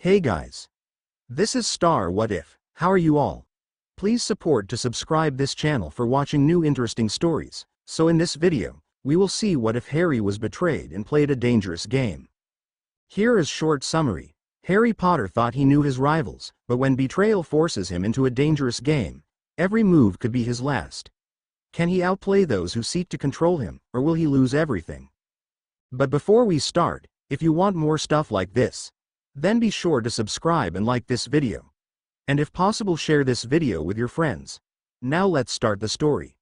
Hey guys. This is Star What If. How are you all? Please support to subscribe this channel for watching new interesting stories. So in this video, we will see what if Harry was betrayed and played a dangerous game. Here is short summary. Harry Potter thought he knew his rivals, but when betrayal forces him into a dangerous game, every move could be his last. Can he outplay those who seek to control him, or will he lose everything? But before we start, if you want more stuff like this, then be sure to subscribe and like this video. And if possible, share this video with your friends. Now let's start the story.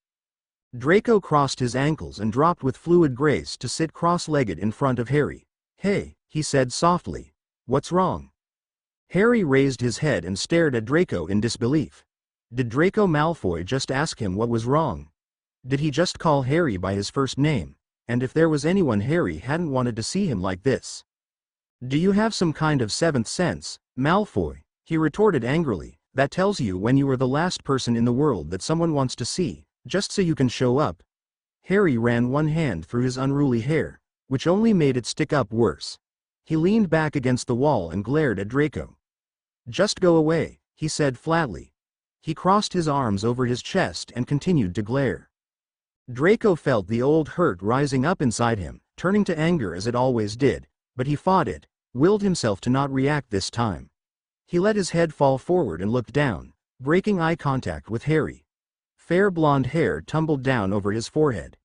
Draco crossed his ankles and dropped with fluid grace to sit cross-legged in front of Harry. "Hey," he said softly. "What's wrong?" Harry raised his head and stared at Draco in disbelief. Did Draco Malfoy just ask him what was wrong? Did he just call Harry by his first name? And if there was anyone Harry hadn't wanted to see him like this? "Do you have some kind of seventh sense, Malfoy?" he retorted angrily. "That tells you when you are the last person in the world that someone wants to see, just so you can show up." Harry ran one hand through his unruly hair, which only made it stick up worse. He leaned back against the wall and glared at Draco. "Just go away," he said flatly. He crossed his arms over his chest and continued to glare. Draco felt the old hurt rising up inside him, turning to anger as it always did. But he fought it, willed himself to not react this time. He let his head fall forward and looked down, breaking eye contact with Harry. Fair blonde hair tumbled down over his forehead.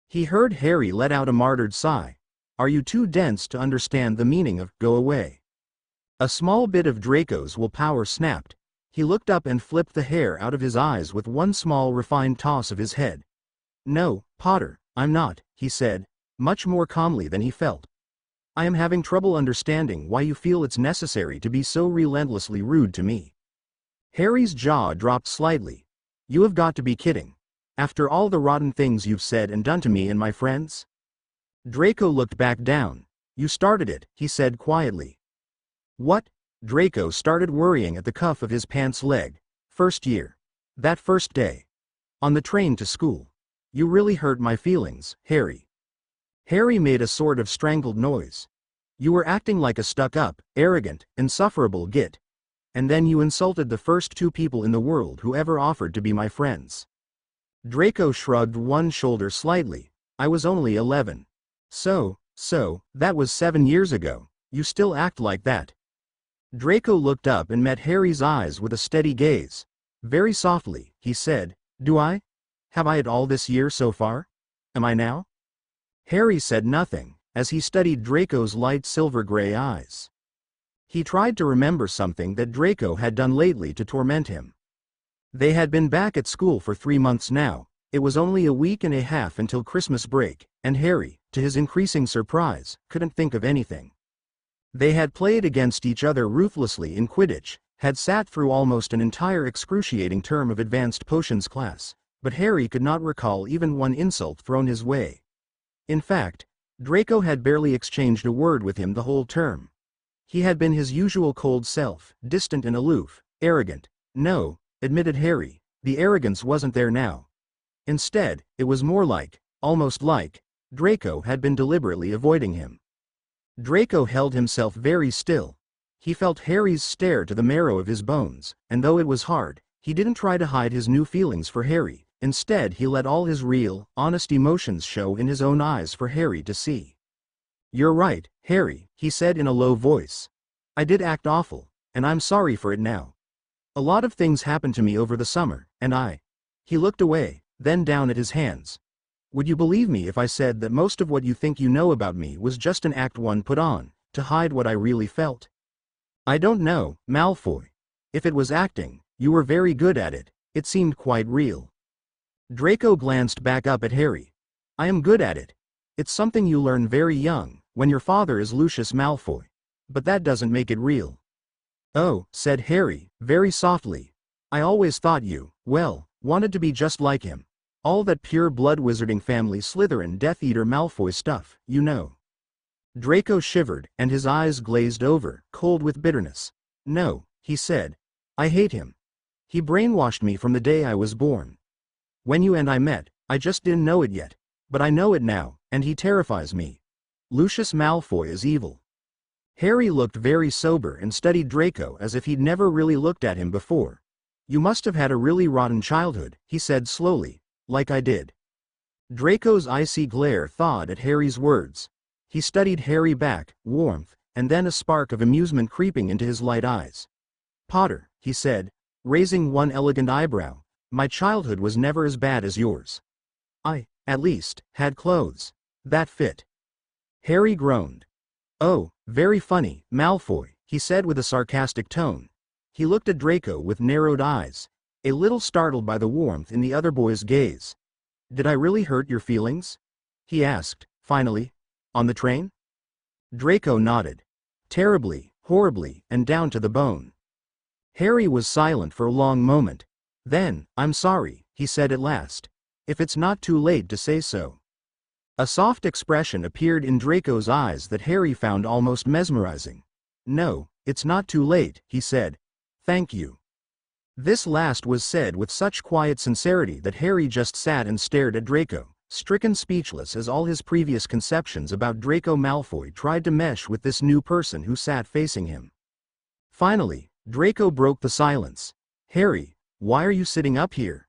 He heard Harry let out a martyred sigh. "Are you too dense to understand the meaning of 'go away'?" A small bit of Draco's willpower snapped. He looked up and flipped the hair out of his eyes with one small refined toss of his head. "No, Potter, I'm not," he said, much more calmly than he felt. "I am having trouble understanding why you feel it's necessary to be so relentlessly rude to me." Harry's jaw dropped slightly. "You have got to be kidding. After all the rotten things you've said and done to me and my friends?" Draco looked back down. "You started it," he said quietly. "What?" Draco started worrying at the cuff of his pants leg. "First year. That first day. On the train to school. You really hurt my feelings, Harry." Harry made a sort of strangled noise. "You were acting like a stuck-up, arrogant, insufferable git. And then you insulted the first two people in the world who ever offered to be my friends." Draco shrugged one shoulder slightly. "I was only 11. So, that was 7 years ago. You still act like that." Draco looked up and met Harry's eyes with a steady gaze. Very softly, he said, "Do I? Have I it all this year so far? Am I now?" Harry said nothing, as he studied Draco's light silver-gray eyes. He tried to remember something that Draco had done lately to torment him. They had been back at school for 3 months now. It was only a week and a half until Christmas break, and Harry, to his increasing surprise, couldn't think of anything. They had played against each other ruthlessly in Quidditch, had sat through almost an entire excruciating term of advanced potions class, but Harry could not recall even one insult thrown his way. In fact, Draco had barely exchanged a word with him the whole term. He had been his usual cold self, distant and aloof, arrogant. No, admitted Harry, the arrogance wasn't there now. Instead, it was more like, almost like, Draco had been deliberately avoiding him. Draco held himself very still. He felt Harry's stare to the marrow of his bones, and though it was hard, he didn't try to hide his new feelings for Harry. Instead, he let all his real, honest emotions show in his own eyes for Harry to see. "You're right, Harry," he said in a low voice. "I did act awful, and I'm sorry for it now. A lot of things happened to me over the summer, and I..." He looked away, then down at his hands. "Would you believe me if I said that most of what you think you know about me was just an act one put on, to hide what I really felt?" "I don't know, Malfoy. If it was acting, you were very good at it. It seemed quite real." Draco glanced back up at Harry. "I am good at it. It's something you learn very young, when your father is Lucius Malfoy. But that doesn't make it real." "Oh," said Harry, very softly. "I always thought you, well, wanted to be just like him. All that pure-blood wizarding family Slytherin Death Eater Malfoy stuff, you know." Draco shivered, and his eyes glazed over, cold with bitterness. "No," he said. "I hate him. He brainwashed me from the day I was born. When you and I met, I just didn't know it yet. But I know it now, and he terrifies me. Lucius Malfoy is evil." Harry looked very sober and studied Draco as if he'd never really looked at him before. "You must have had a really rotten childhood," he said slowly, "like I did." Draco's icy glare thawed at Harry's words. He studied Harry back, warmth, and then a spark of amusement creeping into his light eyes. "Potter," he said, raising one elegant eyebrow, "my childhood was never as bad as yours. I, at least, had clothes that fit." Harry groaned. "Oh, very funny, Malfoy," he said with a sarcastic tone. He looked at Draco with narrowed eyes, a little startled by the warmth in the other boy's gaze. "Did I really hurt your feelings?" he asked, finally. "On the train?" Draco nodded. "Terribly, horribly, and down to the bone." Harry was silent for a long moment. Then, "I'm sorry," he said at last. "If it's not too late to say so." A soft expression appeared in Draco's eyes that Harry found almost mesmerizing. "No, it's not too late," he said. "Thank you." This last was said with such quiet sincerity that Harry just sat and stared at Draco, stricken speechless as all his previous conceptions about Draco Malfoy tried to mesh with this new person who sat facing him. Finally, Draco broke the silence. "Harry, why are you sitting up here?"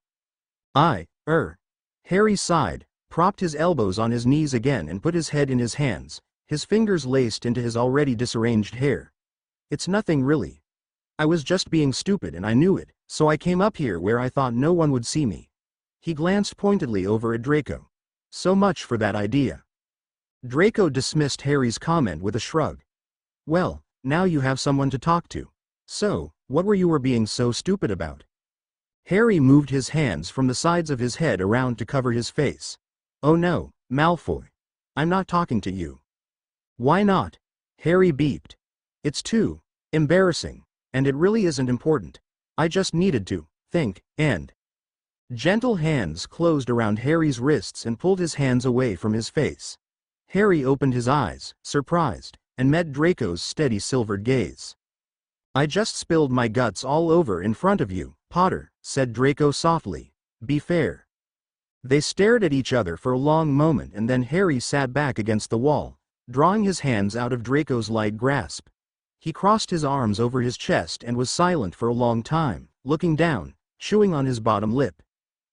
Harry sighed, propped his elbows on his knees again and put his head in his hands, his fingers laced into his already disarranged hair. "It's nothing really. I was just being stupid and I knew it, so I came up here where I thought no one would see me." He glanced pointedly over at Draco. "So much for that idea." Draco dismissed Harry's comment with a shrug. "Well, now you have someone to talk to. So, what were you being so stupid about?" Harry moved his hands from the sides of his head around to cover his face. "Oh no, Malfoy. I'm not talking to you." "Why not?" Harry beeped. "It's too embarrassing, and it really isn't important. I just needed to think, and..." Gentle hands closed around Harry's wrists and pulled his hands away from his face. Harry opened his eyes, surprised, and met Draco's steady silvered gaze. "I just spilled my guts all over in front of you, Potter," said Draco softly. "Be fair." They stared at each other for a long moment and then Harry sat back against the wall, drawing his hands out of Draco's light grasp. He crossed his arms over his chest and was silent for a long time, looking down, chewing on his bottom lip.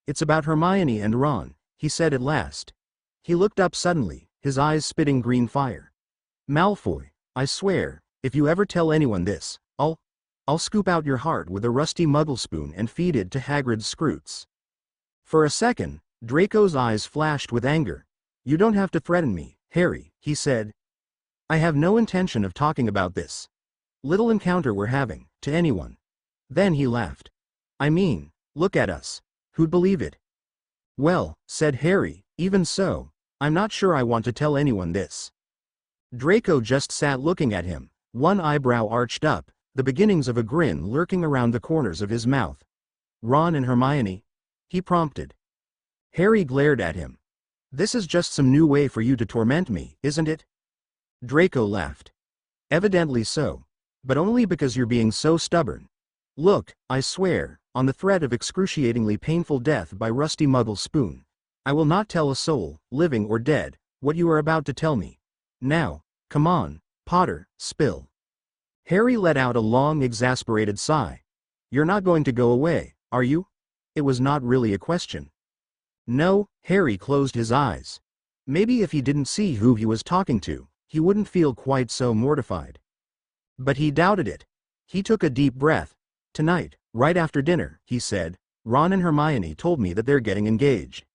"It's about Hermione and Ron," he said at last. He looked up suddenly, his eyes spitting green fire. "Malfoy, I swear, if you ever tell anyone this, I'll scoop out your heart with a rusty muggle spoon and feed it to Hagrid's Scroots." For a second, Draco's eyes flashed with anger. "You don't have to threaten me, Harry," he said. "I have no intention of talking about this little encounter we're having, to anyone." Then he laughed. "I mean, look at us. Who'd believe it?" "Well," said Harry, "even so, I'm not sure I want to tell anyone this." Draco just sat looking at him, one eyebrow arched up, the beginnings of a grin lurking around the corners of his mouth. "Ron and Hermione?" he prompted. Harry glared at him. "This is just some new way for you to torment me, isn't it?" Draco laughed. "Evidently so. But only because you're being so stubborn. Look, I swear, on the threat of excruciatingly painful death by rusty muggle spoon, I will not tell a soul, living or dead, what you are about to tell me. Now, come on, Potter, spill." Harry let out a long exasperated sigh. "You're not going to go away, are you?" It was not really a question. "No." Harry closed his eyes. Maybe if he didn't see who he was talking to, he wouldn't feel quite so mortified. But he doubted it. He took a deep breath. "Tonight, right after dinner," he said, "Ron and Hermione told me that they're getting engaged.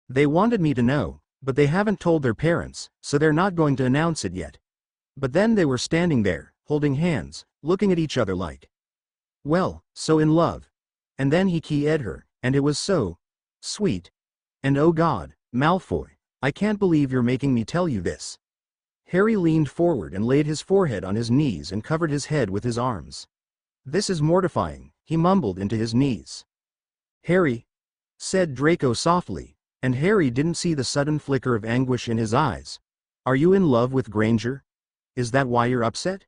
They wanted me to know, but they haven't told their parents, so they're not going to announce it yet. But then they were standing there, holding hands, looking at each other like, well, so in love. And then he kissed her, and it was so sweet. And oh God, Malfoy, I can't believe you're making me tell you this." Harry leaned forward and laid his forehead on his knees and covered his head with his arms. "This is mortifying," he mumbled into his knees. "Harry," said Draco softly, and Harry didn't see the sudden flicker of anguish in his eyes. "Are you in love with Granger? Is that why you're upset?"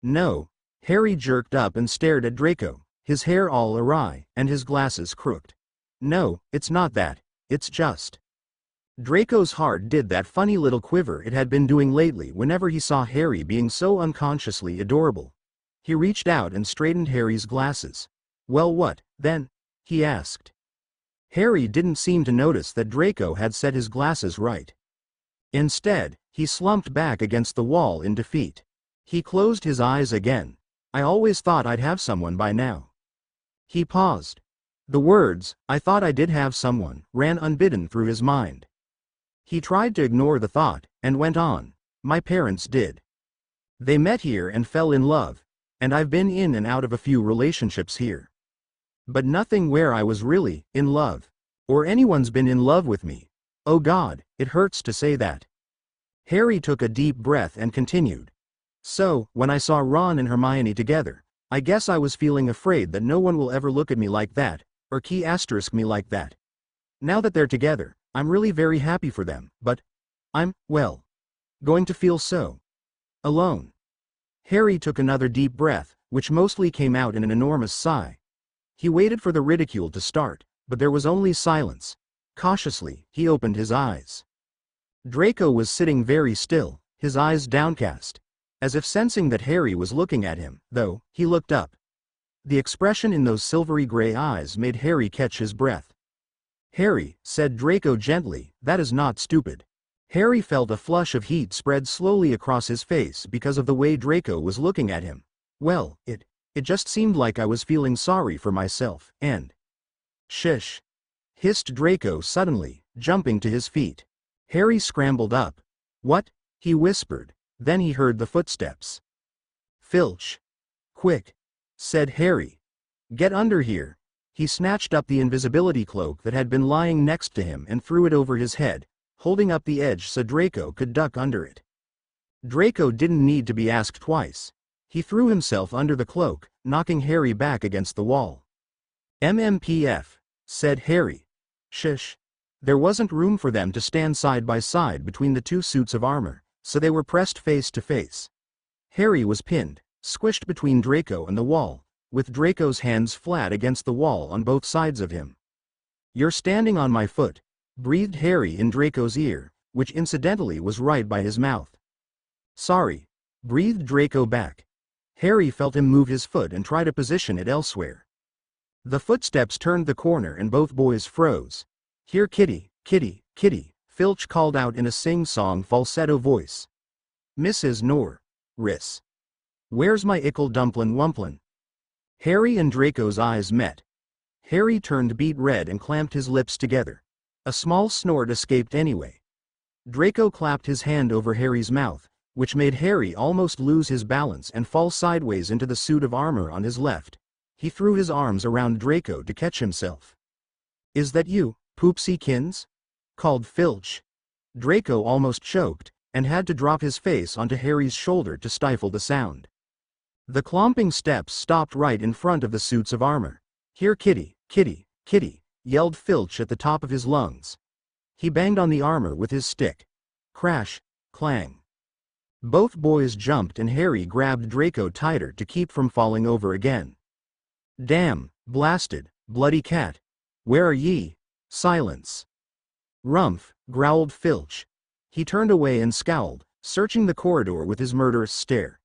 "No." Harry jerked up and stared at Draco, his hair all awry, and his glasses crooked. "No, it's not that, it's just..." Draco's heart did that funny little quiver it had been doing lately whenever he saw Harry being so unconsciously adorable. He reached out and straightened Harry's glasses. "Well, what, then?" he asked. Harry didn't seem to notice that Draco had set his glasses right. Instead, he slumped back against the wall in defeat. He closed his eyes again. "I always thought I'd have someone by now." He paused. The words, "I thought I did have someone," ran unbidden through his mind. He tried to ignore the thought, and went on. "My parents did. They met here and fell in love, and I've been in and out of a few relationships here. But nothing where I was really in love. Or anyone's been in love with me. Oh God, it hurts to say that." Harry took a deep breath and continued. "So, when I saw Ron and Hermione together, I guess I was feeling afraid that no one will ever look at me like that, or me like that. Now that they're together, I'm really very happy for them, but I'm, well, going to feel so alone." Harry took another deep breath, which mostly came out in an enormous sigh. He waited for the ridicule to start, but there was only silence. Cautiously, he opened his eyes. Draco was sitting very still, his eyes downcast, as if sensing that Harry was looking at him, though he looked up. The expression in those silvery gray eyes made Harry catch his breath. "Harry," said Draco gently, "that is not stupid." Harry felt a flush of heat spread slowly across his face because of the way Draco was looking at him. "Well, it just seemed like I was feeling sorry for myself, and—" "Shish!" hissed Draco suddenly, jumping to his feet. Harry scrambled up. "What?" he whispered. Then he heard the footsteps. "Filch!" "Quick!" said Harry. "Get under here." He snatched up the invisibility cloak that had been lying next to him and threw it over his head, holding up the edge so Draco could duck under it. Draco didn't need to be asked twice. He threw himself under the cloak, knocking Harry back against the wall. "MMPF," said Harry. "Shush." There wasn't room for them to stand side by side between the two suits of armor, so they were pressed face to face. Harry was pinned, squished between Draco and the wall, with Draco's hands flat against the wall on both sides of him. "You're standing on my foot," breathed Harry in Draco's ear, which incidentally was right by his mouth. "Sorry," breathed Draco back. Harry felt him move his foot and try to position it elsewhere. The footsteps turned the corner and both boys froze. "Here kitty, kitty, kitty," Filch called out in a sing-song falsetto voice. "Mrs. Norris. Where's my ickle dumplin' wumplin'?" Harry and Draco's eyes met. Harry turned beet red and clamped his lips together. A small snort escaped anyway. Draco clapped his hand over Harry's mouth, which made Harry almost lose his balance and fall sideways into the suit of armor on his left. He threw his arms around Draco to catch himself. "Is that you, Poopsykins?" called Filch. Draco almost choked, and had to drop his face onto Harry's shoulder to stifle the sound. The clomping steps stopped right in front of the suits of armor. "Here kitty, kitty, kitty," yelled Filch at the top of his lungs. He banged on the armor with his stick. Crash, clang. Both boys jumped and Harry grabbed Draco tighter to keep from falling over again. "Damn, blasted, bloody cat. Where are ye?" "Silence." "Rumph," growled Filch. He turned away and scowled, searching the corridor with his murderous stare.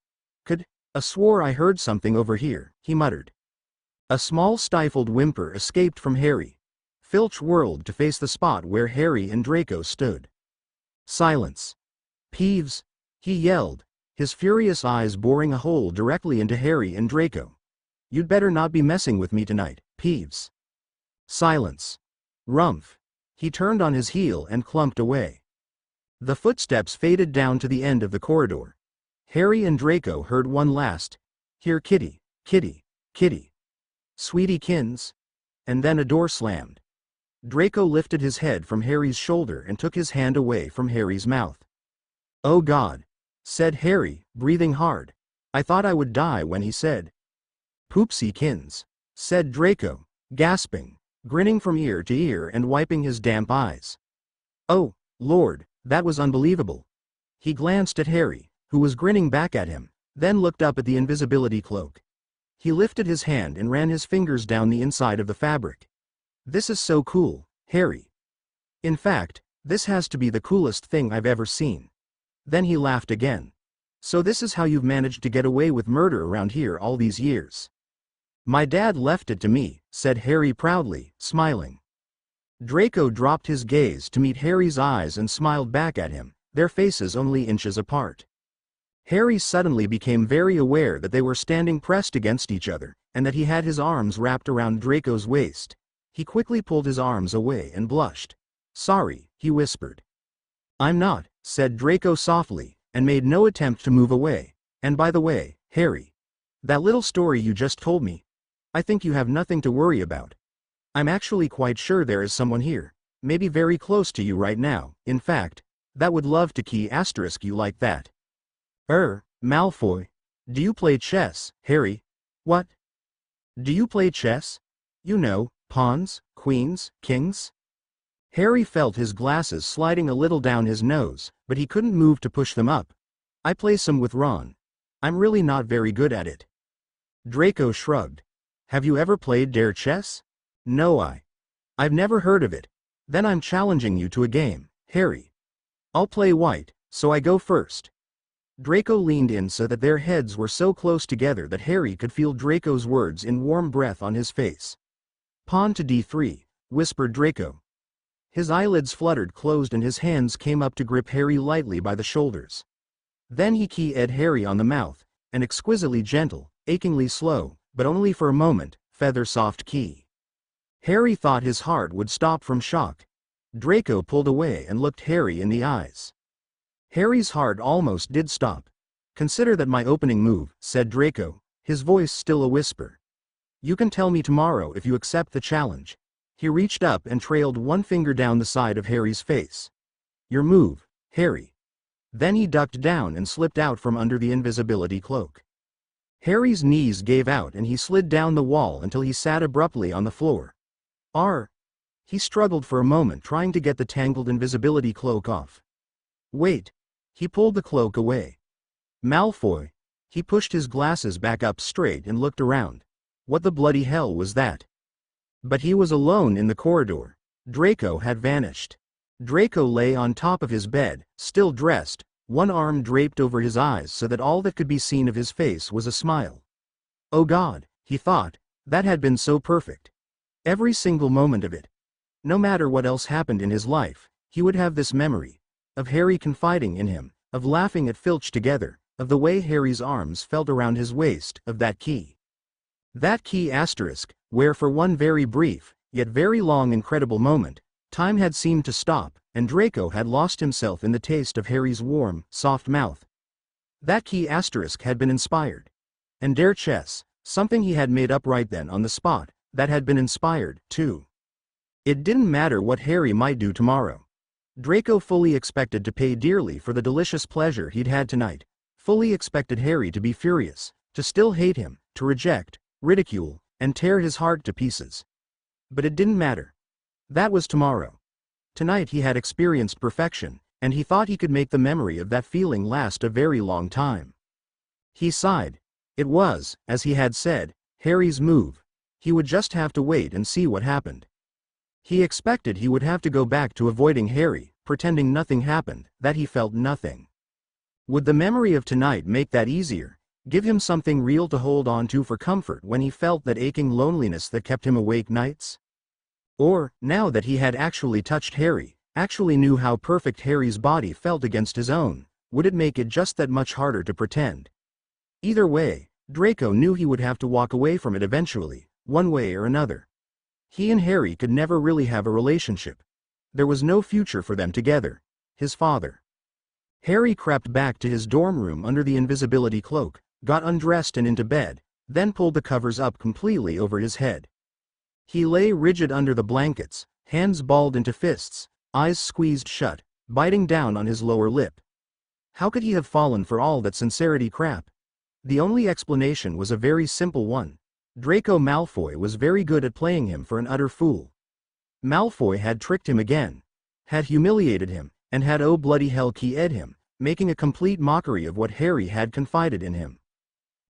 "I swore I heard something over here," he muttered. A small stifled whimper escaped from Harry. Filch whirled to face the spot where Harry and Draco stood. "Silence. Peeves," he yelled, his furious eyes boring a hole directly into Harry and Draco. "You'd better not be messing with me tonight, Peeves." "Silence. Rumph." He turned on his heel and clumped away. The footsteps faded down to the end of the corridor. Harry and Draco heard one last, "Here kitty, kitty, kitty. Sweetie-kins," and then a door slammed. Draco lifted his head from Harry's shoulder and took his hand away from Harry's mouth. "Oh God," said Harry, breathing hard. "I thought I would die when he said." "Poopsykins," said Draco, gasping, grinning from ear to ear and wiping his damp eyes. "Oh, Lord, that was unbelievable." He glanced at Harry, who was grinning back at him, then looked up at the invisibility cloak. He lifted his hand and ran his fingers down the inside of the fabric. "This is so cool, Harry. In fact, This has to be the coolest thing I've ever seen." Then he laughed again. "So this is how you've managed to get away with murder around here all these years." "My dad left it to me," said Harry proudly, smiling. Draco dropped his gaze to meet Harry's eyes and smiled back at him, their faces only inches apart. Harry suddenly became very aware that they were standing pressed against each other, and that he had his arms wrapped around Draco's waist. He quickly pulled his arms away and blushed. "Sorry," he whispered. "I'm not," said Draco softly, and made no attempt to move away. "And by the way, Harry, that little story you just told me, I think you have nothing to worry about. I'm actually quite sure there is someone here, maybe very close to you right now, in fact, that would love to key asterisk you like that." Malfoy. Do you play chess, Harry?" "What? Do you play chess? You know, pawns, queens, kings?" Harry felt his glasses sliding a little down his nose, but he couldn't move to push them up. "I play some with Ron. I'm really not very good at it." Draco shrugged. "Have you ever played Dare Chess?" "No, I've never heard of it." "Then I'm challenging you to a game, Harry. I'll play white, so I go first." Draco leaned in so that their heads were so close together that Harry could feel Draco's words in warm breath on his face. "Pawn to d3, whispered Draco. His eyelids fluttered closed and his hands came up to grip Harry lightly by the shoulders. Then he keyed Harry on the mouth, an exquisitely gentle, achingly slow, but only for a moment, feather-soft key. Harry thought his heart would stop from shock. Draco pulled away and looked Harry in the eyes. Harry's heart almost did stop. "Consider that my opening move," said Draco, his voice still a whisper. "You can tell me tomorrow if you accept the challenge." He reached up and trailed one finger down the side of Harry's face. "Your move, Harry." Then he ducked down and slipped out from under the invisibility cloak. Harry's knees gave out and he slid down the wall until he sat abruptly on the floor. He struggled for a moment trying to get the tangled invisibility cloak off. "Wait." He pulled the cloak away. "Malfoy." He pushed his glasses back up straight and looked around. What the bloody hell was that? But he was alone in the corridor. Draco had vanished. Draco lay on top of his bed, still dressed, one arm draped over his eyes so that all that could be seen of his face was a smile. Oh God, he thought, that had been so perfect. Every single moment of it. No matter what else happened in his life, he would have this memory. Of Harry confiding in him, of laughing at Filch together, of the way Harry's arms felt around his waist, of that key. That key asterisk, where for one very brief, yet very long incredible moment, time had seemed to stop, and Draco had lost himself in the taste of Harry's warm, soft mouth. That key asterisk had been inspired. And Dare Chess, something he had made up right then on the spot, that had been inspired, too. It didn't matter what Harry might do tomorrow. Draco fully expected to pay dearly for the delicious pleasure he'd had tonight, fully expected Harry to be furious, to still hate him, to reject, ridicule, and tear his heart to pieces. But it didn't matter. That was tomorrow. Tonight he had experienced perfection, and he thought he could make the memory of that feeling last a very long time. He sighed. It was, as he had said, Harry's move. He would just have to wait and see what happened. He expected he would have to go back to avoiding Harry, pretending nothing happened, that he felt nothing. Would the memory of tonight make that easier, give him something real to hold on to for comfort when he felt that aching loneliness that kept him awake nights? Or, now that he had actually touched Harry, actually knew how perfect Harry's body felt against his own, would it make it just that much harder to pretend? Either way, Draco knew he would have to walk away from it eventually, one way or another. He and Harry could never really have a relationship. There was no future for them together. His father. Harry crept back to his dorm room under the invisibility cloak, got undressed and into bed, then pulled the covers up completely over his head. He lay rigid under the blankets, hands balled into fists, eyes squeezed shut, biting down on his lower lip. How could he have fallen for all that sincerity crap? The only explanation was a very simple one. Draco Malfoy was very good at playing him for an utter fool. Malfoy had tricked him again, had humiliated him, and had oh bloody hell keyed him, making a complete mockery of what Harry had confided in him.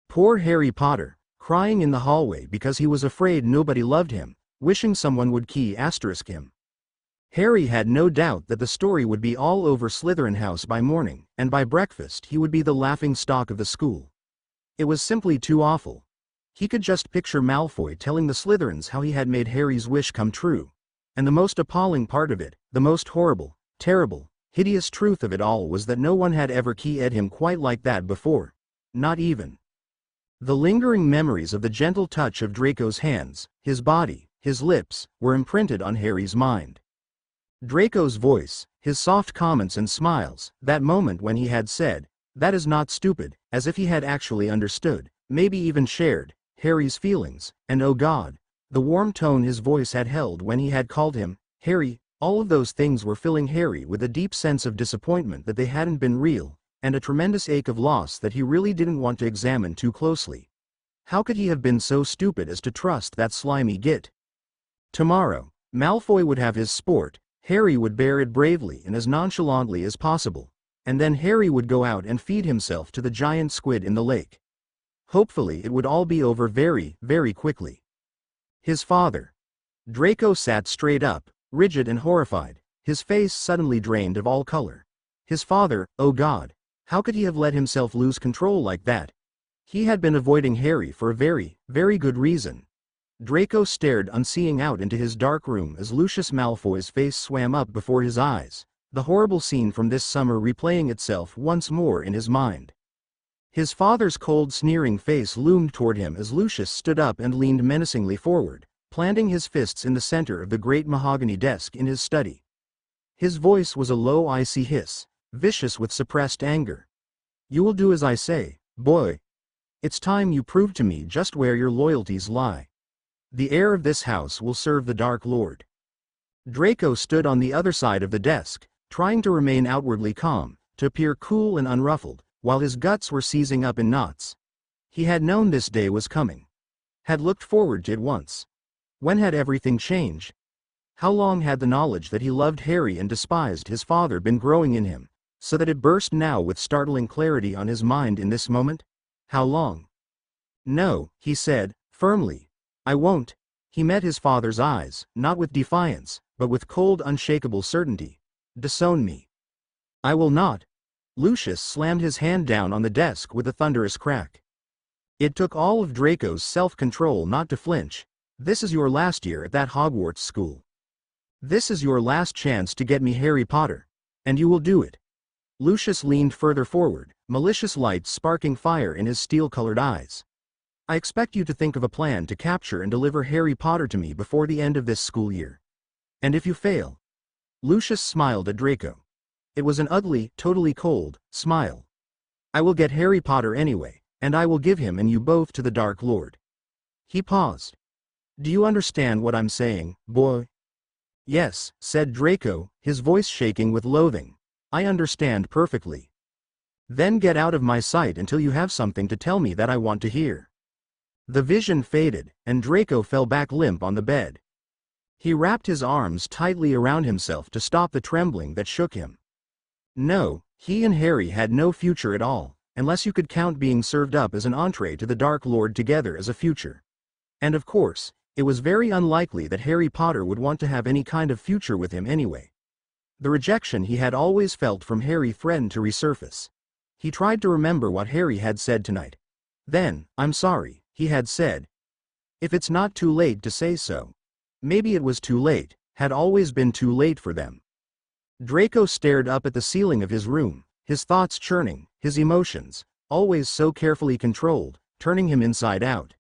Poor Harry Potter, crying in the hallway because he was afraid nobody loved him, wishing someone would key asterisk him. Harry had no doubt that the story would be all over Slytherin House by morning, and by breakfast he would be the laughing stock of the school. It was simply too awful. He could just picture Malfoy telling the Slytherins how he had made Harry's wish come true. And the most appalling part of it, the most horrible, terrible, hideous truth of it all was that no one had ever keyed him quite like that before. Not even. The lingering memories of the gentle touch of Draco's hands, his body, his lips, were imprinted on Harry's mind. Draco's voice, his soft comments and smiles, that moment when he had said, "That is not stupid," as if he had actually understood, maybe even shared, Harry's feelings, and oh God, the warm tone his voice had held when he had called him Harry, all of those things were filling Harry with a deep sense of disappointment that they hadn't been real, and a tremendous ache of loss that he really didn't want to examine too closely. How could he have been so stupid as to trust that slimy git? Tomorrow, Malfoy would have his sport. Harry would bear it bravely and as nonchalantly as possible, and then Harry would go out and feed himself to the giant squid in the lake. Hopefully it would all be over very, very quickly. His father. Draco sat straight up, rigid and horrified, his face suddenly drained of all color. His father, oh God, how could he have let himself lose control like that? He had been avoiding Harry for a very, very good reason. Draco stared unseeing out into his dark room as Lucius Malfoy's face swam up before his eyes, the horrible scene from this summer replaying itself once more in his mind. His father's cold sneering face loomed toward him as Lucius stood up and leaned menacingly forward, planting his fists in the center of the great mahogany desk in his study. His voice was a low icy hiss, vicious with suppressed anger. "You will do as I say, boy. It's time you prove to me just where your loyalties lie. The heir of this house will serve the Dark Lord." Draco stood on the other side of the desk, trying to remain outwardly calm, to appear cool and unruffled, while his guts were seizing up in knots. He had known this day was coming. Had looked forward to it once. When had everything changed? How long had the knowledge that he loved Harry and despised his father been growing in him, so that it burst now with startling clarity on his mind in this moment? How long? "No," he said, firmly. "I won't." He met his father's eyes, not with defiance, but with cold unshakable certainty. "Disown me." "I will not." Lucius slammed his hand down on the desk with a thunderous crack. It took all of Draco's self-control not to flinch. "This is your last year at that Hogwarts school. This is your last chance to get me Harry Potter. And you will do it." Lucius leaned further forward, malicious light sparking fire in his steel-colored eyes. "I expect you to think of a plan to capture and deliver Harry Potter to me before the end of this school year. And if you fail..." Lucius smiled at Draco. It was an ugly, totally cold smile. "I will get Harry Potter anyway, and I will give him and you both to the Dark Lord." He paused. "Do you understand what I'm saying, boy?" "Yes," said Draco, his voice shaking with loathing. "I understand perfectly." "Then get out of my sight until you have something to tell me that I want to hear." The vision faded, and Draco fell back limp on the bed. He wrapped his arms tightly around himself to stop the trembling that shook him. No, he and Harry had no future at all, unless you could count being served up as an entree to the Dark Lord together as a future. And of course, it was very unlikely that Harry Potter would want to have any kind of future with him anyway. The rejection he had always felt from Harry threatened to resurface. He tried to remember what Harry had said tonight. Then, "I'm sorry," he had said. If it's not too late to say so. Maybe it was too late, had always been too late for them. Draco stared up at the ceiling of his room, his thoughts churning, his emotions, always so carefully controlled, turning him inside out.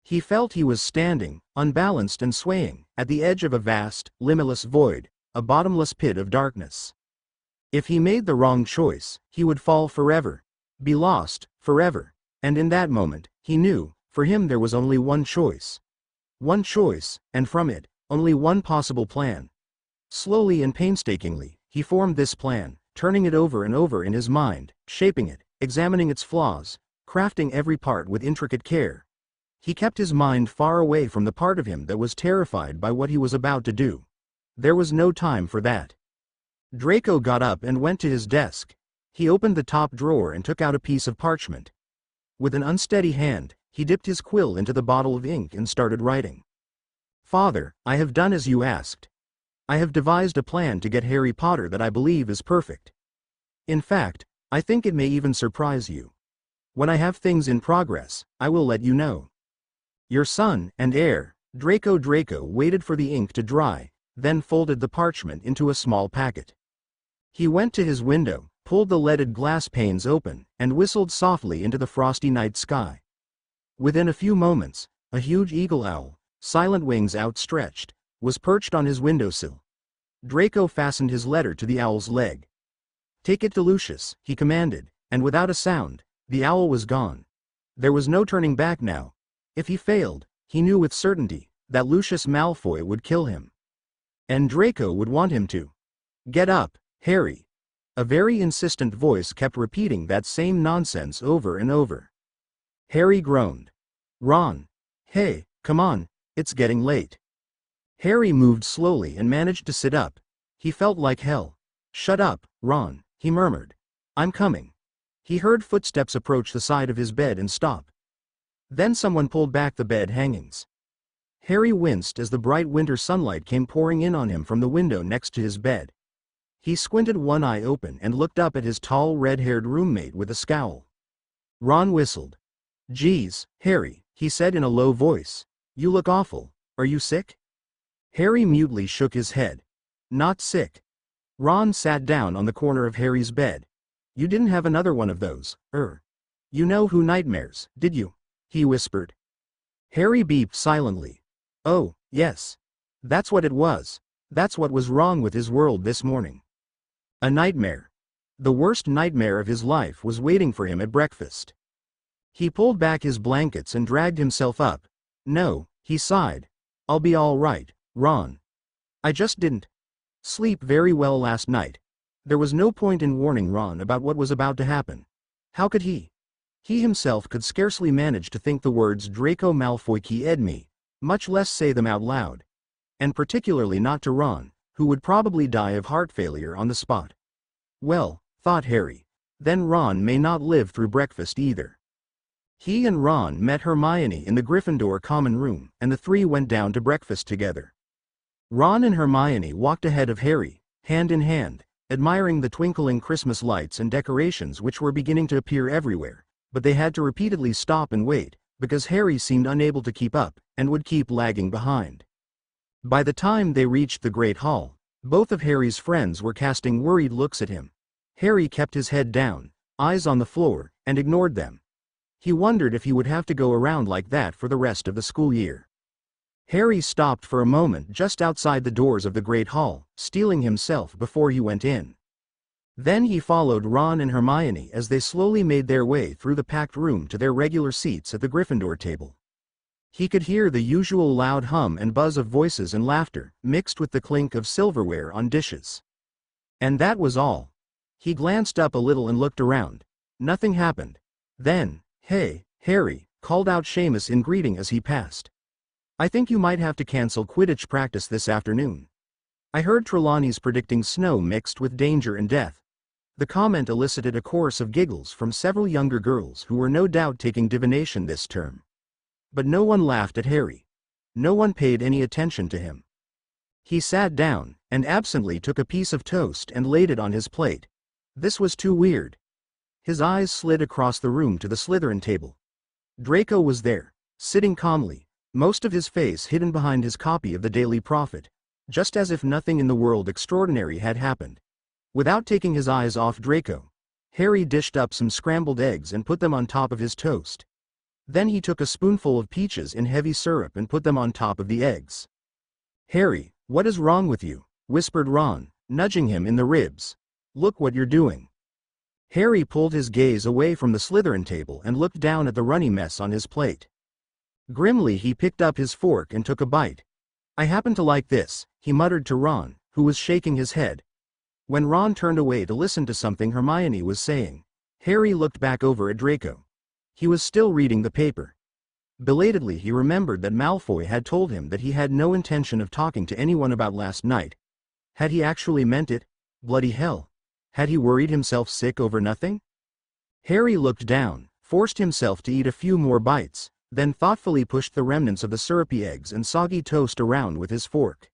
He felt he was standing, unbalanced and swaying, at the edge of a vast, limitless void, a bottomless pit of darkness. If he made the wrong choice, he would fall forever, be lost, forever, and in that moment, he knew, for him there was only one choice. One choice, and from it, only one possible plan. Slowly and painstakingly, he formed this plan, turning it over and over in his mind, shaping it, examining its flaws, crafting every part with intricate care. He kept his mind far away from the part of him that was terrified by what he was about to do. There was no time for that. Draco got up and went to his desk. He opened the top drawer and took out a piece of parchment. With an unsteady hand, he dipped his quill into the bottle of ink and started writing. "Father, I have done as you asked. I have devised a plan to get Harry Potter that I believe is perfect. In fact, I think it may even surprise you. When I have things in progress, I will let you know. Your son and heir, Draco Draco, waited for the ink to dry, then folded the parchment into a small packet. He went to his window, pulled the leaded glass panes open, and whistled softly into the frosty night sky. Within a few moments, a huge eagle owl, silent wings outstretched, was perched on his windowsill. Draco fastened his letter to the owl's leg. "Take it to Lucius," he commanded, and without a sound, the owl was gone. There was no turning back now. If he failed, he knew with certainty that Lucius Malfoy would kill him. And Draco would want him to. "Get up, Harry." A very insistent voice kept repeating that same nonsense over and over. Harry groaned. "Ron. Hey, come on, it's getting late." Harry moved slowly and managed to sit up. He felt like hell. "Shut up, Ron," he murmured. "I'm coming." He heard footsteps approach the side of his bed and stop. Then someone pulled back the bed hangings. Harry winced as the bright winter sunlight came pouring in on him from the window next to his bed. He squinted one eye open and looked up at his tall red-haired roommate with a scowl. Ron whistled. "Geez, Harry," he said in a low voice. "You look awful. Are you sick?" Harry mutely shook his head. "Not sick." Ron sat down on the corner of Harry's bed. "You didn't have another one of those, You know who nightmares, did you?" he whispered. Harry beeped silently. "Oh, yes. That's what it was. That's what was wrong with his world this morning." A nightmare. The worst nightmare of his life was waiting for him at breakfast. He pulled back his blankets and dragged himself up. "No," he sighed. "I'll be all right, Ron. I just didn't sleep very well last night." There was no point in warning Ron about what was about to happen. How could he? He himself could scarcely manage to think the words Draco Malfoy qui aide me, much less say them out loud. And particularly not to Ron, who would probably die of heart failure on the spot. Well, thought Harry, then Ron may not live through breakfast either. He and Ron met Hermione in the Gryffindor common room, and the three went down to breakfast together. Ron and Hermione walked ahead of Harry, hand in hand, admiring the twinkling Christmas lights and decorations which were beginning to appear everywhere, but they had to repeatedly stop and wait, because Harry seemed unable to keep up, and would keep lagging behind. By the time they reached the Great Hall, both of Harry's friends were casting worried looks at him. Harry kept his head down, eyes on the floor, and ignored them. He wondered if he would have to go around like that for the rest of the school year. Harry stopped for a moment just outside the doors of the Great Hall, steeling himself before he went in. Then he followed Ron and Hermione as they slowly made their way through the packed room to their regular seats at the Gryffindor table. He could hear the usual loud hum and buzz of voices and laughter, mixed with the clink of silverware on dishes. And that was all. He glanced up a little and looked around. Nothing happened. Then, "Hey, Harry," called out Seamus in greeting as he passed. "I think you might have to cancel Quidditch practice this afternoon. I heard Trelawney's predicting snow mixed with danger and death." The comment elicited a chorus of giggles from several younger girls who were no doubt taking divination this term. But no one laughed at Harry. No one paid any attention to him. He sat down, and absently took a piece of toast and laid it on his plate. This was too weird. His eyes slid across the room to the Slytherin table. Draco was there, sitting calmly, most of his face hidden behind his copy of the Daily Prophet, just as if nothing in the world extraordinary had happened. Without taking his eyes off Draco, Harry dished up some scrambled eggs and put them on top of his toast. Then he took a spoonful of peaches in heavy syrup and put them on top of the eggs. "Harry, what is wrong with you?" whispered Ron, nudging him in the ribs. "Look what you're doing." Harry pulled his gaze away from the Slytherin table and looked down at the runny mess on his plate. Grimly he picked up his fork and took a bite. "I happen to like this," he muttered to Ron, who was shaking his head. When Ron turned away to listen to something Hermione was saying, Harry looked back over at Draco. He was still reading the paper. Belatedly he remembered that Malfoy had told him that he had no intention of talking to anyone about last night. Had he actually meant it? Bloody hell. Had he worried himself sick over nothing? Harry looked down, forced himself to eat a few more bites, then thoughtfully pushed the remnants of the syrupy eggs and soggy toast around with his fork.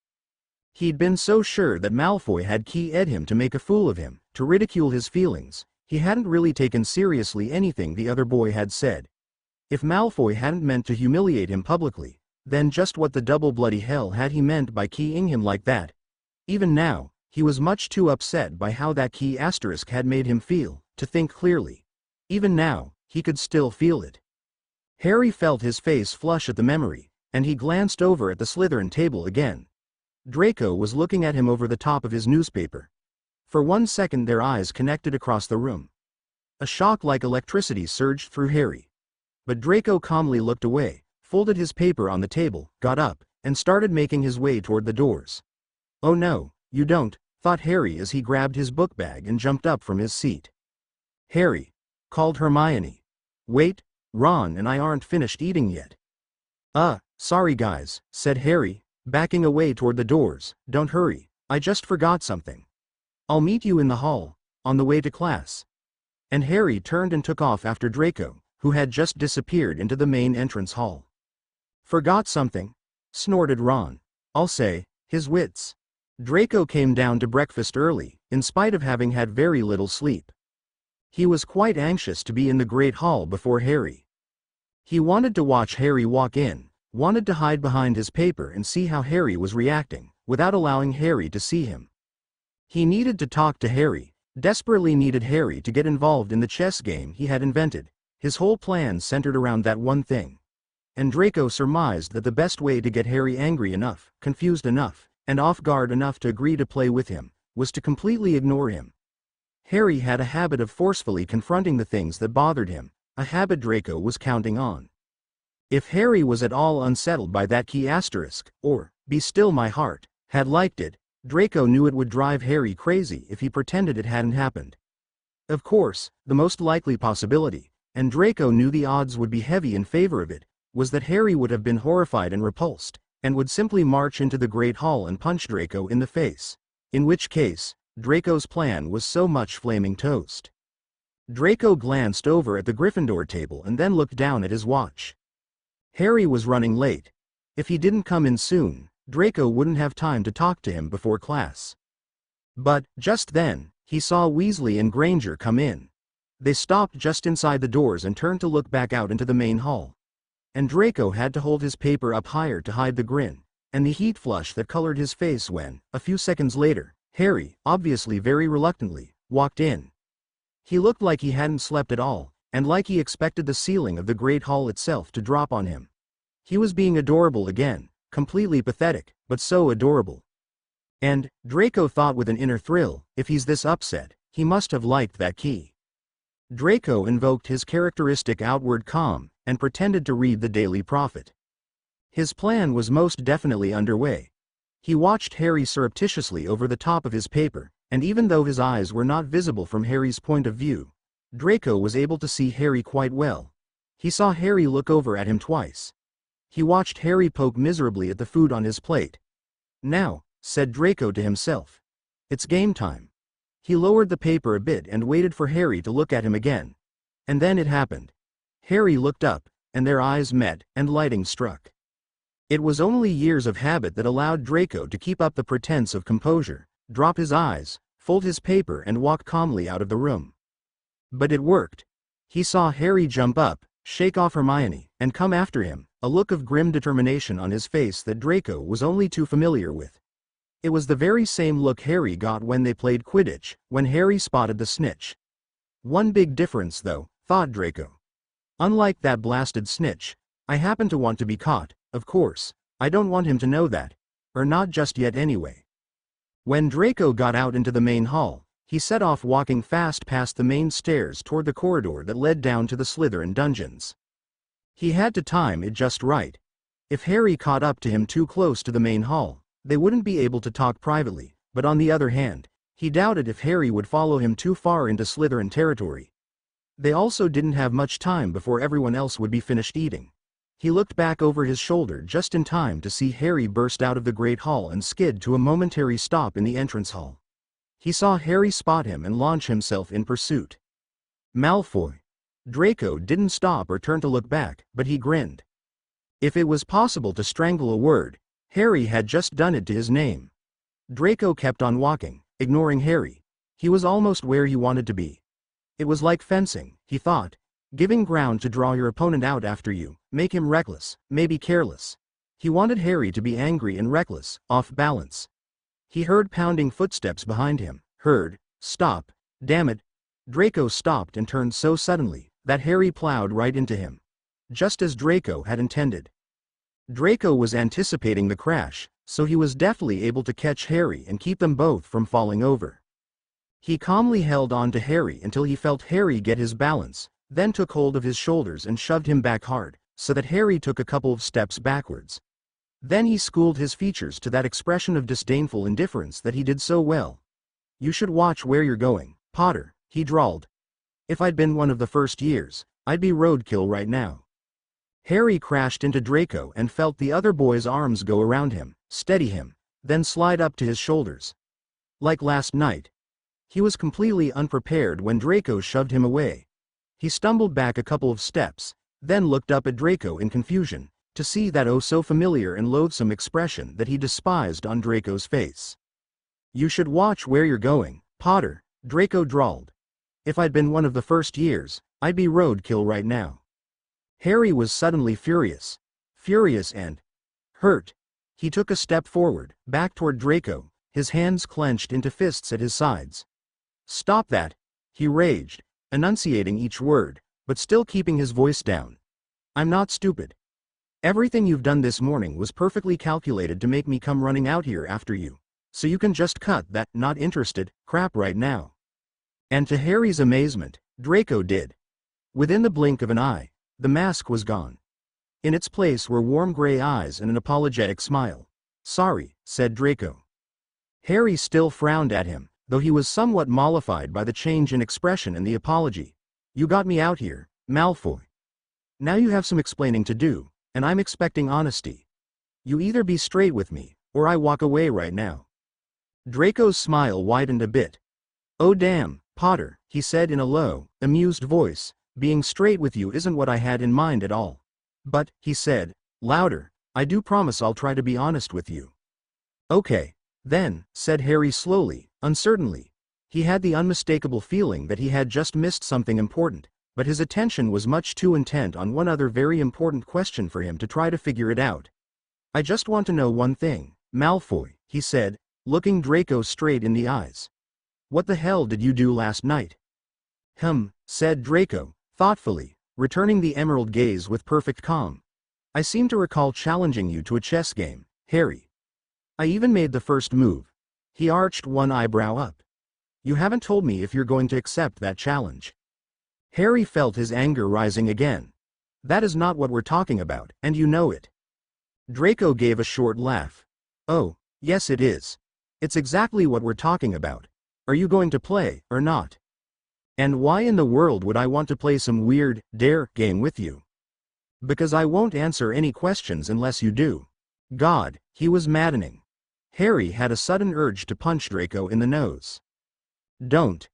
He'd been so sure that Malfoy had keyed him to make a fool of him, to ridicule his feelings. He hadn't really taken seriously anything the other boy had said. If Malfoy hadn't meant to humiliate him publicly, then just what the double bloody hell had he meant by keying him like that? Even now, he was much too upset by how that key asterisk had made him feel, to think clearly. Even now, he could still feel it. Harry felt his face flush at the memory, and he glanced over at the Slytherin table again. Draco was looking at him over the top of his newspaper. For 1 second their eyes connected across the room. A shock like electricity surged through Harry. But Draco calmly looked away, folded his paper on the table, got up, and started making his way toward the doors. "Oh no, you don't," thought Harry as he grabbed his book bag and jumped up from his seat. "Harry," called Hermione. "Wait, Ron and I aren't finished eating yet." Sorry guys," said Harry, backing away toward the doors. "Don't hurry, I just forgot something. I'll meet you in the hall, on the way to class." And Harry turned and took off after Draco, who had just disappeared into the main entrance hall. "Forgot something?" snorted Ron. "I'll say, his wits." Draco came down to breakfast early, in spite of having had very little sleep. He was quite anxious to be in the Great Hall before Harry. He wanted to watch Harry walk in, wanted to hide behind his paper and see how Harry was reacting, without allowing Harry to see him. He needed to talk to Harry, desperately needed Harry to get involved in the chess game he had invented. His whole plan centered around that one thing. And Draco surmised that the best way to get Harry angry enough, confused enough, and off guard enough to agree to play with him, was to completely ignore him. Harry had a habit of forcefully confronting the things that bothered him, a habit Draco was counting on. If Harry was at all unsettled by that key asterisk, or, "Be still my heart," had liked it, Draco knew it would drive Harry crazy if he pretended it hadn't happened. Of course, the most likely possibility, and Draco knew the odds would be heavy in favor of it, was that Harry would have been horrified and repulsed, and would simply march into the Great Hall and punch Draco in the face. In which case, Draco's plan was so much flaming toast. Draco glanced over at the Gryffindor table and then looked down at his watch. Harry was running late. If he didn't come in soon, Draco wouldn't have time to talk to him before class. But, just then, he saw Weasley and Granger come in. They stopped just inside the doors and turned to look back out into the main hall. And Draco had to hold his paper up higher to hide the grin, and the heat flush that colored his face when, a few seconds later, Harry, obviously very reluctantly, walked in. He looked like he hadn't slept at all, and like he expected the ceiling of the Great Hall itself to drop on him. He was being adorable again, completely pathetic, but so adorable. And, Draco thought with an inner thrill, if he's this upset, he must have liked that key. Draco invoked his characteristic outward calm, and pretended to read the Daily Prophet. His plan was most definitely underway. He watched Harry surreptitiously over the top of his paper, and even though his eyes were not visible from Harry's point of view, Draco was able to see Harry quite well. He saw Harry look over at him twice. He watched Harry poke miserably at the food on his plate. "Now," said Draco to himself, "it's game time." He lowered the paper a bit and waited for Harry to look at him again. And then it happened. Harry looked up, and their eyes met, and lighting struck. It was only years of habit that allowed Draco to keep up the pretense of composure, drop his eyes, fold his paper and walk calmly out of the room. But it worked. He saw Harry jump up, shake off Hermione, and come after him, a look of grim determination on his face that Draco was only too familiar with. It was the very same look Harry got when they played Quidditch, when Harry spotted the snitch. One big difference though, thought Draco. Unlike that blasted snitch, I happen to want to be caught, of course. I don't want him to know that. Or not just yet anyway. When Draco got out into the main hall, he set off walking fast past the main stairs toward the corridor that led down to the Slytherin dungeons. He had to time it just right. If Harry caught up to him too close to the main hall, they wouldn't be able to talk privately, but on the other hand, he doubted if Harry would follow him too far into Slytherin territory. They also didn't have much time before everyone else would be finished eating. He looked back over his shoulder just in time to see Harry burst out of the Great Hall and skid to a momentary stop in the entrance hall. He saw Harry spot him and launch himself in pursuit. Malfoy. Draco didn't stop or turn to look back, but he grinned. If it was possible to strangle a word, Harry had just done it to his name. Draco kept on walking, ignoring Harry. He was almost where he wanted to be. It was like fencing, he thought. Giving ground to draw your opponent out after you, make him reckless, maybe careless. He wanted Harry to be angry and reckless, off balance. He heard pounding footsteps behind him. Stop, damn it. Draco stopped and turned so suddenly that Harry plowed right into him. Just as Draco had intended. Draco was anticipating the crash, so he was deftly able to catch Harry and keep them both from falling over. He calmly held on to Harry until he felt Harry get his balance, then took hold of his shoulders and shoved him back hard, so that Harry took a couple of steps backwards. Then he schooled his features to that expression of disdainful indifference that he did so well. You should watch where you're going, Potter, he drawled. If I'd been one of the first years, I'd be roadkill right now. Harry crashed into Draco and felt the other boy's arms go around him, steady him, then slide up to his shoulders. Like last night. He was completely unprepared when Draco shoved him away. He stumbled back a couple of steps, then looked up at Draco in confusion, to see that oh so familiar and loathsome expression that he despised on Draco's face. You should watch where you're going, Potter, Draco drawled. If I'd been one of the first years, I'd be roadkill right now. Harry was suddenly furious. Furious and hurt. He took a step forward, back toward Draco, his hands clenched into fists at his sides. Stop that, he raged, enunciating each word, but still keeping his voice down. I'm not stupid. Everything you've done this morning was perfectly calculated to make me come running out here after you. So you can just cut that "not interested" crap right now. And to Harry's amazement, Draco did. Within the blink of an eye, the mask was gone. In its place were warm gray eyes and an apologetic smile. Sorry, said Draco. Harry still frowned at him, though he was somewhat mollified by the change in expression and the apology. You got me out here, Malfoy. Now you have some explaining to do, and I'm expecting honesty. You either be straight with me, or I walk away right now. Draco's smile widened a bit. Oh damn, Potter, he said in a low, amused voice, being straight with you isn't what I had in mind at all. But, he said, louder, I do promise I'll try to be honest with you. Okay, then, said Harry slowly, uncertainly. He had the unmistakable feeling that he had just missed something important, but his attention was much too intent on one other very important question for him to try to figure it out. I just want to know one thing, Malfoy, he said, looking Draco straight in the eyes. What the hell did you do last night? Said Draco, thoughtfully, returning the emerald gaze with perfect calm. I seem to recall challenging you to a chess game, Harry. I even made the first move. He arched one eyebrow up. You haven't told me if you're going to accept that challenge. Harry felt his anger rising again. That is not what we're talking about, and you know it. Draco gave a short laugh. Oh, yes it is. It's exactly what we're talking about. Are you going to play, or not? And why in the world would I want to play some weird, dare game with you? Because I won't answer any questions unless you do. God, he was maddening. Harry had a sudden urge to punch Draco in the nose. Don't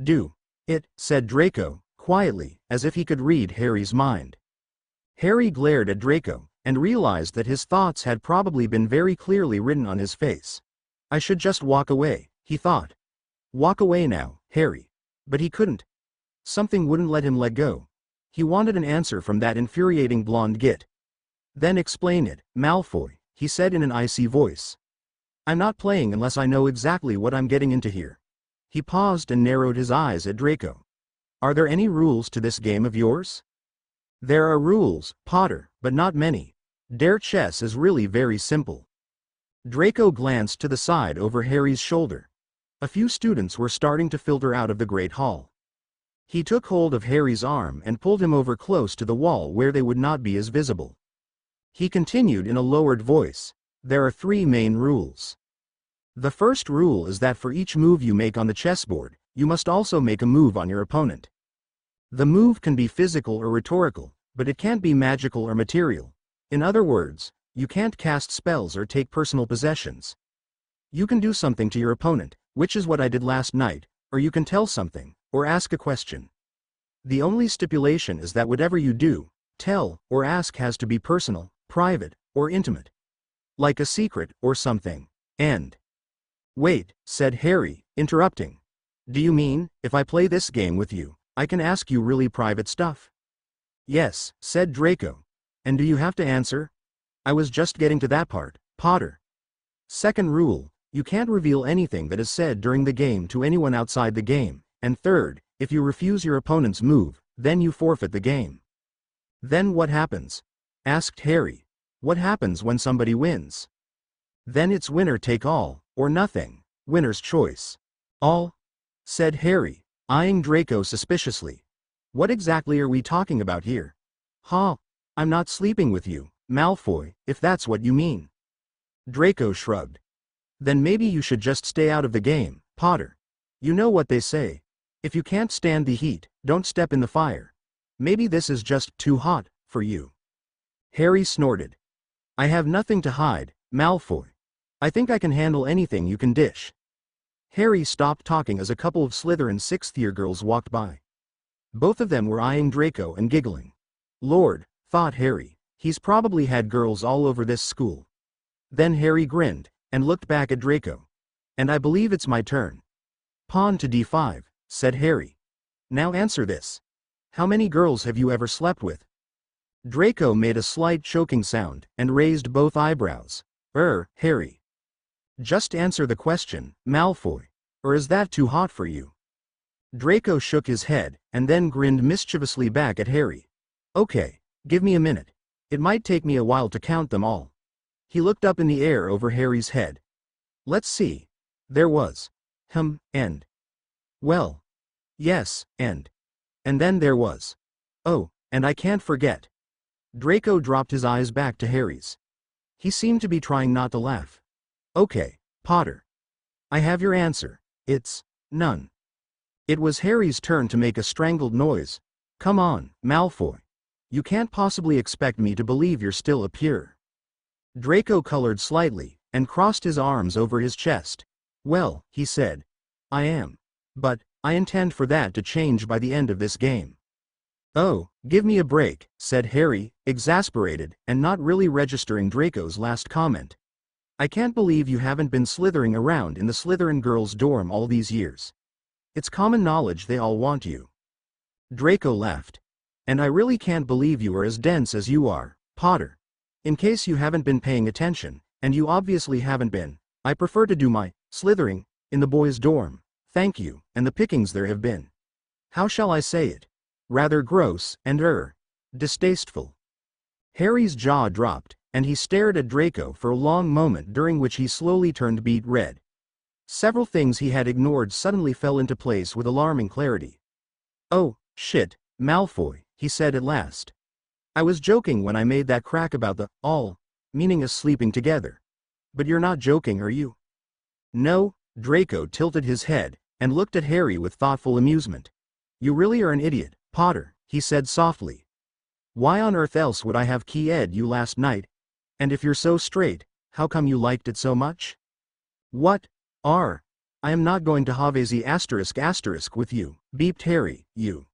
do it, said Draco, quietly, as if he could read Harry's mind. Harry glared at Draco, and realized that his thoughts had probably been very clearly written on his face. I should just walk away, he thought. Walk away now, Harry. But he couldn't. Something wouldn't let him let go. He wanted an answer from that infuriating blonde git. Then explain it, Malfoy, he said in an icy voice. I'm not playing unless I know exactly what I'm getting into here. He paused and narrowed his eyes at Draco. Are there any rules to this game of yours? There are rules, Potter, but not many. Dare chess is really very simple. Draco glanced to the side over Harry's shoulder. A few students were starting to filter out of the Great Hall. He took hold of Harry's arm and pulled him over close to the wall where they would not be as visible. He continued in a lowered voice. There are 3 main rules. The first rule is that for each move you make on the chessboard, you must also make a move on your opponent. The move can be physical or rhetorical, but it can't be magical or material. In other words, you can't cast spells or take personal possessions. You can do something to your opponent, which is what I did last night, or you can tell something, or ask a question. The only stipulation is that whatever you do, tell, or ask has to be personal, private, or intimate. Like a secret, or something. End. Wait, said Harry, interrupting. Do you mean, if I play this game with you, I can ask you really private stuff? Yes, said Draco. And do you have to answer? I was just getting to that part, Potter. Second rule, you can't reveal anything that is said during the game to anyone outside the game, and third, if you refuse your opponent's move, then you forfeit the game. Then what happens? Asked Harry. What happens when somebody wins? Then it's winner take all, or nothing, winner's choice. All? Said Harry, eyeing Draco suspiciously. What exactly are we talking about here? Huh? I'm not sleeping with you, Malfoy, if that's what you mean. Draco shrugged. Then maybe you should just stay out of the game, Potter. You know what they say. If you can't stand the heat, don't step in the fire. Maybe this is just too hot for you. Harry snorted. I have nothing to hide, Malfoy. I think I can handle anything you can dish. Harry stopped talking as a couple of Slytherin sixth-year girls walked by. Both of them were eyeing Draco and giggling. Lord, thought Harry, he's probably had girls all over this school. Then Harry grinned, and looked back at Draco. And I believe it's my turn. Pawn to d5, said Harry. Now answer this. How many girls have you ever slept with? Draco made a slight choking sound, and raised both eyebrows. Harry. Just answer the question, Malfoy. Or is that too hot for you? Draco shook his head, and then grinned mischievously back at Harry. Okay, give me a minute. It might take me a while to count them all. He looked up in the air over Harry's head. Let's see. There was. And. Well. Yes, and. And then there was. Oh, and I can't forget. Draco dropped his eyes back to Harry's. He seemed to be trying not to laugh. Okay, Potter. I have your answer. It's none. It was Harry's turn to make a strangled noise. Come on, Malfoy. You can't possibly expect me to believe you're still a pure. Draco colored slightly, and crossed his arms over his chest. Well, he said. I am. But, I intend for that to change by the end of this game. Oh, give me a break, said Harry, exasperated, and not really registering Draco's last comment. I can't believe you haven't been slithering around in the Slytherin girls' dorm all these years. It's common knowledge they all want you. Draco laughed. And I really can't believe you are as dense as you are, Potter. In case you haven't been paying attention, and you obviously haven't been, I prefer to do my slithering in the boys' dorm, thank you, and the pickings there have been. How shall I say it? Rather gross and distasteful. Harry's jaw dropped, and he stared at Draco for a long moment during which he slowly turned beet red. Several things he had ignored suddenly fell into place with alarming clarity. Oh, shit, Malfoy, he said at last. I was joking when I made that crack about the all, meaning us sleeping together. But you're not joking, are you? No, Draco tilted his head, and looked at Harry with thoughtful amusement. You really are an idiot, Potter, he said softly. Why on earth else would I have keyed you last night? And if you're so straight, how come you liked it so much? What? I am not going to have *** with you, beeped Harry, you.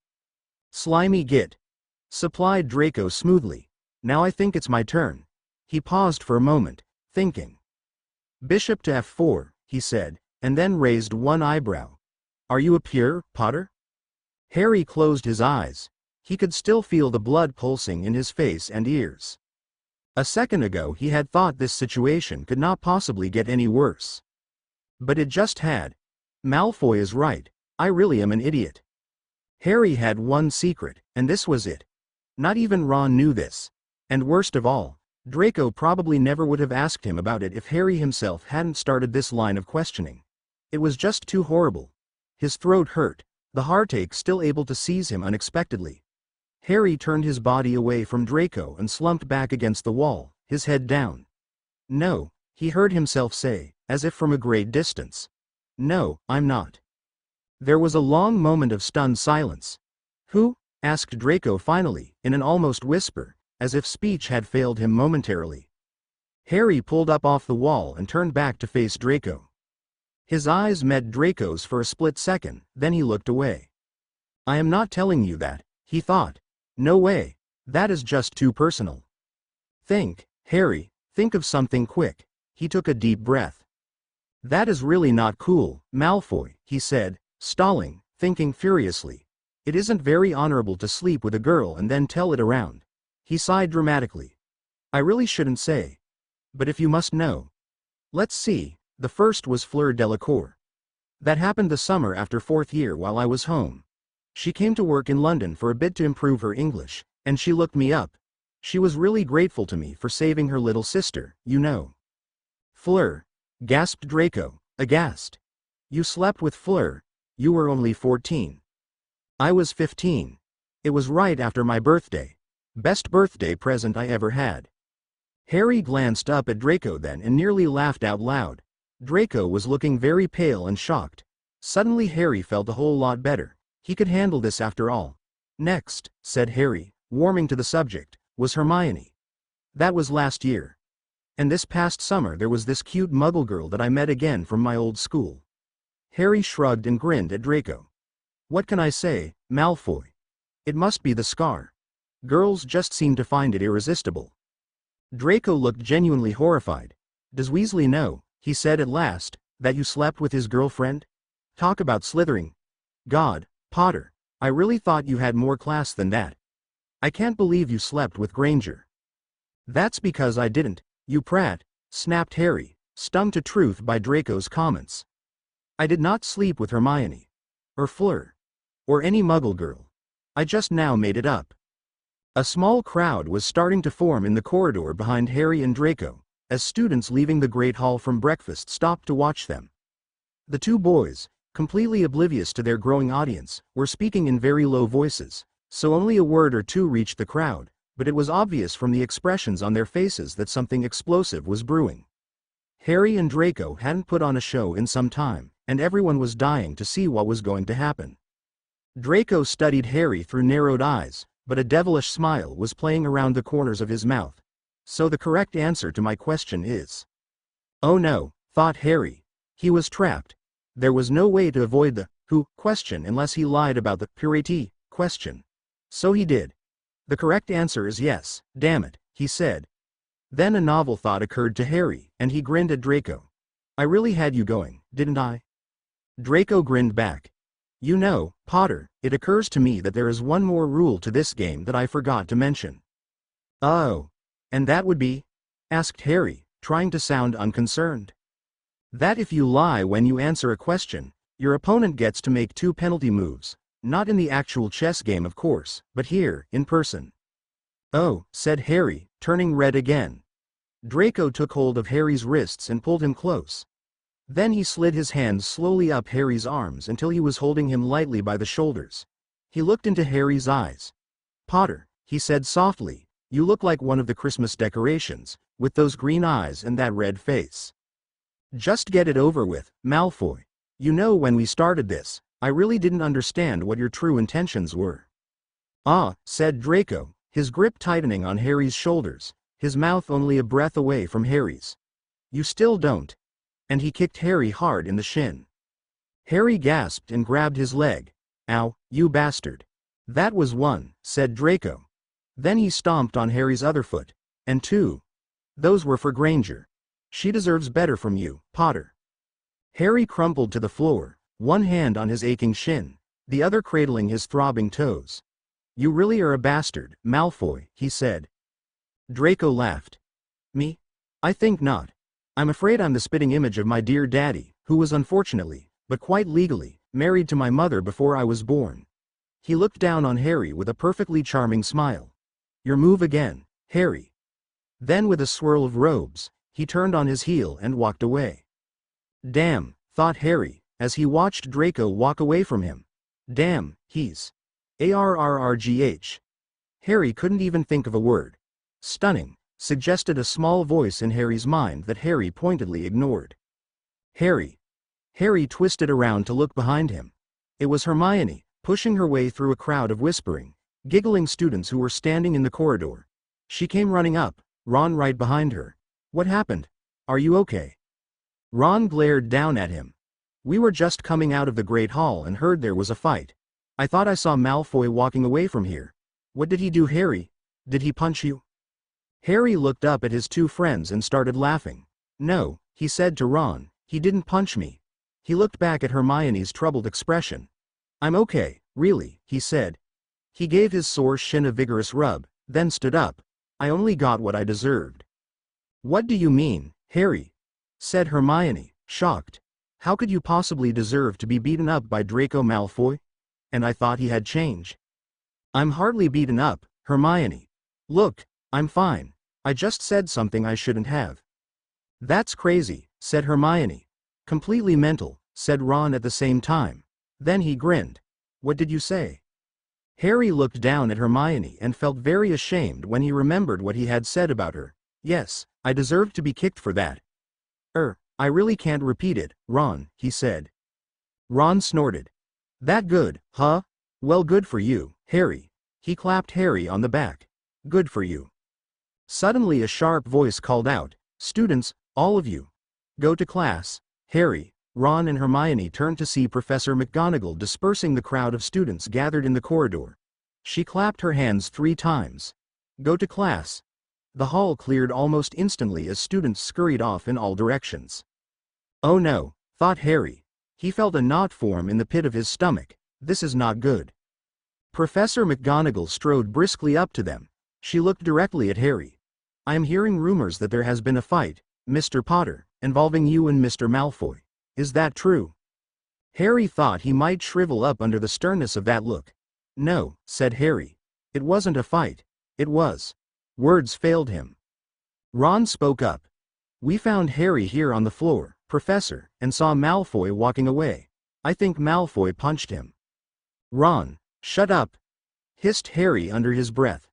Slimy git. Supplied Draco smoothly. Now I think it's my turn. He paused for a moment, thinking. Bishop to f4, he said, and then raised one eyebrow. Are you a pure, Potter? Harry closed his eyes. He could still feel the blood pulsing in his face and ears. A second ago he had thought this situation could not possibly get any worse. But it just had. Malfoy is right, I really am an idiot. Harry had one secret, and this was it. Not even Ron knew this. And worst of all, Draco probably never would have asked him about it if Harry himself hadn't started this line of questioning. It was just too horrible. His throat hurt, the heartache still able to seize him unexpectedly. Harry turned his body away from Draco and slumped back against the wall, his head down. No, he heard himself say, as if from a great distance. No, I'm not. There was a long moment of stunned silence. Who? Asked Draco finally, in an almost whisper, as if speech had failed him momentarily. Harry pulled up off the wall and turned back to face Draco. His eyes met Draco's for a split second, then he looked away. I am not telling you that, he thought. No way, that is just too personal. Think, Harry, think of something quick. He took a deep breath. That is really not cool, Malfoy, he said, stalling, thinking furiously. It isn't very honorable to sleep with a girl and then tell it around. He sighed dramatically. I really shouldn't say. But if you must know. Let's see, the first was Fleur Delacour. That happened the summer after 4th year while I was home. She came to work in London for a bit to improve her English, and she looked me up. She was really grateful to me for saving her little sister, you know. Fleur, gasped Draco, aghast. You slept with Fleur? You were only 14. I was 15. It was right after my birthday. Best birthday present I ever had. Harry glanced up at Draco then and nearly laughed out loud. Draco was looking very pale and shocked. Suddenly Harry felt a whole lot better. He could handle this after all. Next, said Harry, warming to the subject, was Hermione. That was last year. And this past summer there was this cute muggle girl that I met again from my old school. Harry shrugged and grinned at Draco. What can I say, Malfoy? It must be the scar. Girls just seem to find it irresistible. Draco looked genuinely horrified. Does Weasley know, he said at last, that you slept with his girlfriend? Talk about slithering. God, Potter, I really thought you had more class than that. I can't believe you slept with Granger. That's because I didn't, you prat, snapped Harry, stung to truth by Draco's comments. I did not sleep with Hermione. Or Fleur. Or any muggle girl. I just now made it up. A small crowd was starting to form in the corridor behind Harry and Draco, as students leaving the Great Hall from breakfast stopped to watch them. The two boys, completely oblivious to their growing audience, were speaking in very low voices, so only a word or two reached the crowd, but it was obvious from the expressions on their faces that something explosive was brewing. Harry and Draco hadn't put on a show in some time, and everyone was dying to see what was going to happen. Draco studied Harry through narrowed eyes, but a devilish smile was playing around the corners of his mouth. So the correct answer to my question is... Oh no, thought Harry. He was trapped. There was no way to avoid the who question unless he lied about the purity question. So he did. The correct answer is yes, damn it, he said. Then a novel thought occurred to Harry, and he grinned at Draco. I really had you going, didn't I? Draco grinned back. You know, Potter, it occurs to me that there is one more rule to this game that I forgot to mention. Oh. And that would be? Asked Harry, trying to sound unconcerned. That if you lie when you answer a question, your opponent gets to make 2 penalty moves, not in the actual chess game of course, but here, in person. Oh, said Harry, turning red again. Draco took hold of Harry's wrists and pulled him close. Then he slid his hands slowly up Harry's arms until he was holding him lightly by the shoulders. He looked into Harry's eyes. Potter, he said softly, you look like one of the Christmas decorations, with those green eyes and that red face. Just get it over with, Malfoy. You know when we started this, I really didn't understand what your true intentions were. Ah, said Draco, his grip tightening on Harry's shoulders, his mouth only a breath away from Harry's. You still don't. And he kicked Harry hard in the shin. Harry gasped and grabbed his leg. Ow, you bastard. That was 1, said Draco. Then he stomped on Harry's other foot. And 2. Those were for Granger. She deserves better from you, Potter. Harry crumpled to the floor, one hand on his aching shin, the other cradling his throbbing toes. You really are a bastard, Malfoy, he said. Draco laughed. Me? I think not. I'm afraid I'm the spitting image of my dear daddy, who was unfortunately, but quite legally, married to my mother before I was born. He looked down on Harry with a perfectly charming smile. Your move again, Harry. Then with a swirl of robes, he turned on his heel and walked away. Damn, thought Harry, as he watched Draco walk away from him. Damn, he's... ARRRGH. Harry couldn't even think of a word. Stunning, suggested a small voice in Harry's mind that Harry pointedly ignored. Harry. Harry twisted around to look behind him. It was Hermione, pushing her way through a crowd of whispering, giggling students who were standing in the corridor. She came running up, Ron right behind her. What happened? Are you okay? Ron glared down at him. We were just coming out of the Great Hall and heard there was a fight. I thought I saw Malfoy walking away from here. What did he do, Harry? Did he punch you? Harry looked up at his 2 friends and started laughing. No, he said to Ron, He didn't punch me. He looked back at Hermione's troubled expression. I'm okay, really, he said. He gave his sore shin a vigorous rub, then stood up. I only got what I deserved. What do you mean, Harry? Said Hermione, shocked. How could you possibly deserve to be beaten up by Draco Malfoy? And I thought he had changed. I'm hardly beaten up, Hermione. Look, I'm fine. I just said something I shouldn't have. That's crazy, said Hermione. Completely mental, said Ron at the same time. Then he grinned. What did you say? Harry looked down at Hermione and felt very ashamed when he remembered what he had said about her. Yes, I deserved to be kicked for that. I really can't repeat it, Ron, he said. Ron snorted. That good, huh? Well, good for you, Harry. He clapped Harry on the back. Good for you. Suddenly a sharp voice called out, Students, all of you. Go to class. Harry, Ron and Hermione turned to see Professor McGonagall dispersing the crowd of students gathered in the corridor. She clapped her hands 3 times. Go to class. The hall cleared almost instantly as students scurried off in all directions. Oh no, thought Harry. He felt a knot form in the pit of his stomach. This is not good. Professor McGonagall strode briskly up to them. She looked directly at Harry. I am hearing rumors that there has been a fight, Mr. Potter, involving you and Mr. Malfoy. Is that true? Harry thought he might shrivel up under the sternness of that look. No, said Harry. It wasn't a fight. It was. Words failed him. Ron spoke up. We found Harry here on the floor, Professor, and saw Malfoy walking away. I think Malfoy punched him. Ron, shut up, hissed Harry under his breath.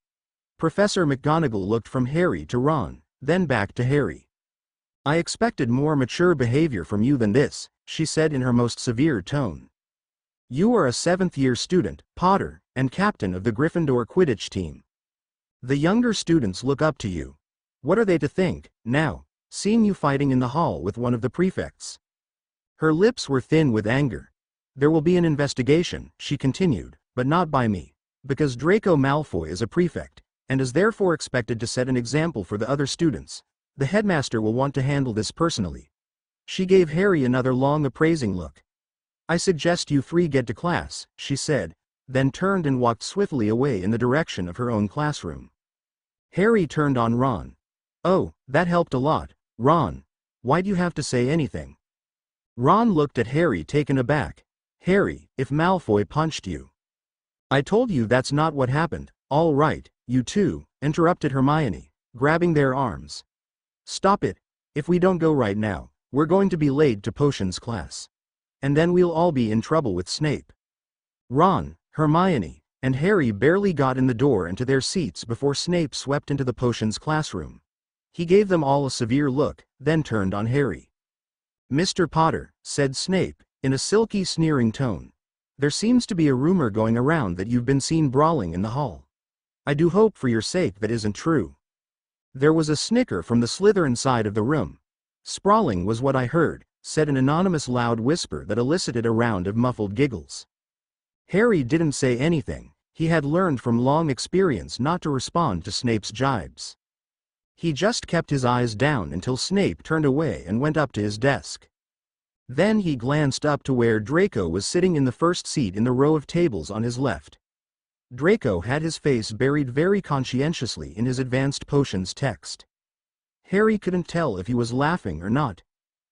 Professor McGonagall looked from Harry to Ron, then back to Harry. I expected more mature behavior from you than this, she said in her most severe tone. You are a 7th-year student, Potter, and captain of the Gryffindor Quidditch team. The younger students look up to you. What are they to think, now, seeing you fighting in the hall with one of the prefects? Her lips were thin with anger. There will be an investigation, she continued, but not by me, because Draco Malfoy is a prefect, and is therefore expected to set an example for the other students. The headmaster will want to handle this personally. She gave Harry another long appraising look. I suggest you 3 get to class, she said, then turned and walked swiftly away in the direction of her own classroom. Harry turned on Ron. Oh, that helped a lot, Ron. Why'd you have to say anything? Ron looked at Harry taken aback. Harry, if Malfoy punched you. I told you that's not what happened. All right, you two, interrupted Hermione, grabbing their arms. Stop it. If we don't go right now, we're going to be late to potions class. And then we'll all be in trouble with Snape. Ron, Hermione, and Harry barely got in the door and to their seats before Snape swept into the potions classroom. He gave them all a severe look, then turned on Harry. Mr. Potter, said Snape, in a silky sneering tone. There seems to be a rumor going around that you've been seen brawling in the hall. I do hope for your sake that isn't true. There was a snicker from the Slytherin side of the room. Sprawling was what I heard, said an anonymous loud whisper that elicited a round of muffled giggles. Harry didn't say anything. He had learned from long experience not to respond to Snape's jibes. He just kept his eyes down until Snape turned away and went up to his desk. Then he glanced up to where Draco was sitting in the first seat in the row of tables on his left. Draco had his face buried very conscientiously in his advanced potions text. Harry couldn't tell if he was laughing or not.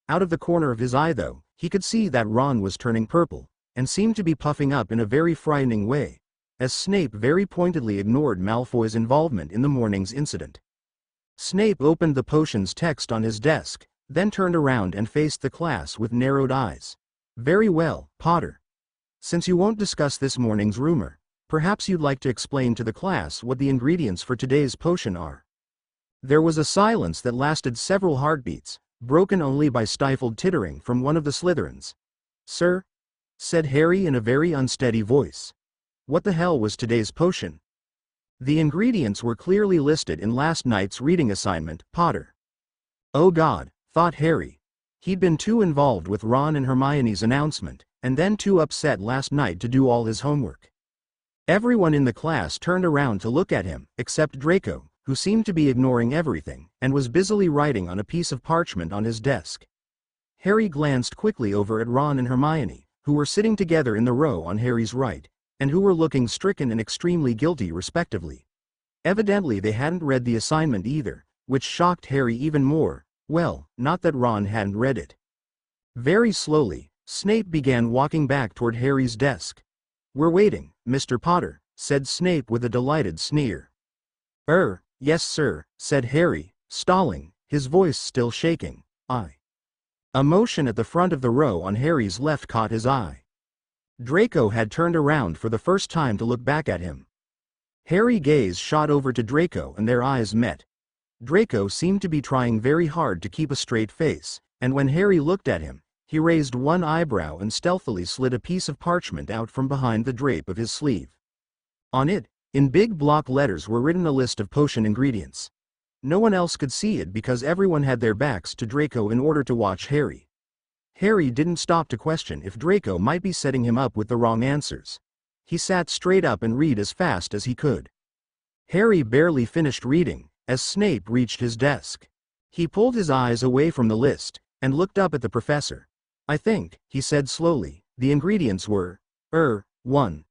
Out of the corner of his eye, though, he could see that Ron was turning purple, and seemed to be puffing up in a very frightening way, as Snape very pointedly ignored Malfoy's involvement in the morning's incident. Snape opened the potions text on his desk, then turned around and faced the class with narrowed eyes. Very well, Potter. Since you won't discuss this morning's rumor, perhaps you'd like to explain to the class what the ingredients for today's potion are. There was a silence that lasted several heartbeats, broken only by stifled tittering from one of the Slytherins. Sir? Said Harry in a very unsteady voice. What the hell was today's potion? The ingredients were clearly listed in last night's reading assignment, Potter. Oh God, thought Harry. He'd been too involved with Ron and Hermione's announcement, and then too upset last night to do all his homework. Everyone in the class turned around to look at him, except Draco, who seemed to be ignoring everything, and was busily writing on a piece of parchment on his desk. Harry glanced quickly over at Ron and Hermione, who were sitting together in the row on Harry's right, and who were looking stricken and extremely guilty respectively. Evidently they hadn't read the assignment either, which shocked Harry even more. Well, not that Ron hadn't read it. Very slowly, Snape began walking back toward Harry's desk. "We're waiting, Mr. Potter," said Snape with a delighted sneer. Yes sir," said Harry, stalling, his voice still shaking. A motion at the front of the row on Harry's left caught his eye. Draco had turned around for the first time to look back at him. Harry's gaze shot over to Draco and their eyes met. Draco seemed to be trying very hard to keep a straight face, and when Harry looked at him, he raised one eyebrow and stealthily slid a piece of parchment out from behind the drape of his sleeve. On it, in big block letters, were written a list of potion ingredients. No one else could see it because everyone had their backs to Draco in order to watch Harry. Harry didn't stop to question if Draco might be setting him up with the wrong answers. He sat straight up and read as fast as he could. Harry barely finished reading as Snape reached his desk. He pulled his eyes away from the list and looked up at the professor. "I think," he said slowly, "the ingredients were, 1.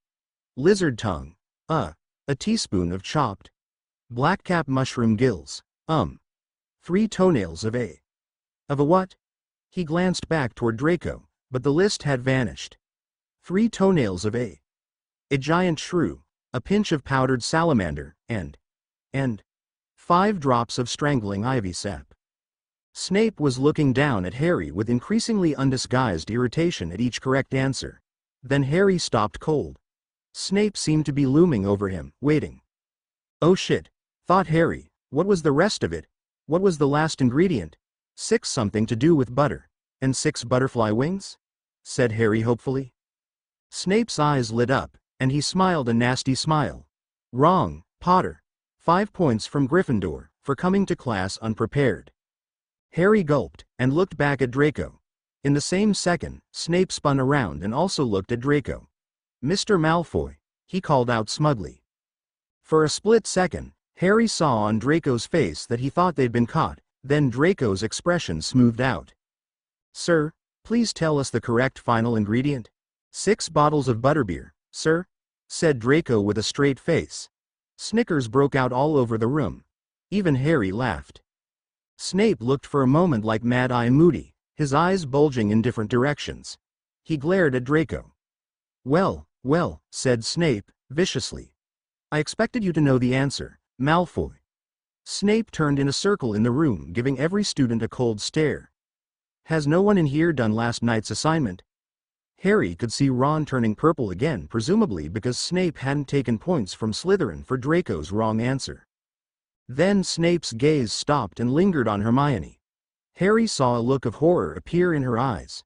Lizard tongue. A teaspoon of chopped blackcap mushroom gills. 3 toenails of a what?" He glanced back toward Draco, but the list had vanished. 3 toenails of a giant shrew, a pinch of powdered salamander, and 5 drops of strangling ivy sap. Snape was looking down at Harry with increasingly undisguised irritation at each correct answer. Then Harry stopped cold. Snape seemed to be looming over him, waiting. "Oh shit," thought Harry, "what was the rest of it? What was the last ingredient? 6 something to do with butter. And 6 butterfly wings?" said Harry hopefully. Snape's eyes lit up, and he smiled a nasty smile. "Wrong, Potter. 5 points from Gryffindor for coming to class unprepared." Harry gulped and looked back at Draco. In the same second, Snape spun around and also looked at Draco. "Mr. Malfoy," he called out smugly. For a split second, Harry saw on Draco's face that he thought they'd been caught, then Draco's expression smoothed out. "Sir, please tell us the correct final ingredient." 6 bottles of butterbeer, sir," said Draco with a straight face. Snickers broke out all over the room. Even Harry laughed. Snape looked for a moment like Mad-Eye Moody, his eyes bulging in different directions. He glared at Draco. Well, said Snape, viciously. "I expected you to know the answer, Malfoy." Snape turned in a circle in the room, giving every student a cold stare. "Has no one in here done last night's assignment?" Harry could see Ron turning purple again, presumably because Snape hadn't taken points from Slytherin for Draco's wrong answer. Then Snape's gaze stopped and lingered on Hermione. Harry saw a look of horror appear in her eyes.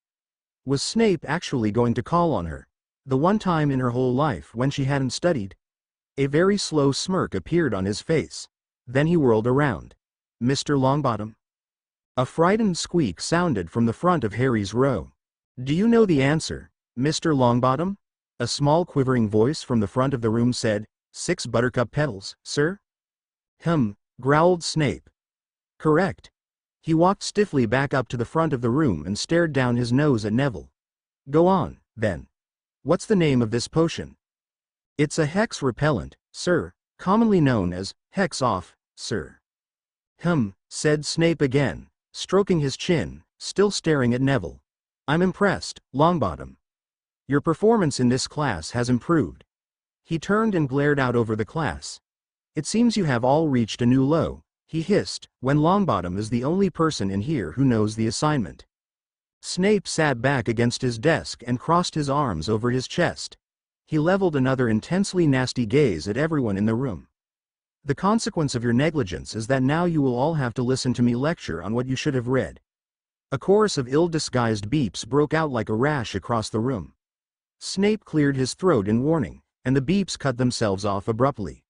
Was Snape actually going to call on her? The one time in her whole life when she hadn't studied? A very slow smirk appeared on his face. Then he whirled around. "Mr. Longbottom?" A frightened squeak sounded from the front of Harry's row. "Do you know the answer, Mr. Longbottom?" A small quivering voice from the front of the room said. 6 buttercup petals, sir." Growled Snape. "Correct." He walked stiffly back up to the front of the room and stared down his nose at Neville. "Go on, then. What's the name of this potion?" "It's a hex repellent, sir, commonly known as Hex-Off, sir." Said Snape again, stroking his chin, still staring at Neville. "I'm impressed, Longbottom. Your performance in this class has improved." He turned and glared out over the class. "It seems you have all reached a new low," he hissed, "when Longbottom is the only person in here who knows the assignment." Snape sat back against his desk and crossed his arms over his chest. He leveled another intensely nasty gaze at everyone in the room. "The consequence of your negligence is that now you will all have to listen to me lecture on what you should have read." A chorus of ill-disguised beeps broke out like a rash across the room. Snape cleared his throat in warning, and the beeps cut themselves off abruptly.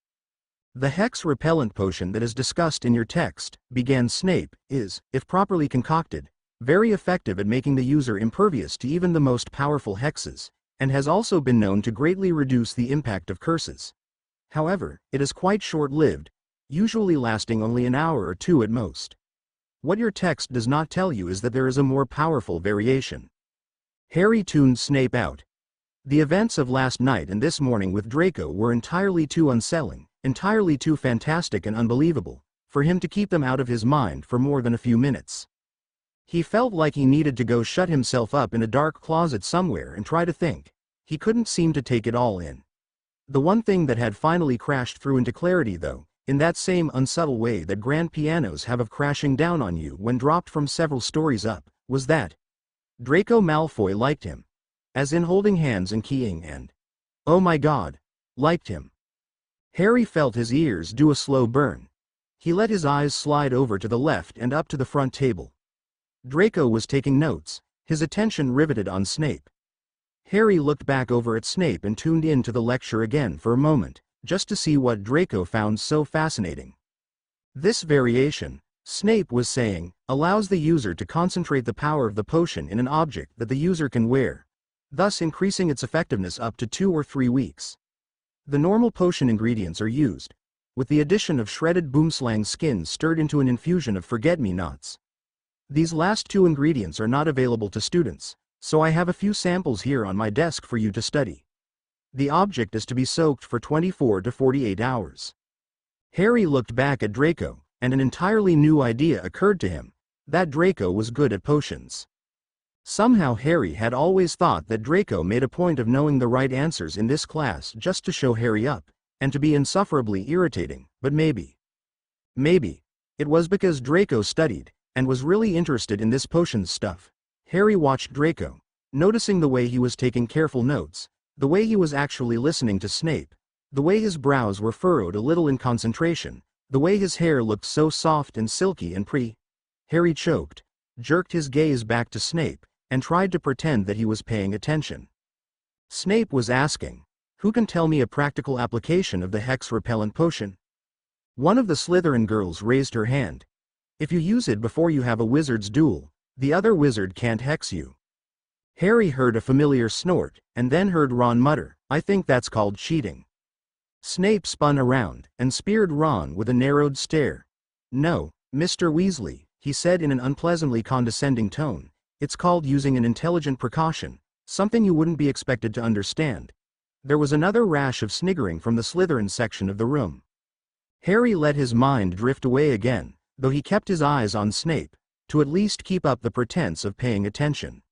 "The hex repellent potion that is discussed in your text," began Snape, "is, if properly concocted, very effective at making the user impervious to even the most powerful hexes, and has also been known to greatly reduce the impact of curses. However, it is quite short-lived, usually lasting only an hour or 2 at most. What your text does not tell you is that there is a more powerful variation. Harry tuned Snape out. The events of last night and this morning with Draco were entirely too unsettling, entirely too fantastic and unbelievable, for him to keep them out of his mind for more than a few minutes. He felt like he needed to go shut himself up in a dark closet somewhere and try to think. He couldn't seem to take it all in. The one thing that had finally crashed through into clarity though, in that same unsubtle way that grand pianos have of crashing down on you when dropped from several stories up, was that Draco Malfoy liked him. As in holding hands and keying and, oh my god, liked him. Harry felt his ears do a slow burn. He let his eyes slide over to the left and up to the front table. Draco was taking notes, his attention riveted on Snape. Harry looked back over at Snape and tuned in to the lecture again for a moment, just to see what Draco found so fascinating. This variation, Snape was saying, allows the user to concentrate the power of the potion in an object that the user can wear, thus increasing its effectiveness up to 2 or 3 weeks. The normal potion ingredients are used, with the addition of shredded boomslang skin stirred into an infusion of forget-me-nots. These last 2 ingredients are not available to students, so I have a few samples here on my desk for you to study. The object is to be soaked for 24 to 48 hours. Harry looked back at Draco, and an entirely new idea occurred to him, that Draco was good at potions. Somehow Harry had always thought that Draco made a point of knowing the right answers in this class just to show Harry up, and to be insufferably irritating, but maybe it was because Draco studied, and was really interested in this potions stuff. Harry watched Draco, noticing the way he was taking careful notes, the way he was actually listening to Snape, the way his brows were furrowed a little in concentration, the way his hair looked so soft and silky and Harry choked, jerked his gaze back to Snape, and tried to pretend that he was paying attention. Snape was asking, "Who can tell me a practical application of the hex repellent potion?" One of the Slytherin girls raised her hand. "If you use it before you have a wizard's duel, the other wizard can't hex you." Harry heard a familiar snort, and then heard Ron mutter, "I think that's called cheating." Snape spun around, and speared Ron with a narrowed stare. "No, Mr. Weasley," he said in an unpleasantly condescending tone, "it's called using an intelligent precaution, something you wouldn't be expected to understand." There was another rash of sniggering from the Slytherin section of the room. Harry let his mind drift away again, though he kept his eyes on Snape, to at least keep up the pretense of paying attention.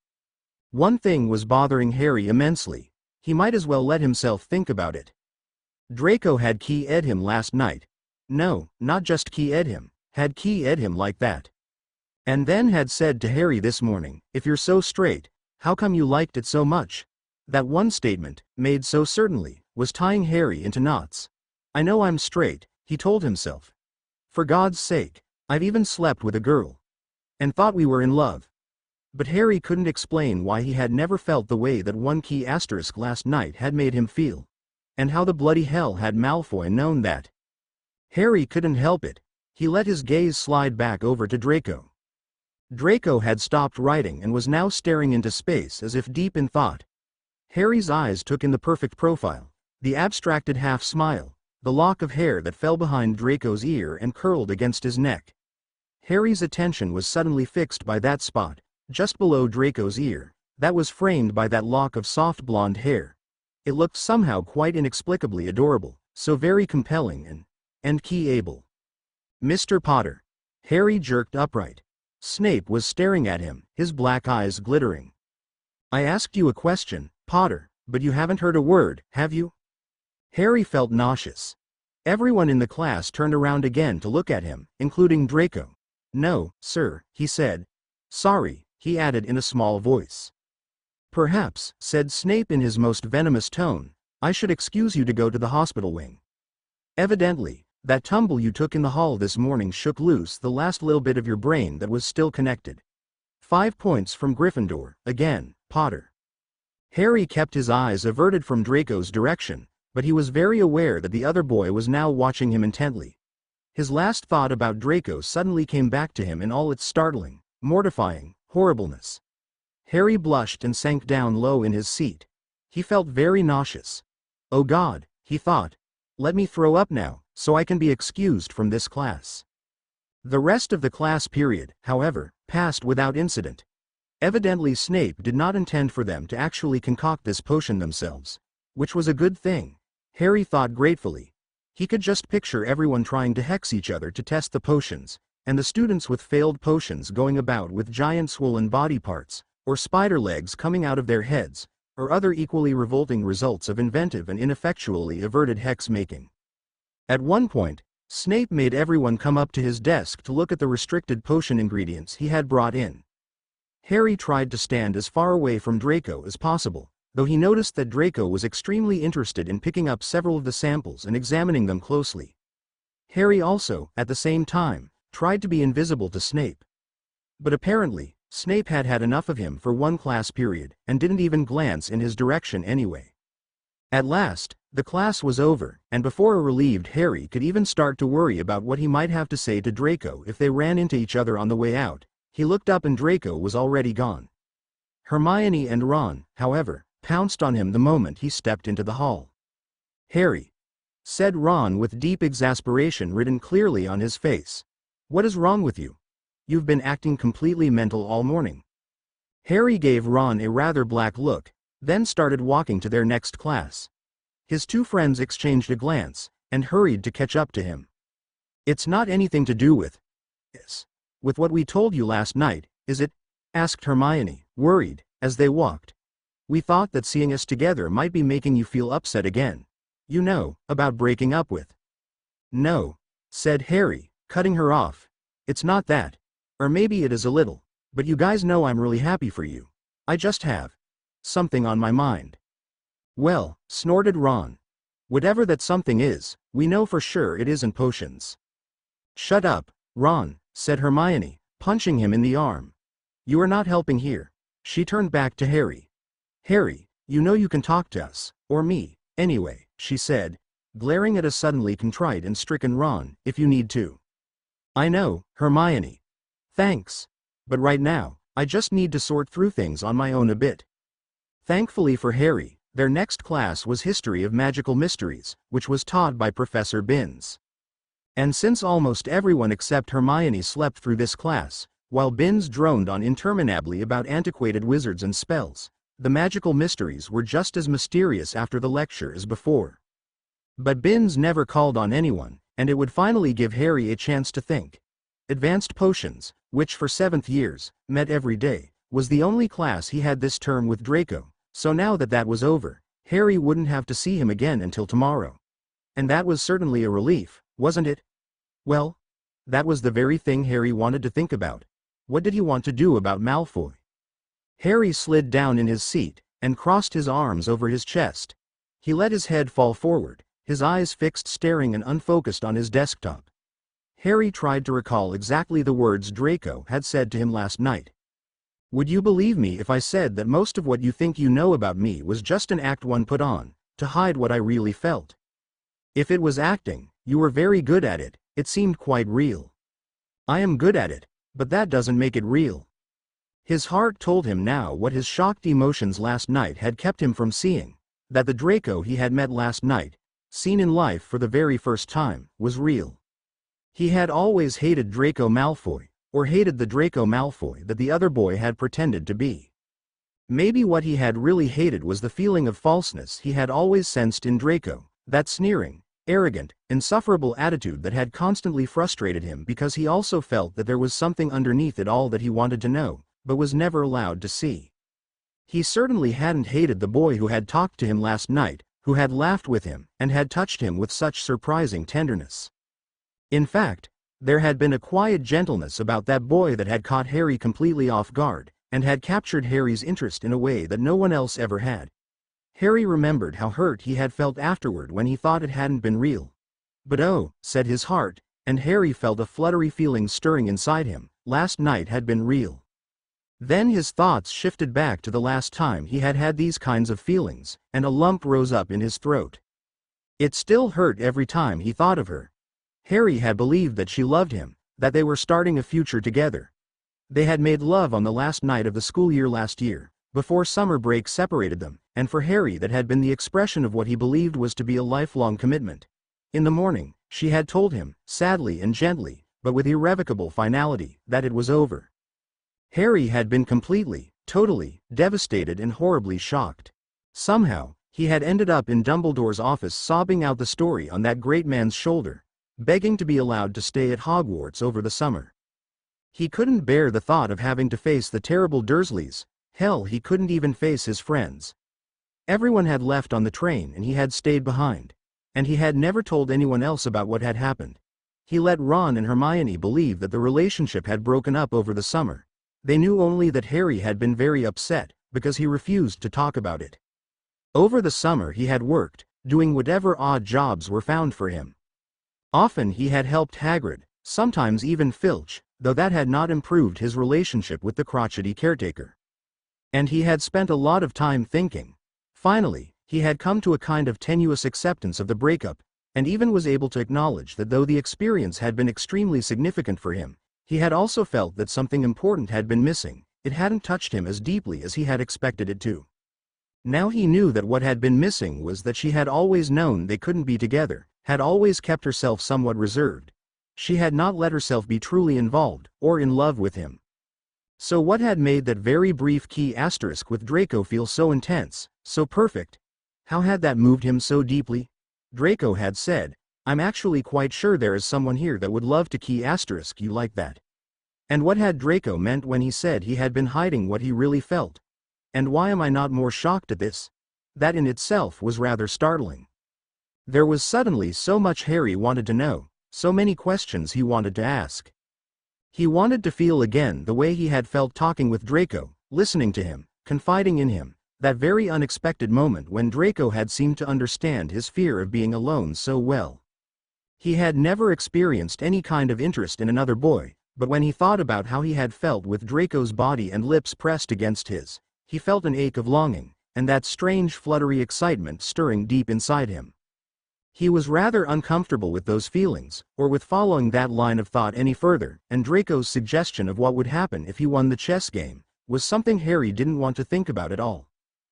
One thing was bothering Harry immensely. He might as well let himself think about it. Draco had key-ed him last night. No, not just key-ed him, had key-ed him like that. And then had said to Harry this morning, "If you're so straight, how come you liked it so much?" That one statement, made so certainly, was tying Harry into knots. "I know I'm straight," he told himself. "For God's sake, I've even slept with a girl. And thought we were in love." But Harry couldn't explain why he had never felt the way that one key asterisk last night had made him feel. And how the bloody hell had Malfoy known that? Harry couldn't help it. He let his gaze slide back over to Draco. Draco had stopped writing and was now staring into space as if deep in thought. Harry's eyes took in the perfect profile, the abstracted half-smile, the lock of hair that fell behind Draco's ear and curled against his neck. Harry's attention was suddenly fixed by that spot, just below Draco's ear, that was framed by that lock of soft blonde hair. It looked somehow quite inexplicably adorable, so very compelling and key-able. "Mr. Potter." Harry jerked upright. Snape was staring at him, his black eyes glittering. "I asked you a question, Potter, but you haven't heard a word, have you?" Harry felt nauseous. Everyone in the class turned around again to look at him, including Draco. "No, sir," he said. "Sorry," he added in a small voice. "Perhaps," said Snape in his most venomous tone, "I should excuse you to go to the hospital wing. Evidently, that tumble you took in the hall this morning shook loose the last little bit of your brain that was still connected. 5 points from Gryffindor, again, Potter." Harry kept his eyes averted from Draco's direction, but he was very aware that the other boy was now watching him intently. His last thought about Draco suddenly came back to him in all its startling, mortifying horribleness. Harry blushed and sank down low in his seat. He felt very nauseous. "Oh God," he thought. "Let me throw up now, so I can be excused from this class." The rest of the class period, however, passed without incident. Evidently Snape did not intend for them to actually concoct this potion themselves. Which was a good thing. Harry thought gratefully. He could just picture everyone trying to hex each other to test the potions, and the students with failed potions going about with giant swollen body parts, or spider legs coming out of their heads, or other equally revolting results of inventive and ineffectually averted hex making. At one point, Snape made everyone come up to his desk to look at the restricted potion ingredients he had brought in. Harry tried to stand as far away from Draco as possible, though he noticed that Draco was extremely interested in picking up several of the samples and examining them closely. Harry also, at the same time, tried to be invisible to Snape. But apparently, Snape had had enough of him for one class period, and didn't even glance in his direction anyway. At last, the class was over, and before a relieved Harry could even start to worry about what he might have to say to Draco if they ran into each other on the way out, he looked up and Draco was already gone. Hermione and Ron, however, pounced on him the moment he stepped into the hall. "Harry," said Ron with deep exasperation written clearly on his face. "What is wrong with you? You've been acting completely mental all morning." Harry gave Ron a rather black look, then started walking to their next class. His two friends exchanged a glance, and hurried to catch up to him. "It's not anything to do with this. With what we told you last night, is it?" asked Hermione, worried, as they walked. "We thought that seeing us together might be making you feel upset again. You know, about breaking up with." "No," said Harry, cutting her off. "It's not that. Or maybe it is a little, but you guys know I'm really happy for you. I just have something on my mind." "Well," snorted Ron. "Whatever that something is, we know for sure it isn't potions." "Shut up, Ron," said Hermione, punching him in the arm. "You are not helping here." She turned back to Harry. "Harry, you know you can talk to us, or me, anyway," she said, glaring at a suddenly contrite and stricken Ron, "if you need to." "I know, Hermione. Thanks. But right now, I just need to sort through things on my own a bit." Thankfully for Harry, their next class was History of Magical Mysteries, which was taught by Professor Binns. And since almost everyone except Hermione slept through this class, while Binns droned on interminably about antiquated wizards and spells, the magical mysteries were just as mysterious after the lecture as before. But Binns never called on anyone, and it would finally give Harry a chance to think. Advanced Potions, which for 7th years, met every day, was the only class he had this term with Draco, so now that that was over, Harry wouldn't have to see him again until tomorrow. And that was certainly a relief, wasn't it? Well, that was the very thing Harry wanted to think about. What did he want to do about Malfoy? Harry slid down in his seat, and crossed his arms over his chest. He let his head fall forward, his eyes fixed, staring and unfocused on his desktop. Harry tried to recall exactly the words Draco had said to him last night. "Would you believe me if I said that most of what you think you know about me was just an act one put on, to hide what I really felt? If it was acting, you were very good at it, it seemed quite real. I am good at it, but that doesn't make it real." His heart told him now what his shocked emotions last night had kept him from seeing, that the Draco he had met last night, seen in life for the very first time, was real. He had always hated Draco Malfoy, or hated the Draco Malfoy that the other boy had pretended to be. Maybe what he had really hated was the feeling of falseness he had always sensed in Draco, that sneering, arrogant, insufferable attitude that had constantly frustrated him because he also felt that there was something underneath it all that he wanted to know, but was never allowed to see. He certainly hadn't hated the boy who had talked to him last night, who had laughed with him, and had touched him with such surprising tenderness. In fact, there had been a quiet gentleness about that boy that had caught Harry completely off guard, and had captured Harry's interest in a way that no one else ever had. Harry remembered how hurt he had felt afterward when he thought it hadn't been real. But oh, said his heart, and Harry felt a fluttery feeling stirring inside him, last night had been real. Then his thoughts shifted back to the last time he had had these kinds of feelings, and a lump rose up in his throat. It still hurt every time he thought of her. Harry had believed that she loved him, that they were starting a future together. They had made love on the last night of the school year last year, before summer break separated them, and for Harry that had been the expression of what he believed was to be a lifelong commitment. In the morning, she had told him, sadly and gently, but with irrevocable finality, that it was over. Harry had been completely, totally, devastated and horribly shocked. Somehow, he had ended up in Dumbledore's office sobbing out the story on that great man's shoulder, begging to be allowed to stay at Hogwarts over the summer. He couldn't bear the thought of having to face the terrible Dursleys. Hell, he couldn't even face his friends. Everyone had left on the train and he had stayed behind. And he had never told anyone else about what had happened. He let Ron and Hermione believe that the relationship had broken up over the summer. They knew only that Harry had been very upset, because he refused to talk about it. Over the summer he had worked, doing whatever odd jobs were found for him. Often he had helped Hagrid, sometimes even Filch, though that had not improved his relationship with the crotchety caretaker. And he had spent a lot of time thinking. Finally, he had come to a kind of tenuous acceptance of the breakup, and even was able to acknowledge that though the experience had been extremely significant for him, he had also felt that something important had been missing. It hadn't touched him as deeply as he had expected it to. Now he knew that what had been missing was that she had always known they couldn't be together, had always kept herself somewhat reserved. She had not let herself be truly involved, or in love with him. So what had made that very brief key asterisk with Draco feel so intense, so perfect? How had that moved him so deeply? Draco had said, "I'm actually quite sure there is someone here that would love to key asterisk you like that." And what had Draco meant when he said he had been hiding what he really felt? And why am I not more shocked at this? That in itself was rather startling. There was suddenly so much Harry wanted to know, so many questions he wanted to ask. He wanted to feel again the way he had felt talking with Draco, listening to him, confiding in him, that very unexpected moment when Draco had seemed to understand his fear of being alone so well. He had never experienced any kind of interest in another boy, but when he thought about how he had felt with Draco's body and lips pressed against his, he felt an ache of longing, and that strange fluttery excitement stirring deep inside him. He was rather uncomfortable with those feelings, or with following that line of thought any further, and Draco's suggestion of what would happen if he won the chess game was something Harry didn't want to think about at all.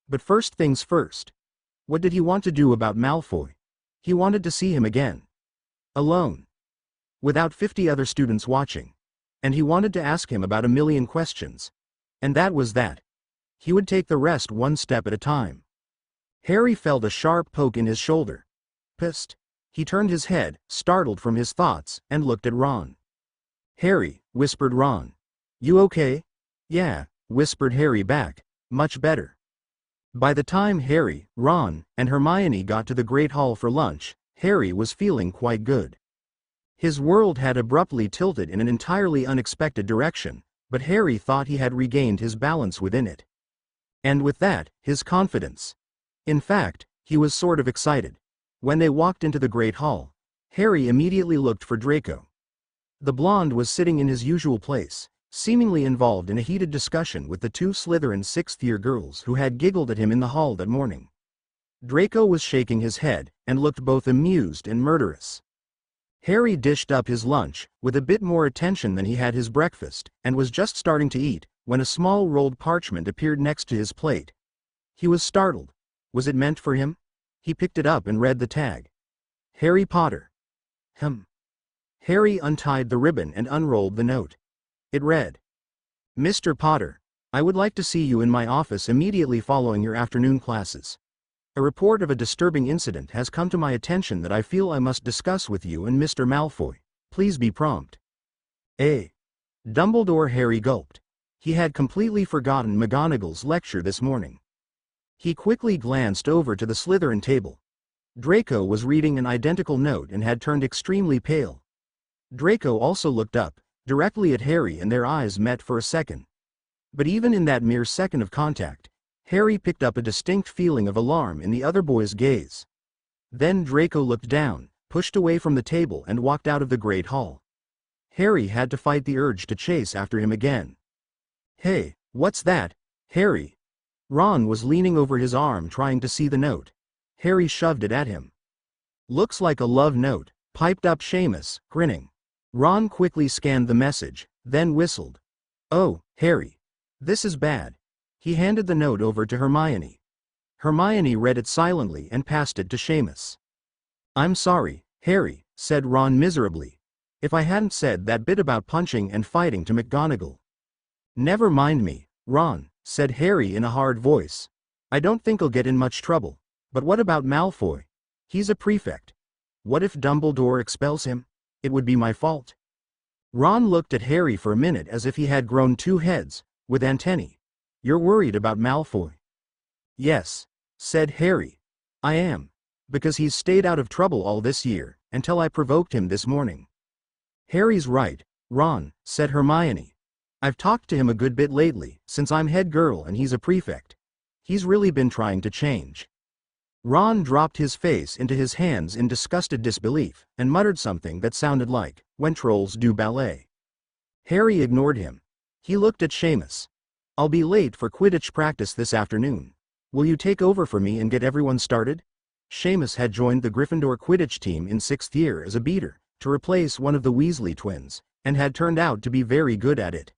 But first things first. What did he want to do about Malfoy? He wanted to see him again. Alone. Without 50 other students watching. And he wanted to ask him about a million questions. And that was that. He would take the rest one step at a time. Harry felt a sharp poke in his shoulder. Psst. He turned his head, startled from his thoughts, and looked at Ron. "Harry," whispered Ron. "You okay?" "Yeah," whispered Harry back. "Much better." By the time Harry, Ron, and Hermione got to the Great Hall for lunch, Harry was feeling quite good. His world had abruptly tilted in an entirely unexpected direction, but Harry thought he had regained his balance within it. And with that, his confidence. In fact, he was sort of excited. When they walked into the Great Hall, Harry immediately looked for Draco. The blonde was sitting in his usual place, seemingly involved in a heated discussion with the two Slytherin sixth-year girls who had giggled at him in the hall that morning. Draco was shaking his head, and looked both amused and murderous. Harry dished up his lunch, with a bit more attention than he had his breakfast, and was just starting to eat, when a small rolled parchment appeared next to his plate. He was startled. Was it meant for him? He picked it up and read the tag. Harry Potter. Harry untied the ribbon and unrolled the note. It read, "Mr. Potter, I would like to see you in my office immediately following your afternoon classes. A report of a disturbing incident has come to my attention that I feel I must discuss with you and Mr. Malfoy. Please be prompt." Dumbledore. Harry gulped. He had completely forgotten McGonagall's lecture this morning. He quickly glanced over to the Slytherin table. Draco was reading an identical note and had turned extremely pale. Draco also looked up, directly at Harry, and their eyes met for a second. But even in that mere second of contact, Harry picked up a distinct feeling of alarm in the other boy's gaze. Then Draco looked down, pushed away from the table, and walked out of the Great Hall. Harry had to fight the urge to chase after him again. "Hey, what's that, Harry?" Ron was leaning over his arm trying to see the note. Harry shoved it at him. "Looks like a love note," piped up Seamus, grinning. Ron quickly scanned the message, then whistled. "Oh, Harry. This is bad." He handed the note over to Hermione. Hermione read it silently and passed it to Seamus. "I'm sorry, Harry," said Ron miserably. If I hadn't said that bit about punching and fighting to McGonagall. Never mind me, Ron, said Harry in a hard voice. I don't think I'll get in much trouble. But what about Malfoy? He's a prefect. What if Dumbledore expels him? It would be my fault. Ron looked at Harry for a minute as if he had grown two heads, with antennae. You're worried about Malfoy? Yes, said Harry. I am. Because he's stayed out of trouble all this year, until I provoked him this morning. Harry's right, Ron, said Hermione. I've talked to him a good bit lately, since I'm head girl and he's a prefect. He's really been trying to change. Ron dropped his face into his hands in disgusted disbelief, and muttered something that sounded like, when trolls do ballet. Harry ignored him. He looked at Seamus. I'll be late for Quidditch practice this afternoon. Will you take over for me and get everyone started? Seamus had joined the Gryffindor Quidditch team in 6th year as a beater, to replace one of the Weasley twins, and had turned out to be very good at it.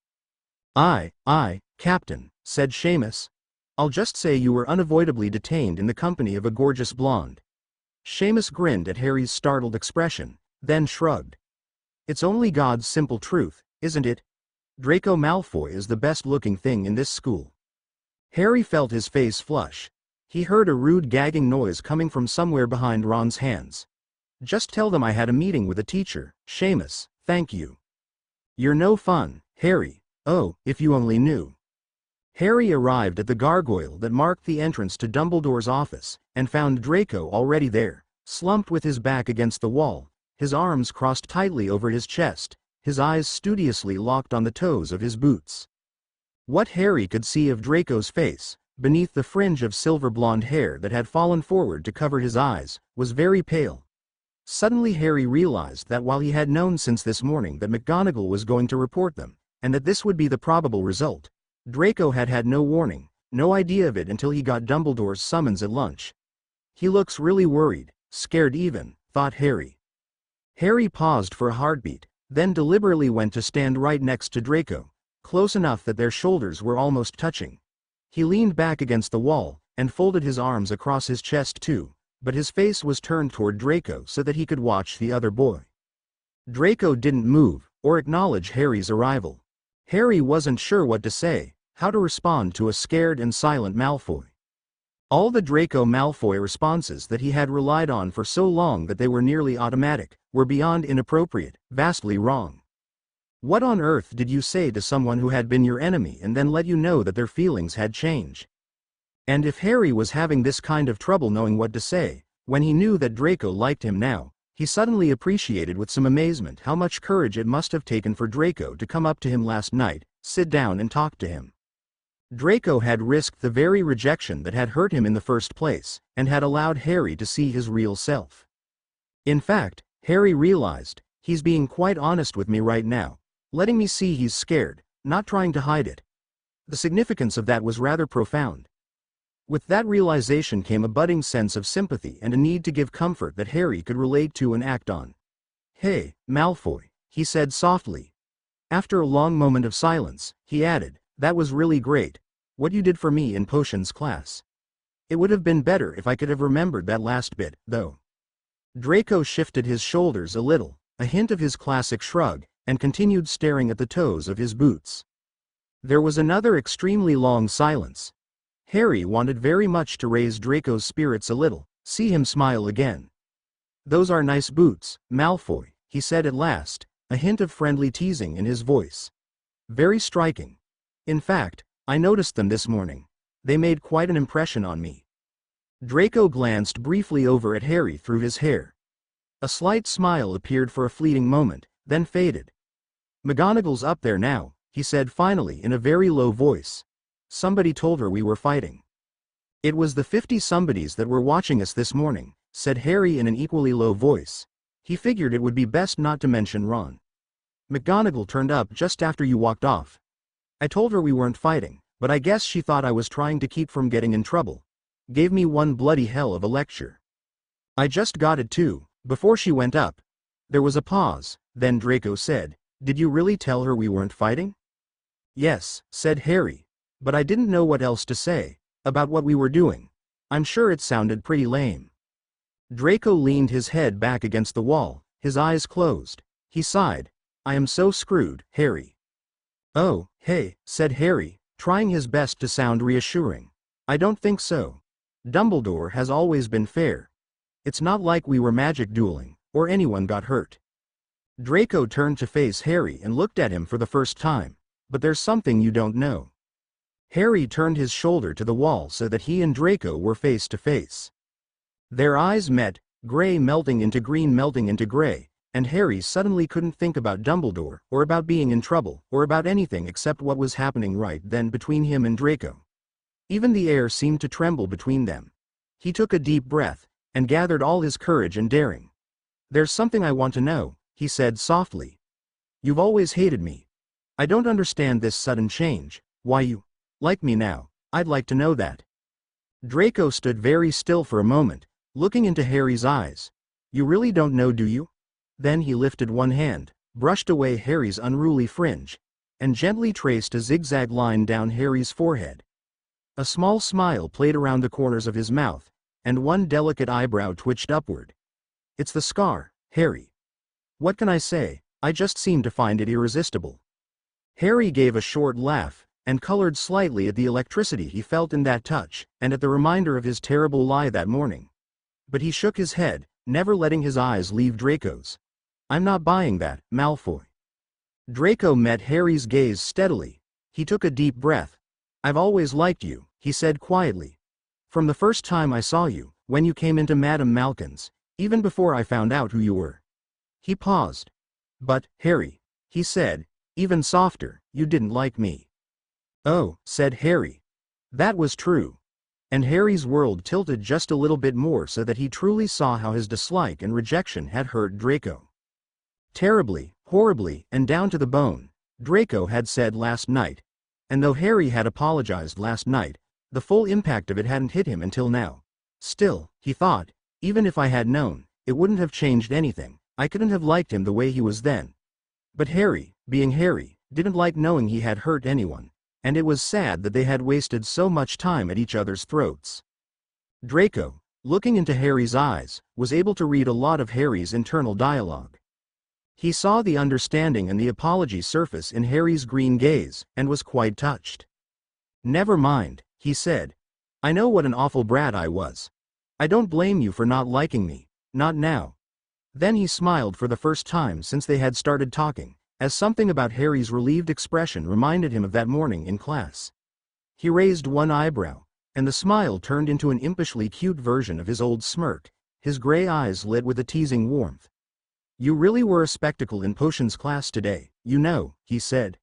Aye, Captain, said Seamus. I'll just say you were unavoidably detained in the company of a gorgeous blonde. Seamus grinned at Harry's startled expression, then shrugged. It's only God's simple truth, isn't it? Draco Malfoy is the best-looking thing in this school. Harry felt his face flush. He heard a rude gagging noise coming from somewhere behind Ron's hands. Just tell them I had a meeting with a teacher, Seamus, thank you. You're no fun, Harry. Oh, if you only knew. Harry arrived at the gargoyle that marked the entrance to Dumbledore's office, and found Draco already there, slumped with his back against the wall, his arms crossed tightly over his chest, his eyes studiously locked on the toes of his boots. What Harry could see of Draco's face, beneath the fringe of silver blonde hair that had fallen forward to cover his eyes, was very pale. Suddenly Harry realized that while he had known since this morning that McGonagall was going to report them, and that this would be the probable result, Draco had had no warning, no idea of it until he got Dumbledore's summons at lunch. He looks really worried, scared even, thought Harry. Harry paused for a heartbeat, then deliberately went to stand right next to Draco, close enough that their shoulders were almost touching. He leaned back against the wall, and folded his arms across his chest too, but his face was turned toward Draco so that he could watch the other boy. Draco didn't move, or acknowledge Harry's arrival. Harry wasn't sure what to say, how to respond to a scared and silent Malfoy. All the Draco Malfoy responses that he had relied on for so long that they were nearly automatic, were beyond inappropriate, vastly wrong. What on earth did you say to someone who had been your enemy and then let you know that their feelings had changed? And if Harry was having this kind of trouble knowing what to say, when he knew that Draco liked him now, he suddenly appreciated with some amazement how much courage it must have taken for Draco to come up to him last night, sit down and talk to him. Draco had risked the very rejection that had hurt him in the first place, and had allowed Harry to see his real self. In fact, Harry realized, he's being quite honest with me right now, letting me see he's scared, not trying to hide it. The significance of that was rather profound. With that realization came a budding sense of sympathy and a need to give comfort that Harry could relate to and act on. Hey, Malfoy, he said softly. After a long moment of silence, he added, that was really great, what you did for me in potions class. It would have been better if I could have remembered that last bit, though. Draco shifted his shoulders a little, a hint of his classic shrug, and continued staring at the toes of his boots. There was another extremely long silence. Harry wanted very much to raise Draco's spirits a little, see him smile again. Those are nice boots, Malfoy, he said at last, a hint of friendly teasing in his voice. Very striking. In fact, I noticed them this morning. They made quite an impression on me. Draco glanced briefly over at Harry through his hair. A slight smile appeared for a fleeting moment, then faded. McGonagall's up there now, he said finally in a very low voice. Somebody told her we were fighting. It was the 50 somebodies that were watching us this morning, said Harry in an equally low voice. He figured it would be best not to mention Ron. McGonagall turned up just after you walked off. I told her we weren't fighting, but I guess she thought I was trying to keep from getting in trouble. Gave me one bloody hell of a lecture. I just got it too, before she went up. There was a pause, then Draco said, did you really tell her we weren't fighting? Yes, said Harry. But I didn't know what else to say, about what we were doing. I'm sure it sounded pretty lame. Draco leaned his head back against the wall, his eyes closed. He sighed. I am so screwed, Harry. Oh, hey, said Harry, trying his best to sound reassuring. I don't think so. Dumbledore has always been fair. It's not like we were magic dueling, or anyone got hurt. Draco turned to face Harry and looked at him for the first time. But there's something you don't know. Harry turned his shoulder to the wall so that he and Draco were face to face. Their eyes met, gray melting into gray, and Harry suddenly couldn't think about Dumbledore, or about being in trouble, or about anything except what was happening right then between him and Draco. Even the air seemed to tremble between them. He took a deep breath, and gathered all his courage and daring. There's something I want to know, he said softly. You've always hated me. I don't understand this sudden change, why you like me now. I'd like to know that. Draco stood very still for a moment, looking into Harry's eyes. You really don't know, do you? Then he lifted one hand, brushed away Harry's unruly fringe, and gently traced a zigzag line down Harry's forehead. A small smile played around the corners of his mouth, and one delicate eyebrow twitched upward. It's the scar, Harry. What can I say? I just seem to find it irresistible. Harry gave a short laugh, and colored slightly at the electricity he felt in that touch, and at the reminder of his terrible lie that morning. But he shook his head, never letting his eyes leave Draco's. I'm not buying that, Malfoy. Draco met Harry's gaze steadily. He took a deep breath. I've always liked you, he said quietly. From the first time I saw you, when you came into Madame Malkin's, even before I found out who you were. He paused. But, Harry, he said, even softer, you didn't like me. Oh, said Harry. That was true. And Harry's world tilted just a little bit more so that he truly saw how his dislike and rejection had hurt Draco. Terribly, horribly, and down to the bone, Draco had said last night. And though Harry had apologized last night, the full impact of it hadn't hit him until now. Still, he thought, even if I had known, it wouldn't have changed anything. I couldn't have liked him the way he was then. But Harry, being Harry, didn't like knowing he had hurt anyone, and it was sad that they had wasted so much time at each other's throats. Draco, looking into Harry's eyes, was able to read a lot of Harry's internal dialogue. He saw the understanding and the apology surface in Harry's green gaze, and was quite touched. Never mind, he said. I know what an awful brat I was. I don't blame you for not liking me, not now. Then he smiled for the first time since they had started talking, as something about Harry's relieved expression reminded him of that morning in class. He raised one eyebrow, and the smile turned into an impishly cute version of his old smirk, his gray eyes lit with a teasing warmth. You really were a spectacle in potions class today, you know, he said.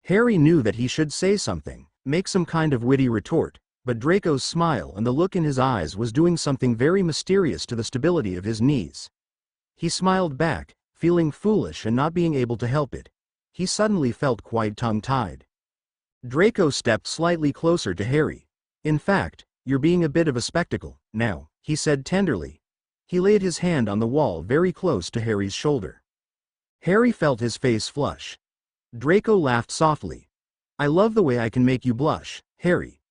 Harry knew that he should say something, make some kind of witty retort, but Draco's smile and the look in his eyes was doing something very mysterious to the stability of his knees. He smiled back, feeling foolish and not being able to help it. He suddenly felt quite tongue-tied. Draco stepped slightly closer to Harry. In fact, you're being a bit of a spectacle, now, he said tenderly. He laid his hand on the wall very close to Harry's shoulder. Harry felt his face flush. Draco laughed softly. I love the way I can make you blush, Harry.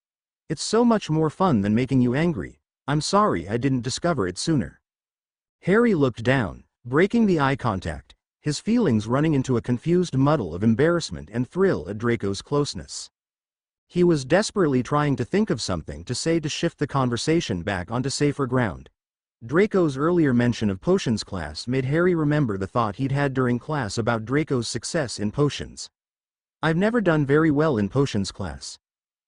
It's so much more fun than making you angry. I'm sorry I didn't discover it sooner. Harry looked down, breaking the eye contact, his feelings running into a confused muddle of embarrassment and thrill at Draco's closeness. He was desperately trying to think of something to say to shift the conversation back onto safer ground. Draco's earlier mention of potions class made Harry remember the thought he'd had during class about Draco's success in potions. I've never done very well in potions class.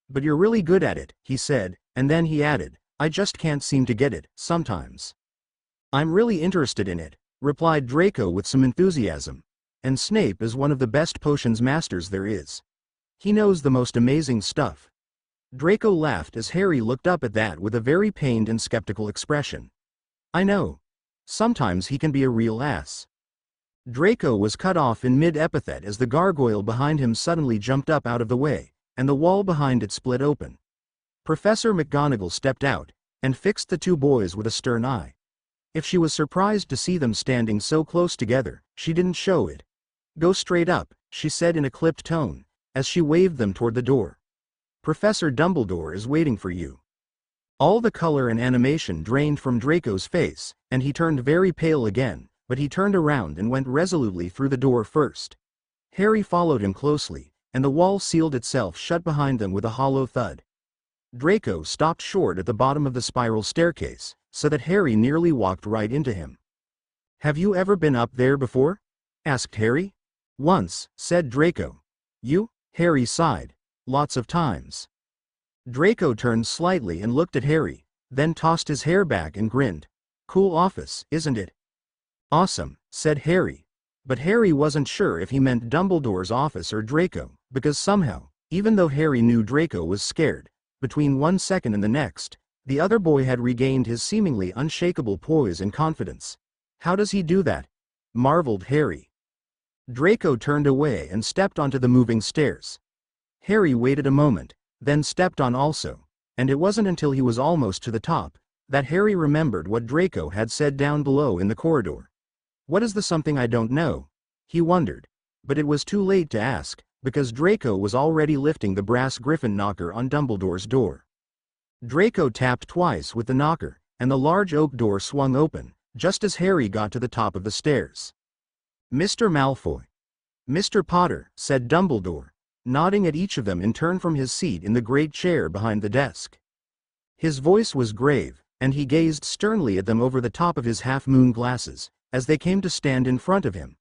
But you're really good at it, he said, and then he added, I just can't seem to get it, sometimes. I'm really interested in it, replied Draco with some enthusiasm. And Snape is one of the best potions masters there is. He knows the most amazing stuff. Draco laughed as Harry looked up at that with a very pained and skeptical expression. I know. Sometimes he can be a real ass. Draco was cut off in mid-epithet as the gargoyle behind him suddenly jumped up out of the way, and the wall behind it split open. Professor McGonagall stepped out, and fixed the two boys with a stern eye. If she was surprised to see them standing so close together, she didn't show it. Go straight up, she said in a clipped tone, as she waved them toward the door. Professor Dumbledore is waiting for you. All the color and animation drained from Draco's face, and he turned very pale again, but he turned around and went resolutely through the door first. Harry followed him closely, and the wall sealed itself shut behind them with a hollow thud. Draco stopped short at the bottom of the spiral staircase, so that Harry nearly walked right into him. "Have you ever been up there before?" asked Harry. "Once," said Draco. "You?" Harry sighed. "Lots of times." Draco turned slightly and looked at Harry, then tossed his hair back and grinned. "Cool office, isn't it?" "Awesome," said Harry. But Harry wasn't sure if he meant Dumbledore's office or Draco, because somehow, even though Harry knew Draco was scared, between 1 second and the next, the other boy had regained his seemingly unshakable poise and confidence. "How does he do that?" marveled Harry. Draco turned away and stepped onto the moving stairs. Harry waited a moment, then stepped on also, and it wasn't until he was almost to the top that Harry remembered what Draco had said down below in the corridor. "What is the something I don't know?" he wondered, but it was too late to ask, because Draco was already lifting the brass griffin knocker on Dumbledore's door. Draco tapped twice with the knocker, and the large oak door swung open, just as Harry got to the top of the stairs. "Mr. Malfoy." "Mr. Potter," said Dumbledore, nodding at each of them in turn from his seat in the great chair behind the desk. His voice was grave, and he gazed sternly at them over the top of his half-moon glasses, as they came to stand in front of him.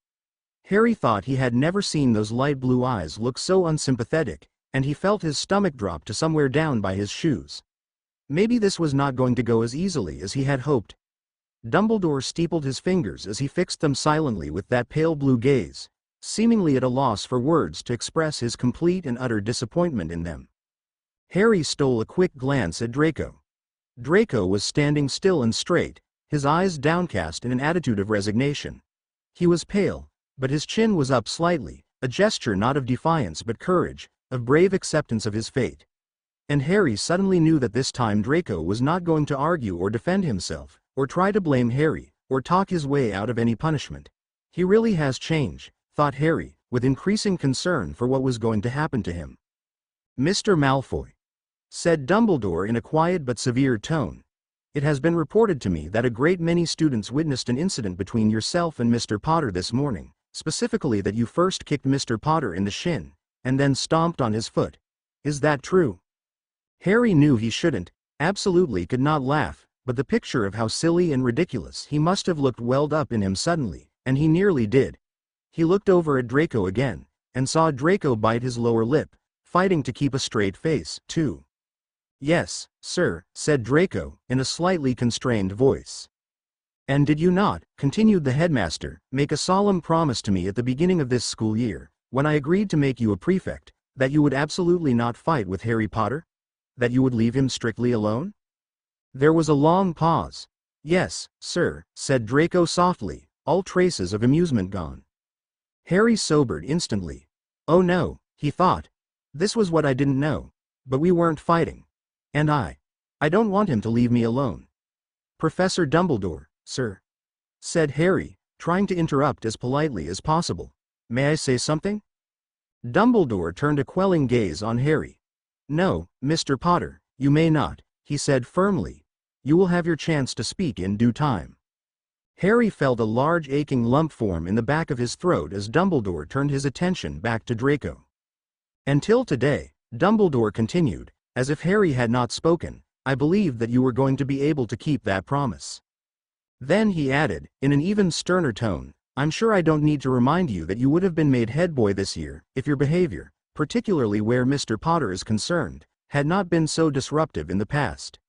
Harry thought he had never seen those light blue eyes look so unsympathetic, and he felt his stomach drop to somewhere down by his shoes. Maybe this was not going to go as easily as he had hoped. Dumbledore steepled his fingers as he fixed them silently with that pale blue gaze, seemingly at a loss for words to express his complete and utter disappointment in them. Harry stole a quick glance at Draco. Draco was standing still and straight, his eyes downcast in an attitude of resignation. He was pale, but his chin was up slightly, a gesture not of defiance but courage, of brave acceptance of his fate. And Harry suddenly knew that this time Draco was not going to argue or defend himself, or try to blame Harry, or talk his way out of any punishment. He really has changed, thought Harry, with increasing concern for what was going to happen to him. "Mr. Malfoy," said Dumbledore in a quiet but severe tone, "it has been reported to me that a great many students witnessed an incident between yourself and Mr. Potter this morning, specifically that you first kicked Mr. Potter in the shin, and then stomped on his foot. Is that true?" Harry knew he shouldn't, absolutely could not laugh, but the picture of how silly and ridiculous he must have looked welled up in him suddenly, and he nearly did. He looked over at Draco again, and saw Draco bite his lower lip, fighting to keep a straight face, too. "Yes, sir," said Draco, in a slightly constrained voice. "And did you not," continued the headmaster, "make a solemn promise to me at the beginning of this school year, when I agreed to make you a prefect, that you would absolutely not fight with Harry Potter? That you would leave him strictly alone?" There was a long pause. "Yes, sir," said Draco softly, all traces of amusement gone. Harry sobered instantly. "Oh no," he thought. "This was what I didn't know. But we weren't fighting. And I don't want him to leave me alone." "Professor Dumbledore, sir," said Harry, trying to interrupt as politely as possible. "May I say something?" Dumbledore turned a quelling gaze on Harry. "No, Mr. Potter, you may not," he said firmly. "You will have your chance to speak in due time." Harry felt a large aching lump form in the back of his throat as Dumbledore turned his attention back to Draco. "Until today," Dumbledore continued, as if Harry had not spoken, "I believed that you were going to be able to keep that promise." Then he added, in an even sterner tone, "I'm sure I don't need to remind you that you would have been made head boy this year, if your behavior, particularly where Mr. Potter is concerned, had not been so disruptive in the past.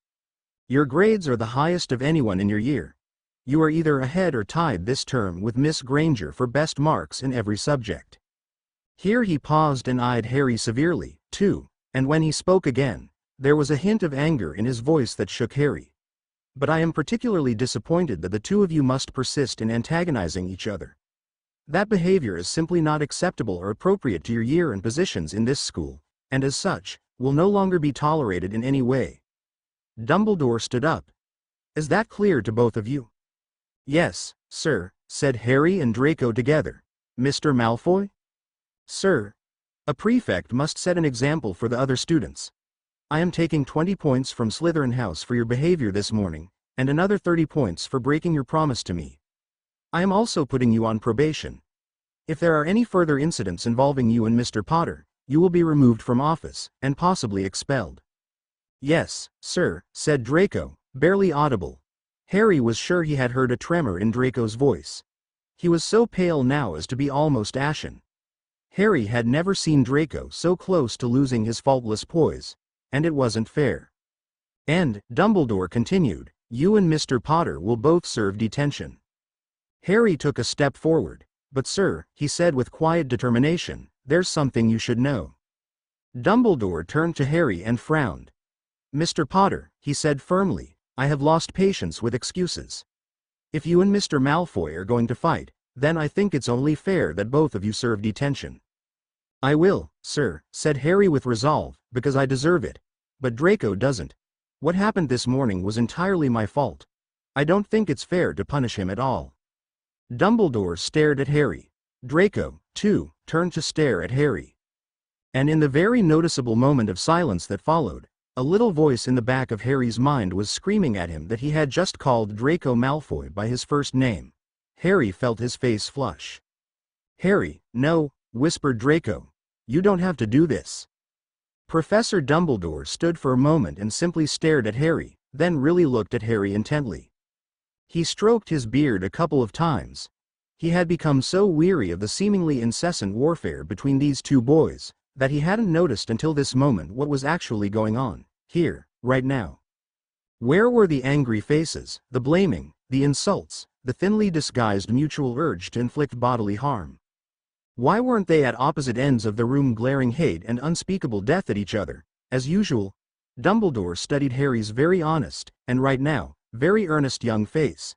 Your grades are the highest of anyone in your year. You are either ahead or tied this term with Miss Granger for best marks in every subject." Here he paused and eyed Harry severely, too, and when he spoke again, there was a hint of anger in his voice that shook Harry. "But I am particularly disappointed that the two of you must persist in antagonizing each other. That behavior is simply not acceptable or appropriate to your year and positions in this school, and as such, will no longer be tolerated in any way." Dumbledore stood up. "Is that clear to both of you?" "Yes, sir," said Harry and Draco together. "Mr. Malfoy?" "Sir, a prefect must set an example for the other students. I am taking 20 points from Slytherin House for your behavior this morning, and another 30 points for breaking your promise to me." I am also putting you on probation. If there are any further incidents involving you and Mr. Potter, you will be removed from office, and possibly expelled. Yes, sir, said Draco, barely audible. Harry was sure he had heard a tremor in Draco's voice. He was so pale now as to be almost ashen. Harry had never seen Draco so close to losing his faultless poise, and it wasn't fair. And, Dumbledore continued, you and Mr. Potter will both serve detention. Harry took a step forward. But sir, he said with quiet determination, there's something you should know. Dumbledore turned to Harry and frowned. Mr. Potter, he said firmly, I have lost patience with excuses. If you and Mr. Malfoy are going to fight, then I think it's only fair that both of you serve detention. I will, sir, said Harry with resolve, because I deserve it. But Draco doesn't. What happened this morning was entirely my fault. I don't think it's fair to punish him at all. Dumbledore stared at Harry. Draco, too, turned to stare at Harry. And in the very noticeable moment of silence that followed, a little voice in the back of Harry's mind was screaming at him that he had just called Draco Malfoy by his first name. Harry felt his face flush. Harry, no, whispered Draco. You don't have to do this. Professor Dumbledore stood for a moment and simply stared at Harry, then really looked at Harry intently. He stroked his beard a couple of times. He had become so weary of the seemingly incessant warfare between these two boys, that he hadn't noticed until this moment what was actually going on, here, right now. Where were the angry faces, the blaming, the insults, the thinly disguised mutual urge to inflict bodily harm? Why weren't they at opposite ends of the room glaring hate and unspeakable death at each other, as usual? Dumbledore studied Harry's very honest, and right now, very earnest young face.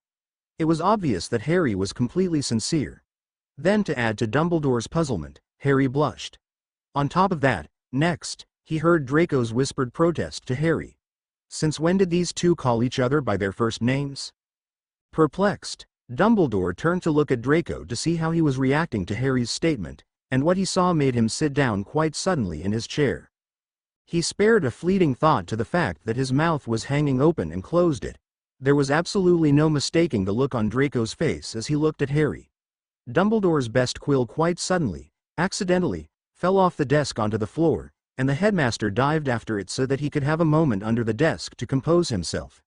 It was obvious that Harry was completely sincere. Then to add to Dumbledore's puzzlement, Harry blushed. On top of that, next, he heard Draco's whispered protest to Harry. Since when did these two call each other by their first names? Perplexed, Dumbledore turned to look at Draco to see how he was reacting to Harry's statement, and what he saw made him sit down quite suddenly in his chair. He spared a fleeting thought to the fact that his mouth was hanging open and closed it. There was absolutely no mistaking the look on Draco's face as he looked at Harry. Dumbledore's best quill quite suddenly, accidentally, fell off the desk onto the floor, and the headmaster dived after it so that he could have a moment under the desk to compose himself.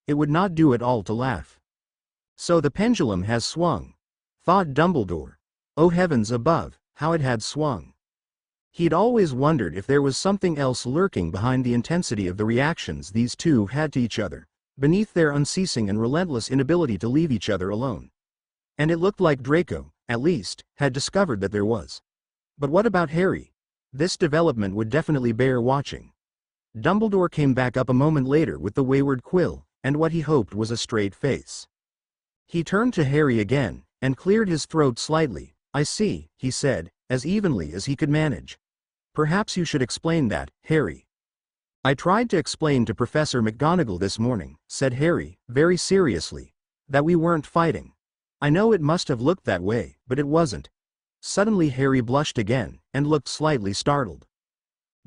It would not do at all to laugh. So the pendulum has swung, thought Dumbledore. Oh heavens above, how it had swung. He'd always wondered if there was something else lurking behind the intensity of the reactions these two had to each other, beneath their unceasing and relentless inability to leave each other alone. And it looked like Draco, at least, had discovered that there was. But what about Harry? This development would definitely bear watching. Dumbledore came back up a moment later with the wayward quill, and what he hoped was a straight face. He turned to Harry again, and cleared his throat slightly. I see, he said, as evenly as he could manage. Perhaps you should explain that, Harry. I tried to explain to Professor McGonagall this morning, said Harry, very seriously, that we weren't fighting. I know it must have looked that way, but it wasn't. Suddenly Harry blushed again, and looked slightly startled.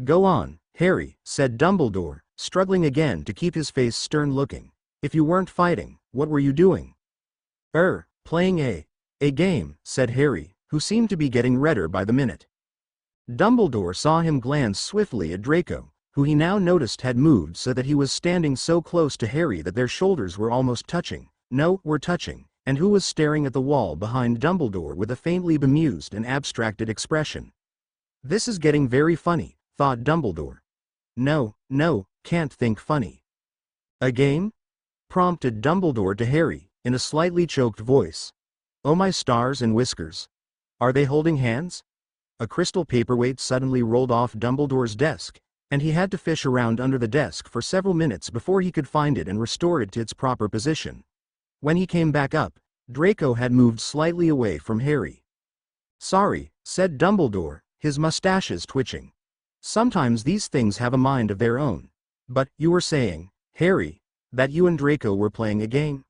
Go on, Harry, said Dumbledore, struggling again to keep his face stern-looking. If you weren't fighting, what were you doing? Playing a game, said Harry, who seemed to be getting redder by the minute. Dumbledore saw him glance swiftly at Draco, who he now noticed had moved so that he was standing so close to Harry that their shoulders were almost touching, were touching, and who was staring at the wall behind Dumbledore with a faintly bemused and abstracted expression. This is getting very funny, thought Dumbledore. No, can't think funny. A game? Prompted Dumbledore to Harry, in a slightly choked voice. Oh my stars and whiskers. Are they holding hands? A crystal paperweight suddenly rolled off Dumbledore's desk, and he had to fish around under the desk for several minutes before he could find it and restore it to its proper position. When he came back up, Draco had moved slightly away from Harry. Sorry, said Dumbledore, his mustaches twitching. Sometimes these things have a mind of their own. But, you were saying, Harry, that you and Draco were playing a game?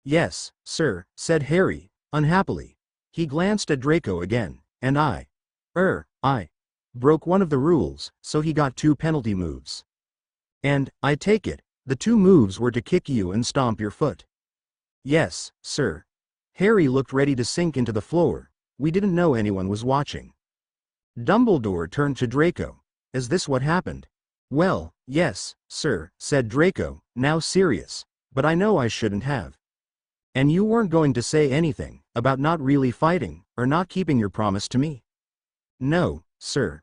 Yes, sir, said Harry, unhappily. He glanced at Draco again, and I broke one of the rules, so he got 2 penalty moves. And, I take it, the 2 moves were to kick you and stomp your foot. Yes, sir. Harry looked ready to sink into the floor. We didn't know anyone was watching. Dumbledore turned to Draco. Is this what happened? Well, yes, sir, said Draco, now serious. But I know I shouldn't have. And you weren't going to say anything about not really fighting, or not keeping your promise to me? No, sir.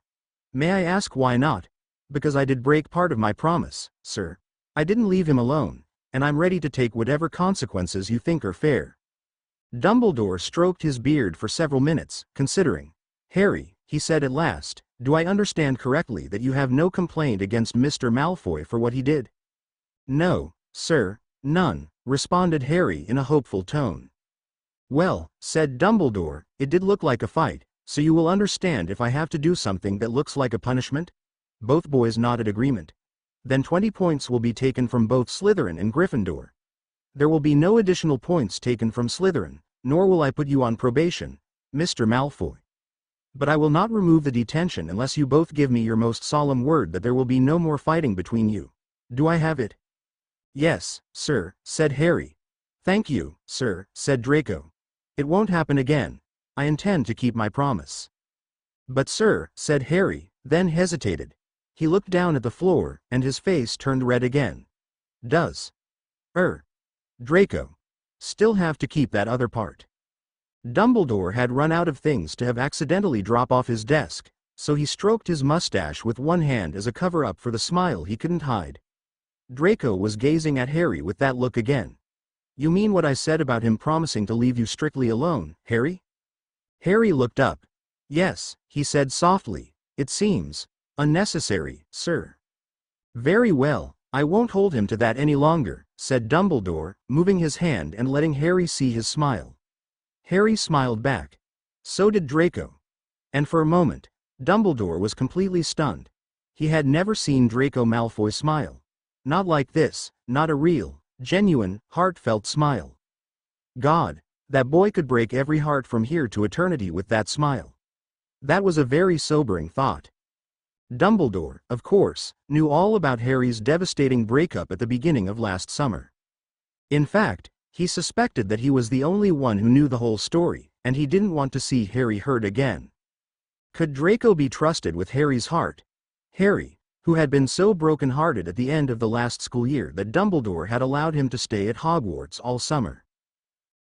May I ask why not? Because I did break part of my promise, sir. I didn't leave him alone, and I'm ready to take whatever consequences you think are fair. Dumbledore stroked his beard for several minutes, considering. Harry, he said at last, do I understand correctly that you have no complaint against Mr. Malfoy for what he did? No, sir, none, responded Harry in a hopeful tone. Well, said Dumbledore, it did look like a fight, so you will understand if I have to do something that looks like a punishment? Both boys nodded agreement. Then 20 points will be taken from both Slytherin and Gryffindor. There will be no additional points taken from Slytherin, nor will I put you on probation, Mr. Malfoy. But I will not remove the detention unless you both give me your most solemn word that there will be no more fighting between you. Do I have it? Yes, sir, said Harry. Thank you, sir, said Draco. It won't happen again. I intend to keep my promise. But sir, said Harry, then hesitated. He looked down at the floor, and his face turned red again. Does Draco still have to keep that other part? Dumbledore had run out of things to have accidentally drop off his desk, so he stroked his mustache with one hand as a cover-up for the smile he couldn't hide. Draco was gazing at Harry with that look again. You mean what I said about him promising to leave you strictly alone, Harry? Harry looked up. Yes, he said softly. It seems unnecessary, sir. Very well, I won't hold him to that any longer, said Dumbledore, moving his hand and letting Harry see his smile. Harry smiled back. So did Draco. And for a moment, Dumbledore was completely stunned. He had never seen Draco Malfoy smile. Not like this, not a real, genuine, heartfelt smile. God, that boy could break every heart from here to eternity with that smile. That was a very sobering thought. Dumbledore, of course, knew all about Harry's devastating breakup at the beginning of last summer. In fact, he suspected that he was the only one who knew the whole story, and he didn't want to see Harry hurt again. Could Draco be trusted with Harry's heart? Harry, who had been so broken-hearted at the end of the last school year that Dumbledore had allowed him to stay at Hogwarts all summer.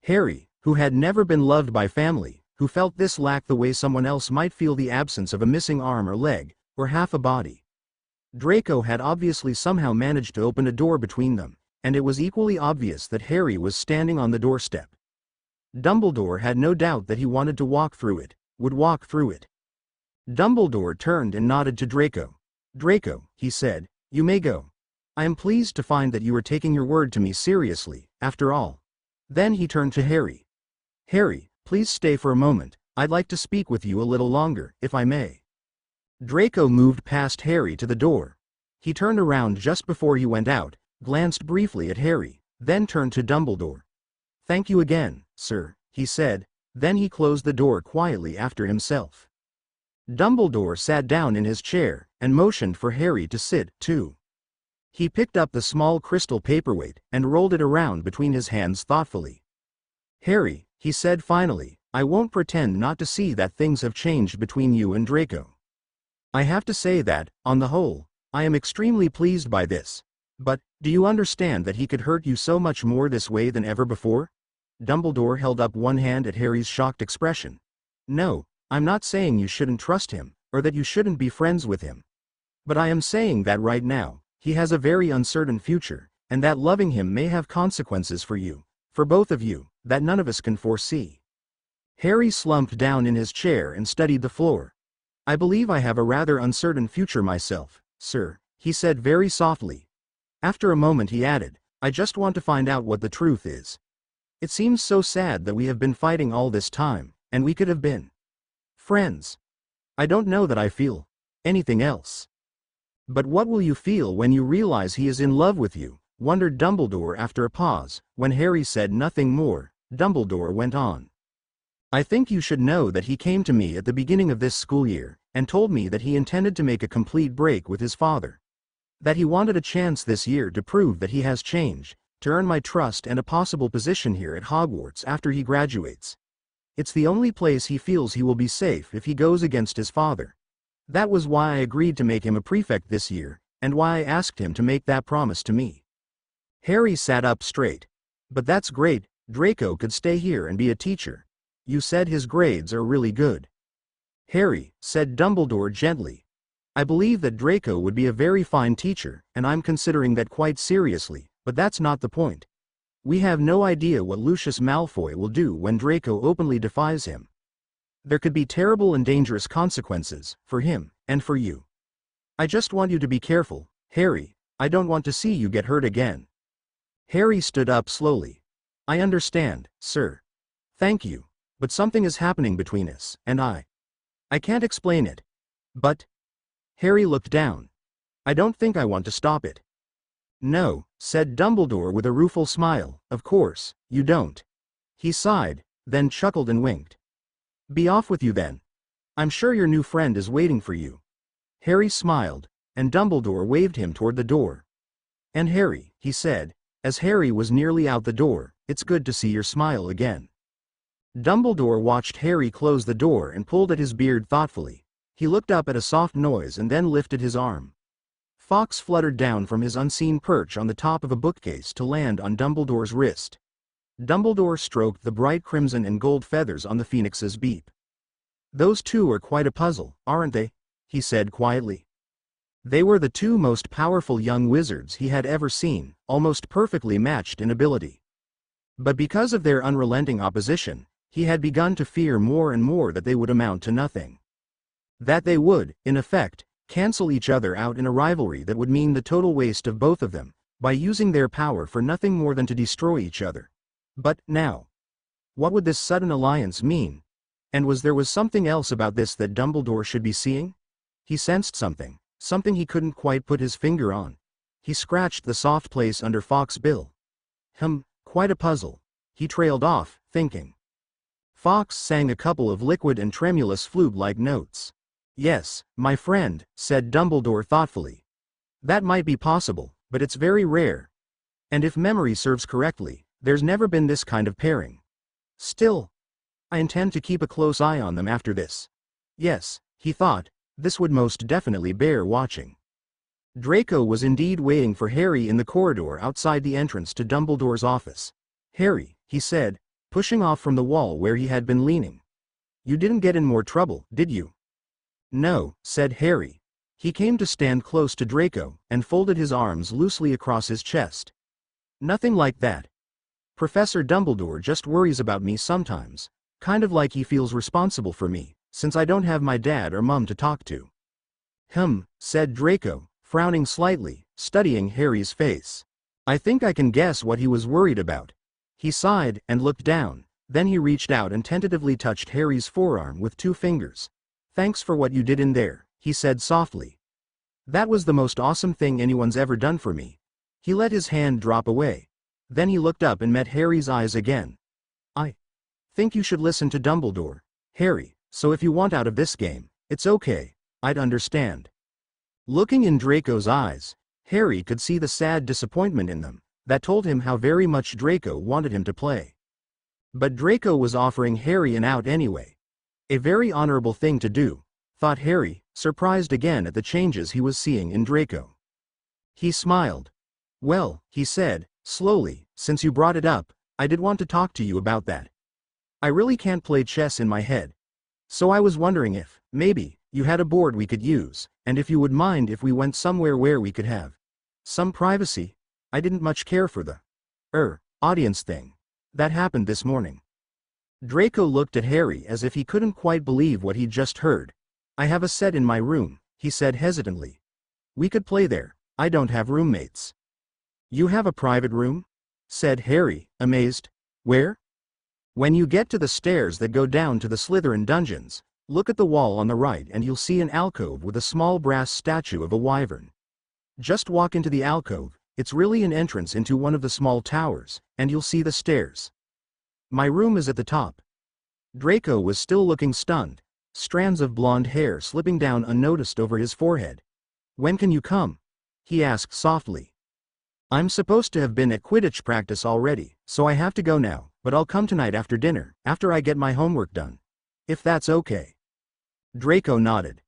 Harry, who had never been loved by family, who felt this lack the way someone else might feel the absence of a missing arm or leg, or half a body. Draco had obviously somehow managed to open a door between them, and it was equally obvious that Harry was standing on the doorstep. Dumbledore had no doubt that he wanted to walk through it, would walk through it. Dumbledore turned and nodded to Draco. Draco, he said, you may go. I am pleased to find that you are taking your word to me seriously, after all. Then he turned to Harry. Harry, please stay for a moment, I'd like to speak with you a little longer, if I may. Draco moved past Harry to the door. He turned around just before he went out, glanced briefly at Harry, then turned to Dumbledore. Thank you again, sir, he said, then he closed the door quietly after himself. Dumbledore sat down in his chair, and motioned for Harry to sit, too. He picked up the small crystal paperweight, and rolled it around between his hands thoughtfully. Harry, he said finally, I won't pretend not to see that things have changed between you and Draco. I have to say that, on the whole, I am extremely pleased by this. But, do you understand that he could hurt you so much more this way than ever before? Dumbledore held up one hand at Harry's shocked expression. No, I'm not saying you shouldn't trust him, or that you shouldn't be friends with him. But I am saying that right now, he has a very uncertain future, and that loving him may have consequences for you, for both of you, that none of us can foresee. Harry slumped down in his chair and studied the floor. I believe I have a rather uncertain future myself, sir, he said very softly. After a moment he added, I just want to find out what the truth is. It seems so sad that we have been fighting all this time, and we could have been friends. I don't know that I feel anything else. But what will you feel when you realize he is in love with you? Wondered Dumbledore after a pause. When Harry said nothing more, Dumbledore went on. I think you should know that he came to me at the beginning of this school year, and told me that he intended to make a complete break with his father. That he wanted a chance this year to prove that he has changed, to earn my trust and a possible position here at Hogwarts after he graduates. It's the only place he feels he will be safe if he goes against his father. That was why I agreed to make him a prefect this year, and why I asked him to make that promise to me." Harry sat up straight. "But that's great, Draco could stay here and be a teacher. You said his grades are really good." "Harry," said Dumbledore gently, "I believe that Draco would be a very fine teacher, and I'm considering that quite seriously, but that's not the point. We have no idea what Lucius Malfoy will do when Draco openly defies him. There could be terrible and dangerous consequences, for him, and for you. I just want you to be careful, Harry. I don't want to see you get hurt again." Harry stood up slowly. "I understand, sir. Thank you. But something is happening between us, and I can't explain it. But..." Harry looked down. "I don't think I want to stop it." "No," said Dumbledore with a rueful smile, "of course, you don't." He sighed, then chuckled and winked. "Be off with you then. I'm sure your new friend is waiting for you." Harry smiled, and Dumbledore waved him toward the door. "And Harry," he said, as Harry was nearly out the door, "it's good to see your smile again." Dumbledore watched Harry close the door and pulled at his beard thoughtfully. He looked up at a soft noise and then lifted his arm. Fawkes fluttered down from his unseen perch on the top of a bookcase to land on Dumbledore's wrist. Dumbledore stroked the bright crimson and gold feathers on the phoenix's beak. "Those two are quite a puzzle, aren't they?" he said quietly. They were the two most powerful young wizards he had ever seen, almost perfectly matched in ability. But because of their unrelenting opposition, he had begun to fear more and more that they would amount to nothing. That they would, in effect, cancel each other out in a rivalry that would mean the total waste of both of them, by using their power for nothing more than to destroy each other. But, now, what would this sudden alliance mean? And was something else about this that Dumbledore should be seeing? He sensed something he couldn't quite put his finger on. He scratched the soft place under Fawkes' bill. Quite a puzzle. He trailed off, thinking. Fawkes sang a couple of liquid and tremulous flute-like notes. "Yes, my friend," said Dumbledore thoughtfully. "That might be possible, but it's very rare. And if memory serves correctly, there's never been this kind of pairing. Still, I intend to keep a close eye on them after this." Yes, he thought, this would most definitely bear watching. Draco was indeed waiting for Harry in the corridor outside the entrance to Dumbledore's office. "Harry," he said, pushing off from the wall where he had been leaning. "You didn't get in more trouble, did you?" "No," said Harry. He came to stand close to Draco, and folded his arms loosely across his chest. "Nothing like that. Professor Dumbledore just worries about me sometimes, kind of like he feels responsible for me, since I don't have my dad or mum to talk to." Said Draco, frowning slightly, studying Harry's face. "I think I can guess what he was worried about." He sighed and looked down, then he reached out and tentatively touched Harry's forearm with 2 fingers. "Thanks for what you did in there," he said softly. "That was the most awesome thing anyone's ever done for me." He let his hand drop away. Then he looked up and met Harry's eyes again. "I think you should listen to Dumbledore, Harry, so if you want out of this game, it's okay, I'd understand." Looking in Draco's eyes, Harry could see the sad disappointment in them, that told him how very much Draco wanted him to play. But Draco was offering Harry an out anyway. A very honorable thing to do, thought Harry, surprised again at the changes he was seeing in Draco. He smiled. "Well," he said, slowly, "since you brought it up, I did want to talk to you about that. I really can't play chess in my head. So I was wondering if, maybe, you had a board we could use, and if you would mind if we went somewhere where we could have some privacy. I didn't much care for the audience thing that happened this morning." Draco looked at Harry as if he couldn't quite believe what he'd just heard. "I have a set in my room," he said hesitantly. "We could play there. I don't have roommates." "You have a private room?" said Harry, amazed. "Where?" "When you get to the stairs that go down to the Slytherin dungeons, look at the wall on the right and you'll see an alcove with a small brass statue of a wyvern. Just walk into the alcove, it's really an entrance into one of the small towers, and you'll see the stairs. My room is at the top." Draco was still looking stunned, strands of blonde hair slipping down unnoticed over his forehead. "When can you come?" he asked softly. I'm supposed to have been at Quidditch practice already, so I have to go now, but I'll come tonight after dinner, after I get my homework done. If that's okay. Draco nodded.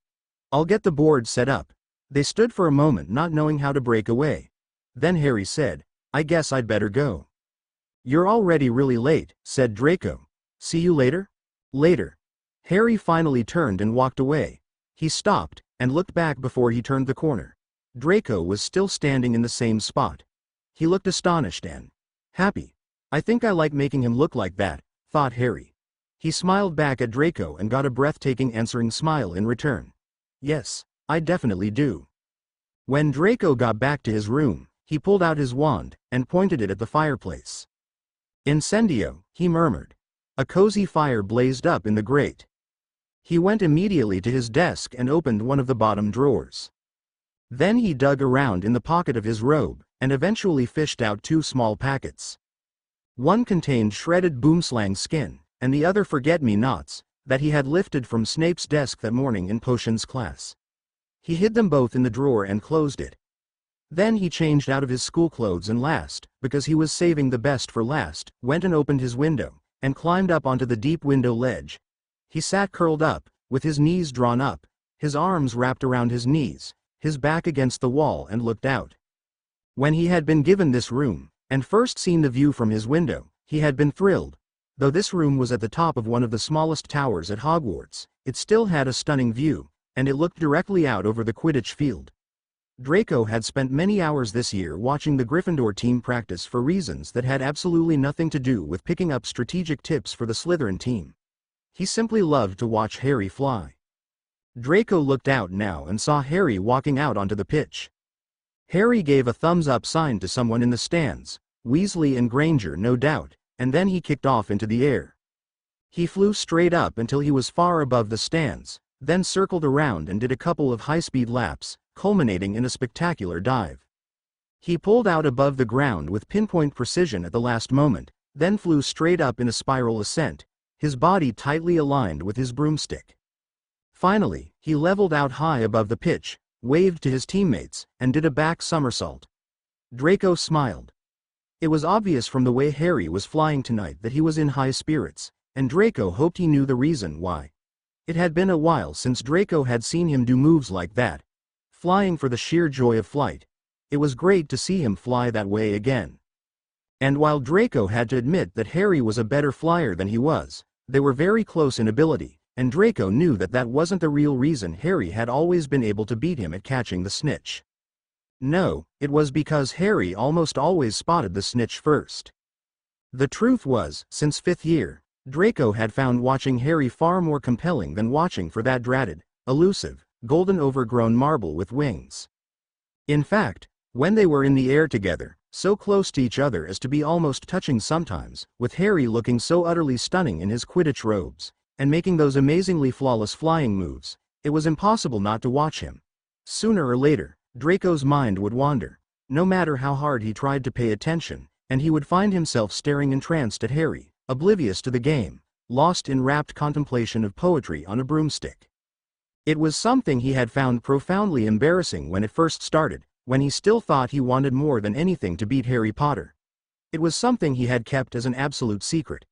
I'll get the board set up. They stood for a moment not knowing how to break away. Then Harry said, I guess I'd better go. You're already really late, said Draco. See you later? Later. Harry finally turned and walked away. He stopped, and looked back before he turned the corner. Draco was still standing in the same spot. He looked astonished and happy. I think I like making him look like that, thought Harry. He smiled back at Draco and got a breathtaking answering smile in return. Yes, I definitely do. When Draco got back to his room, he pulled out his wand and pointed it at the fireplace. Incendio, he murmured. A cozy fire blazed up in the grate. He went immediately to his desk and opened one of the bottom drawers. Then he dug around in the pocket of his robe, and eventually fished out 2 small packets. One contained shredded boomslang skin, and the other forget-me-nots, that he had lifted from Snape's desk that morning in potions class. He hid them both in the drawer and closed it. Then he changed out of his school clothes and last, because he was saving the best for last, went and opened his window, and climbed up onto the deep window ledge. He sat curled up, with his knees drawn up, his arms wrapped around his knees, his back against the wall, and looked out. When he had been given this room, and first seen the view from his window, he had been thrilled. Though this room was at the top of one of the smallest towers at Hogwarts, it still had a stunning view, and it looked directly out over the Quidditch field. Draco had spent many hours this year watching the Gryffindor team practice for reasons that had absolutely nothing to do with picking up strategic tips for the Slytherin team. He simply loved to watch Harry fly. Draco looked out now and saw Harry walking out onto the pitch. Harry gave a thumbs-up sign to someone in the stands, Weasley and Granger no doubt, and then he kicked off into the air. He flew straight up until he was far above the stands, then circled around and did a couple of high-speed laps, culminating in a spectacular dive. He pulled out above the ground with pinpoint precision at the last moment, then flew straight up in a spiral ascent, his body tightly aligned with his broomstick. Finally, he leveled out high above the pitch, waved to his teammates, and did a back somersault. Draco smiled. It was obvious from the way Harry was flying tonight that he was in high spirits, and Draco hoped he knew the reason why. It had been a while since Draco had seen him do moves like that. Flying for the sheer joy of flight. It was great to see him fly that way again. And while Draco had to admit that Harry was a better flyer than he was, they were very close in ability, and Draco knew that that wasn't the real reason Harry had always been able to beat him at catching the snitch. No, it was because Harry almost always spotted the snitch first. The truth was, since 5th year, Draco had found watching Harry far more compelling than watching for that dratted, elusive, golden overgrown marble with wings. In fact, when they were in the air together, so close to each other as to be almost touching sometimes, with Harry looking so utterly stunning in his Quidditch robes, and making those amazingly flawless flying moves, it was impossible not to watch him. Sooner or later, Draco's mind would wander, no matter how hard he tried to pay attention, and he would find himself staring entranced at Harry, oblivious to the game, lost in rapt contemplation of poetry on a broomstick. It was something he had found profoundly embarrassing when it first started, when he still thought he wanted more than anything to beat Harry Potter. It was something he had kept as an absolute secret.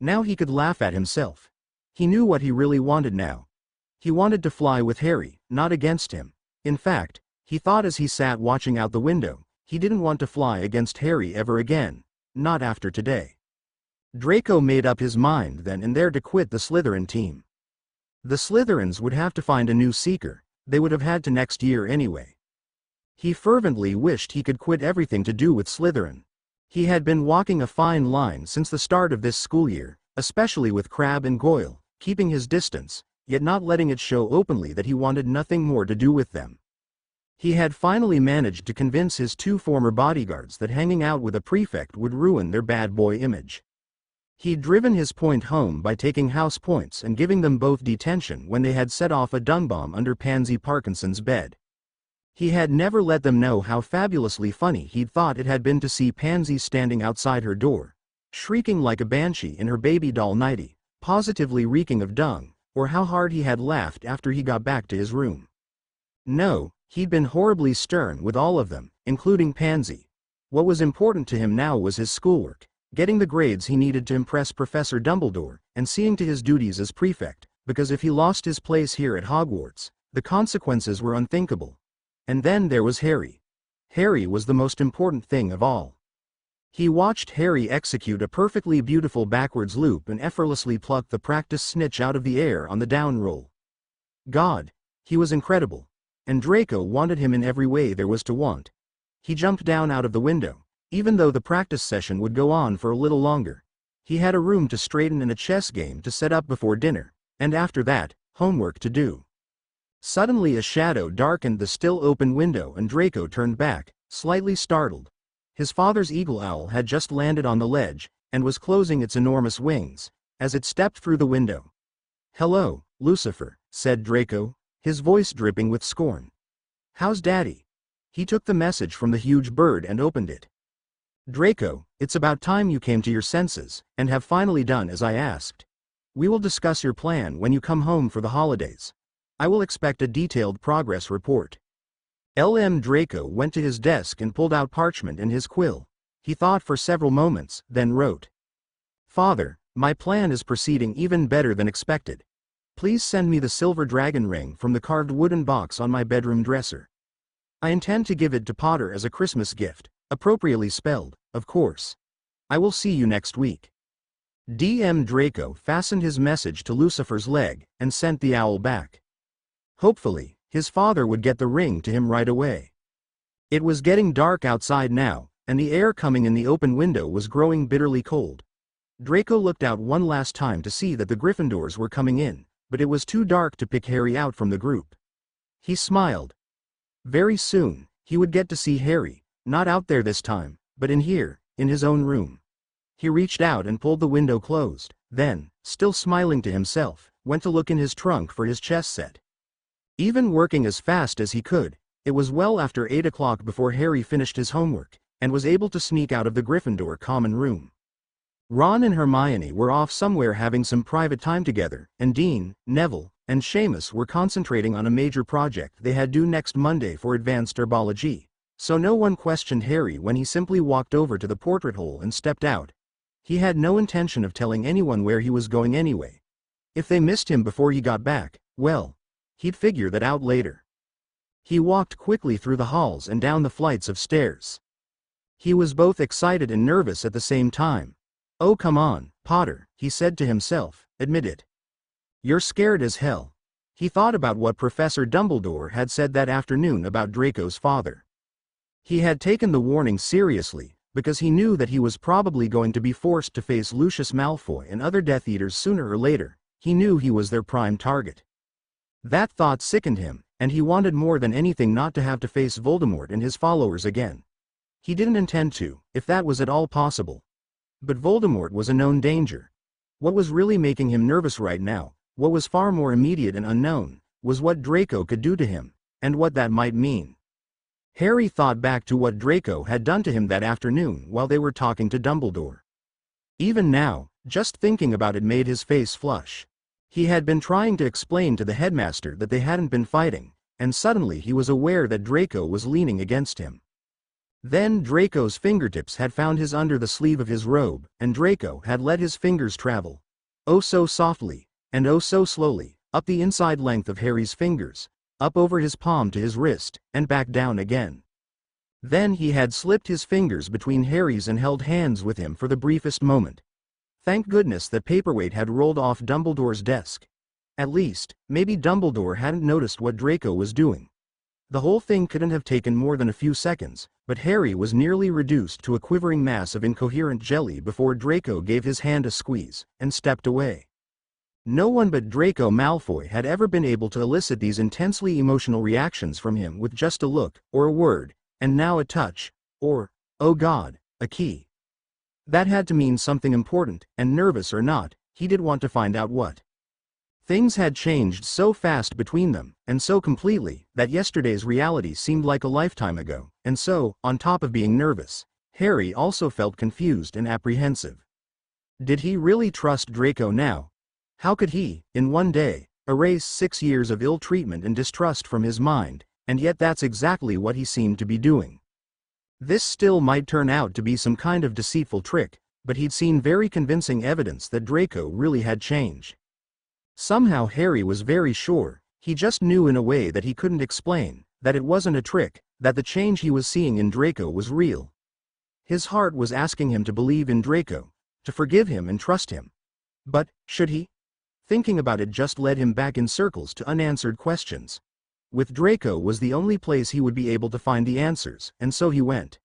Now he could laugh at himself. He knew what he really wanted now. He wanted to fly with Harry, not against him. In fact, he thought as he sat watching out the window, he didn't want to fly against Harry ever again, not after today. Draco made up his mind then and there to quit the Slytherin team. The Slytherins would have to find a new seeker, they would have had to next year anyway. He fervently wished he could quit everything to do with Slytherin. He had been walking a fine line since the start of this school year, especially with Crabbe and Goyle, keeping his distance, yet not letting it show openly that he wanted nothing more to do with them. He had finally managed to convince his 2 former bodyguards that hanging out with a prefect would ruin their bad boy image. He'd driven his point home by taking house points and giving them both detention when they had set off a dung bomb under Pansy Parkinson's bed. He had never let them know how fabulously funny he'd thought it had been to see Pansy standing outside her door, shrieking like a banshee in her baby doll nightie, positively reeking of dung, or how hard he had laughed after he got back to his room. No, he'd been horribly stern with all of them, including Pansy. What was important to him now was his schoolwork, getting the grades he needed to impress Professor Dumbledore, and seeing to his duties as prefect, because if he lost his place here at Hogwarts, the consequences were unthinkable. And then there was Harry. Harry was the most important thing of all. He watched Harry execute a perfectly beautiful backwards loop and effortlessly pluck the practice snitch out of the air on the down roll. God, he was incredible. And Draco wanted him in every way there was to want. He jumped down out of the window, even though the practice session would go on for a little longer. He had a room to straighten and a chess game to set up before dinner, and after that, homework to do. Suddenly a shadow darkened the still open window and Draco turned back, slightly startled. His father's eagle owl had just landed on the ledge, and was closing its enormous wings, as it stepped through the window. "Hello, Lucifer," said Draco, his voice dripping with scorn. "How's Daddy?" He took the message from the huge bird and opened it. "Draco, it's about time you came to your senses, and have finally done as I asked. We will discuss your plan when you come home for the holidays. I will expect a detailed progress report." L.M. Draco went to his desk and pulled out parchment and his quill. He thought for several moments, then wrote. "Father, my plan is proceeding even better than expected. Please send me the silver dragon ring from the carved wooden box on my bedroom dresser. I intend to give it to Potter as a Christmas gift, appropriately spelled, of course. I will see you next week." D.M. Draco fastened his message to Lucifer's leg, and sent the owl back. Hopefully, his father would get the ring to him right away. It was getting dark outside now, and the air coming in the open window was growing bitterly cold. Draco looked out one last time to see that the Gryffindors were coming in, but it was too dark to pick Harry out from the group. He smiled. Very soon, he would get to see Harry, not out there this time, but in here, in his own room. He reached out and pulled the window closed, then, still smiling to himself, went to look in his trunk for his chess set. Even working as fast as he could, it was well after 8 o'clock before Harry finished his homework, and was able to sneak out of the Gryffindor common room. Ron and Hermione were off somewhere having some private time together, and Dean, Neville, and Seamus were concentrating on a major project they had due next Monday for advanced herbology, so no one questioned Harry when he simply walked over to the portrait hole and stepped out. He had no intention of telling anyone where he was going anyway. If they missed him before he got back, well, he'd figure that out later. He walked quickly through the halls and down the flights of stairs. He was both excited and nervous at the same time. "Oh come on, Potter," he said to himself, "admit it. You're scared as hell." He thought about what Professor Dumbledore had said that afternoon about Draco's father. He had taken the warning seriously, because he knew that he was probably going to be forced to face Lucius Malfoy and other Death Eaters sooner or later. He knew he was their prime target. That thought sickened him, and he wanted more than anything not to have to face Voldemort and his followers again. He didn't intend to, if that was at all possible. But Voldemort was a known danger. What was really making him nervous right now, what was far more immediate and unknown, was what Draco could do to him, and what that might mean. Harry thought back to what Draco had done to him that afternoon while they were talking to Dumbledore. Even now, just thinking about it made his face flush. He had been trying to explain to the headmaster that they hadn't been fighting, and suddenly he was aware that Draco was leaning against him. Then Draco's fingertips had found his under the sleeve of his robe, and Draco had let his fingers travel, oh so softly, and oh so slowly, up the inside length of Harry's fingers, up over his palm to his wrist, and back down again. Then he had slipped his fingers between Harry's and held hands with him for the briefest moment. Thank goodness that paperweight had rolled off Dumbledore's desk. At least, maybe Dumbledore hadn't noticed what Draco was doing. The whole thing couldn't have taken more than a few seconds, but Harry was nearly reduced to a quivering mass of incoherent jelly before Draco gave his hand a squeeze, and stepped away. No one but Draco Malfoy had ever been able to elicit these intensely emotional reactions from him with just a look, or a word, and now a touch, or, oh God, a key. That had to mean something important, and nervous or not, he did want to find out what. Things had changed so fast between them, and so completely, that yesterday's reality seemed like a lifetime ago, and so, on top of being nervous, Harry also felt confused and apprehensive. Did he really trust Draco now? How could he, in one day, erase 6 years of ill treatment and distrust from his mind, and yet that's exactly what he seemed to be doing. This still might turn out to be some kind of deceitful trick, but he'd seen very convincing evidence that Draco really had changed. Somehow Harry was very sure, he just knew in a way that he couldn't explain, that it wasn't a trick, that the change he was seeing in Draco was real. His heart was asking him to believe in Draco, to forgive him and trust him. But, should he? Thinking about it just led him back in circles to unanswered questions. With Draco was the only place he would be able to find the answers, and so he went.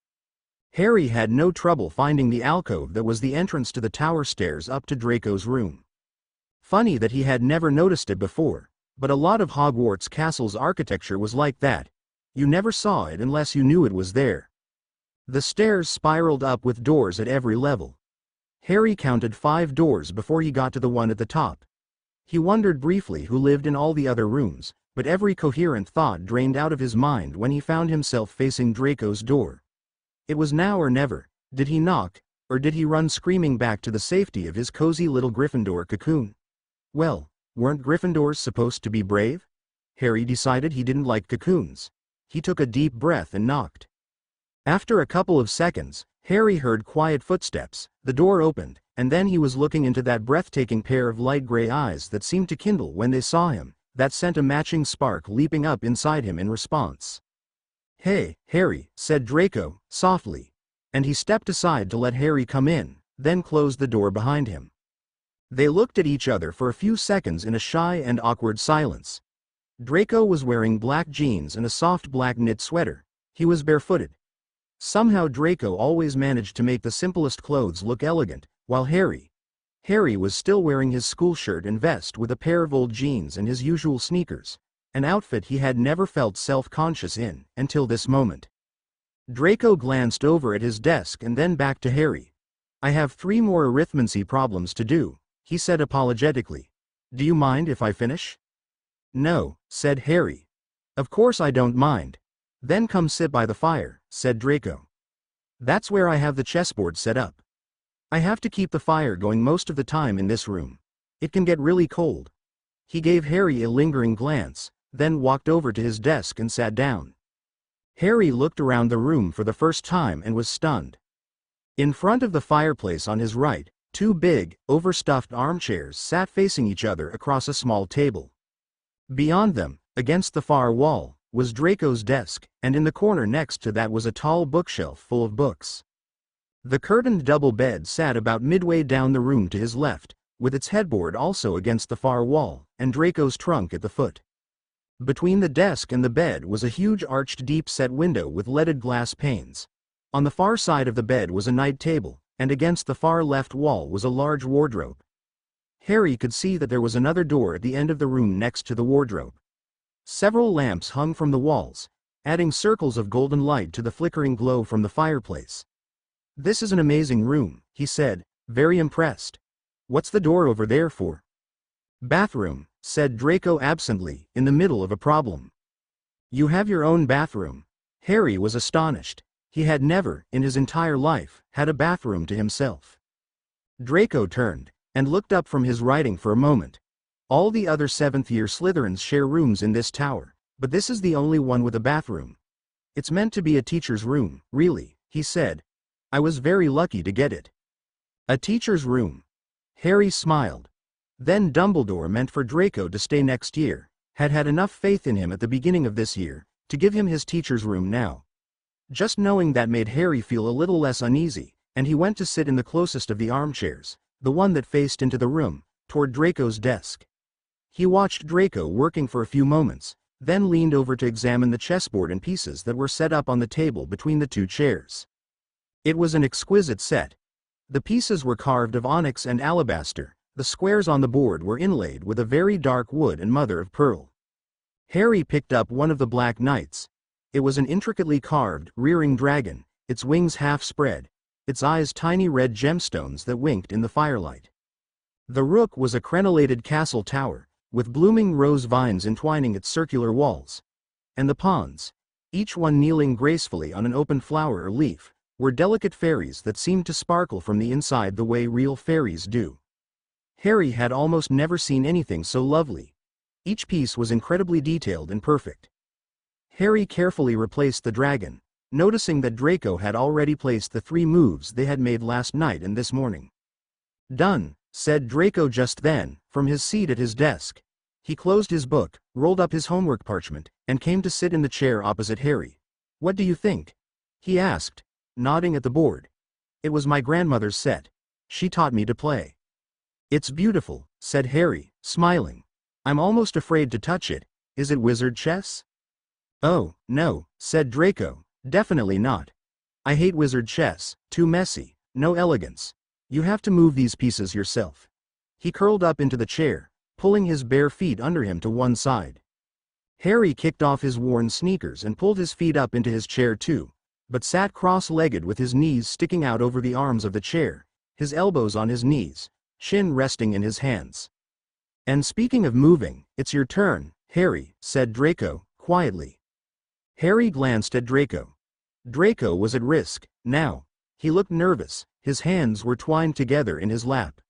Harry had no trouble finding the alcove that was the entrance to the tower stairs up to Draco's room. Funny that he had never noticed it before, but a lot of Hogwarts Castle's architecture was like that. You never saw it unless you knew it was there. The stairs spiraled up with doors at every level. Harry counted 5 doors before he got to the one at the top. He wondered briefly who lived in all the other rooms, but every coherent thought drained out of his mind when he found himself facing Draco's door. It was now or never. Did he knock, or did he run screaming back to the safety of his cozy little Gryffindor cocoon? Well, weren't Gryffindors supposed to be brave? Harry decided he didn't like cocoons. He took a deep breath and knocked. After a couple of seconds, Harry heard quiet footsteps, the door opened, and then he was looking into that breathtaking pair of light gray eyes that seemed to kindle when they saw him, that sent a matching spark leaping up inside him in response. "Hey, Harry," said Draco, softly. And he stepped aside to let Harry come in, then closed the door behind him. They looked at each other for a few seconds in a shy and awkward silence. Draco was wearing black jeans and a soft black knit sweater. He was barefooted. Somehow Draco always managed to make the simplest clothes look elegant, while Harry was still wearing his school shirt and vest with a pair of old jeans and his usual sneakers, an outfit he had never felt self-conscious in, until this moment. Draco glanced over at his desk and then back to Harry. "I have 3 more arithmancy problems to do," he said apologetically. "Do you mind if I finish?" "No," said Harry. "Of course I don't mind." "Then come sit by the fire," said Draco. "That's where I have the chessboard set up. I have to keep the fire going most of the time in this room. It can get really cold." He gave Harry a lingering glance, then walked over to his desk and sat down. Harry looked around the room for the first time and was stunned. In front of the fireplace on his right, 2 big, overstuffed armchairs sat facing each other across a small table. Beyond them, against the far wall, was Draco's desk, and in the corner next to that was a tall bookshelf full of books. The curtained double bed sat about midway down the room to his left, with its headboard also against the far wall, and Draco's trunk at the foot. Between the desk and the bed was a huge arched deep-set window with leaded glass panes. On the far side of the bed was a night table, and against the far left wall was a large wardrobe. Harry could see that there was another door at the end of the room next to the wardrobe. Several lamps hung from the walls, adding circles of golden light to the flickering glow from the fireplace. "This is an amazing room," he said, very impressed. "What's the door over there for?" "Bathroom," said Draco absently, in the middle of a problem. "You have your own bathroom?" Harry was astonished. He had never, in his entire life, had a bathroom to himself. Draco turned, and looked up from his writing for a moment. "All the other 7th-year Slytherins share rooms in this tower, but this is the only one with a bathroom. It's meant to be a teacher's room, really," he said. "I was very lucky to get it." "A teacher's room?" Harry smiled. Then Dumbledore meant for Draco to stay next year, had had enough faith in him at the beginning of this year, to give him his teacher's room now. Just knowing that made Harry feel a little less uneasy, and he went to sit in the closest of the armchairs, the one that faced into the room, toward Draco's desk. He watched Draco working for a few moments, then leaned over to examine the chessboard and pieces that were set up on the table between the 2 chairs. It was an exquisite set. The pieces were carved of onyx and alabaster, the squares on the board were inlaid with a very dark wood and mother of pearl. Harry picked up one of the black knights. It was an intricately carved, rearing dragon, its wings half spread, its eyes tiny red gemstones that winked in the firelight. The rook was a crenellated castle tower, with blooming rose vines entwining its circular walls. And the pawns, each one kneeling gracefully on an open flower or leaf, were delicate fairies that seemed to sparkle from the inside the way real fairies do. Harry had almost never seen anything so lovely. Each piece was incredibly detailed and perfect. Harry carefully replaced the dragon, noticing that Draco had already placed the 3 moves they had made last night and this morning. "Done," said Draco just then, from his seat at his desk. He closed his book, rolled up his homework parchment, and came to sit in the chair opposite Harry. "What do you think?" he asked, nodding at the board. "It was my grandmother's set. She taught me to play." "It's beautiful," said Harry, smiling. "I'm almost afraid to touch it. Is it wizard chess?" "Oh, no," said Draco, "definitely not. I hate wizard chess, too messy, no elegance. You have to move these pieces yourself." He curled up into the chair, pulling his bare feet under him to one side. Harry kicked off his worn sneakers and pulled his feet up into his chair too, but sat cross-legged with his knees sticking out over the arms of the chair, his elbows on his knees, chin resting in his hands. "And speaking of moving, it's your turn, Harry," said Draco, quietly. Harry glanced at Draco. Draco was at risk, now. He looked nervous, his hands were twined together in his lap.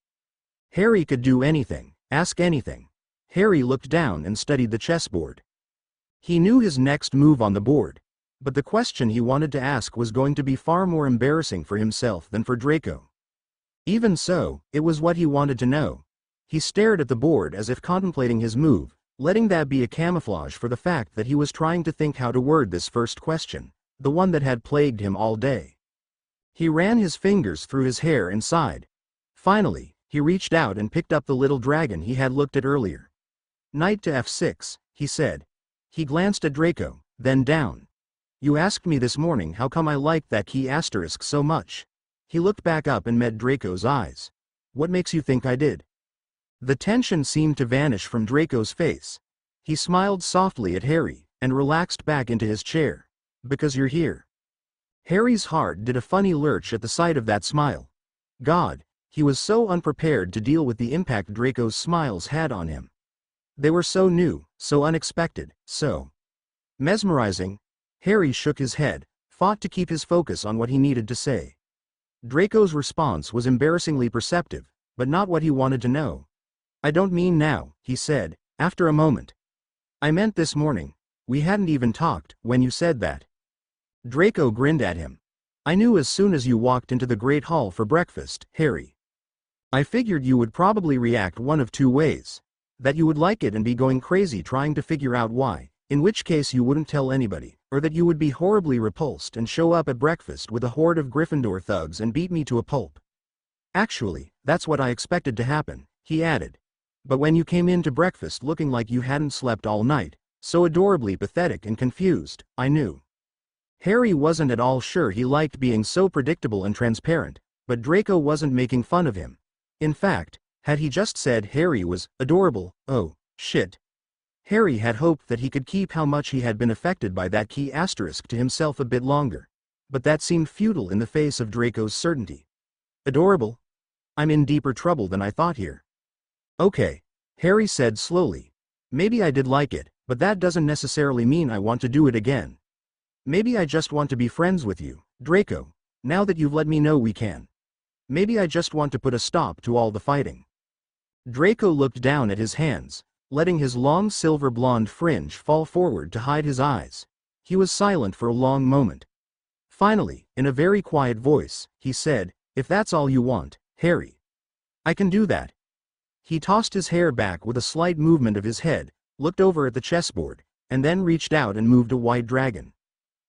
Harry could do anything, ask anything. Harry looked down and studied the chessboard. He knew his next move on the board, but the question he wanted to ask was going to be far more embarrassing for himself than for Draco. Even so, it was what he wanted to know. He stared at the board as if contemplating his move, letting that be a camouflage for the fact that he was trying to think how to word this first question, the one that had plagued him all day. He ran his fingers through his hair and sighed. Finally, he reached out and picked up the little dragon he had looked at earlier. "Knight to f6, he said. He glanced at Draco, then down. "You asked me this morning how come I liked that key asterisk so much." He looked back up and met Draco's eyes. "What makes you think I did?" The tension seemed to vanish from Draco's face. He smiled softly at Harry, and relaxed back into his chair. "Because you're here." Harry's heart did a funny lurch at the sight of that smile. God, he was so unprepared to deal with the impact Draco's smiles had on him. They were so new, so unexpected, so mesmerizing. Harry shook his head, fought to keep his focus on what he needed to say. Draco's response was embarrassingly perceptive, but not what he wanted to know. "I don't mean now," he said, after a moment. "I meant this morning. We hadn't even talked when you said that." Draco grinned at him. "I knew as soon as you walked into the Great Hall for breakfast, Harry. I figured you would probably react one of 2 ways. That you would like it and be going crazy trying to figure out why, in which case you wouldn't tell anybody, or that you would be horribly repulsed and show up at breakfast with a horde of Gryffindor thugs and beat me to a pulp. Actually, that's what I expected to happen," he added. "But when you came in to breakfast looking like you hadn't slept all night, so adorably pathetic and confused, I knew." Harry wasn't at all sure he liked being so predictable and transparent, but Draco wasn't making fun of him. In fact, had he just said Harry was adorable, oh, shit. Harry had hoped that he could keep how much he had been affected by that key asterisk to himself a bit longer. But that seemed futile in the face of Draco's certainty. "Adorable? I'm in deeper trouble than I thought here." "Okay," Harry said slowly. "Maybe I did like it, but that doesn't necessarily mean I want to do it again. Maybe I just want to be friends with you, Draco, now that you've let me know we can. Maybe I just want to put a stop to all the fighting." Draco looked down at his hands, letting his long silver blonde fringe fall forward to hide his eyes. He was silent for a long moment. Finally, in a very quiet voice, he said, "If that's all you want, Harry, I can do that." He tossed his hair back with a slight movement of his head, looked over at the chessboard, and then reached out and moved a white dragon.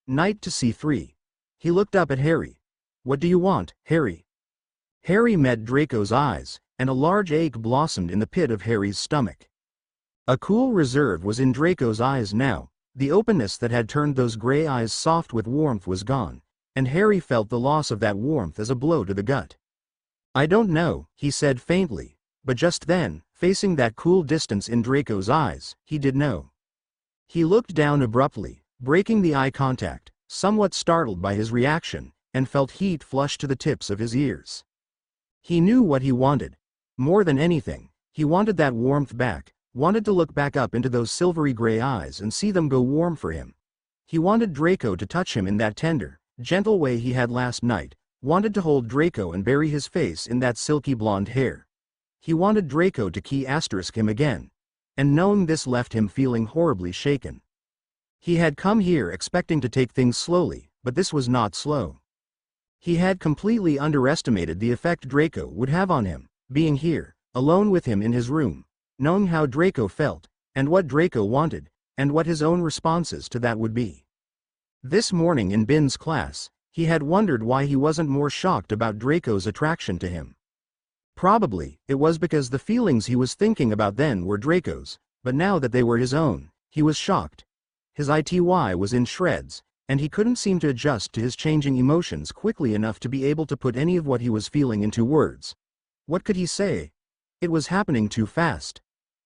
"Knight to c3. He looked up at Harry. "What do you want, Harry?" Harry met Draco's eyes, and a large ache blossomed in the pit of Harry's stomach. A cool reserve was in Draco's eyes now. The openness that had turned those gray eyes soft with warmth was gone, and Harry felt the loss of that warmth as a blow to the gut. "I don't know," he said faintly, but just then, facing that cool distance in Draco's eyes, he did know. He looked down abruptly, breaking the eye contact, somewhat startled by his reaction, and felt heat flush to the tips of his ears. He knew what he wanted. More than anything, he wanted that warmth back, wanted to look back up into those silvery gray eyes and see them go warm for him. He wanted Draco to touch him in that tender, gentle way he had last night, wanted to hold Draco and bury his face in that silky blonde hair. He wanted Draco to key asterisk him again. And knowing this left him feeling horribly shaken. He had come here expecting to take things slowly, but this was not slow. He had completely underestimated the effect Draco would have on him, being here, alone with him in his room, knowing how Draco felt, and what Draco wanted, and what his own responses to that would be. This morning in Bin's class, he had wondered why he wasn't more shocked about Draco's attraction to him. Probably, it was because the feelings he was thinking about then were Draco's, but now that they were his own, he was shocked. His ITY was in shreds, and he couldn't seem to adjust to his changing emotions quickly enough to be able to put any of what he was feeling into words. What could he say? It was happening too fast.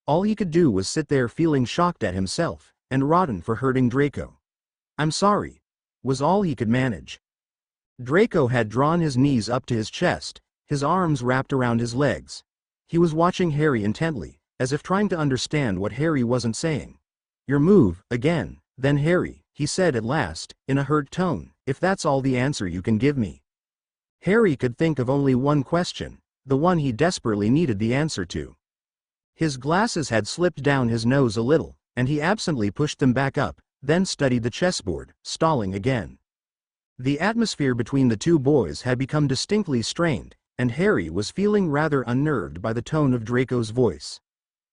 All he could do was sit there feeling shocked at himself, and rotten for hurting Draco. "I'm sorry," was all he could manage. Draco had drawn his knees up to his chest, his arms wrapped around his legs. He was watching Harry intently, as if trying to understand what Harry wasn't saying. "Your move, again, then Harry," he said at last, in a hurt tone, "if that's all the answer you can give me." Harry could think of only one question, the one he desperately needed the answer to. His glasses had slipped down his nose a little, and he absently pushed them back up, then studied the chessboard, stalling again. The atmosphere between the two boys had become distinctly strained, and Harry was feeling rather unnerved by the tone of Draco's voice.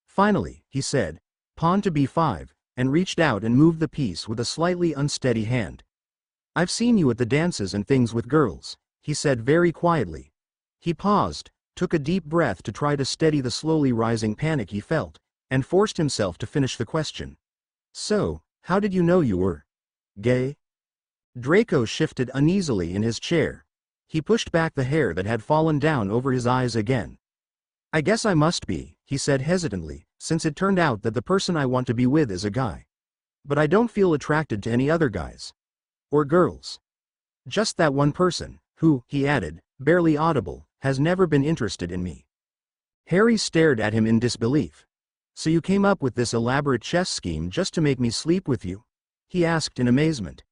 Finally, he said, "Pawn to b5, and reached out and moved the piece with a slightly unsteady hand. "I've seen you at the dances and things with girls," he said very quietly. He paused, took a deep breath to try to steady the slowly rising panic he felt, and forced himself to finish the question. "So, how did you know you were gay?" Draco shifted uneasily in his chair. He pushed back the hair that had fallen down over his eyes again. "I guess I must be," he said hesitantly, "since it turned out that the person I want to be with is a guy. But I don't feel attracted to any other guys. Or girls. Just that one person, who," he added, barely audible, "has never been interested in me." Harry stared at him in disbelief. "So you came up with this elaborate chess scheme just to make me sleep with you?" he asked in amazement.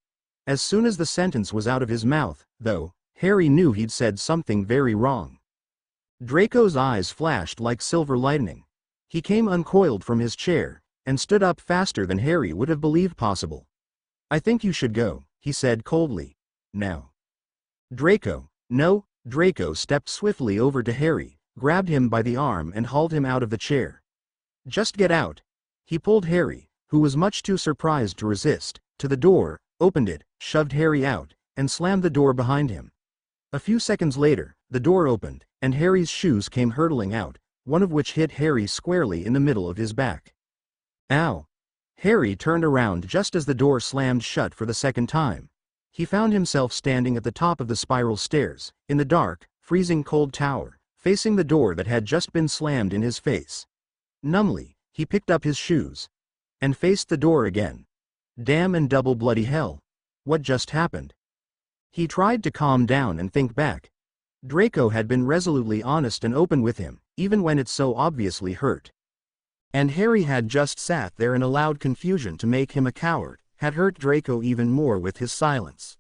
As soon as the sentence was out of his mouth, though, Harry knew he'd said something very wrong. Draco's eyes flashed like silver lightning. He came uncoiled from his chair, and stood up faster than Harry would have believed possible. "I think you should go," he said coldly. "Now." "Draco, no." Draco stepped swiftly over to Harry, grabbed him by the arm and hauled him out of the chair. "Just get out." He pulled Harry, who was much too surprised to resist, to the door, opened it, shoved Harry out, and slammed the door behind him. A few seconds later, the door opened, and Harry's shoes came hurtling out, one of which hit Harry squarely in the middle of his back. "Ow!" Harry turned around just as the door slammed shut for the second time. He found himself standing at the top of the spiral stairs, in the dark, freezing cold tower, facing the door that had just been slammed in his face. Numbly, he picked up his shoes. And faced the door again. Damn and double bloody hell. What just happened? He tried to calm down and think back. Draco had been resolutely honest and open with him, even when it so obviously hurt. And Harry had just sat there and allowed confusion to make him a coward, had hurt Draco even more with his silence.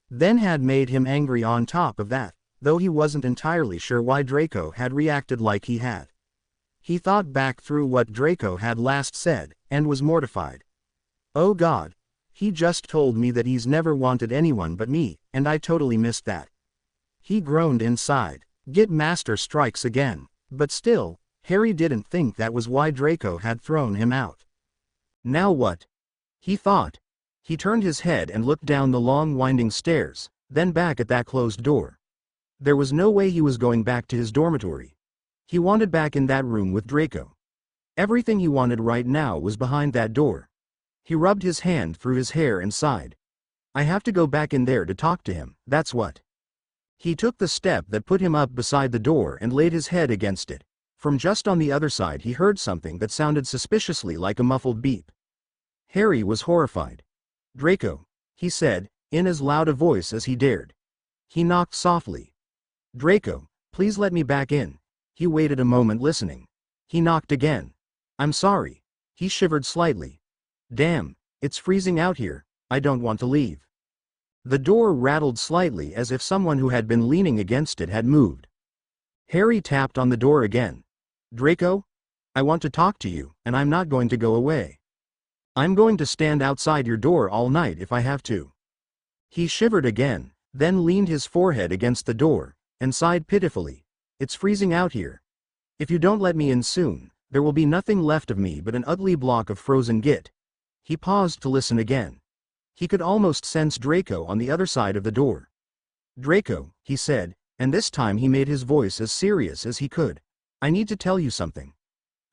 Then had made him angry on top of that, though he wasn't entirely sure why Draco had reacted like he had. He thought back through what Draco had last said, and was mortified. "Oh God. He just told me that he's never wanted anyone but me, and I totally missed that." He groaned inside. Get master strikes again. But still, Harry didn't think that was why Draco had thrown him out. Now what? He thought. He turned his head and looked down the long winding stairs, then back at that closed door. There was no way he was going back to his dormitory. He wanted back in that room with Draco. Everything he wanted right now was behind that door. He rubbed his hand through his hair and sighed. "I have to go back in there to talk to him, that's what." He took the step that put him up beside the door and laid his head against it. From just on the other side he heard something that sounded suspiciously like a muffled beep. Harry was horrified. "Draco," he said, in as loud a voice as he dared. He knocked softly. "Draco, please let me back in." He waited a moment listening. He knocked again. "I'm sorry." He shivered slightly. "Damn, it's freezing out here, I don't want to leave." The door rattled slightly as if someone who had been leaning against it had moved. Harry tapped on the door again. "Draco? I want to talk to you, and I'm not going to go away. I'm going to stand outside your door all night if I have to." He shivered again, then leaned his forehead against the door, and sighed pitifully. It's freezing out here. If you don't let me in soon, there will be nothing left of me but an ugly block of frozen git. He paused to listen again. He could almost sense Draco on the other side of the door. Draco, he said, and this time he made his voice as serious as he could. I need to tell you something.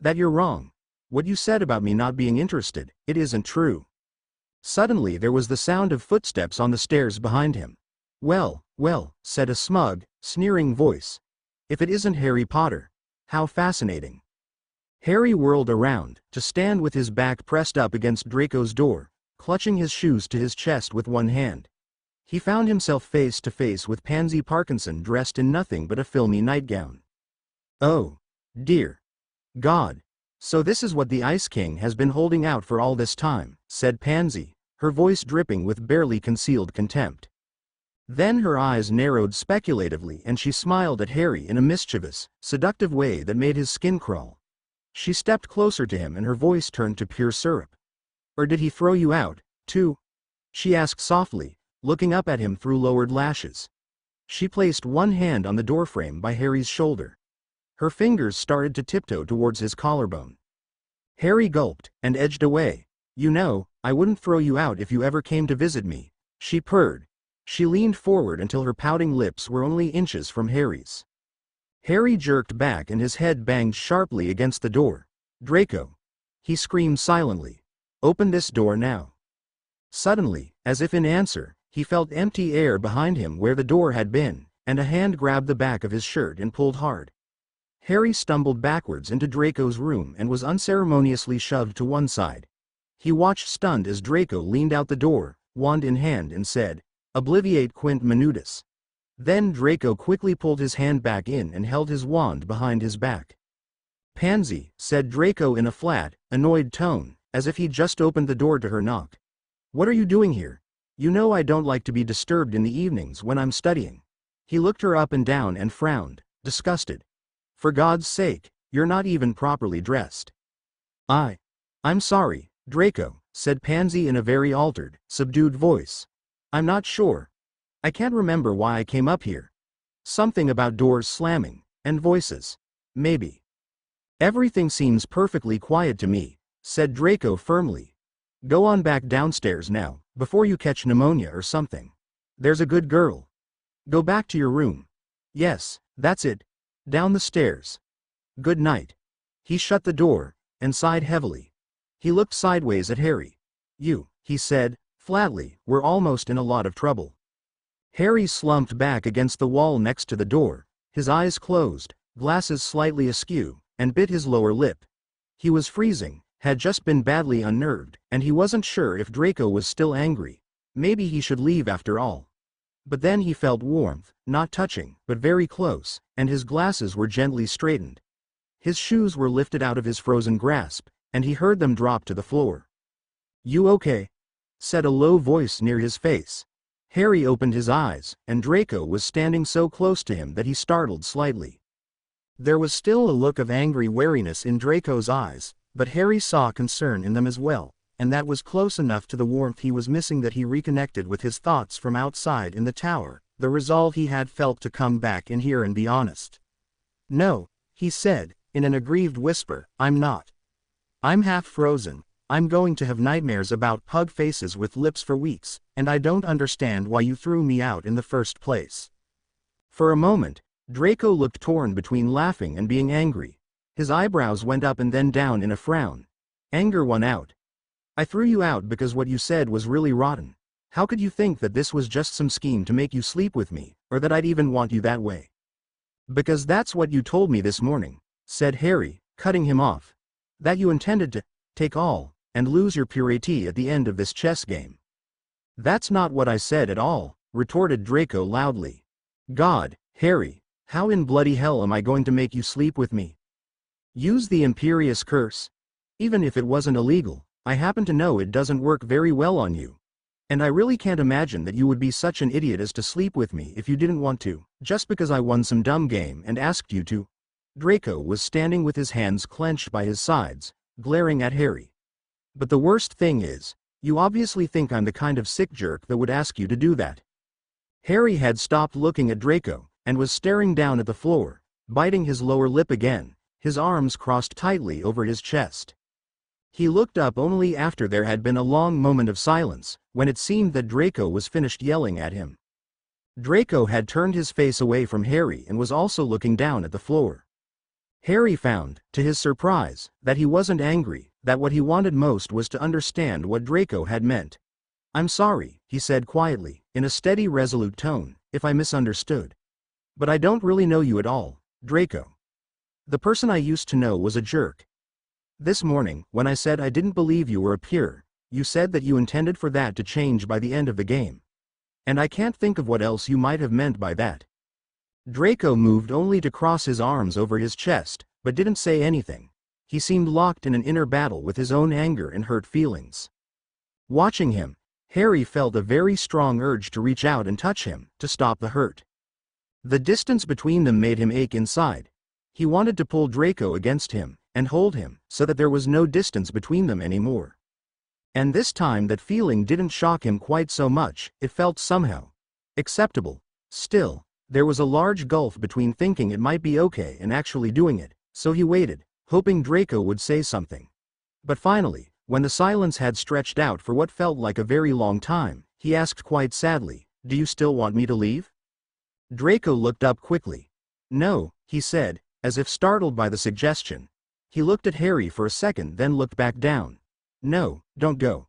That you're wrong. What you said about me not being interested, it isn't true. Suddenly there was the sound of footsteps on the stairs behind him. Well, well, said a smug, sneering voice. If it isn't Harry Potter. How fascinating. Harry whirled around, to stand with his back pressed up against Draco's door, clutching his shoes to his chest with one hand. He found himself face to face with Pansy Parkinson dressed in nothing but a filmy nightgown. Oh, dear God. So this is what the Ice King has been holding out for all this time, said Pansy, her voice dripping with barely concealed contempt. Then her eyes narrowed speculatively and she smiled at Harry in a mischievous, seductive way that made his skin crawl. She stepped closer to him and her voice turned to pure syrup. Or did he throw you out, too? She asked softly, looking up at him through lowered lashes. She placed one hand on the doorframe by Harry's shoulder. Her fingers started to tiptoe towards his collarbone. Harry gulped, and edged away. You know, I wouldn't throw you out if you ever came to visit me, she purred. She leaned forward until her pouting lips were only inches from Harry's. Harry jerked back and his head banged sharply against the door. Draco. He screamed silently. Open this door now. Suddenly, as if in answer, he felt empty air behind him where the door had been, and a hand grabbed the back of his shirt and pulled hard. Harry stumbled backwards into Draco's room and was unceremoniously shoved to one side. He watched stunned as Draco leaned out the door, wand in hand, and said, Obliviate Quint Minutus. Then Draco quickly pulled his hand back in and held his wand behind his back. Pansy, said Draco in a flat, annoyed tone, as if he'd just opened the door to her knock. What are you doing here? You know I don't like to be disturbed in the evenings when I'm studying. He looked her up and down and frowned, disgusted. For God's sake, you're not even properly dressed. I'm sorry, Draco, said Pansy in a very altered, subdued voice. I'm not sure. I can't remember why I came up here. Something about doors slamming, and voices. Maybe. Everything seems perfectly quiet to me, said Draco firmly. Go on back downstairs now, before you catch pneumonia or something. There's a good girl. Go back to your room. Yes, that's it. Down the stairs. Good night. He shut the door, and sighed heavily. He looked sideways at Harry. You, he said, flatly, were almost in a lot of trouble. Harry slumped back against the wall next to the door, his eyes closed, glasses slightly askew, and bit his lower lip. He was freezing, had just been badly unnerved, and he wasn't sure if Draco was still angry. Maybe he should leave after all. But then he felt warmth, not touching, but very close, and his glasses were gently straightened. His shoes were lifted out of his frozen grasp, and he heard them drop to the floor. You okay? Said a low voice near his face. Harry opened his eyes, and Draco was standing so close to him that he startled slightly. There was still a look of angry wariness in Draco's eyes, but Harry saw concern in them as well, and that was close enough to the warmth he was missing that he reconnected with his thoughts from outside in the tower, the resolve he had felt to come back in here and be honest. No, he said, in an aggrieved whisper, I'm not. I'm half frozen. I'm going to have nightmares about pug faces with lips for weeks, and I don't understand why you threw me out in the first place. For a moment, Draco looked torn between laughing and being angry. His eyebrows went up and then down in a frown. Anger won out. I threw you out because what you said was really rotten. How could you think that this was just some scheme to make you sleep with me, or that I'd even want you that way? Because that's what you told me this morning, said Harry, cutting him off. That you intended to take all, and lose your purity at the end of this chess game. That's not what I said at all, retorted Draco loudly. God, Harry, how in bloody hell am I going to make you sleep with me? Use the Imperious Curse? Even if it wasn't illegal, I happen to know it doesn't work very well on you. And I really can't imagine that you would be such an idiot as to sleep with me if you didn't want to, just because I won some dumb game and asked you to. Draco was standing with his hands clenched by his sides, glaring at Harry. But the worst thing is, You obviously think I'm the kind of sick jerk that would ask you to do that. Harry had stopped looking at Draco, and was staring down at the floor, biting his lower lip again, his arms crossed tightly over his chest. He looked up only after there had been a long moment of silence, when it seemed that Draco was finished yelling at him. Draco had turned his face away from Harry and was also looking down at the floor. Harry found, to his surprise, that he wasn't angry, that what he wanted most was to understand what Draco had meant. "I'm sorry," he said quietly, in a steady, resolute tone, "if I misunderstood. But I don't really know you at all, Draco. The person I used to know was a jerk. This morning, when I said I didn't believe you were a peer, you said that you intended for that to change by the end of the game. And I can't think of what else you might have meant by that." Draco moved only to cross his arms over his chest, but didn't say anything. He seemed locked in an inner battle with his own anger and hurt feelings. Watching him, Harry felt a very strong urge to reach out and touch him, to stop the hurt. The distance between them made him ache inside. He wanted to pull Draco against him, and hold him, so that there was no distance between them anymore. And this time that feeling didn't shock him quite so much, it felt somehow acceptable. Still, there was a large gulf between thinking it might be okay and actually doing it, so he waited, hoping Draco would say something. But finally, when the silence had stretched out for what felt like a very long time, he asked quite sadly, "Do you still want me to leave?" Draco looked up quickly. "No," he said, as if startled by the suggestion. He looked at Harry for a second, then looked back down. "No, don't go.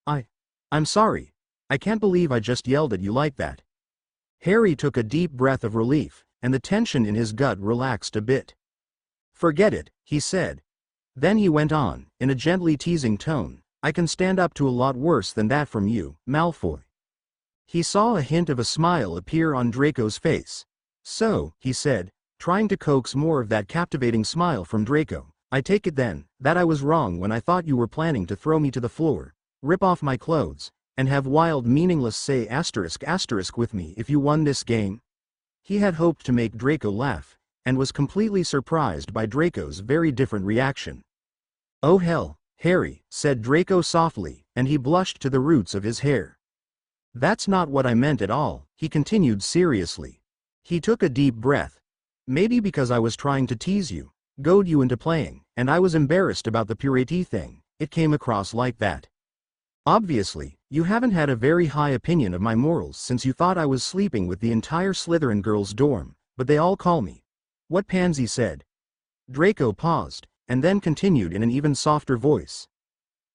I'm sorry. I can't believe I just yelled at you like that." Harry took a deep breath of relief, and the tension in his gut relaxed a bit. "Forget it," he said. Then he went on, in a gently teasing tone, "I can stand up to a lot worse than that from you, Malfoy." He saw a hint of a smile appear on Draco's face. "So," he said, trying to coax more of that captivating smile from Draco, "I take it then, that I was wrong when I thought you were planning to throw me to the floor, rip off my clothes, and have wild meaningless say *** with me if you won this game?" He had hoped to make Draco laugh, and was completely surprised by Draco's very different reaction. "Oh hell, Harry," said Draco softly, and he blushed to the roots of his hair. "That's not what I meant at all," he continued seriously. He took a deep breath. "Maybe because I was trying to tease you, goad you into playing, and I was embarrassed about the purity thing, it came across like that. Obviously, you haven't had a very high opinion of my morals since you thought I was sleeping with the entire Slytherin girls' dorm, but they all call me what Pansy said." Draco paused, and then continued in an even softer voice.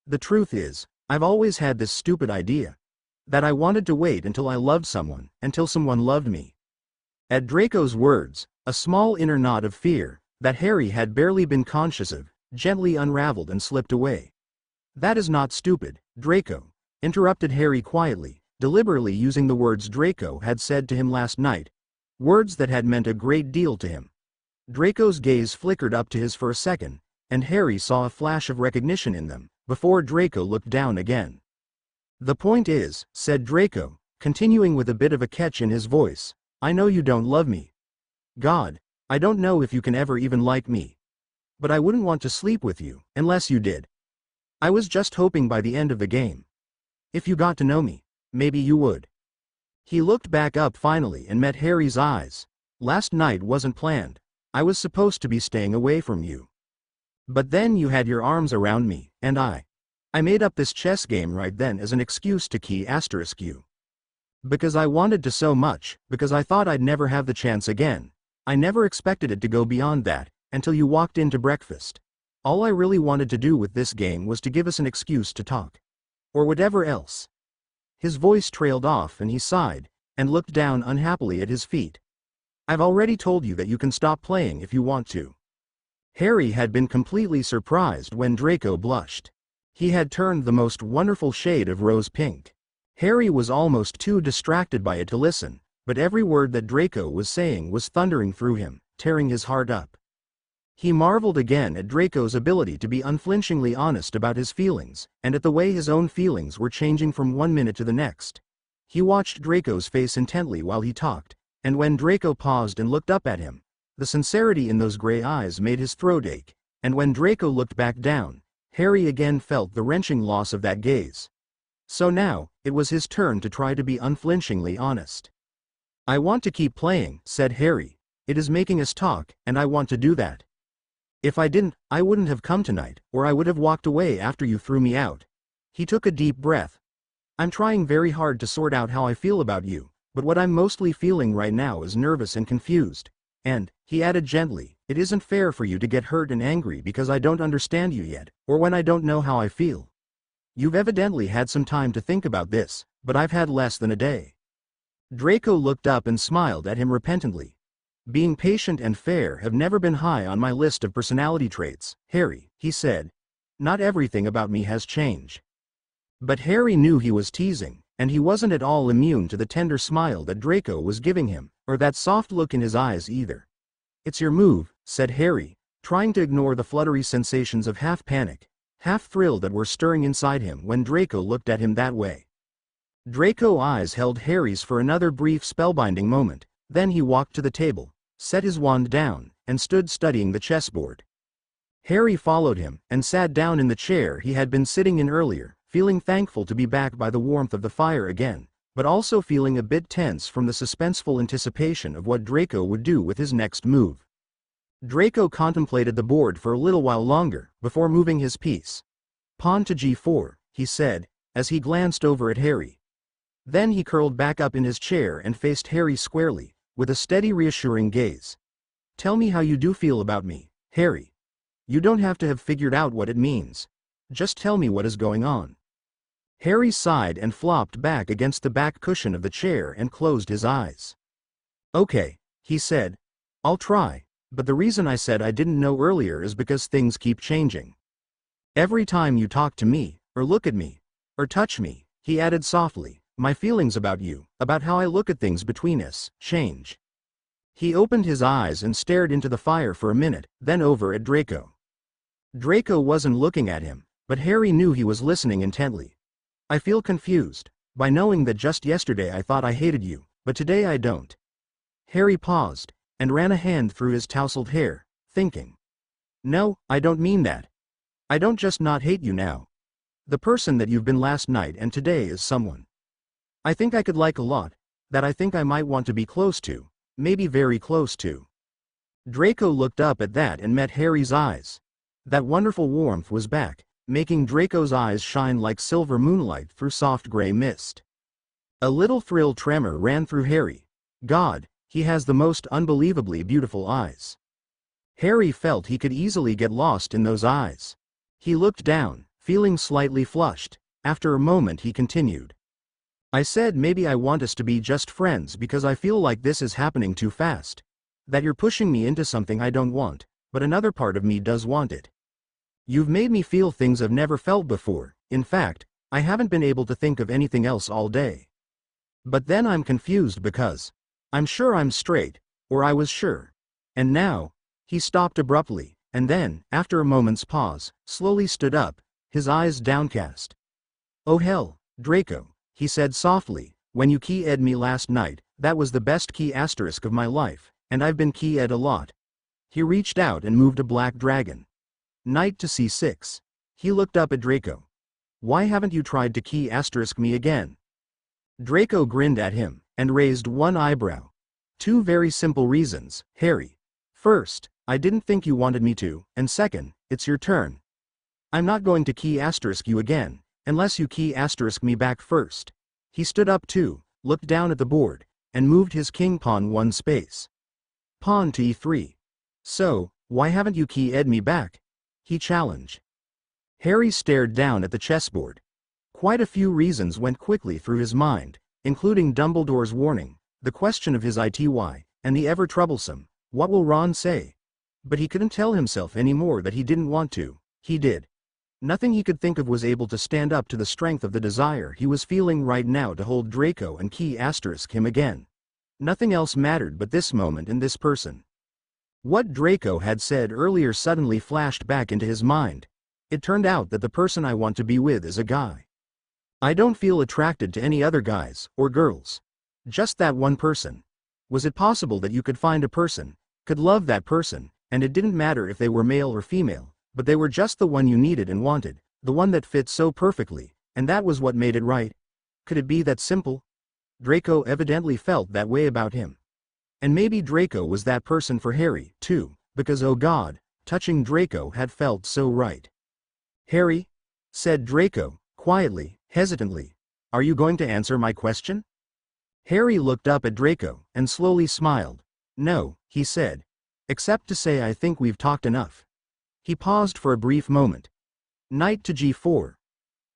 "The truth is, I've always had this stupid idea. That I wanted to wait until I loved someone, until someone loved me." At Draco's words, a small inner knot of fear, that Harry had barely been conscious of, gently unraveled and slipped away. "That is not stupid, Draco," interrupted Harry quietly, deliberately using the words Draco had said to him last night, words that had meant a great deal to him. Draco's gaze flickered up to his for a second, and Harry saw a flash of recognition in them, before Draco looked down again. "The point is," said Draco, continuing with a bit of a catch in his voice, "I know you don't love me. God, I don't know if you can ever even like me. But I wouldn't want to sleep with you, unless you did. I was just hoping by the end of the game, if you got to know me, maybe you would." He looked back up finally and met Harry's eyes. "Last night wasn't planned. I was supposed to be staying away from you. But then you had your arms around me, and I made up this chess game right then as an excuse to key * you. Because I wanted to so much, because I thought I'd never have the chance again. I never expected it to go beyond that, until you walked into breakfast. All I really wanted to do with this game was to give us an excuse to talk. Or whatever else." His voice trailed off and he sighed, and looked down unhappily at his feet. "I've already told you that you can stop playing if you want to." Harry had been completely surprised when Draco blushed. He had turned the most wonderful shade of rose pink. Harry was almost too distracted by it to listen, but every word that Draco was saying was thundering through him, tearing his heart up. He marveled again at Draco's ability to be unflinchingly honest about his feelings, and at the way his own feelings were changing from one minute to the next. He watched Draco's face intently while he talked, and when Draco paused and looked up at him, the sincerity in those gray eyes made his throat ache, and when Draco looked back down, Harry again felt the wrenching loss of that gaze. So now, it was his turn to try to be unflinchingly honest. I want to keep playing, said Harry. It is making us talk, and I want to do that. If I didn't, I wouldn't have come tonight, or I would have walked away after you threw me out. He took a deep breath. I'm trying very hard to sort out how I feel about you, but what I'm mostly feeling right now is nervous and confused. And, he added gently, it isn't fair for you to get hurt and angry because I don't understand you yet, or when I don't know how I feel. You've evidently had some time to think about this, but I've had less than a day. Draco looked up and smiled at him repentantly. Being patient and fair have never been high on my list of personality traits, Harry, he said. Not everything about me has changed. But Harry knew he was teasing, and he wasn't at all immune to the tender smile that Draco was giving him, or that soft look in his eyes either. It's your move, said Harry, trying to ignore the fluttery sensations of half panic, half thrill that were stirring inside him when Draco looked at him that way. Draco's eyes held Harry's for another brief spellbinding moment, then he walked to the table, set his wand down, and stood studying the chessboard. Harry followed him, and sat down in the chair he had been sitting in earlier, feeling thankful to be back by the warmth of the fire again, but also feeling a bit tense from the suspenseful anticipation of what Draco would do with his next move. Draco contemplated the board for a little while longer, before moving his piece. Pawn to g4, he said, as he glanced over at Harry. Then he curled back up in his chair and faced Harry squarely, with a steady reassuring gaze. Tell me how you do feel about me, Harry. You don't have to have figured out what it means. Just tell me what is going on. Harry sighed and flopped back against the back cushion of the chair and closed his eyes. Okay, he said. I'll try, but the reason I said I didn't know earlier is because things keep changing. Every time you talk to me, or look at me, or touch me, he added softly, my feelings about you, about how I look at things between us, change. He opened his eyes and stared into the fire for a minute, then over at Draco. Draco wasn't looking at him, but Harry knew he was listening intently. I feel confused, by knowing that just yesterday I thought I hated you, but today I don't. Harry paused, and ran a hand through his tousled hair, thinking. No, I don't mean that. I don't just not hate you now. The person that you've been last night and today is someone I think I could like a lot, that I think I might want to be close to, maybe very close to. Draco looked up at that and met Harry's eyes. That wonderful warmth was back, making Draco's eyes shine like silver moonlight through soft gray mist. A little thrill tremor ran through Harry. God, he has the most unbelievably beautiful eyes. Harry felt he could easily get lost in those eyes. He looked down, feeling slightly flushed. After a moment he continued. I said maybe I want us to be just friends because I feel like this is happening too fast. That you're pushing me into something I don't want, but another part of me does want it. You've made me feel things I've never felt before. In fact, I haven't been able to think of anything else all day. But then I'm confused because I'm sure I'm straight, or I was sure. And now, he stopped abruptly, and then, after a moment's pause, slowly stood up, his eyes downcast. Oh hell, Draco, he said softly, when you key-ed me last night, that was the best key asterisk of my life, and I've been key-ed a lot. He reached out and moved a black dragon. Knight to c6. He looked up at Draco. Why haven't you tried to key asterisk me again? Draco grinned at him, and raised one eyebrow. Two very simple reasons, Harry. First, I didn't think you wanted me to, and second, it's your turn. I'm not going to key asterisk you again, unless you key asterisk me back first. He stood up too, looked down at the board, and moved his king pawn one space. Pawn to e3. So, why haven't you key-ed me back? He challenged. Harry stared down at the chessboard. Quite a few reasons went quickly through his mind, including Dumbledore's warning, the question of his ity, and the ever-troublesome, what will Ron say? But he couldn't tell himself any more that he didn't want to. He did. Nothing he could think of was able to stand up to the strength of the desire he was feeling right now to hold Draco and key asterisk him again. Nothing else mattered but this moment and this person. What Draco had said earlier suddenly flashed back into his mind. It turned out that the person I want to be with is a guy. I don't feel attracted to any other guys, or girls. Just that one person. Was it possible that you could find a person, could love that person, and it didn't matter if they were male or female, but they were just the one you needed and wanted, the one that fit so perfectly, And that was what made it right. Could it be that simple? Draco evidently felt that way about him. And maybe Draco was that person for Harry, too, because oh God, touching Draco had felt so right. Harry? Said Draco, quietly, hesitantly. Are you going to answer my question? Harry looked up at Draco, and slowly smiled. No, he said. Except to say I think we've talked enough. He paused for a brief moment. Knight to g4.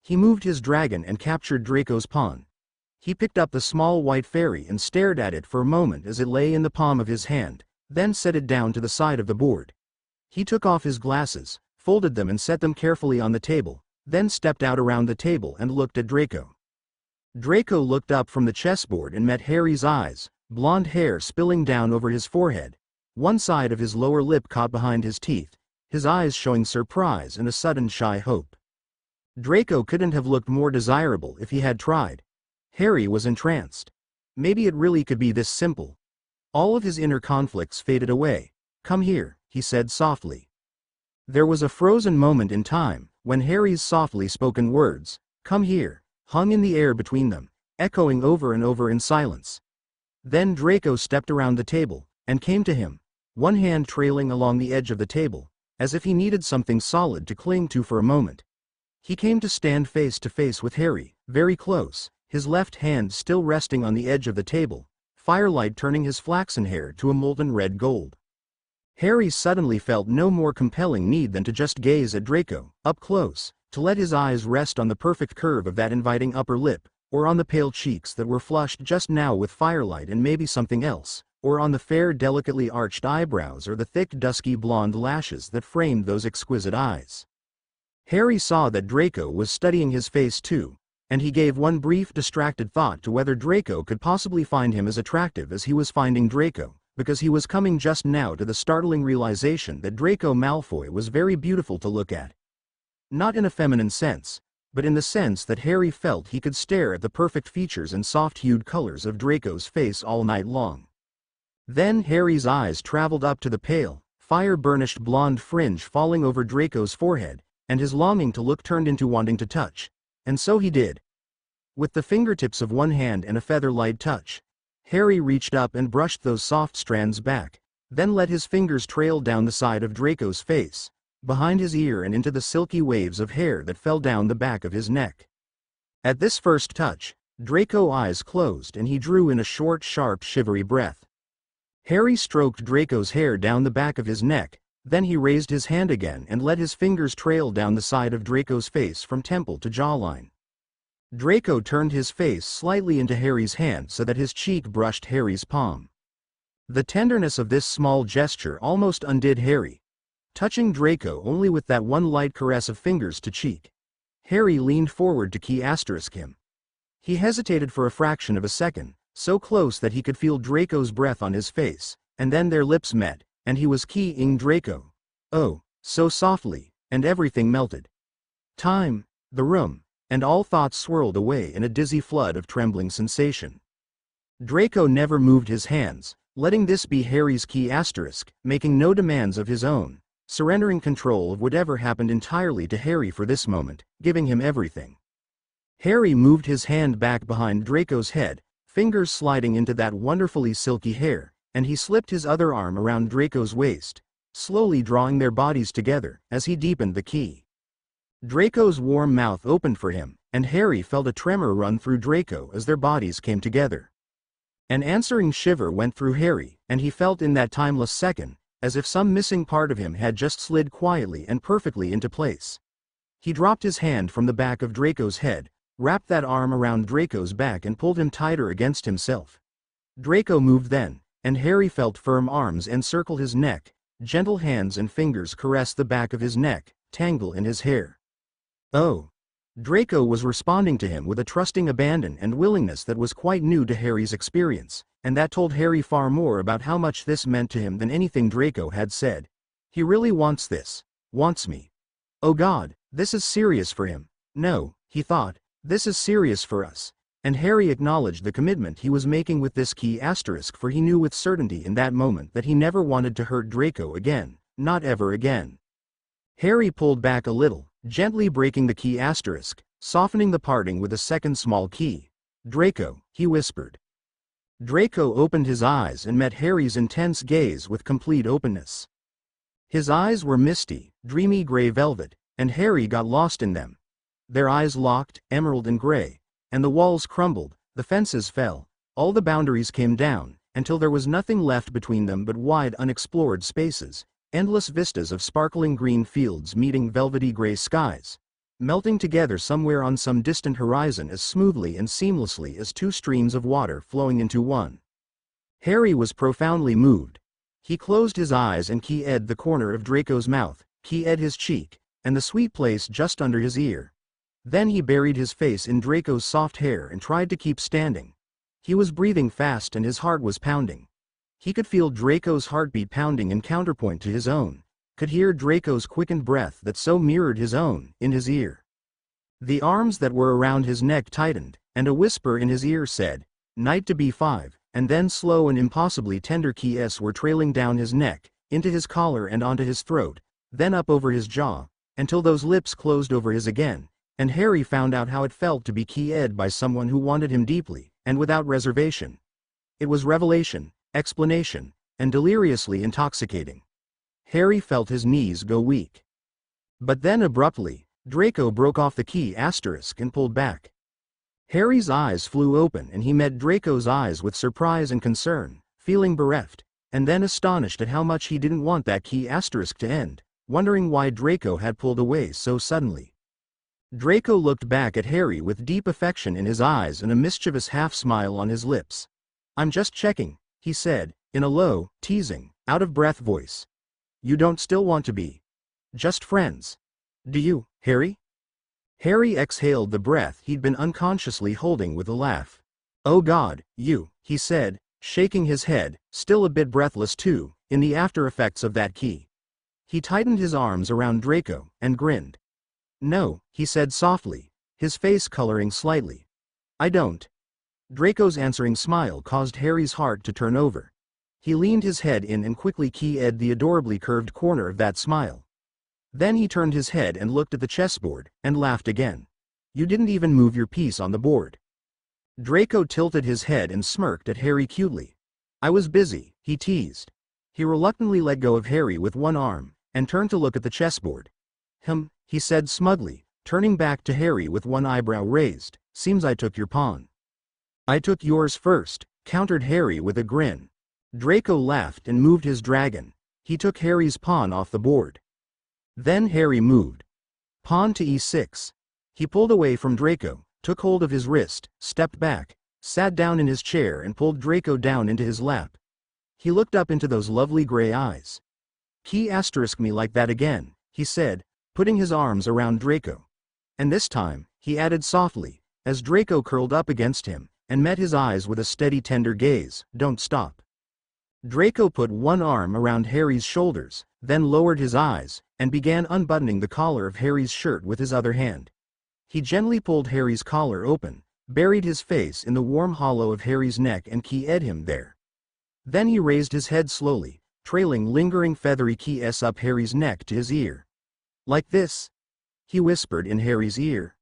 He moved his dragon and captured Draco's pawn. He picked up the small white fairy and stared at it for a moment as it lay in the palm of his hand, then set it down to the side of the board. He took off his glasses, folded them and set them carefully on the table, then stepped out around the table and looked at Draco. Draco looked up from the chessboard and met Harry's eyes, blonde hair spilling down over his forehead, one side of his lower lip caught behind his teeth, his eyes showing surprise and a sudden shy hope. Draco couldn't have looked more desirable if he had tried. Harry was entranced. Maybe it really could be this simple. All of his inner conflicts faded away. Come here, he said softly. There was a frozen moment in time, when Harry's softly spoken words, come here, hung in the air between them, echoing over and over in silence. Then Draco stepped around the table, and came to him, one hand trailing along the edge of the table, as if he needed something solid to cling to for a moment. He came to stand face to face with Harry, very close, his left hand still resting on the edge of the table, firelight turning his flaxen hair to a molten red gold. Harry suddenly felt no more compelling need than to just gaze at Draco, up close, to let his eyes rest on the perfect curve of that inviting upper lip, or on the pale cheeks that were flushed just now with firelight and maybe something else, or on the fair delicately arched eyebrows or the thick dusky blonde lashes that framed those exquisite eyes. Harry saw that Draco was studying his face too, and he gave one brief distracted thought to whether Draco could possibly find him as attractive as he was finding Draco, because he was coming just now to the startling realization that Draco Malfoy was very beautiful to look at. Not in a feminine sense, but in the sense that Harry felt he could stare at the perfect features and soft-hued colors of Draco's face all night long. Then Harry's eyes traveled up to the pale, fire-burnished blonde fringe falling over Draco's forehead, and his longing to look turned into wanting to touch. And so he did. With the fingertips of one hand and a feather-light touch, Harry reached up and brushed those soft strands back, then let his fingers trail down the side of Draco's face, behind his ear and into the silky waves of hair that fell down the back of his neck. At this first touch, Draco's eyes closed and he drew in a short, sharp, shivery breath. Harry stroked Draco's hair down the back of his neck, then he raised his hand again and let his fingers trail down the side of Draco's face from temple to jawline. Draco turned his face slightly into Harry's hand so that his cheek brushed Harry's palm. The tenderness of this small gesture almost undid Harry. Touching Draco only with that one light caress of fingers to cheek. Harry leaned forward to key asterisk him. He hesitated for a fraction of a second, so close that he could feel Draco's breath on his face, and then their lips met, and he was keying Draco. Oh, so softly, and everything melted. Time, the room, and all thoughts swirled away in a dizzy flood of trembling sensation. Draco never moved his hands, letting this be Harry's key asterisk, making no demands of his own, surrendering control of whatever happened entirely to Harry for this moment, giving him everything. Harry moved his hand back behind Draco's head, fingers sliding into that wonderfully silky hair, and he slipped his other arm around Draco's waist, slowly drawing their bodies together as he deepened the key. Draco's warm mouth opened for him, and Harry felt a tremor run through Draco as their bodies came together. An answering shiver went through Harry, and he felt in that timeless second, as if some missing part of him had just slid quietly and perfectly into place. He dropped his hand from the back of Draco's head, wrapped that arm around Draco's back and pulled him tighter against himself. Draco moved then, and Harry felt firm arms encircle his neck, gentle hands and fingers caress the back of his neck, tangle in his hair. Oh! Draco was responding to him with a trusting abandon and willingness that was quite new to Harry's experience, and that told Harry far more about how much this meant to him than anything Draco had said. He really wants this. Wants me. Oh God, this is serious for him. No, he thought, this is serious for us. And Harry acknowledged the commitment he was making with this key asterisk, for he knew with certainty in that moment that he never wanted to hurt Draco again, not ever again. Harry pulled back a little, gently breaking the key asterisk, softening the parting with a second small key. "Draco," he whispered. Draco opened his eyes and met Harry's intense gaze with complete openness. His eyes were misty, dreamy gray velvet, and Harry got lost in them. Their eyes locked, emerald and gray, and the walls crumbled, the fences fell, all the boundaries came down, until there was nothing left between them but wide unexplored spaces, endless vistas of sparkling green fields meeting velvety gray skies, melting together somewhere on some distant horizon as smoothly and seamlessly as two streams of water flowing into one. Harry was profoundly moved. He closed his eyes and keyed the corner of Draco's mouth, keyed his cheek, and the sweet place just under his ear. Then he buried his face in Draco's soft hair and tried to keep standing. He was breathing fast and his heart was pounding. He could feel Draco's heartbeat pounding in counterpoint to his own, could hear Draco's quickened breath that so mirrored his own, in his ear. The arms that were around his neck tightened, and a whisper in his ear said, "Knight to B5, and then slow and impossibly tender keys were trailing down his neck, into his collar and onto his throat, then up over his jaw, until those lips closed over his again, and Harry found out how it felt to be keyed by someone who wanted him deeply, and without reservation. It was revelation, explanation, and deliriously intoxicating. Harry felt his knees go weak. But then abruptly, Draco broke off the key asterisk and pulled back. Harry's eyes flew open and he met Draco's eyes with surprise and concern, feeling bereft, and then astonished at how much he didn't want that key asterisk to end, wondering why Draco had pulled away so suddenly. Draco looked back at Harry with deep affection in his eyes and a mischievous half-smile on his lips. "I'm just checking," he said, in a low, teasing, out-of-breath voice. "You don't still want to be just friends, do you, Harry?" Harry exhaled the breath he'd been unconsciously holding with a laugh. "Oh God, you," he said, shaking his head, still a bit breathless too, in the after-effects of that key. He tightened his arms around Draco, and grinned. "No," he said softly, his face coloring slightly. "I don't." Draco's answering smile caused Harry's heart to turn over. He leaned his head in and quickly keyed the adorably curved corner of that smile. Then he turned his head and looked at the chessboard, and laughed again. "You didn't even move your piece on the board." Draco tilted his head and smirked at Harry cutely. "I was busy," he teased. He reluctantly let go of Harry with one arm, and turned to look at the chessboard. He said smugly, turning back to Harry with one eyebrow raised. "Seems I took your pawn." "I took yours first," countered Harry with a grin. Draco laughed and moved his dragon. He took Harry's pawn off the board. Then Harry moved. Pawn to E6. He pulled away from Draco, took hold of his wrist, stepped back, sat down in his chair and pulled Draco down into his lap. He looked up into those lovely gray eyes. "Key asterisk me like that again," he said, putting his arms around Draco. And this time, he added softly, as Draco curled up against him, and met his eyes with a steady tender gaze, "Don't stop." Draco put one arm around Harry's shoulders, then lowered his eyes, and began unbuttoning the collar of Harry's shirt with his other hand. He gently pulled Harry's collar open, buried his face in the warm hollow of Harry's neck and keyed him there. Then he raised his head slowly, trailing lingering feathery keys up Harry's neck to his ear. "Like this?" he whispered in Harry's ear.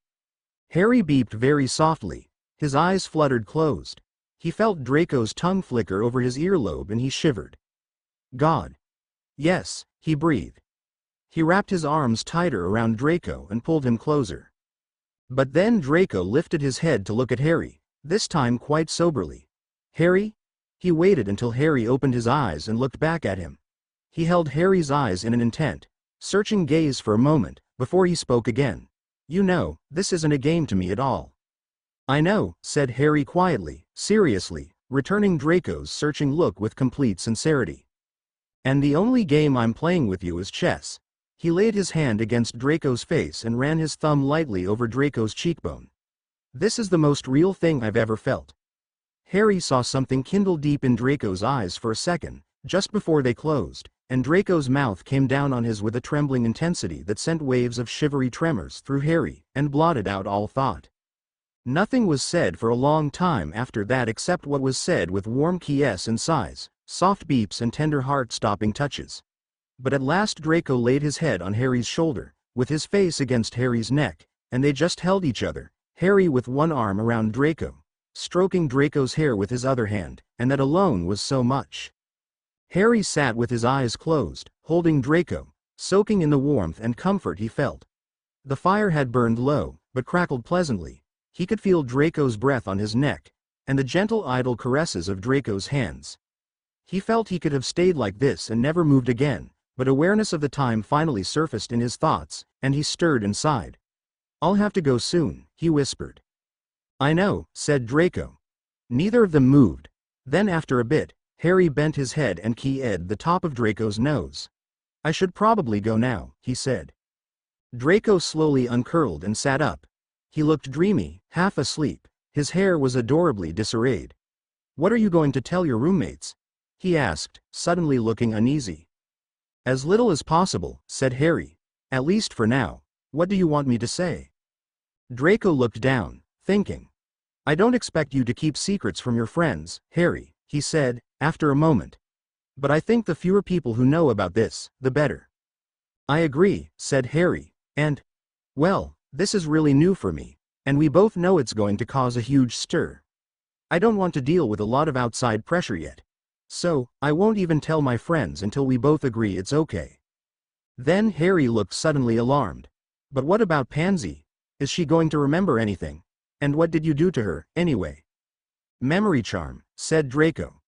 Harry beeped very softly. His eyes fluttered closed. He felt Draco's tongue flicker over his earlobe and he shivered. "God. Yes," he breathed. He wrapped his arms tighter around Draco and pulled him closer. But then Draco lifted his head to look at Harry, this time quite soberly. "Harry?" He waited until Harry opened his eyes and looked back at him. He held Harry's eyes in an intent, searching gaze for a moment, before he spoke again. "You know, this isn't a game to me at all." "I know," said Harry quietly, seriously, returning Draco's searching look with complete sincerity. "And the only game I'm playing with you is chess." He laid his hand against Draco's face and ran his thumb lightly over Draco's cheekbone. "This is the most real thing I've ever felt." Harry saw something kindle deep in Draco's eyes for a second, just before they closed, and Draco's mouth came down on his with a trembling intensity that sent waves of shivery tremors through Harry, and blotted out all thought. Nothing was said for a long time after that except what was said with warm keys and sighs, soft beeps and tender heart-stopping touches. But at last Draco laid his head on Harry's shoulder, with his face against Harry's neck, and they just held each other, Harry with one arm around Draco, stroking Draco's hair with his other hand, and that alone was so much. Harry sat with his eyes closed, holding Draco, soaking in the warmth and comfort he felt. The fire had burned low, but crackled pleasantly. He could feel Draco's breath on his neck, and the gentle idle caresses of Draco's hands. He felt he could have stayed like this and never moved again, but awareness of the time finally surfaced in his thoughts, and he stirred and sighed. "I'll have to go soon," he whispered. "I know," said Draco. Neither of them moved. Then after a bit, Harry bent his head and keyed the top of Draco's nose. "I should probably go now," he said. Draco slowly uncurled and sat up. He looked dreamy, half asleep. His hair was adorably disarrayed. "What are you going to tell your roommates?" he asked, suddenly looking uneasy. "As little as possible," said Harry. "At least for now. What do you want me to say?" Draco looked down, thinking. "I don't expect you to keep secrets from your friends, Harry," he said, after a moment. "But I think the fewer people who know about this, the better." "I agree," said Harry, well, this is really new for me, and we both know it's going to cause a huge stir. I don't want to deal with a lot of outside pressure yet. So, I won't even tell my friends until we both agree it's okay." Then Harry looked suddenly alarmed. "But what about Pansy? Is she going to remember anything? And what did you do to her, anyway?" "Memory charm," said Draco.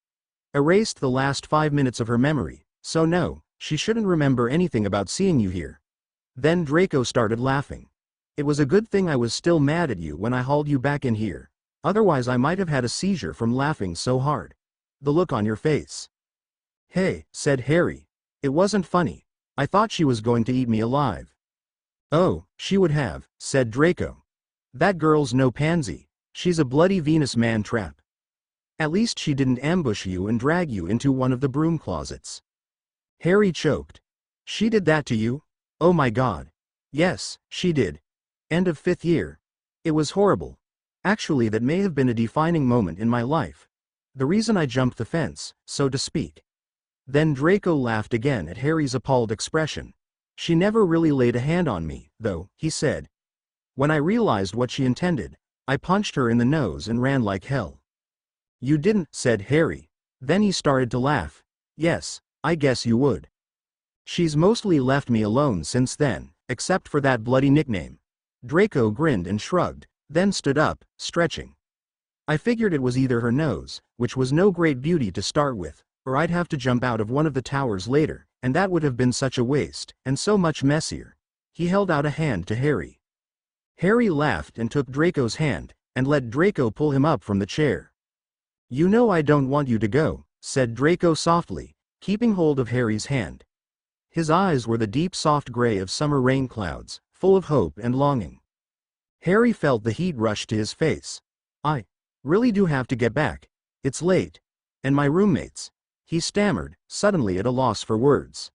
"Erased the last 5 minutes of her memory, so no, she shouldn't remember anything about seeing you here." Then Draco started laughing. "It was a good thing I was still mad at you when I hauled you back in here. Otherwise I might have had a seizure from laughing so hard. The look on your face." "Hey," said Harry. "It wasn't funny. I thought she was going to eat me alive." "Oh, she would have," said Draco. "That girl's no pansy. She's a bloody Venus man trap. At least she didn't ambush you and drag you into one of the broom closets." Harry choked. "She did that to you? Oh my God. Yes, she did. End of 5th year. It was horrible. Actually, that may have been a defining moment in my life. The reason I jumped the fence, so to speak." Then Draco laughed again at Harry's appalled expression. "She never really laid a hand on me, though," he said. "When I realized what she intended, I punched her in the nose and ran like hell." "You didn't," said Harry. Then he started to laugh. "Yes, I guess you would. She's mostly left me alone since then, except for that bloody nickname." Draco grinned and shrugged, then stood up, stretching. "I figured it was either her nose, which was no great beauty to start with, or I'd have to jump out of one of the towers later, and that would have been such a waste, and so much messier." He held out a hand to Harry. Harry laughed and took Draco's hand, and let Draco pull him up from the chair. "You know I don't want you to go," said Draco softly, keeping hold of Harry's hand. His eyes were the deep soft gray of summer rain clouds, full of hope and longing. Harry felt the heat rush to his face. "I really do have to get back. It's late. And my roommates," he stammered, suddenly at a loss for words.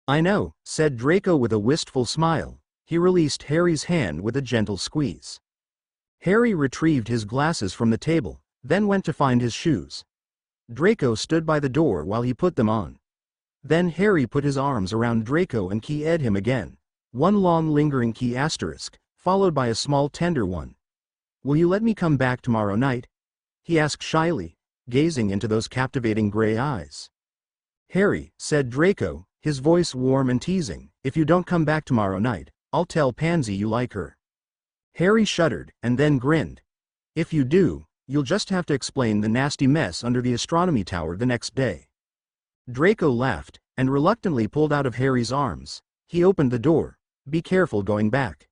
"I know," said Draco with a wistful smile. He released Harry's hand with a gentle squeeze. Harry retrieved his glasses from the table, then went to find his shoes. Draco stood by the door while he put them on. Then Harry put his arms around Draco and keyed him again. One long lingering key asterisk, followed by a small tender one. "Will you let me come back tomorrow night?" he asked shyly, gazing into those captivating gray eyes. "Harry," said Draco, his voice warm and teasing, "if you don't come back tomorrow night, I'll tell Pansy you like her." Harry shuddered, and then grinned. "If you do, you'll just have to explain the nasty mess under the astronomy tower the next day." Draco laughed, and reluctantly pulled out of Harry's arms. He opened the door. "Be careful going back."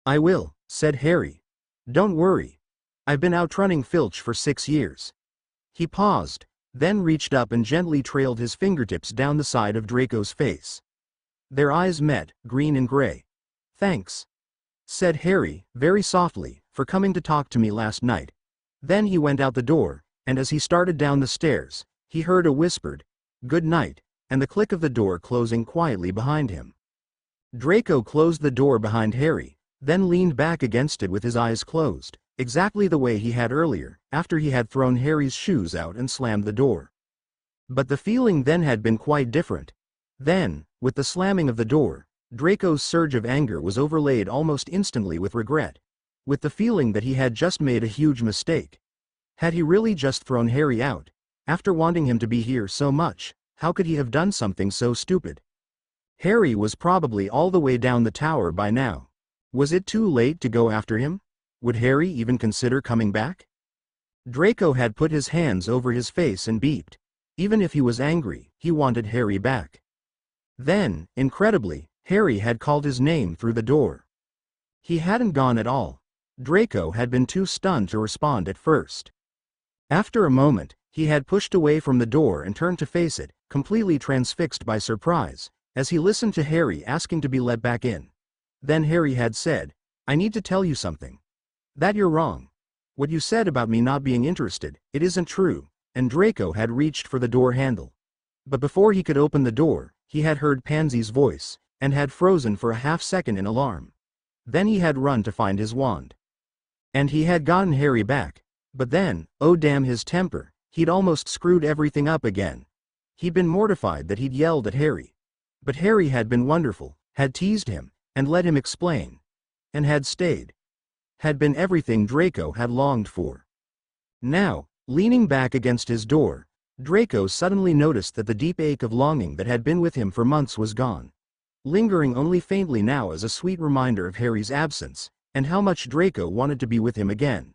"I will," said Harry. "Don't worry. I've been outrunning Filch for 6 years." He paused, then reached up and gently trailed his fingertips down the side of Draco's face. Their eyes met, green and gray. "Thanks," said Harry, very softly, "for coming to talk to me last night." Then he went out the door, and as he started down the stairs, he heard a whispered, "Good night," and the click of the door closing quietly behind him. Draco closed the door behind Harry, then leaned back against it with his eyes closed, exactly the way he had earlier, after he had thrown Harry's shoes out and slammed the door. But the feeling then had been quite different. Then, with the slamming of the door, Draco's surge of anger was overlaid almost instantly with regret. With the feeling that he had just made a huge mistake. Had he really just thrown Harry out? After wanting him to be here so much, how could he have done something so stupid? Harry was probably all the way down the tower by now. Was it too late to go after him? Would Harry even consider coming back? Draco had put his hands over his face and beeped. Even if he was angry, he wanted Harry back. Then, incredibly, Harry had called his name through the door. He hadn't gone at all. Draco had been too stunned to respond at first. After a moment, he had pushed away from the door and turned to face it, completely transfixed by surprise, as he listened to Harry asking to be let back in. Then Harry had said, "I need to tell you something. That you're wrong. What you said about me not being interested, it isn't true," and Draco had reached for the door handle. But before he could open the door, he had heard Pansy's voice, and had frozen for a half-second in alarm. Then he had run to find his wand. And he had gotten Harry back. But then, oh damn his temper, he'd almost screwed everything up again. He'd been mortified that he'd yelled at Harry. But Harry had been wonderful, had teased him, and let him explain. And had stayed. Had been everything Draco had longed for. Now, leaning back against his door, Draco suddenly noticed that the deep ache of longing that had been with him for months was gone. Lingering only faintly now as a sweet reminder of Harry's absence, and how much Draco wanted to be with him again.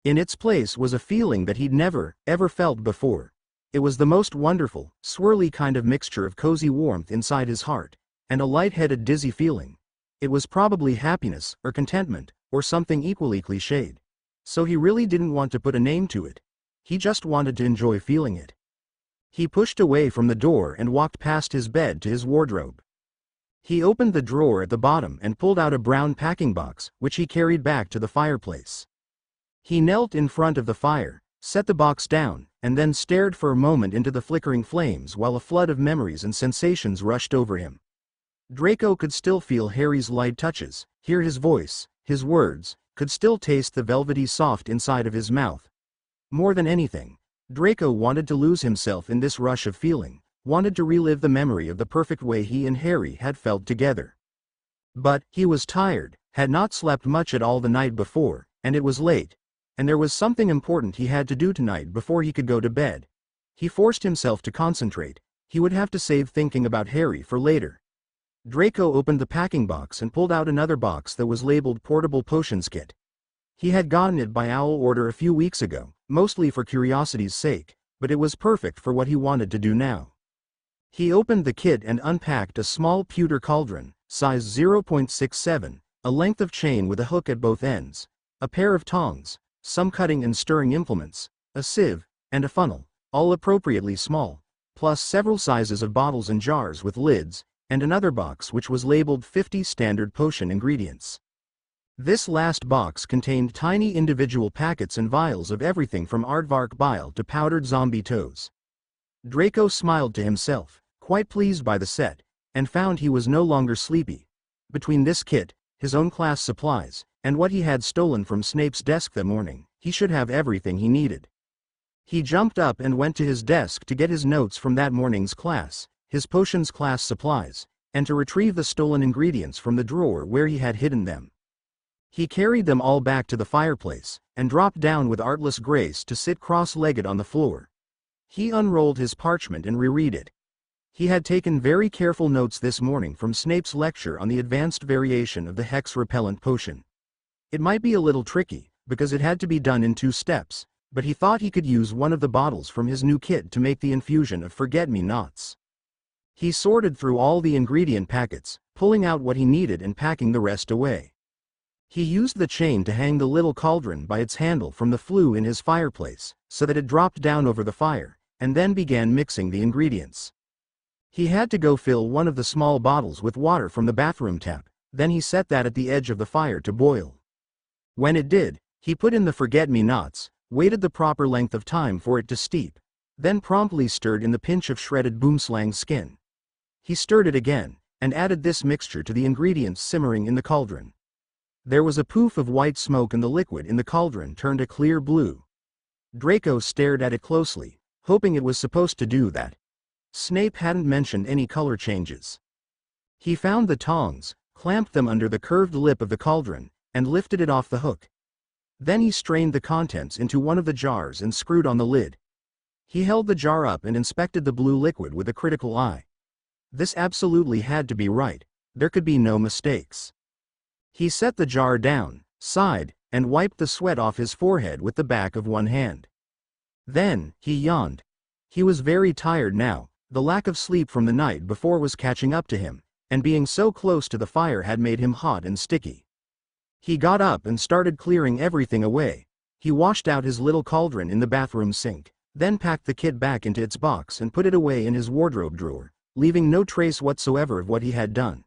In its place was a feeling that he'd never, ever felt before. It was the most wonderful, swirly kind of mixture of cozy warmth inside his heart, and a light-headed dizzy feeling. It was probably happiness, or contentment, or something equally cliched. So he really didn't want to put a name to it. He just wanted to enjoy feeling it. He pushed away from the door and walked past his bed to his wardrobe. He opened the drawer at the bottom and pulled out a brown packing box, which he carried back to the fireplace. He knelt in front of the fire, set the box down, and then stared for a moment into the flickering flames while a flood of memories and sensations rushed over him. Draco could still feel Harry's light touches, hear his voice, his words, could still taste the velvety soft inside of his mouth. More than anything, Draco wanted to lose himself in this rush of feeling, wanted to relive the memory of the perfect way he and Harry had felt together. But, he was tired, had not slept much at all the night before, and it was late. And there was something important he had to do tonight before he could go to bed. He forced himself to concentrate. He would have to save thinking about Harry for later. Draco opened the packing box and pulled out another box that was labeled Portable Potions Kit. He had gotten it by owl order a few weeks ago, mostly for curiosity's sake, but it was perfect for what he wanted to do now. He opened the kit and unpacked a small pewter cauldron, size 0.67, a length of chain with a hook at both ends, a pair of tongs, some cutting and stirring implements, a sieve, and a funnel, all appropriately small, plus several sizes of bottles and jars with lids, and another box which was labeled 50 standard potion ingredients. This last box contained tiny individual packets and vials of everything from aardvark bile to powdered zombie toes. Draco smiled to himself, quite pleased by the set, and found he was no longer sleepy. Between this kit, his own class supplies, and what he had stolen from Snape's desk that morning, he should have everything he needed. He jumped up and went to his desk to get his notes from that morning's class, his potions class supplies, and to retrieve the stolen ingredients from the drawer where he had hidden them. He carried them all back to the fireplace, and dropped down with artless grace to sit cross-legged on the floor. He unrolled his parchment and reread it. He had taken very careful notes this morning from Snape's lecture on the advanced variation of the hex-repellent potion. It might be a little tricky, because it had to be done in 2 steps, but he thought he could use one of the bottles from his new kit to make the infusion of forget-me-nots. He sorted through all the ingredient packets, pulling out what he needed and packing the rest away. He used the chain to hang the little cauldron by its handle from the flue in his fireplace, so that it dropped down over the fire, and then began mixing the ingredients. He had to go fill one of the small bottles with water from the bathroom tap, then he set that at the edge of the fire to boil. When it did, he put in the forget-me-nots, waited the proper length of time for it to steep, then promptly stirred in the pinch of shredded boomslang skin. He stirred it again, and added this mixture to the ingredients simmering in the cauldron. There was a poof of white smoke and the liquid in the cauldron turned a clear blue. Draco stared at it closely, hoping it was supposed to do that. Snape hadn't mentioned any color changes. He found the tongs, clamped them under the curved lip of the cauldron, and lifted it off the hook. Then he strained the contents into one of the jars and screwed on the lid. He held the jar up and inspected the blue liquid with a critical eye. This absolutely had to be right. There could be no mistakes. He set the jar down, sighed, and wiped the sweat off his forehead with the back of one hand. Then, he yawned. He was very tired now. The lack of sleep from the night before was catching up to him, and being so close to the fire had made him hot and sticky. He got up and started clearing everything away. He washed out his little cauldron in the bathroom sink, then packed the kit back into its box and put it away in his wardrobe drawer, leaving no trace whatsoever of what he had done.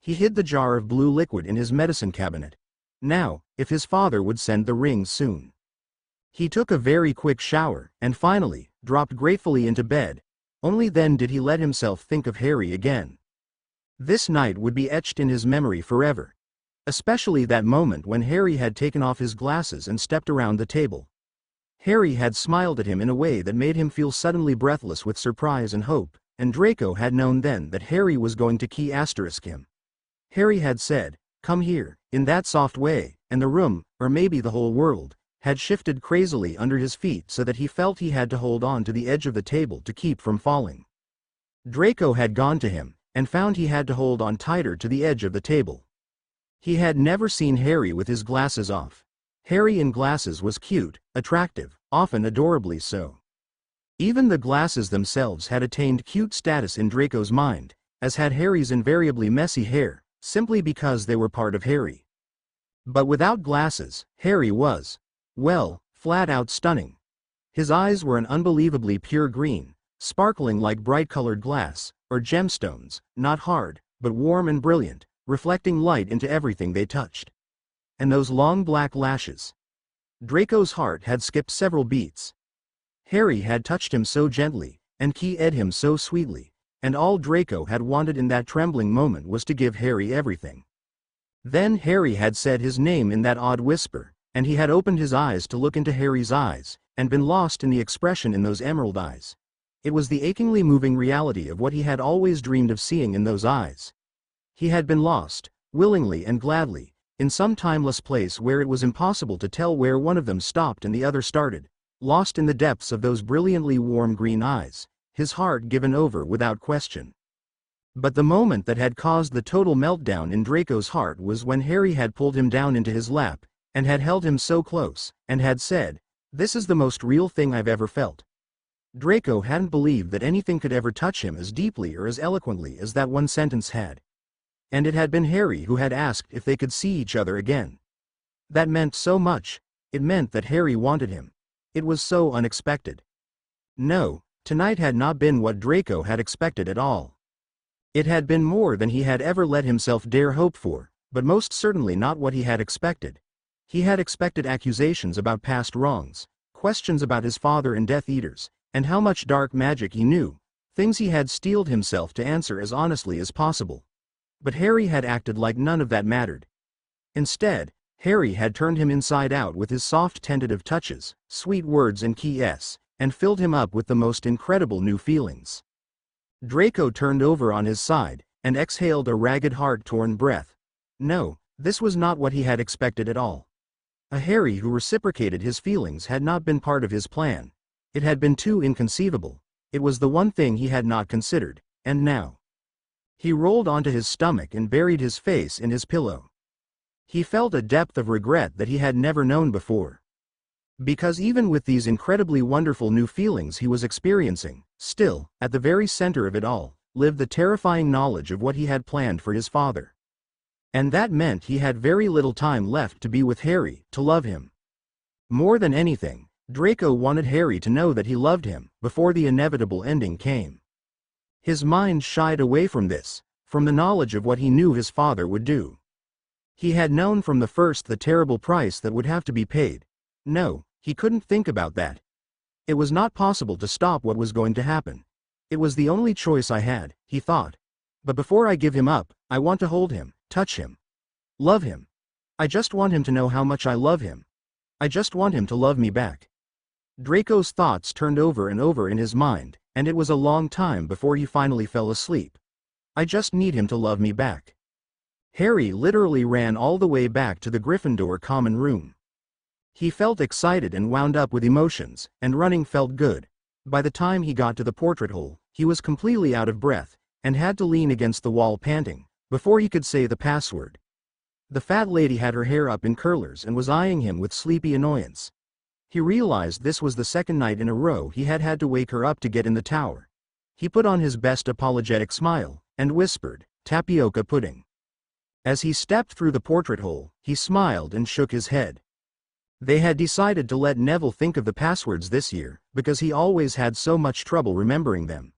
He hid the jar of blue liquid in his medicine cabinet. Now, if his father would send the ring soon. He took a very quick shower, and finally, dropped gratefully into bed. Only then did he let himself think of Harry again. This night would be etched in his memory forever. Especially that moment when Harry had taken off his glasses and stepped around the table. Harry had smiled at him in a way that made him feel suddenly breathless with surprise and hope, and Draco had known then that Harry was going to key asterisk him. Harry had said, "Come here," in that soft way, and the room, or maybe the whole world, had shifted crazily under his feet so that he felt he had to hold on to the edge of the table to keep from falling. Draco had gone to him, and found he had to hold on tighter to the edge of the table. He had never seen Harry with his glasses off. Harry in glasses was cute, attractive, often adorably so. Even the glasses themselves had attained cute status in Draco's mind, as had Harry's invariably messy hair, simply because they were part of Harry. But without glasses, Harry was, well, flat out stunning. His eyes were an unbelievably pure green, sparkling like bright-colored glass, or gemstones, not hard, but warm and brilliant, reflecting light into everything they touched. And those long black lashes. Draco's heart had skipped several beats. Harry had touched him so gently, and keyed him so sweetly, and all Draco had wanted in that trembling moment was to give Harry everything. Then Harry had said his name in that odd whisper, and he had opened his eyes to look into Harry's eyes, and been lost in the expression in those emerald eyes. It was the achingly moving reality of what he had always dreamed of seeing in those eyes. He had been lost, willingly and gladly, in some timeless place where it was impossible to tell where one of them stopped and the other started, lost in the depths of those brilliantly warm green eyes, his heart given over without question. But the moment that had caused the total meltdown in Draco's heart was when Harry had pulled him down into his lap, and had held him so close, and had said, "This is the most real thing I've ever felt." Draco hadn't believed that anything could ever touch him as deeply or as eloquently as that one sentence had. And it had been Harry who had asked if they could see each other again. That meant so much. It meant that Harry wanted him. It was so unexpected. No, tonight had not been what Draco had expected at all. It had been more than he had ever let himself dare hope for, but most certainly not what he had expected. He had expected accusations about past wrongs, questions about his father and Death Eaters, and how much dark magic he knew, things he had steeled himself to answer as honestly as possible. But Harry had acted like none of that mattered. Instead, Harry had turned him inside out with his soft tentative touches, sweet words and keys, and filled him up with the most incredible new feelings. Draco turned over on his side, and exhaled a ragged heart-torn breath. No, this was not what he had expected at all. A Harry who reciprocated his feelings had not been part of his plan. It had been too inconceivable. It was the one thing he had not considered, and now. He rolled onto his stomach and buried his face in his pillow. He felt a depth of regret that he had never known before. Because even with these incredibly wonderful new feelings he was experiencing, still, at the very center of it all, lived the terrifying knowledge of what he had planned for his father. And that meant he had very little time left to be with Harry, to love him. More than anything, Draco wanted Harry to know that he loved him, before the inevitable ending came. His mind shied away from this, from the knowledge of what he knew his father would do. He had known from the first the terrible price that would have to be paid. No, he couldn't think about that. It was not possible to stop what was going to happen. It was the only choice I had, he thought. But before I give him up, I want to hold him, touch him, love him. I just want him to know how much I love him. I just want him to love me back. Draco's thoughts turned over and over in his mind, and it was a long time before he finally fell asleep. I just need him to love me back." Harry literally ran all the way back to the Gryffindor common room. He felt excited and wound up with emotions, and running felt good. By the time he got to the portrait hole, he was completely out of breath, and had to lean against the wall panting, before he could say the password. The fat lady had her hair up in curlers and was eyeing him with sleepy annoyance. He realized this was the second night in a row he had had to wake her up to get in the tower. He put on his best apologetic smile, and whispered, "Tapioca pudding." As he stepped through the portrait hole, he smiled and shook his head. They had decided to let Neville think of the passwords this year, because he always had so much trouble remembering them.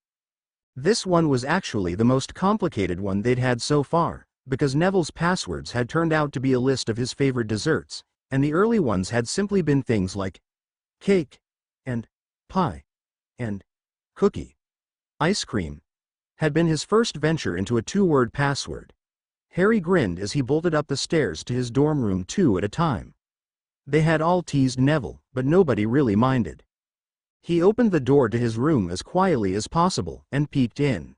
This one was actually the most complicated one they'd had so far, because Neville's passwords had turned out to be a list of his favorite desserts, and the early ones had simply been things like cake, and pie, and cookie. Ice cream had been his first venture into a two-word password. Harry grinned as he bolted up the stairs to his dorm room 2 at a time. They had all teased Neville, but nobody really minded. He opened the door to his room as quietly as possible and peeked in.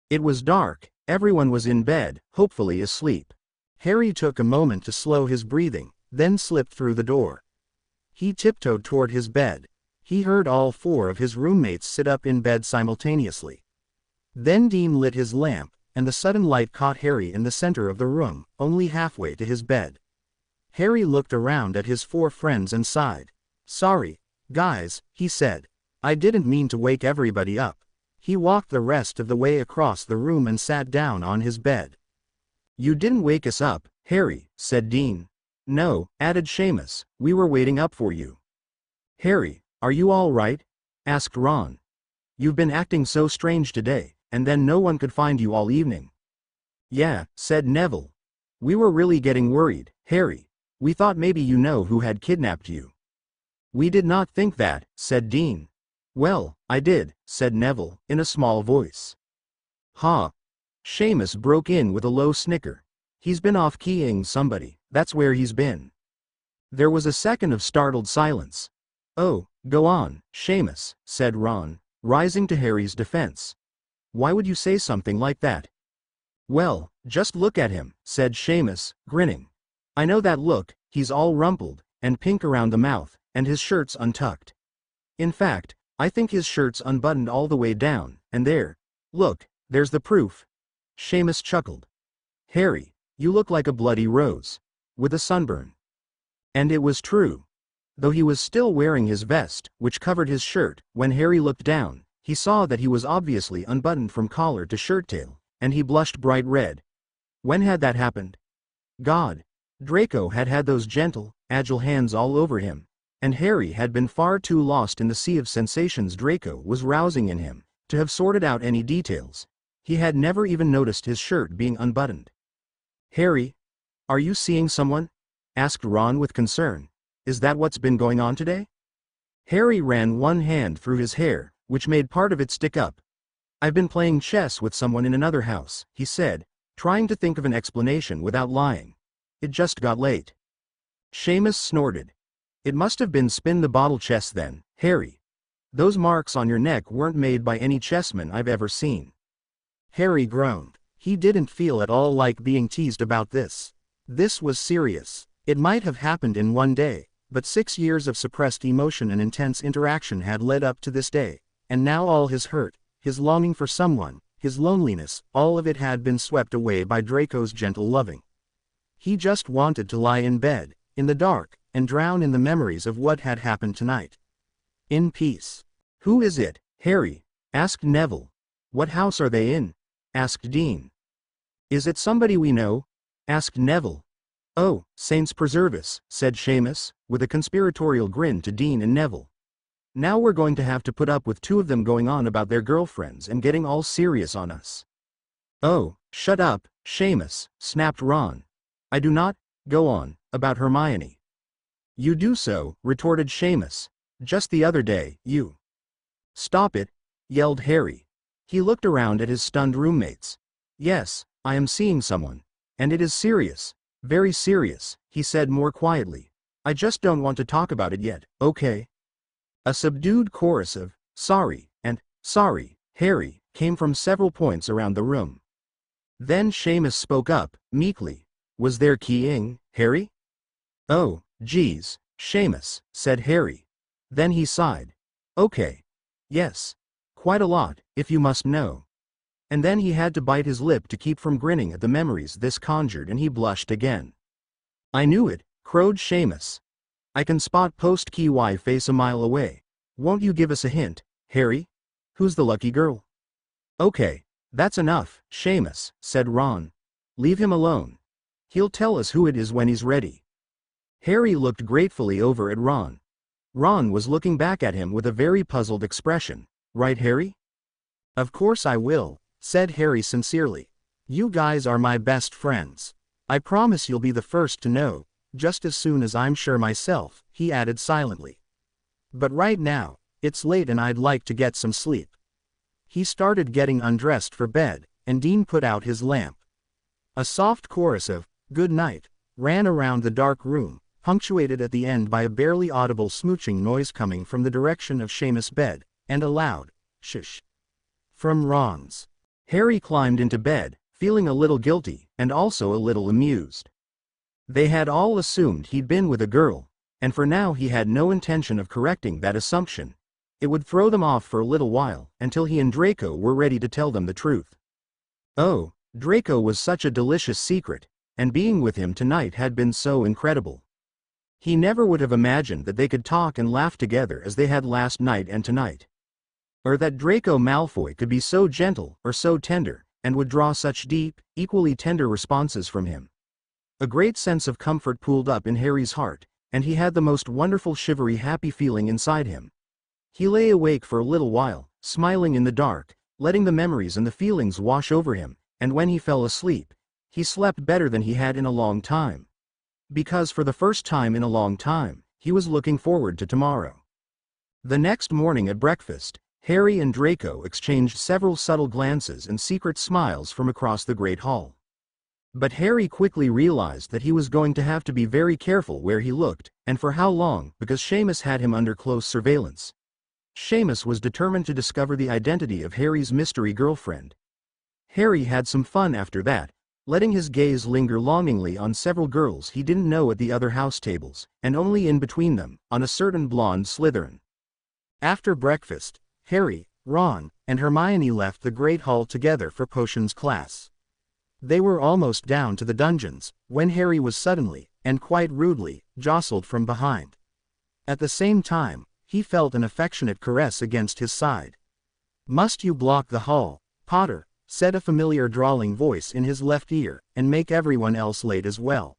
It was dark, everyone was in bed, hopefully asleep. Harry took a moment to slow his breathing, then slipped through the door. He tiptoed toward his bed. He heard all 4 of his roommates sit up in bed simultaneously. Then Dean lit his lamp, and the sudden light caught Harry in the center of the room, only halfway to his bed. Harry looked around at his 4 friends and sighed. "Sorry, guys," he said. "I didn't mean to wake everybody up." He walked the rest of the way across the room and sat down on his bed. "You didn't wake us up, Harry," said Dean. "No," added Seamus, "we were waiting up for you." "Harry, are you all right?" asked Ron. "You've been acting so strange today, and then no one could find you all evening." "Yeah," said Neville. "We were really getting worried, Harry. We thought maybe you know who had kidnapped you." "We did not think that," said Dean. "Well, I did," said Neville, in a small voice. "Ha!" Seamus broke in with a low snicker. "He's been off-keying somebody, that's where he's been." There was a second of startled silence. "Oh, go on, Seamus," said Ron, rising to Harry's defense. "Why would you say something like that?" "Well, just look at him," said Seamus, grinning. "I know that look, he's all rumpled, and pink around the mouth, and his shirt's untucked. In fact, I think his shirt's unbuttoned all the way down, and there. Look, there's the proof." Seamus chuckled. "Harry, you look like a bloody rose. With a sunburn." And it was true. Though he was still wearing his vest, which covered his shirt, when Harry looked down, he saw that he was obviously unbuttoned from collar to shirt tail, and he blushed bright red. When had that happened? God. Draco had had those gentle, agile hands all over him, and Harry had been far too lost in the sea of sensations Draco was rousing in him, to have sorted out any details. He had never even noticed his shirt being unbuttoned. "Harry, are you seeing someone?" asked Ron with concern. "Is that what's been going on today?" Harry ran one hand through his hair, which made part of it stick up. "I've been playing chess with someone in another house," he said, trying to think of an explanation without lying. "It just got late." Seamus snorted. "It must have been spin the bottle chess then, Harry. Those marks on your neck weren't made by any chessman I've ever seen." Harry groaned. He didn't feel at all like being teased about this. This was serious. It might have happened in one day, but 6 years of suppressed emotion and intense interaction had led up to this day, and now all his hurt, his longing for someone, his loneliness, all of it had been swept away by Draco's gentle loving. He just wanted to lie in bed, in the dark, and drown in the memories of what had happened tonight. In peace. "Who is it, Harry?" asked Neville. "What house are they in?" asked Dean. "Is it somebody we know?" asked Neville. "Oh, saints preserve us," said Seamus, with a conspiratorial grin to Dean and Neville. "Now we're going to have to put up with 2 of them going on about their girlfriends and getting all serious on us." "Oh, shut up, Seamus," snapped Ron. "I do not go on about Hermione." "You do so," retorted Seamus. "Just the other day, you—" "Stop it," yelled Harry. He looked around at his stunned roommates. "Yes, I am seeing someone. And it is serious. Very serious," he said more quietly. "I just don't want to talk about it yet, okay?" A subdued chorus of, "Sorry," and "Sorry, Harry," came from several points around the room. Then Seamus spoke up, meekly. Was there keying, Harry? Oh, geez, Seamus, said Harry. Then he sighed. Okay. Yes. Quite a lot, if you must know. And then he had to bite his lip to keep from grinning at the memories this conjured, and he blushed again. I knew it, crowed Seamus. I can spot post-key face a mile away. Won't you give us a hint, Harry? Who's the lucky girl? Okay, that's enough, Seamus, said Ron. Leave him alone. He'll tell us who it is when he's ready. Harry looked gratefully over at Ron. Ron was looking back at him with a very puzzled expression. Right, Harry? Of course I will, said Harry sincerely. You guys are my best friends. I promise you'll be the first to know, just as soon as I'm sure myself, he added silently. But right now, it's late and I'd like to get some sleep. He started getting undressed for bed, and Dean put out his lamp. A soft chorus of, "Good night," ran around the dark room, punctuated at the end by a barely audible smooching noise coming from the direction of Seamus' bed, and a loud, "Shush," from Ron's. Harry climbed into bed, feeling a little guilty, and also a little amused. They had all assumed he'd been with a girl, and for now he had no intention of correcting that assumption. It would throw them off for a little while, until he and Draco were ready to tell them the truth. Oh, Draco was such a delicious secret, and being with him tonight had been so incredible. He never would have imagined that they could talk and laugh together as they had last night and tonight. Or that Draco Malfoy could be so gentle or so tender, and would draw such deep, equally tender responses from him. A great sense of comfort pooled up in Harry's heart, and he had the most wonderful shivery happy feeling inside him. He lay awake for a little while, smiling in the dark, letting the memories and the feelings wash over him, and when he fell asleep, he slept better than he had in a long time. Because for the first time in a long time, he was looking forward to tomorrow. The next morning at breakfast, Harry and Draco exchanged several subtle glances and secret smiles from across the Great Hall. But Harry quickly realized that he was going to have to be very careful where he looked, and for how long, because Seamus had him under close surveillance. Seamus was determined to discover the identity of Harry's mystery girlfriend. Harry had some fun after that, letting his gaze linger longingly on several girls he didn't know at the other house tables, and only in between them, on a certain blonde Slytherin. After breakfast, Harry, Ron, and Hermione left the Great Hall together for potions class. They were almost down to the dungeons, when Harry was suddenly, and quite rudely, jostled from behind. At the same time, he felt an affectionate caress against his side. "Must you block the hall, Potter?" said a familiar drawling voice in his left ear, "and make everyone else late as well?"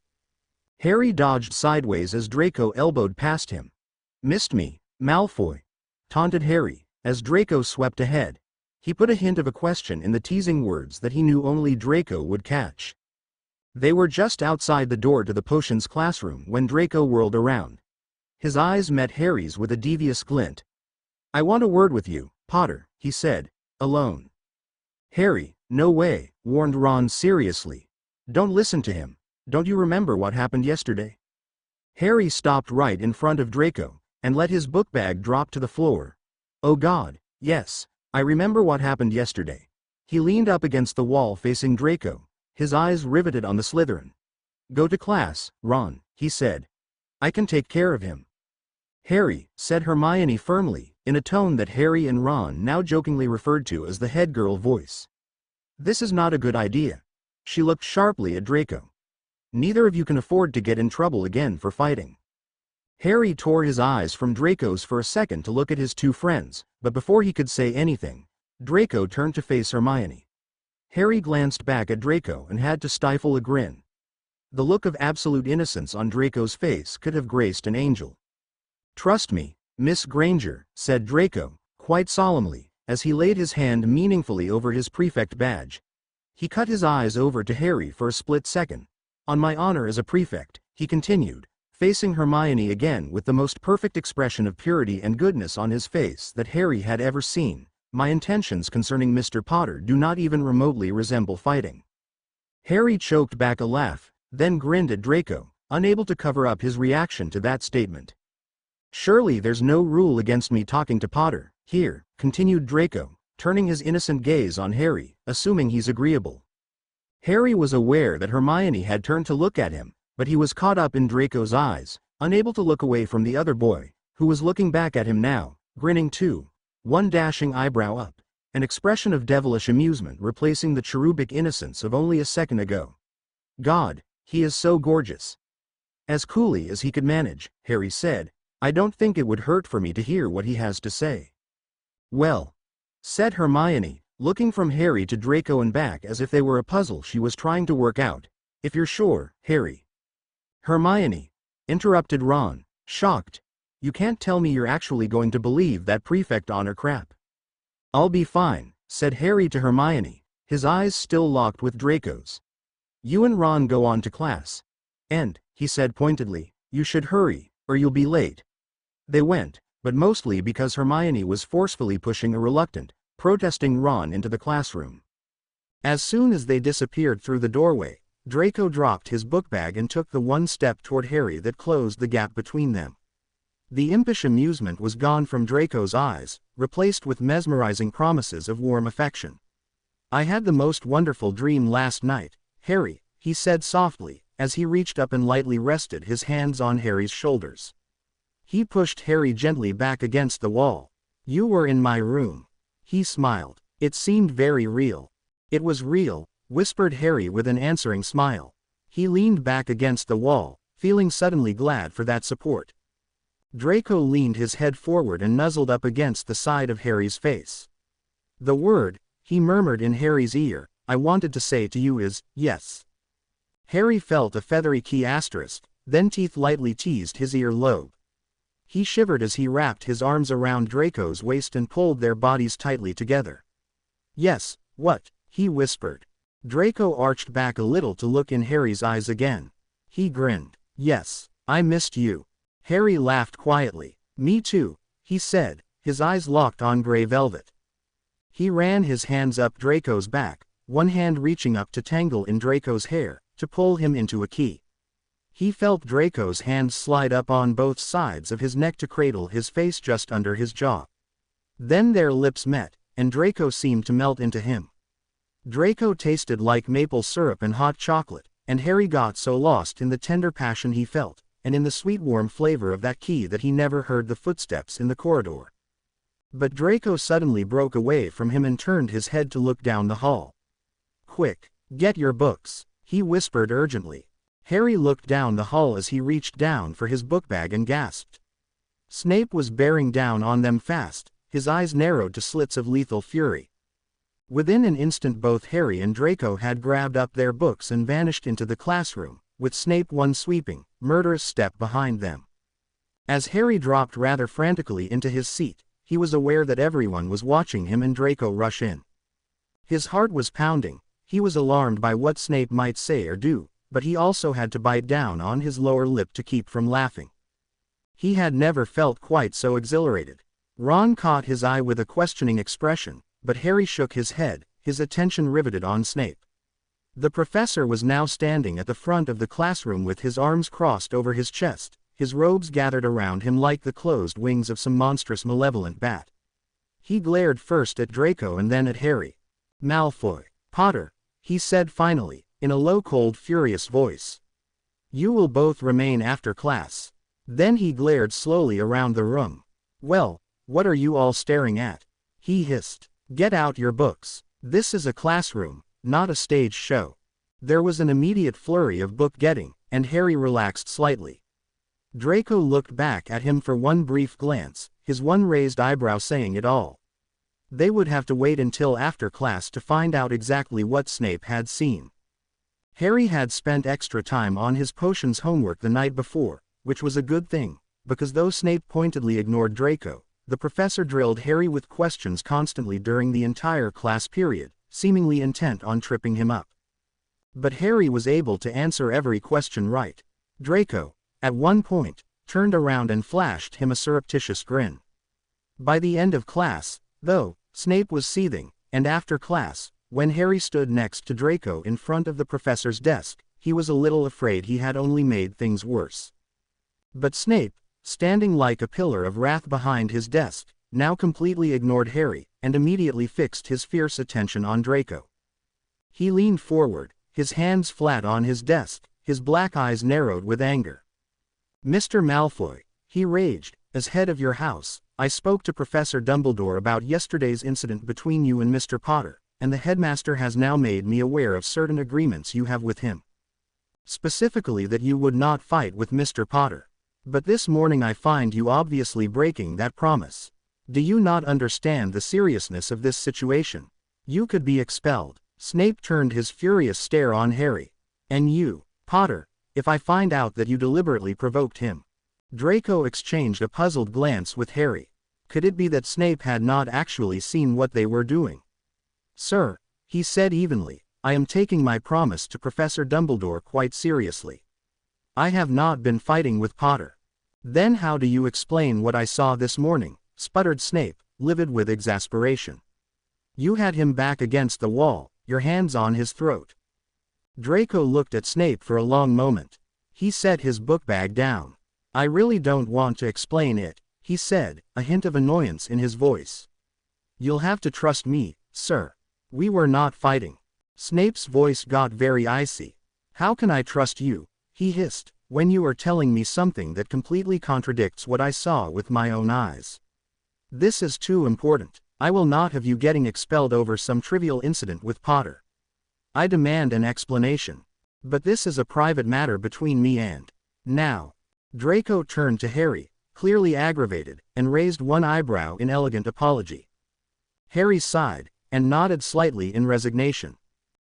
Harry dodged sideways as Draco elbowed past him. "Missed me, Malfoy," taunted Harry, as Draco swept ahead. He put a hint of a question in the teasing words that he knew only Draco would catch. They were just outside the door to the potions classroom when Draco whirled around. His eyes met Harry's with a devious glint. "I want a word with you, Potter," he said. "Alone." "Harry, no way," warned Ron seriously. "Don't listen to him. Don't you remember what happened yesterday?" Harry stopped right in front of Draco, and let his book bag drop to the floor. "Oh God, yes, I remember what happened yesterday." He leaned up against the wall facing Draco, his eyes riveted on the Slytherin. "Go to class, Ron," he said. "I can take care of him." "Harry," said Hermione firmly, in a tone that Harry and Ron now jokingly referred to as the head girl voice. "This is not a good idea." She looked sharply at Draco. "Neither of you can afford to get in trouble again for fighting." Harry tore his eyes from Draco's for a second to look at his two friends, but before he could say anything, Draco turned to face Hermione. Harry glanced back at Draco and had to stifle a grin. The look of absolute innocence on Draco's face could have graced an angel. "Trust me, Miss Granger," said Draco, quite solemnly, as he laid his hand meaningfully over his prefect badge. He cut his eyes over to Harry for a split second. "On my honor as a prefect," he continued, facing Hermione again with the most perfect expression of purity and goodness on his face that Harry had ever seen, "my intentions concerning Mr. Potter do not even remotely resemble fighting." Harry choked back a laugh, then grinned at Draco, unable to cover up his reaction to that statement. "Surely there's no rule against me talking to Potter, here," continued Draco, turning his innocent gaze on Harry, "assuming he's agreeable." Harry was aware that Hermione had turned to look at him, but he was caught up in Draco's eyes, unable to look away from the other boy, who was looking back at him now, grinning too, one dashing eyebrow up, an expression of devilish amusement replacing the cherubic innocence of only a second ago. God, he is so gorgeous. As coolly as he could manage, Harry said, I don't think it would hurt for me to hear what he has to say. Well, said Hermione, looking from Harry to Draco and back as if they were a puzzle she was trying to work out. If you're sure, Harry. Hermione, interrupted Ron, shocked. You can't tell me you're actually going to believe that prefect honor crap. I'll be fine, said Harry to Hermione, his eyes still locked with Draco's. You and Ron go on to class. And, he said pointedly, you should hurry, or you'll be late. They went, but mostly because Hermione was forcefully pushing a reluctant, protesting Ron into the classroom. As soon as they disappeared through the doorway, Draco dropped his book bag and took the one step toward Harry that closed the gap between them. The impish amusement was gone from Draco's eyes, replaced with mesmerizing promises of warm affection. I had the most wonderful dream last night, Harry, he said softly, as he reached up and lightly rested his hands on Harry's shoulders. He pushed Harry gently back against the wall. You were in my room. He smiled. It seemed very real. It was real, whispered Harry with an answering smile. He leaned back against the wall, feeling suddenly glad for that support. Draco leaned his head forward and nuzzled up against the side of Harry's face. The word, he murmured in Harry's ear, I wanted to say to you is, yes. Harry felt a feathery key asterisk, then teeth lightly teased his ear lobe. He shivered as he wrapped his arms around Draco's waist and pulled their bodies tightly together. Yes, what? He whispered. Draco arched back a little to look in Harry's eyes again. He grinned. Yes, I missed you. Harry laughed quietly. Me too, he said, his eyes locked on gray velvet. He ran his hands up Draco's back, one hand reaching up to tangle in Draco's hair, to pull him into a key. He felt Draco's hands slide up on both sides of his neck to cradle his face just under his jaw. Then their lips met, and Draco seemed to melt into him. Draco tasted like maple syrup and hot chocolate, and Harry got so lost in the tender passion he felt, and in the sweet warm flavor of that key that he never heard the footsteps in the corridor. But Draco suddenly broke away from him and turned his head to look down the hall. Quick, get your books, he whispered urgently. Harry looked down the hall as he reached down for his book bag and gasped. Snape was bearing down on them fast, his eyes narrowed to slits of lethal fury. Within an instant both Harry and Draco had grabbed up their books and vanished into the classroom, with Snape one sweeping, murderous step behind them. As Harry dropped rather frantically into his seat, he was aware that everyone was watching him and Draco rush in. His heart was pounding, he was alarmed by what Snape might say or do, but he also had to bite down on his lower lip to keep from laughing. He had never felt quite so exhilarated. Ron caught his eye with a questioning expression, but Harry shook his head, his attention riveted on Snape. The professor was now standing at the front of the classroom with his arms crossed over his chest, his robes gathered around him like the closed wings of some monstrous malevolent bat. He glared first at Draco and then at Harry. Malfoy, Potter, he said finally, in a low cold furious voice. You will both remain after class. Then he glared slowly around the room. Well, what are you all staring at? He hissed. Get out your books. This is a classroom, not a stage show. There was an immediate flurry of book getting, and Harry relaxed slightly. Draco looked back at him for one brief glance, his one raised eyebrow saying it all. They would have to wait until after class to find out exactly what Snape had seen. Harry had spent extra time on his potions homework the night before, which was a good thing, because though Snape pointedly ignored Draco, the professor drilled Harry with questions constantly during the entire class period, seemingly intent on tripping him up. But Harry was able to answer every question right. Draco, at one point, turned around and flashed him a surreptitious grin. By the end of class, though, Snape was seething, and after class, when Harry stood next to Draco in front of the professor's desk, he was a little afraid he had only made things worse. But Snape, standing like a pillar of wrath behind his desk, now completely ignored Harry, and immediately fixed his fierce attention on Draco. He leaned forward, his hands flat on his desk, his black eyes narrowed with anger. "Mr. Malfoy," he raged, "as head of your house, I spoke to Professor Dumbledore about yesterday's incident between you and Mr. Potter, and the headmaster has now made me aware of certain agreements you have with him. Specifically that you would not fight with Mr. Potter. But this morning I find you obviously breaking that promise. Do you not understand the seriousness of this situation? You could be expelled." Snape turned his furious stare on Harry. "And you, Potter, if I find out that you deliberately provoked him." Draco exchanged a puzzled glance with Harry. Could it be that Snape had not actually seen what they were doing? "Sir," he said evenly, "I am taking my promise to Professor Dumbledore quite seriously. I have not been fighting with Potter." "Then how do you explain what I saw this morning?" sputtered Snape, livid with exasperation. "You had him back against the wall, your hands on his throat." Draco looked at Snape for a long moment. He set his bookbag down. "I really don't want to explain it," he said, a hint of annoyance in his voice. "You'll have to trust me, sir. We were not fighting." Snape's voice got very icy. "How can I trust you," he hissed, "when you are telling me something that completely contradicts what I saw with my own eyes? This is too important. I will not have you getting expelled over some trivial incident with Potter. I demand an explanation. But this is a private matter between me and..." "Now." Draco turned to Harry, clearly aggravated, and raised one eyebrow in elegant apology. Harry sighed, and nodded slightly in resignation.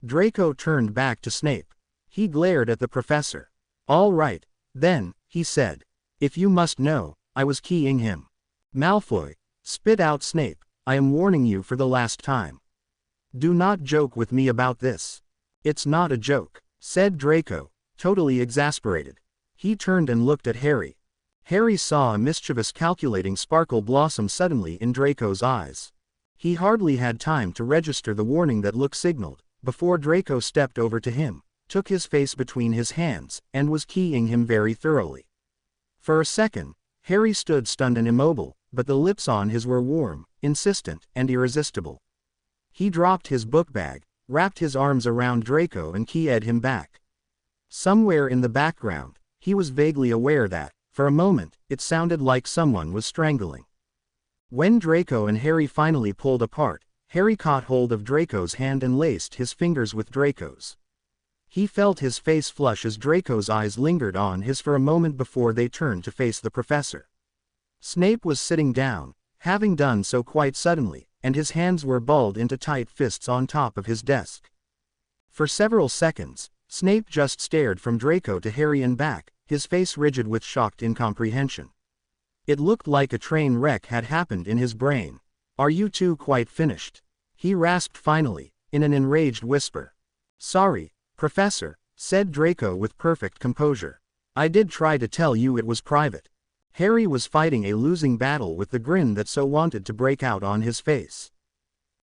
Draco turned back to Snape. He glared at the professor. "All right, then," he said. "If you must know, I was keying him." "Malfoy," spit out Snape, "I am warning you for the last time. Do not joke with me about this." "It's not a joke," said Draco, totally exasperated. He turned and looked at Harry. Harry saw a mischievous calculating sparkle blossom suddenly in Draco's eyes. He hardly had time to register the warning that look signaled, before Draco stepped over to him, took his face between his hands, and was keying him very thoroughly. For a second, Harry stood stunned and immobile, but the lips on his were warm, insistent, and irresistible. He dropped his bookbag, wrapped his arms around Draco and keyed him back. Somewhere in the background, he was vaguely aware that, for a moment, it sounded like someone was strangling. When Draco and Harry finally pulled apart, Harry caught hold of Draco's hand and laced his fingers with Draco's. He felt his face flush as Draco's eyes lingered on his for a moment before they turned to face the professor. Snape was sitting down, having done so quite suddenly, and his hands were balled into tight fists on top of his desk. For several seconds, Snape just stared from Draco to Harry and back, his face rigid with shocked incomprehension. It looked like a train wreck had happened in his brain. "Are you two quite finished?" he rasped finally, in an enraged whisper. "Sorry, Professor," said Draco with perfect composure. "I did try to tell you it was private." Harry was fighting a losing battle with the grin that so wanted to break out on his face.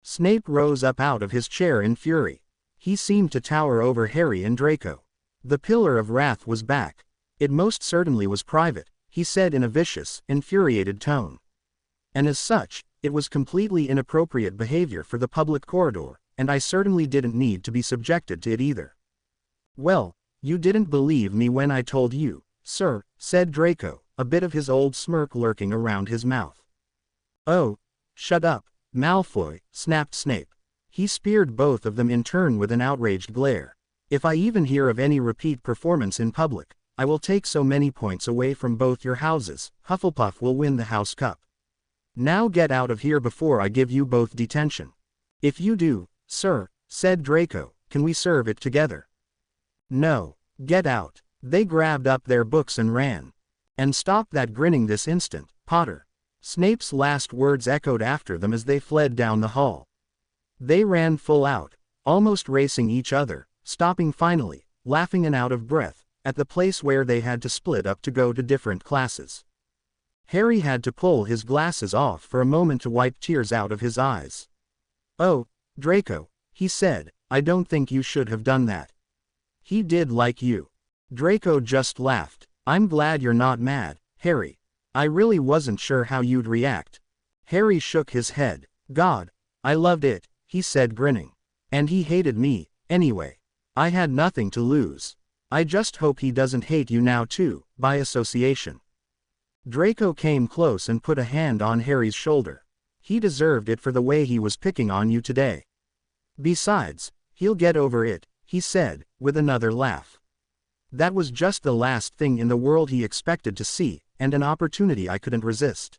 Snape rose up out of his chair in fury. He seemed to tower over Harry and Draco. The Pillar of Wrath was back. "It most certainly was private," he said in a vicious, infuriated tone. "And as such, it was completely inappropriate behavior for the public corridor, and I certainly didn't need to be subjected to it either." "Well, you didn't believe me when I told you, sir," said Draco, a bit of his old smirk lurking around his mouth. "Oh, shut up, Malfoy," snapped Snape. He speared both of them in turn with an outraged glare. "If I even hear of any repeat performance in public, I will take so many points away from both your houses. Hufflepuff will win the House Cup. Now get out of here before I give you both detention." "If you do, sir," said Draco, "can we serve it together?" "No, get out." They grabbed up their books and ran. "And stop that grinning this instant, Potter." Snape's last words echoed after them as they fled down the hall. They ran full out, almost racing each other, stopping finally, laughing and out of breath, at the place where they had to split up to go to different classes. Harry had to pull his glasses off for a moment to wipe tears out of his eyes. "Oh, Draco," he said, "I don't think you should have done that. He did like you." Draco just laughed. "I'm glad you're not mad, Harry. I really wasn't sure how you'd react." Harry shook his head. "God, I loved it," he said grinning. "And he hated me, anyway." I had nothing to lose. I just hope he doesn't hate you now too, by association. Draco came close and put a hand on Harry's shoulder. He deserved it for the way he was picking on you today. Besides, he'll get over it, he said, with another laugh. That was just the last thing in the world he expected to see, and an opportunity I couldn't resist.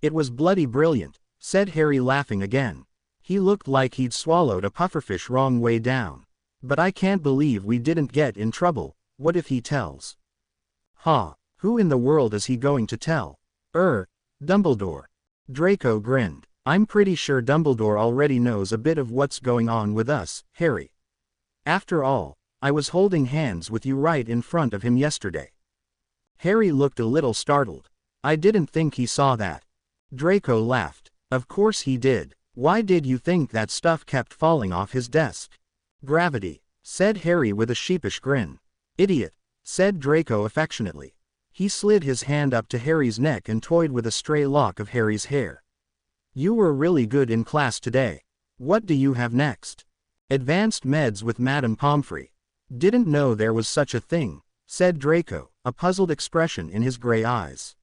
It was bloody brilliant, said Harry, laughing again. He looked like he'd swallowed a pufferfish wrong way down. But I can't believe we didn't get in trouble. What if he tells? Ha, who in the world is he going to tell? Dumbledore. Draco grinned. I'm pretty sure Dumbledore already knows a bit of what's going on with us, Harry. After all, I was holding hands with you right in front of him yesterday. Harry looked a little startled. I didn't think he saw that. Draco laughed. Of course he did. Why did you think that stuff kept falling off his desk? Gravity, said Harry with a sheepish grin. Idiot, said Draco affectionately. He slid his hand up to Harry's neck and toyed with a stray lock of Harry's hair. You were really good in class today. What do you have next? Advanced meds with Madame Pomfrey. Didn't know there was such a thing, said Draco, a puzzled expression in his gray eyes.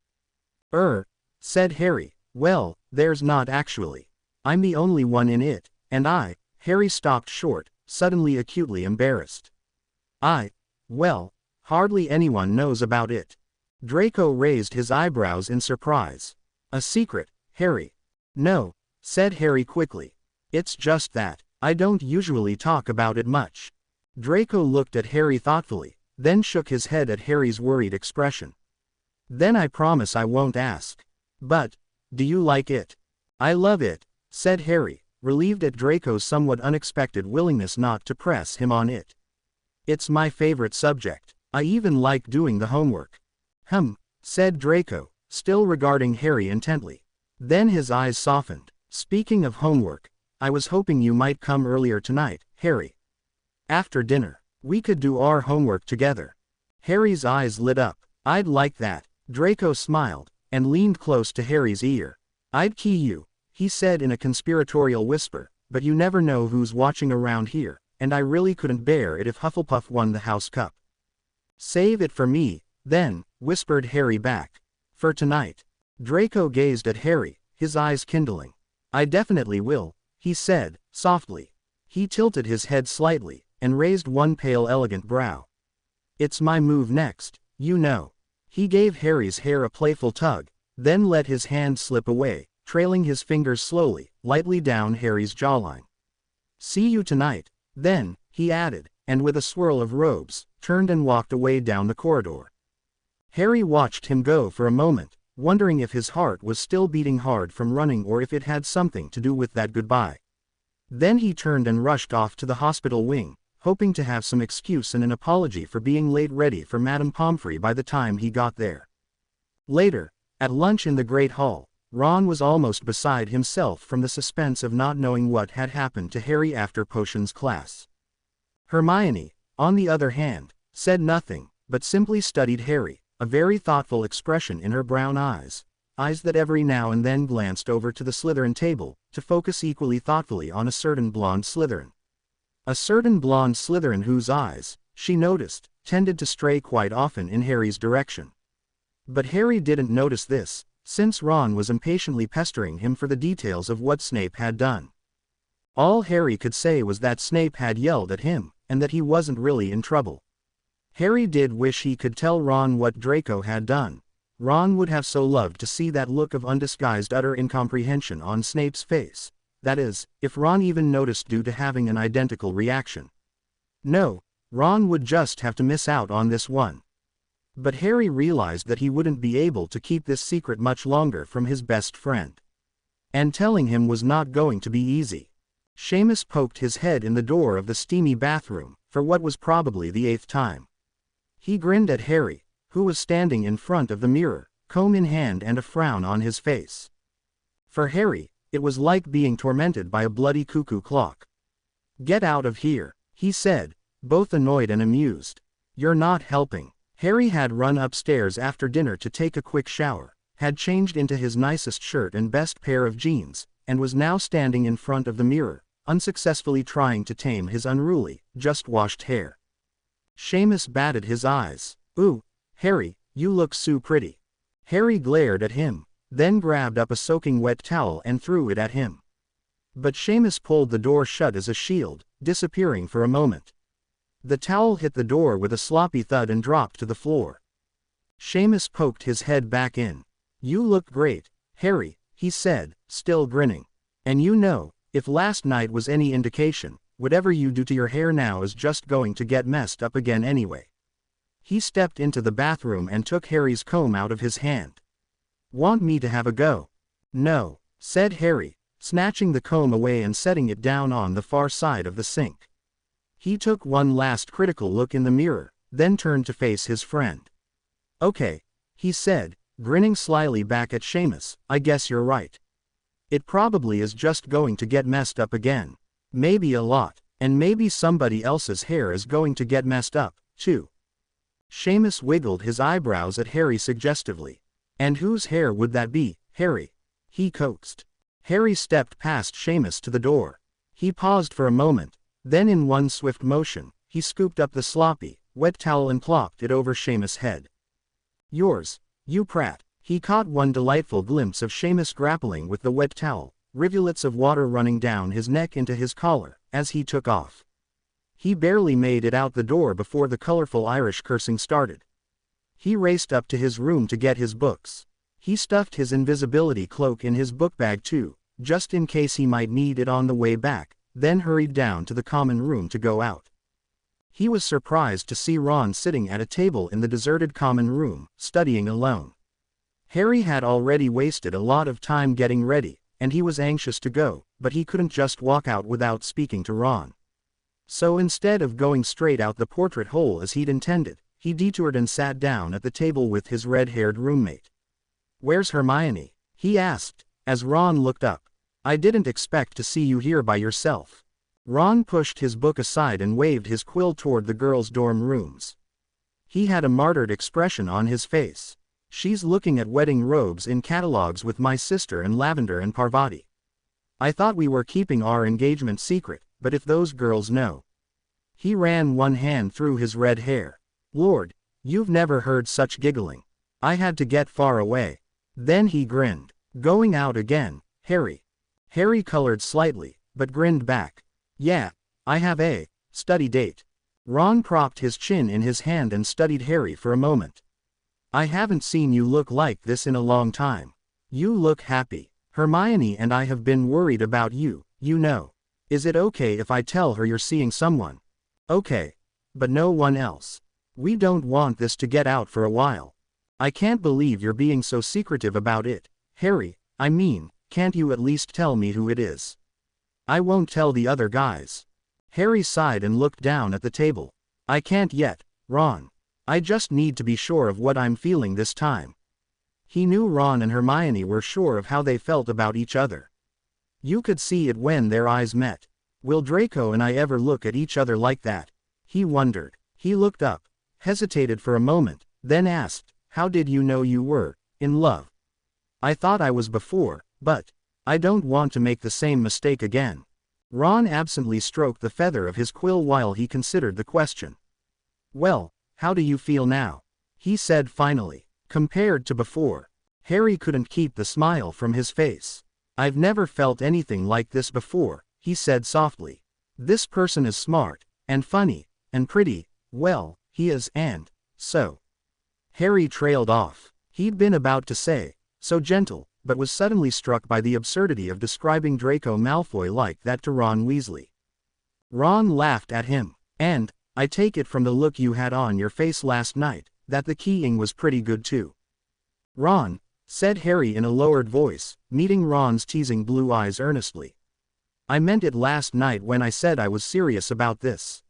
Said Harry. Well, there's not actually. I'm the only one in it, and Harry stopped short, suddenly acutely embarrassed. Well, hardly anyone knows about it. Draco raised his eyebrows in surprise. A secret, Harry? No, said Harry quickly. It's just that, I don't usually talk about it much. Draco looked at Harry thoughtfully, then shook his head at Harry's worried expression. Then I promise I won't ask. But, do you like it? I love it, said Harry, relieved at Draco's somewhat unexpected willingness not to press him on it. It's my favorite subject. I even like doing the homework. Said Draco, still regarding Harry intently. Then his eyes softened. Speaking of homework, I was hoping you might come earlier tonight, Harry. After dinner, we could do our homework together. Harry's eyes lit up. I'd like that. Draco smiled, and leaned close to Harry's ear. I'd key you, he said in a conspiratorial whisper, but you never know who's watching around here, and I really couldn't bear it if Hufflepuff won the House Cup. Save it for me, then, whispered Harry back. For tonight. Draco gazed at Harry, his eyes kindling. I definitely will, he said, softly. He tilted his head slightly, and raised one pale elegant brow. It's my move next, you know. He gave Harry's hair a playful tug, then let his hand slip away, trailing his fingers slowly, lightly down Harry's jawline. See you tonight, then, he added, and with a swirl of robes, turned and walked away down the corridor. Harry watched him go for a moment, wondering if his heart was still beating hard from running or if it had something to do with that goodbye. Then he turned and rushed off to the hospital wing, hoping to have some excuse and an apology for being late, ready for Madame Pomfrey by the time he got there. Later, at lunch in the Great Hall, Ron was almost beside himself from the suspense of not knowing what had happened to Harry after potions class. Hermione, on the other hand, said nothing, but simply studied Harry, a very thoughtful expression in her brown eyes that every now and then glanced over to the Slytherin table, to focus equally thoughtfully on a certain blonde Slytherin. A certain blonde Slytherin whose eyes, she noticed, tended to stray quite often in Harry's direction. But Harry didn't notice this, since Ron was impatiently pestering him for the details of what Snape had done. All Harry could say was that Snape had yelled at him, and that he wasn't really in trouble. Harry did wish he could tell Ron what Draco had done. Ron would have so loved to see that look of undisguised utter incomprehension on Snape's face. That is, if Ron even noticed due to having an identical reaction. No, Ron would just have to miss out on this one. But Harry realized that he wouldn't be able to keep this secret much longer from his best friend. And telling him was not going to be easy. Seamus poked his head in the door of the steamy bathroom, for what was probably the 8th time. He grinned at Harry, who was standing in front of the mirror, comb in hand and a frown on his face. For Harry, it was like being tormented by a bloody cuckoo clock. Get out of here, he said, both annoyed and amused. You're not helping. Harry had run upstairs after dinner to take a quick shower, had changed into his nicest shirt and best pair of jeans, and was now standing in front of the mirror, unsuccessfully trying to tame his unruly, just-washed hair. Seamus batted his eyes. "Ooh, Harry, you look so pretty." Harry glared at him, then grabbed up a soaking wet towel and threw it at him. But Seamus pulled the door shut as a shield, disappearing for a moment. The towel hit the door with a sloppy thud and dropped to the floor. Seamus poked his head back in. "You look great, Harry," he said, still grinning. "And you know, if last night was any indication, whatever you do to your hair now is just going to get messed up again anyway." He stepped into the bathroom and took Harry's comb out of his hand. "Want me to have a go?" "No," said Harry, snatching the comb away and setting it down on the far side of the sink. He took one last critical look in the mirror, then turned to face his friend. "Okay," he said, grinning slyly back at Seamus, "I guess you're right. It probably is just going to get messed up again. Maybe a lot, and maybe somebody else's hair is going to get messed up, too." Seamus wiggled his eyebrows at Harry suggestively. "And whose hair would that be, Harry?" he coaxed. Harry stepped past Seamus to the door. He paused for a moment, then in one swift motion, he scooped up the sloppy, wet towel and plopped it over Seamus' head. "Yours, you prat." He caught one delightful glimpse of Seamus grappling with the wet towel, rivulets of water running down his neck into his collar, as he took off. He barely made it out the door before the colorful Irish cursing started. He raced up to his room to get his books. He stuffed his invisibility cloak in his book bag too, just in case he might need it on the way back, then hurried down to the common room to go out. He was surprised to see Ron sitting at a table in the deserted common room, studying alone. Harry had already wasted a lot of time getting ready, and he was anxious to go, but he couldn't just walk out without speaking to Ron. So instead of going straight out the portrait hole as he'd intended, he detoured and sat down at the table with his red-haired roommate. "Where's Hermione?" he asked, as Ron looked up. "I didn't expect to see you here by yourself." Ron pushed his book aside and waved his quill toward the girls' dorm rooms. He had a martyred expression on his face. "She's looking at wedding robes in catalogs with my sister and Lavender and Parvati. I thought we were keeping our engagement secret, but if those girls know." He ran one hand through his red hair. "Lord, you've never heard such giggling. I had to get far away." Then he grinned. "Going out again, Harry?" Harry colored slightly, but grinned back. "Yeah, I have a study date." Ron propped his chin in his hand and studied Harry for a moment. "I haven't seen you look like this in a long time. You look happy. Hermione and I have been worried about you, you know. Is it okay if I tell her you're seeing someone?" "Okay. But no one else. We don't want this to get out for a while." "I can't believe you're being so secretive about it, Harry. I mean, can't you at least tell me who it is?" "I won't tell the other guys." Harry sighed and looked down at the table. "I can't yet, Ron. I just need to be sure of what I'm feeling this time." He knew Ron and Hermione were sure of how they felt about each other. You could see it when their eyes met. "Will Draco and I ever look at each other like that?" he wondered. He looked up, hesitated for a moment, then asked, "How did you know you were in love?" "I thought I was before, but I don't want to make the same mistake again." Ron absently stroked the feather of his quill while he considered the question. "Well, how do you feel now?" he said finally. "Compared to before." Harry couldn't keep the smile from his face. "I've never felt anything like this before," he said softly. "This person is smart, and funny, and pretty, well, he is, and so." Harry trailed off. He'd been about to say, "so gentle," but was suddenly struck by the absurdity of describing Draco Malfoy like that to Ron Weasley. Ron laughed at him. "And I take it from the look you had on your face last night, that the keying was pretty good too." "Ron," said Harry in a lowered voice, meeting Ron's teasing blue eyes earnestly. "I meant it last night when I said I was serious about this.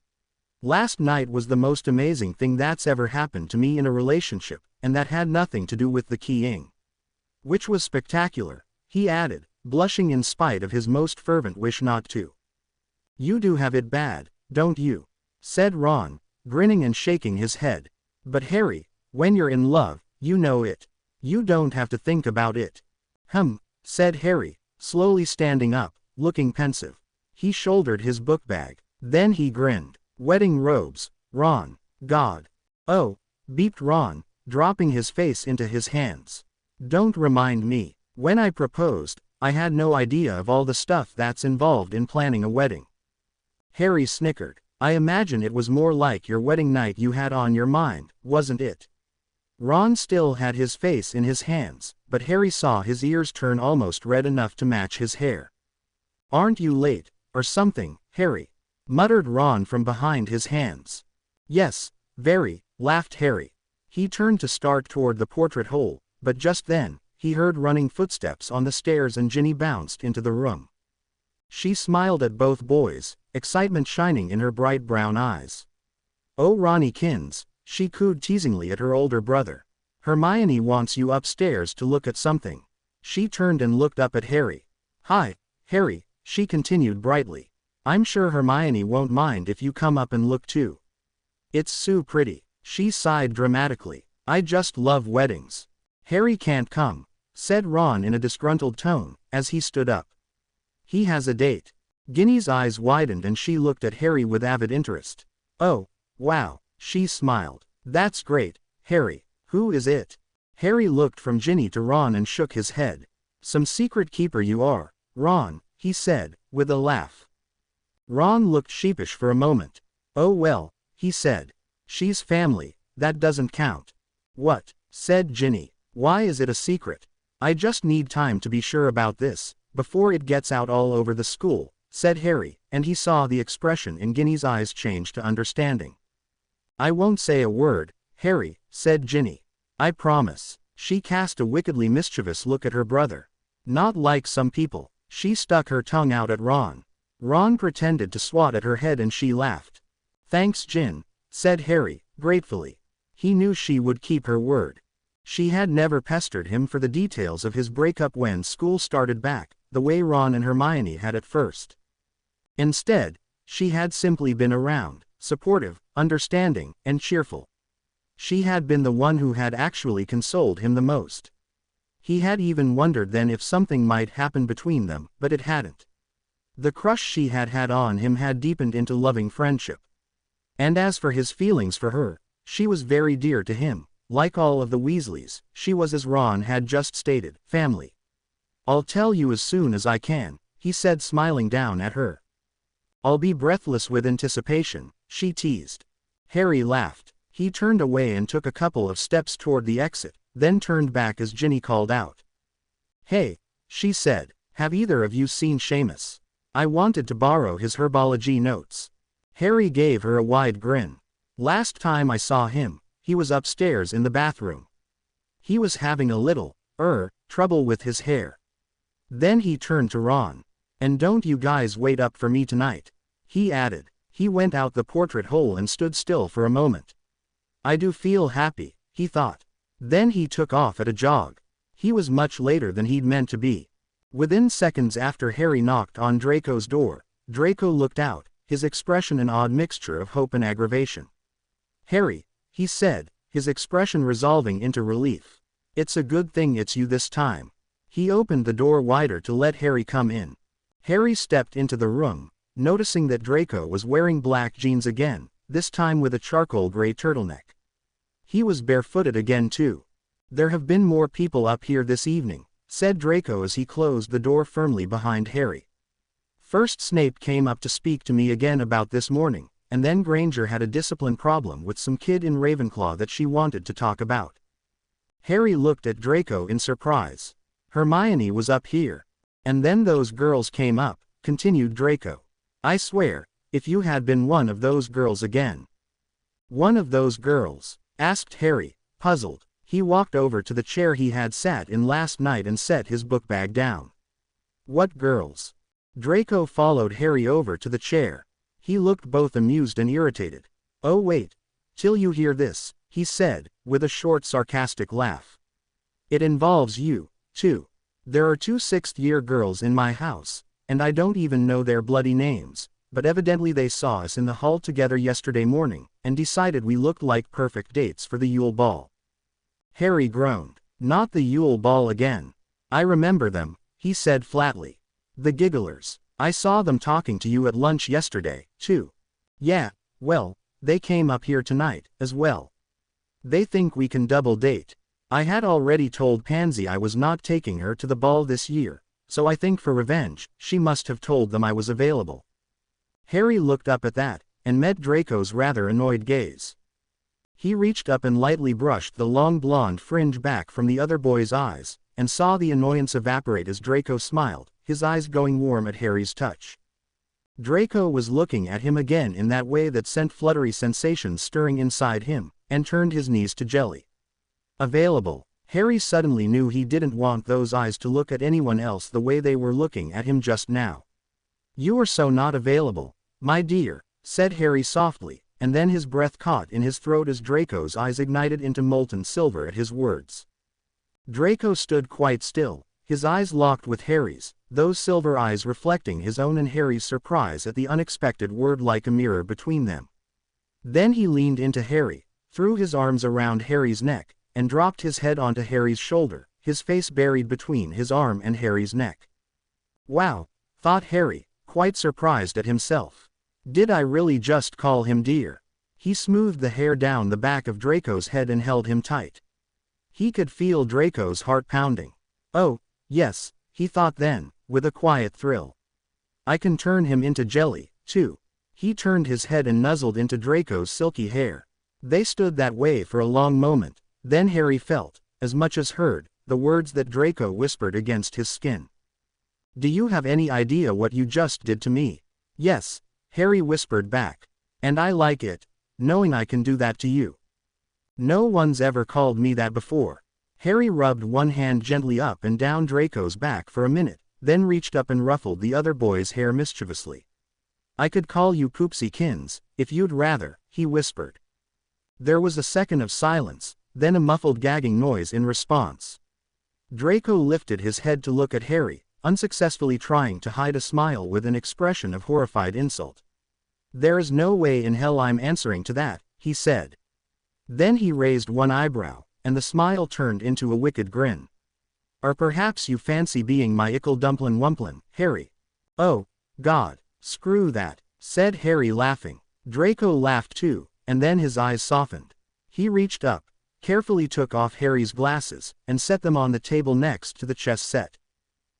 Last night was the most amazing thing that's ever happened to me in a relationship, and that had nothing to do with the keying. Which was spectacular," he added, blushing in spite of his most fervent wish not to. "You do have it bad, don't you?" said Ron, grinning and shaking his head. "But Harry, when you're in love, you know it. You don't have to think about it." "Said Harry, slowly standing up, looking pensive. He shouldered his book bag. Then he grinned. Wedding robes, Ron. God. Oh, beeped Ron, dropping his face into his hands. Don't remind me. When I proposed, I had no idea of all the stuff that's involved in planning a wedding. Harry snickered. I imagine it was more like your wedding night you had on your mind, wasn't it? Ron still had his face in his hands, but Harry saw his ears turn almost red enough to match his hair. Aren't you late, or something, Harry? Muttered Ron from behind his hands. Yes, very, laughed Harry. He turned to start toward the portrait hole, but just then, he heard running footsteps on the stairs and Ginny bounced into the room. She smiled at both boys, excitement shining in her bright brown eyes. Oh Ronnie-kins, she cooed teasingly at her older brother. Hermione wants you upstairs to look at something. She turned and looked up at Harry. Hi, Harry, she continued brightly. I'm sure Hermione won't mind if you come up and look too. It's so pretty, she sighed dramatically. I just love weddings. Harry can't come, said Ron in a disgruntled tone, as he stood up. He has a date. Ginny's eyes widened and she looked at Harry with avid interest. Oh, wow, she smiled. That's great, Harry. Who is it? Harry looked from Ginny to Ron and shook his head. Some secret keeper you are, Ron, he said, with a laugh. Ron looked sheepish for a moment. Oh well, he said. She's family, that doesn't count. What? Said Ginny. Why is it a secret? I just need time to be sure about this, before it gets out all over the school, said Harry, and he saw the expression in Ginny's eyes change to understanding. I won't say a word, Harry, said Ginny. I promise. She cast a wickedly mischievous look at her brother. Not like some people. She stuck her tongue out at Ron. Ron pretended to swat at her head and she laughed. Thanks Gin, said Harry, gratefully. He knew she would keep her word. She had never pestered him for the details of his breakup when school started back, the way Ron and Hermione had at first. Instead, she had simply been around, supportive, understanding, and cheerful. She had been the one who had actually consoled him the most. He had even wondered then if something might happen between them, but it hadn't. The crush she had had on him had deepened into loving friendship. And as for his feelings for her, she was very dear to him. Like all of the Weasleys, she was, as Ron had just stated, family. I'll tell you as soon as I can, he said, smiling down at her. I'll be breathless with anticipation, she teased. Harry laughed. He turned away and took a couple of steps toward the exit, then turned back as Ginny called out. Hey, she said, have either of you seen Seamus? I wanted to borrow his herbology notes. Harry gave her a wide grin. Last time I saw him, he was upstairs in the bathroom. He was having a little, trouble with his hair. Then he turned to Ron. And don't you guys wait up for me tonight, he added. He went out the portrait hole and stood still for a moment. I do feel happy, he thought. Then he took off at a jog. He was much later than he'd meant to be. Within seconds after Harry knocked on Draco's door, Draco looked out, his expression an odd mixture of hope and aggravation. Harry, he said, his expression resolving into relief. It's a good thing it's you this time. He opened the door wider to let Harry come in. Harry stepped into the room, noticing that Draco was wearing black jeans again, this time with a charcoal gray turtleneck. He was barefooted again too. There have been more people up here this evening, said Draco as he closed the door firmly behind Harry. First Snape came up to speak to me again about this morning, and then Granger had a discipline problem with some kid in Ravenclaw that she wanted to talk about. Harry looked at Draco in surprise. Hermione was up here. And then those girls came up, continued Draco. I swear, if you had been one of those girls again. One of those girls? Asked Harry, puzzled. He walked over to the chair he had sat in last night and set his book bag down. What girls? Draco followed Harry over to the chair. He looked both amused and irritated. Oh wait, till you hear this, he said, with a short sarcastic laugh. It involves you, too. There are 2 sixth-year girls in my house, and I don't even know their bloody names, but evidently they saw us in the hall together yesterday morning, and decided we looked like perfect dates for the Yule Ball. Harry groaned. Not the Yule Ball again. I remember them, he said flatly. The Gigglers. I saw them talking to you at lunch yesterday, too. Yeah, well, they came up here tonight, as well. They think we can double date. I had already told Pansy I was not taking her to the ball this year, so I think for revenge, she must have told them I was available. Harry looked up at that, and met Draco's rather annoyed gaze. He reached up and lightly brushed the long blonde fringe back from the other boy's eyes, and saw the annoyance evaporate as Draco smiled, his eyes going warm at Harry's touch. Draco was looking at him again in that way that sent fluttery sensations stirring inside him, and turned his knees to jelly. Available. Harry suddenly knew he didn't want those eyes to look at anyone else the way they were looking at him just now. You are so not available, my dear, said Harry softly, and then his breath caught in his throat as Draco's eyes ignited into molten silver at his words. Draco stood quite still, his eyes locked with Harry's, those silver eyes reflecting his own and Harry's surprise at the unexpected word like a mirror between them. Then he leaned into Harry, threw his arms around Harry's neck, and dropped his head onto Harry's shoulder, his face buried between his arm and Harry's neck. Wow, thought Harry, quite surprised at himself. Did I really just call him dear? He smoothed the hair down the back of Draco's head and held him tight. He could feel Draco's heart pounding. Oh, yes, he thought then, with a quiet thrill. I can turn him into jelly, too. He turned his head and nuzzled into Draco's silky hair. They stood that way for a long moment, then Harry felt, as much as heard, the words that Draco whispered against his skin. Do you have any idea what you just did to me? Yes, Harry whispered back. And I like it, knowing I can do that to you. No one's ever called me that before. Harry rubbed one hand gently up and down Draco's back for a minute, then reached up and ruffled the other boy's hair mischievously. I could call you Poopsykins, if you'd rather, he whispered. There was a second of silence, then a muffled gagging noise in response. Draco lifted his head to look at Harry, unsuccessfully trying to hide a smile with an expression of horrified insult. There is no way in hell I'm answering to that, he said. Then he raised one eyebrow, and the smile turned into a wicked grin. Or perhaps you fancy being my ickle dumplin' wumplin', Harry. Oh, God, screw that, said Harry laughing. Draco laughed too, and then his eyes softened. He reached up, carefully took off Harry's glasses, and set them on the table next to the chess set.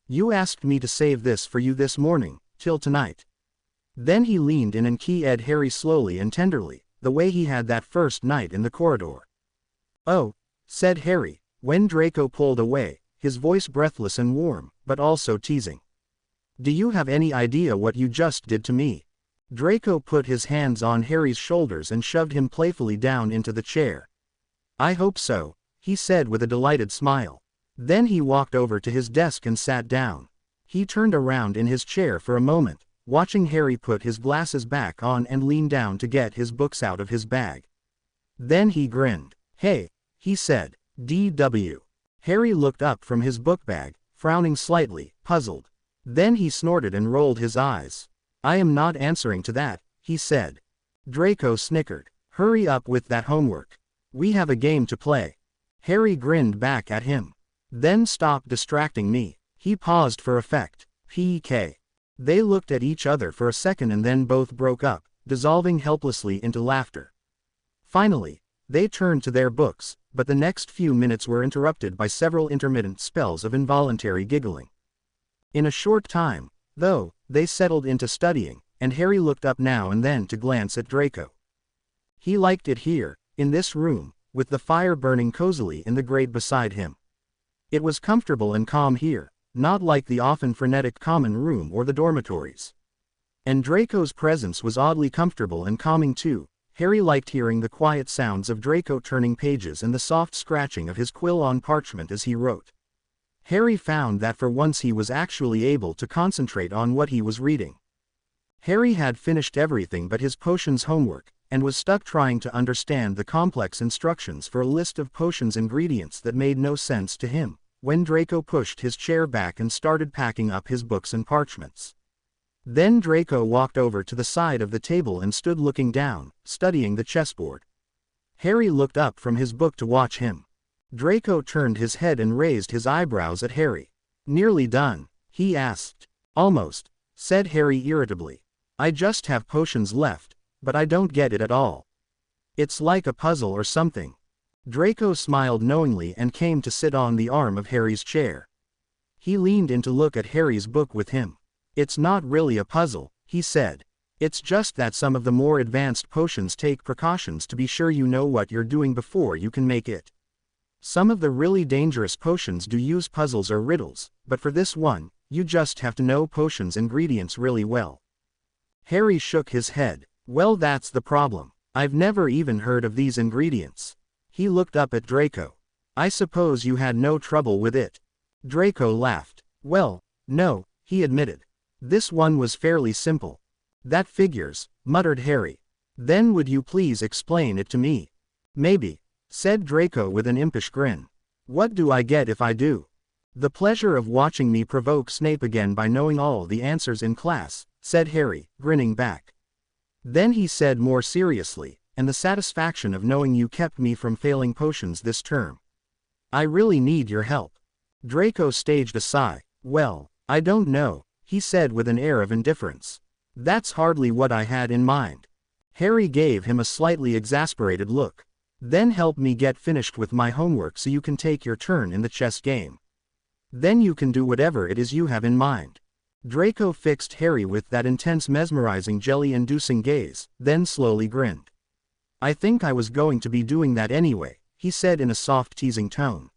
You asked me to save this for you this morning, till tonight. Then he leaned in and keyed Harry slowly and tenderly, the way he had that first night in the corridor. Oh, said Harry, when Draco pulled away, his voice breathless and warm, but also teasing. Do you have any idea what you just did to me? Draco put his hands on Harry's shoulders and shoved him playfully down into the chair. I hope so, he said with a delighted smile. Then he walked over to his desk and sat down. He turned around in his chair for a moment, watching Harry put his glasses back on and lean down to get his books out of his bag. Then he grinned. Hey, he said, D.W. Harry looked up from his book bag, frowning slightly, puzzled. Then he snorted and rolled his eyes. I am not answering to that, he said. Draco snickered. Hurry up with that homework. We have a game to play. Harry grinned back at him. Then stop distracting me. He paused for effect. P.K. They looked at each other for a second and then both broke up, dissolving helplessly into laughter. Finally, they turned to their books, but the next few minutes were interrupted by several intermittent spells of involuntary giggling. In a short time, though, they settled into studying, and Harry looked up now and then to glance at Draco. He liked it here, in this room, with the fire burning cozily in the grate beside him. It was comfortable and calm here, not like the often frenetic common room or the dormitories. And Draco's presence was oddly comfortable and calming too. Harry liked hearing the quiet sounds of Draco turning pages and the soft scratching of his quill on parchment as he wrote. Harry found that for once he was actually able to concentrate on what he was reading. Harry had finished everything but his potions homework, and was stuck trying to understand the complex instructions for a list of potions ingredients that made no sense to him, when Draco pushed his chair back and started packing up his books and parchments. Then Draco walked over to the side of the table and stood looking down, studying the chessboard. Harry looked up from his book to watch him. Draco turned his head and raised his eyebrows at Harry. Nearly done? He asked. Almost, said Harry irritably. I just have potions left, but I don't get it at all. It's like a puzzle or something. Draco smiled knowingly and came to sit on the arm of Harry's chair. He leaned in to look at Harry's book with him. It's not really a puzzle, he said. It's just that some of the more advanced potions take precautions to be sure you know what you're doing before you can make it. Some of the really dangerous potions do use puzzles or riddles, but for this one, you just have to know potions ingredients really well. Harry shook his head. Well, that's the problem. I've never even heard of these ingredients. He looked up at Draco. I suppose you had no trouble with it. Draco laughed. Well, no, he admitted. This one was fairly simple. That figures, muttered Harry. Then would you please explain it to me? Maybe, said Draco with an impish grin. What do I get if I do? The pleasure of watching me provoke Snape again by knowing all the answers in class, said Harry, grinning back. Then he said more seriously, and the satisfaction of knowing you kept me from failing potions this term. I really need your help. Draco staged a sigh. Well, I don't know, he said with an air of indifference. That's hardly what I had in mind. Harry gave him a slightly exasperated look. Then help me get finished with my homework so you can take your turn in the chess game. Then you can do whatever it is you have in mind. Draco fixed Harry with that intense mesmerizing jelly-inducing gaze, then slowly grinned. I think I was going to be doing that anyway, he said in a soft teasing tone.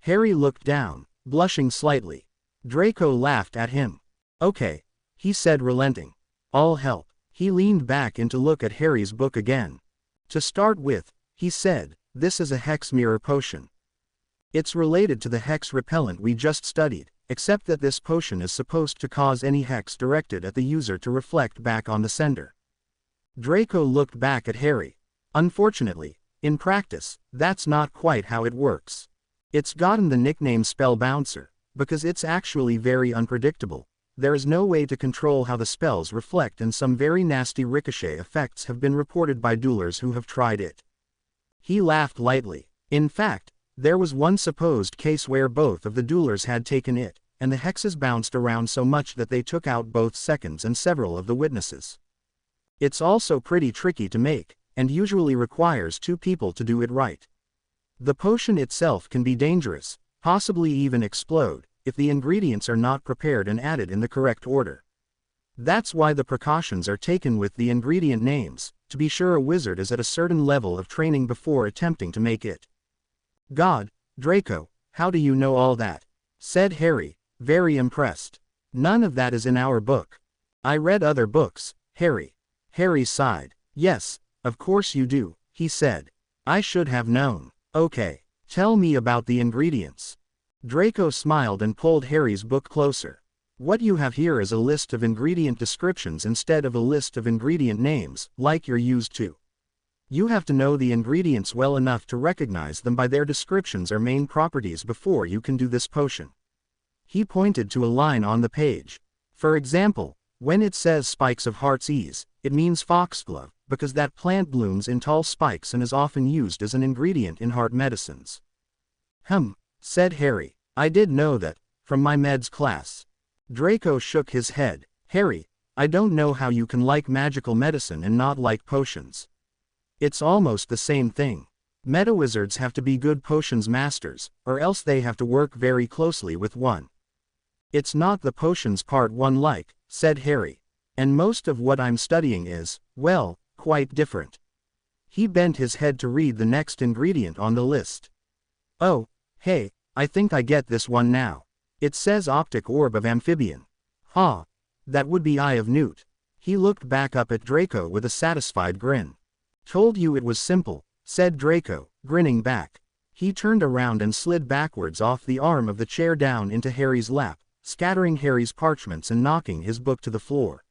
Harry looked down, blushing slightly. Draco laughed at him. Okay, he said, relenting. I'll help. He leaned back in to look at Harry's book again. To start with, he said, this is a hex mirror potion. It's related to the hex repellent we just studied, except that this potion is supposed to cause any hex directed at the user to reflect back on the sender. Draco looked back at Harry. Unfortunately, in practice, that's not quite how it works. It's gotten the nickname Spell Bouncer, because it's actually very unpredictable. There is no way to control how the spells reflect, and some very nasty ricochet effects have been reported by duelers who have tried it. He laughed lightly. In fact, there was one supposed case where both of the duelers had taken it, and the hexes bounced around so much that they took out both seconds and several of the witnesses. It's also pretty tricky to make, and usually requires two people to do it right. The potion itself can be dangerous, possibly even explode, if the ingredients are not prepared and added in the correct order. That's why the precautions are taken with the ingredient names, to be sure a wizard is at a certain level of training before attempting to make it. God, Draco, how do you know all that? Said Harry, very impressed. None of that is in our book. I read other books, Harry. Harry sighed. Yes, of course you do, he said. I should have known. Okay, tell me about the ingredients. Draco smiled and pulled Harry's book closer. What you have here is a list of ingredient descriptions instead of a list of ingredient names, like you're used to. You have to know the ingredients well enough to recognize them by their descriptions or main properties before you can do this potion. He pointed to a line on the page. For example, when it says spikes of heart's ease, it means foxglove, because that plant blooms in tall spikes and is often used as an ingredient in heart medicines. Said Harry. I did know that, from my meds class. Draco shook his head. Harry, I don't know how you can like magical medicine and not like potions. It's almost the same thing. Meta-wizards have to be good potions masters, or else they have to work very closely with one. It's not the potions part one like, said Harry. And most of what I'm studying is, well, quite different. He bent his head to read the next ingredient on the list. Oh, hey, I think I get this one now. It says optic orb of amphibian. That would be Eye of Newt. He looked back up at Draco with a satisfied grin. Told you it was simple, said Draco, grinning back. He turned around and slid backwards off the arm of the chair down into Harry's lap, scattering Harry's parchments and knocking his book to the floor.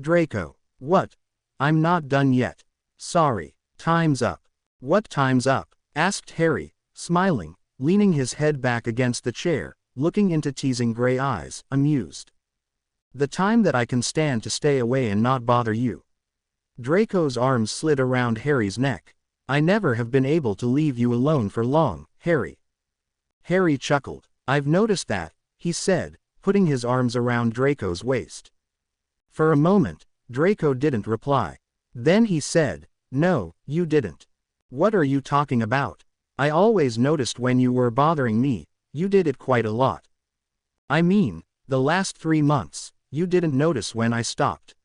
Draco. What? I'm not done yet. Sorry. Time's up. What time's up? Asked Harry, smiling, leaning his head back against the chair, looking into teasing gray eyes, amused. The time that I can stand to stay away and not bother you. Draco's arms slid around Harry's neck. I never have been able to leave you alone for long, Harry. Harry chuckled. I've noticed that, he said, putting his arms around Draco's waist. For a moment, Draco didn't reply. Then he said, "No, you didn't. What are you talking about? I always noticed when you were bothering me, you did it quite a lot. I mean, the last 3 months, you didn't notice when I stopped.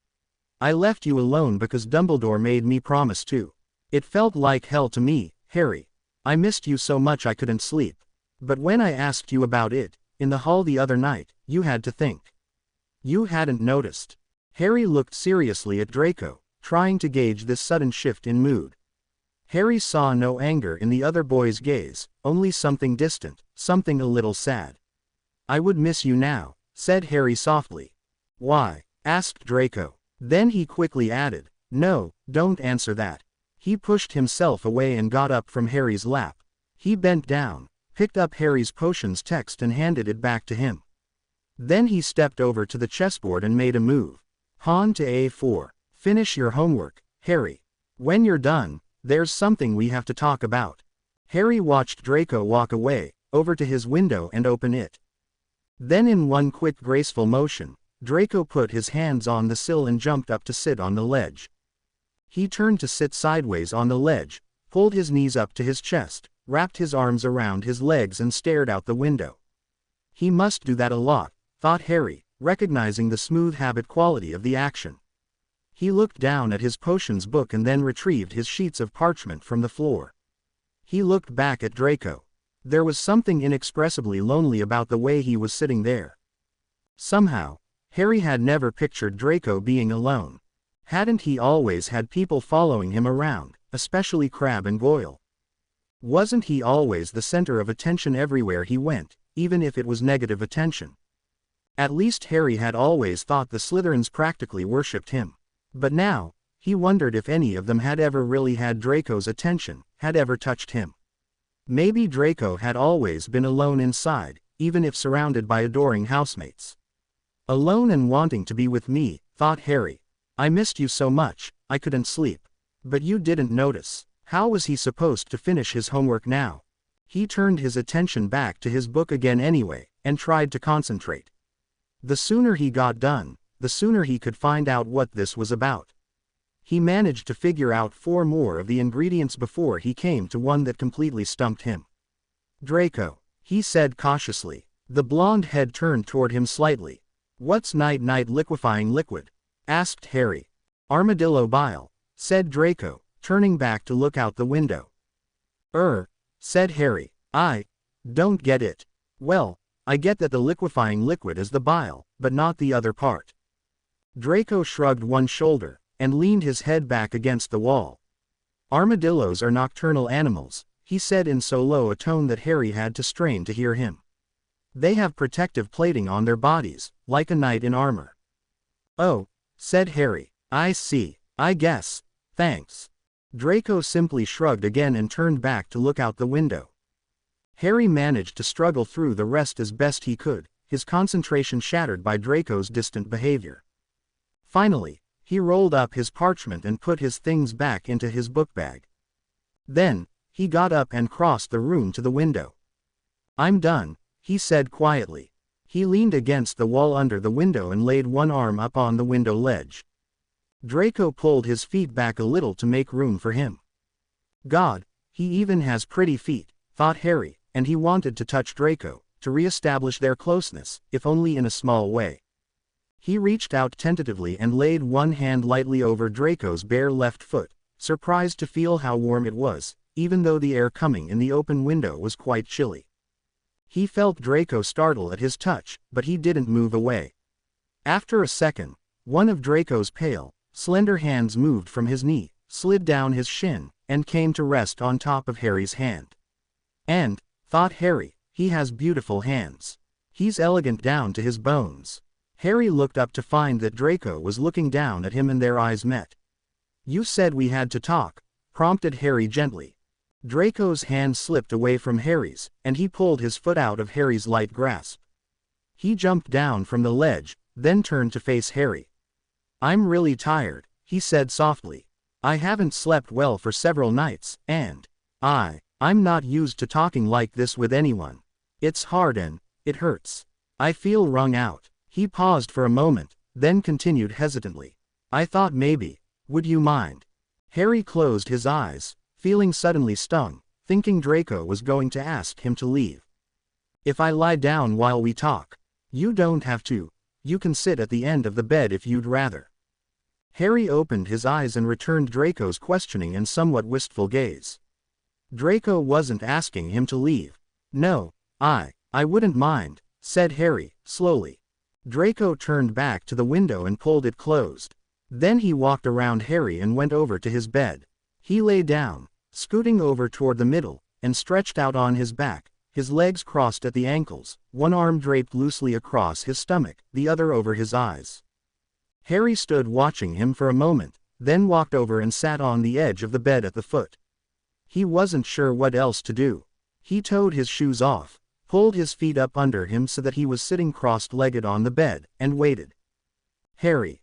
I left you alone because Dumbledore made me promise to. It felt like hell to me, Harry. I missed you so much I couldn't sleep. But when I asked you about it, in the hall the other night, you had to think. You hadn't noticed." Harry looked seriously at Draco, trying to gauge this sudden shift in mood. Harry saw no anger in the other boy's gaze, only something distant, something a little sad. "I would miss you now," said Harry softly. "Why?" asked Draco. Then he quickly added, "No, don't answer that." He pushed himself away and got up from Harry's lap. He bent down, picked up Harry's potions text and handed it back to him. Then he stepped over to the chessboard and made a move. Pawn to A4. "Finish your homework, Harry. When you're done, there's something we have to talk about." Harry watched Draco walk away, over to his window and open it. Then in one quick graceful motion, Draco put his hands on the sill and jumped up to sit on the ledge. He turned to sit sideways on the ledge, pulled his knees up to his chest, wrapped his arms around his legs and stared out the window. He must do that a lot, thought Harry, recognizing the smooth habit quality of the action. He looked down at his potions book and then retrieved his sheets of parchment from the floor. He looked back at Draco. There was something inexpressibly lonely about the way he was sitting there. Somehow, Harry had never pictured Draco being alone. Hadn't he always had people following him around, especially Crabbe and Goyle? Wasn't he always the center of attention everywhere he went, even if it was negative attention? At least Harry had always thought the Slytherins practically worshipped him. But now, he wondered if any of them had ever really had Draco's attention, had ever touched him. Maybe Draco had always been alone inside, even if surrounded by adoring housemates. "Alone and wanting to be with me," thought Harry. "I missed you so much, I couldn't sleep. But you didn't notice." How was he supposed to finish his homework now? He turned his attention back to his book again anyway, and tried to concentrate. The sooner he got done, the sooner he could find out what this was about. He managed to figure out 4 more of the ingredients before he came to one that completely stumped him. "Draco," he said cautiously. The blonde head turned toward him slightly. "What's night-night liquefying liquid?" asked Harry. "Armadillo bile," said Draco, turning back to look out the window. Said Harry. "I don't get it." "Well, I get that the liquefying liquid is the bile, but not the other part." Draco shrugged one shoulder, and leaned his head back against the wall. "Armadillos are nocturnal animals," he said in so low a tone that Harry had to strain to hear him. "They have protective plating on their bodies, like a knight in armor." "Oh," said Harry. "I see. I guess. Thanks." Draco simply shrugged again and turned back to look out the window. Harry managed to struggle through the rest as best he could, his concentration shattered by Draco's distant behavior. Finally, he rolled up his parchment and put his things back into his book bag. Then, he got up and crossed the room to the window. "I'm done," he said quietly. He leaned against the wall under the window and laid one arm up on the window ledge. Draco pulled his feet back a little to make room for him. "God, he even has pretty feet," thought Harry, and he wanted to touch Draco, to re-establish their closeness, if only in a small way. He reached out tentatively and laid one hand lightly over Draco's bare left foot, surprised to feel how warm it was, even though the air coming in the open window was quite chilly. He felt Draco startle at his touch, but he didn't move away. After a second, one of Draco's pale, slender hands moved from his knee, slid down his shin, and came to rest on top of Harry's hand. And, thought Harry, he has beautiful hands. He's elegant down to his bones. Harry looked up to find that Draco was looking down at him and their eyes met. "You said we had to talk," prompted Harry gently. Draco's hand slipped away from Harry's, and he pulled his foot out of Harry's light grasp. He jumped down from the ledge, then turned to face Harry. "I'm really tired," he said softly. "I haven't slept well for several nights, and I'm not used to talking like this with anyone. It's hard and it hurts. I feel wrung out. He paused for a moment, then continued hesitantly. I thought maybe. Would you mind? Harry closed his eyes, feeling suddenly stung, thinking Draco was going to ask him to leave. If I lie down while we talk? You don't have to. You can sit at the end of the bed if you'd rather. Harry opened his eyes and returned Draco's questioning and somewhat wistful gaze. Draco wasn't asking him to leave. No, I wouldn't mind, said Harry, slowly. Draco turned back to the window and pulled it closed. Then he walked around Harry and went over to his bed. He lay down, scooting over toward the middle, and stretched out on his back, his legs crossed at the ankles, one arm draped loosely across his stomach, the other over his eyes. Harry stood watching him for a moment, then walked over and sat on the edge of the bed at the foot. He wasn't sure what else to do. He toed his shoes off, pulled his feet up under him so that he was sitting crossed-legged on the bed, and waited. Harry,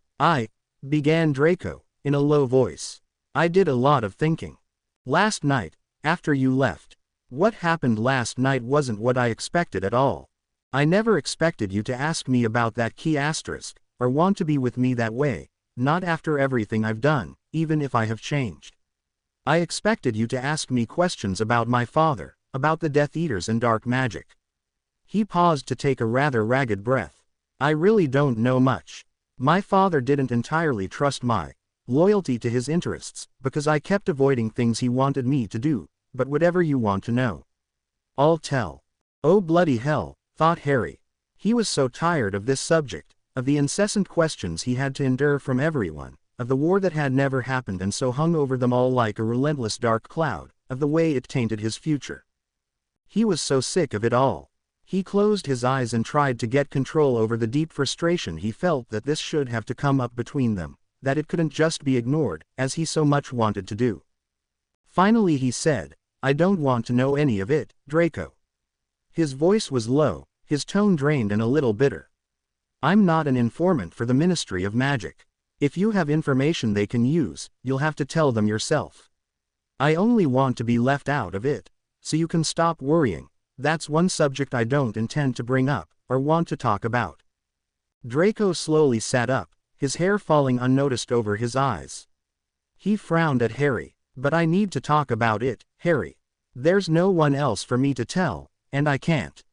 began Draco, in a low voice. I did a lot of thinking. Last night, after you left. What happened last night wasn't what I expected at all. I never expected you to ask me about that key asterisk, or want to be with me that way, not after everything I've done, even if I have changed. I expected you to ask me questions about my father, about the Death Eaters and dark magic. He paused to take a rather ragged breath. I really don't know much. My father didn't entirely trust my loyalty to his interests, because I kept avoiding things he wanted me to do, but whatever you want to know, I'll tell. Oh bloody hell, thought Harry. He was so tired of this subject, of the incessant questions he had to endure from everyone, of the war that had never happened and so hung over them all like a relentless dark cloud, of the way it tainted his future. He was so sick of it all. He closed his eyes and tried to get control over the deep frustration he felt that this should have to come up between them, that it couldn't just be ignored, as he so much wanted to do. Finally he said, I don't want to know any of it, Draco. His voice was low, his tone drained and a little bitter. I'm not an informant for the Ministry of Magic. If you have information they can use, you'll have to tell them yourself. I only want to be left out of it, so you can stop worrying. That's one subject I don't intend to bring up, or want to talk about. Draco slowly sat up, his hair falling unnoticed over his eyes. He frowned at Harry. But I need to talk about it, Harry. There's no one else for me to tell, and I can't.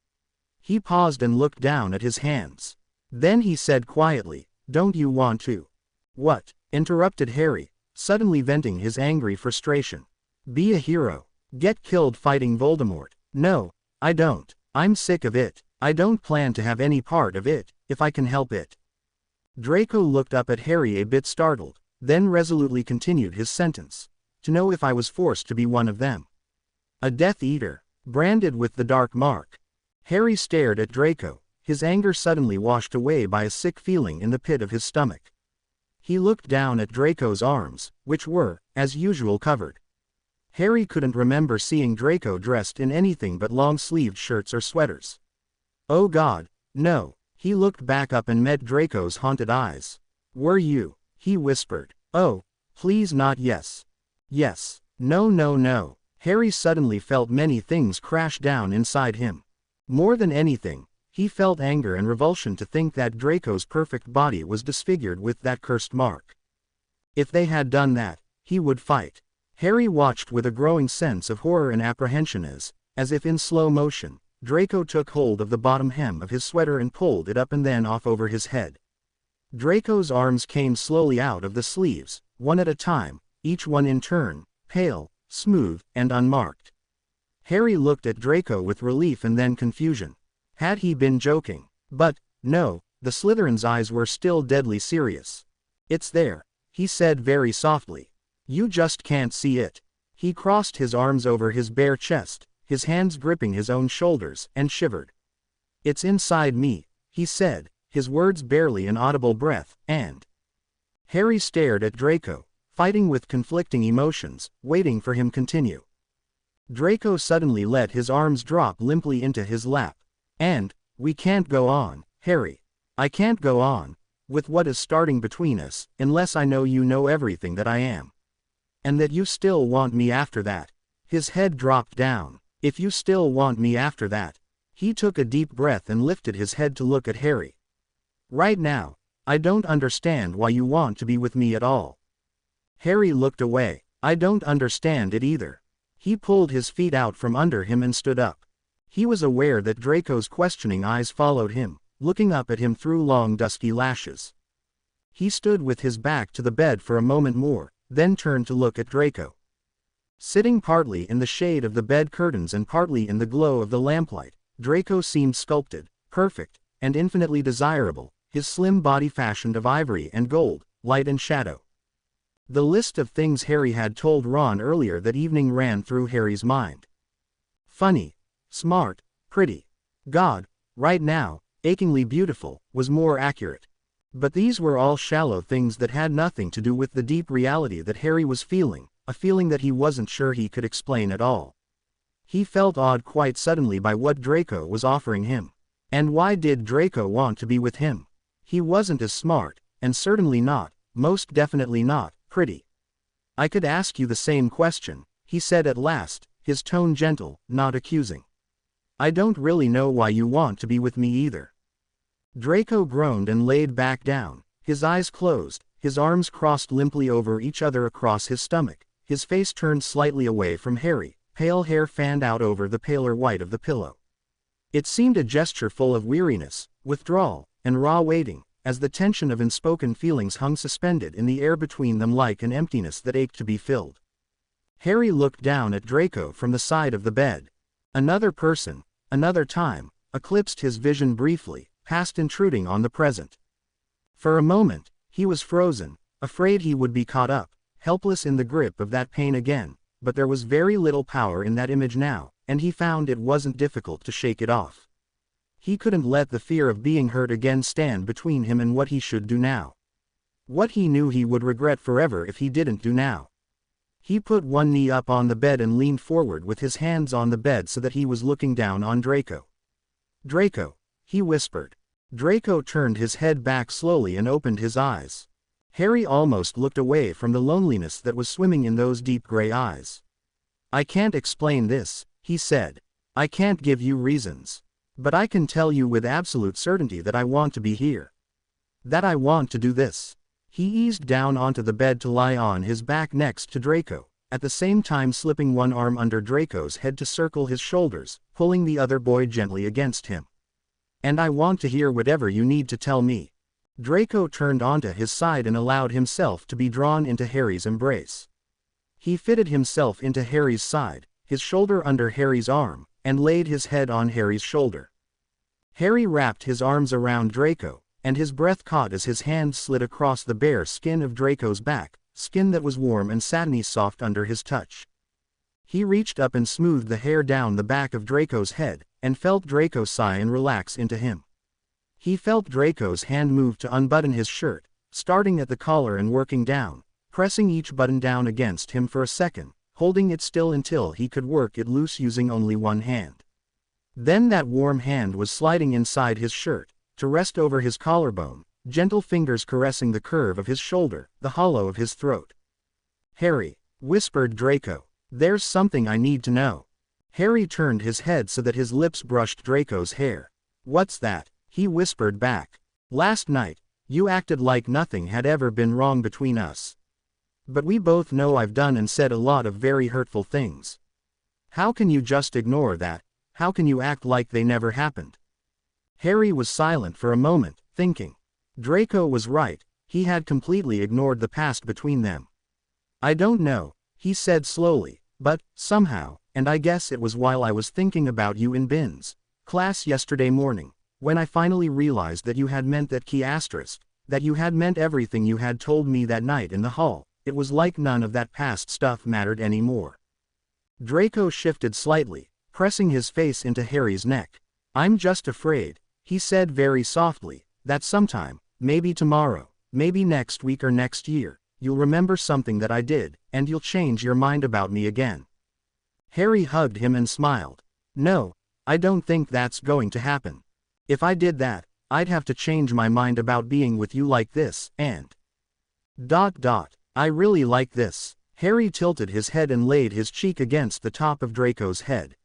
He paused and looked down at his hands. Then he said quietly, Don't you want to? What? Interrupted Harry, suddenly venting his angry frustration. Be a hero. Get killed fighting Voldemort. No, I don't. I'm sick of it. I don't plan to have any part of it, if I can help it. Draco looked up at Harry a bit startled, then resolutely continued his sentence. To know if I was forced to be one of them. A Death Eater, branded with the dark mark. Harry stared at Draco, his anger suddenly washed away by a sick feeling in the pit of his stomach. He looked down at Draco's arms, which were, as usual, covered. Harry couldn't remember seeing Draco dressed in anything but long-sleeved shirts or sweaters. Oh God, no. He looked back up and met Draco's haunted eyes. Were you? He whispered. Oh, please not yes. Yes. No no no. Harry suddenly felt many things crash down inside him. More than anything, he felt anger and revulsion to think that Draco's perfect body was disfigured with that cursed mark. If they had done that, he would fight. Harry watched with a growing sense of horror and apprehension as if in slow motion, Draco took hold of the bottom hem of his sweater and pulled it up and then off over his head. Draco's arms came slowly out of the sleeves, one at a time, each one in turn, pale, smooth, and unmarked. Harry looked at Draco with relief and then confusion. Had he been joking? But, no, the Slytherin's eyes were still deadly serious. It's there, he said very softly. You just can't see it. He crossed his arms over his bare chest, his hands gripping his own shoulders, and shivered. It's inside me, he said, his words barely an audible breath, and... Harry stared at Draco, fighting with conflicting emotions, waiting for him to continue. Draco suddenly let his arms drop limply into his lap. And, we can't go on, Harry. I can't go on, with what is starting between us, unless I know you know everything that I am. And that you still want me after that. His head dropped down. If you still want me after that. He took a deep breath and lifted his head to look at Harry. "Right now, I don't understand why you want to be with me at all." Harry looked away. "I don't understand it either." He pulled his feet out from under him and stood up. He was aware that Draco's questioning eyes followed him, looking up at him through long dusky lashes. He stood with his back to the bed for a moment more, then turned to look at Draco. Sitting partly in the shade of the bed curtains and partly in the glow of the lamplight, Draco seemed sculpted, perfect, and infinitely desirable, his slim body fashioned of ivory and gold, light and shadow. The list of things Harry had told Ron earlier that evening ran through Harry's mind. Funny, smart, pretty. God, right now, achingly beautiful, was more accurate. But these were all shallow things that had nothing to do with the deep reality that Harry was feeling, a feeling that he wasn't sure he could explain at all. He felt awed quite suddenly by what Draco was offering him. And why did Draco want to be with him? He wasn't as smart, and certainly not, most definitely not, pretty. "I could ask you the same question," he said at last, his tone gentle, not accusing. "I don't really know why you want to be with me either." Draco groaned and laid back down, his eyes closed, his arms crossed limply over each other across his stomach, his face turned slightly away from Harry, pale hair fanned out over the paler white of the pillow. It seemed a gesture full of weariness, withdrawal, and raw waiting, as the tension of unspoken feelings hung suspended in the air between them like an emptiness that ached to be filled. Harry looked down at Draco from the side of the bed. Another person, another time, eclipsed his vision briefly, past intruding on the present. For a moment, he was frozen, afraid he would be caught up, helpless in the grip of that pain again, but there was very little power in that image now, and he found it wasn't difficult to shake it off. He couldn't let the fear of being hurt again stand between him and what he should do now. What he knew he would regret forever if he didn't do now. He put one knee up on the bed and leaned forward with his hands on the bed so that he was looking down on Draco. "Draco," he whispered. Draco turned his head back slowly and opened his eyes. Harry almost looked away from the loneliness that was swimming in those deep gray eyes. "I can't explain this," he said. "I can't give you reasons. But I can tell you with absolute certainty that I want to be here. That I want to do this." He eased down onto the bed to lie on his back next to Draco, at the same time slipping one arm under Draco's head to circle his shoulders, pulling the other boy gently against him. "And I want to hear whatever you need to tell me." Draco turned onto his side and allowed himself to be drawn into Harry's embrace. He fitted himself into Harry's side, his shoulder under Harry's arm, and laid his head on Harry's shoulder. Harry wrapped his arms around Draco, and his breath caught as his hand slid across the bare skin of Draco's back, skin that was warm and satiny soft under his touch. He reached up and smoothed the hair down the back of Draco's head, and felt Draco sigh and relax into him. He felt Draco's hand move to unbutton his shirt, starting at the collar and working down, pressing each button down against him for a second, holding it still until he could work it loose using only one hand. Then that warm hand was sliding inside his shirt, to rest over his collarbone, gentle fingers caressing the curve of his shoulder, the hollow of his throat. "Harry," whispered Draco, "there's something I need to know." Harry turned his head so that his lips brushed Draco's hair. "What's that?" he whispered back. "Last night, you acted like nothing had ever been wrong between us. But we both know I've done and said a lot of very hurtful things. How can you just ignore that? How can you act like they never happened?" Harry was silent for a moment, thinking. Draco was right, he had completely ignored the past between them. "I don't know," he said slowly, "but, somehow, and I guess it was while I was thinking about you in Bin's class yesterday morning, when I finally realized that you had meant that key asterisk, that you had meant everything you had told me that night in the hall, it was like none of that past stuff mattered anymore." Draco shifted slightly, pressing his face into Harry's neck. "I'm just afraid," he said very softly, "that sometime, maybe tomorrow, maybe next week or next year, you'll remember something that I did, and you'll change your mind about me again." Harry hugged him and smiled. "No, I don't think that's going to happen. If I did that, I'd have to change my mind about being with you like this, and... I really like this." Harry tilted his head and laid his cheek against the top of Draco's head.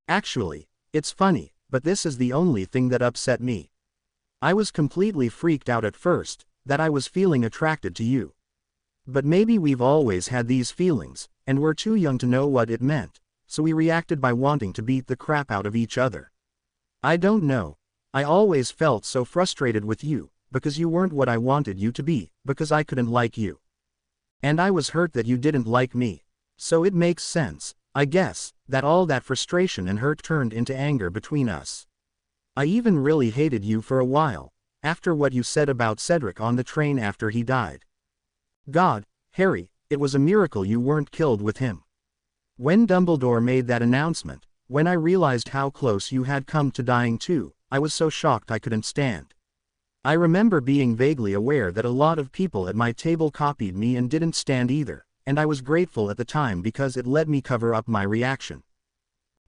"Actually, it's funny, but this is the only thing that upset me. I was completely freaked out at first, that I was feeling attracted to you. But maybe we've always had these feelings, and we're too young to know what it meant, so we reacted by wanting to beat the crap out of each other. I don't know. I always felt so frustrated with you, because you weren't what I wanted you to be, because I couldn't like you. And I was hurt that you didn't like me. So it makes sense, I guess, that all that frustration and hurt turned into anger between us. I even really hated you for a while, after what you said about Cedric on the train after he died. God, Harry, it was a miracle you weren't killed with him. When Dumbledore made that announcement, when I realized how close you had come to dying too, I was so shocked I couldn't stand. I remember being vaguely aware that a lot of people at my table copied me and didn't stand either, and I was grateful at the time because it let me cover up my reaction.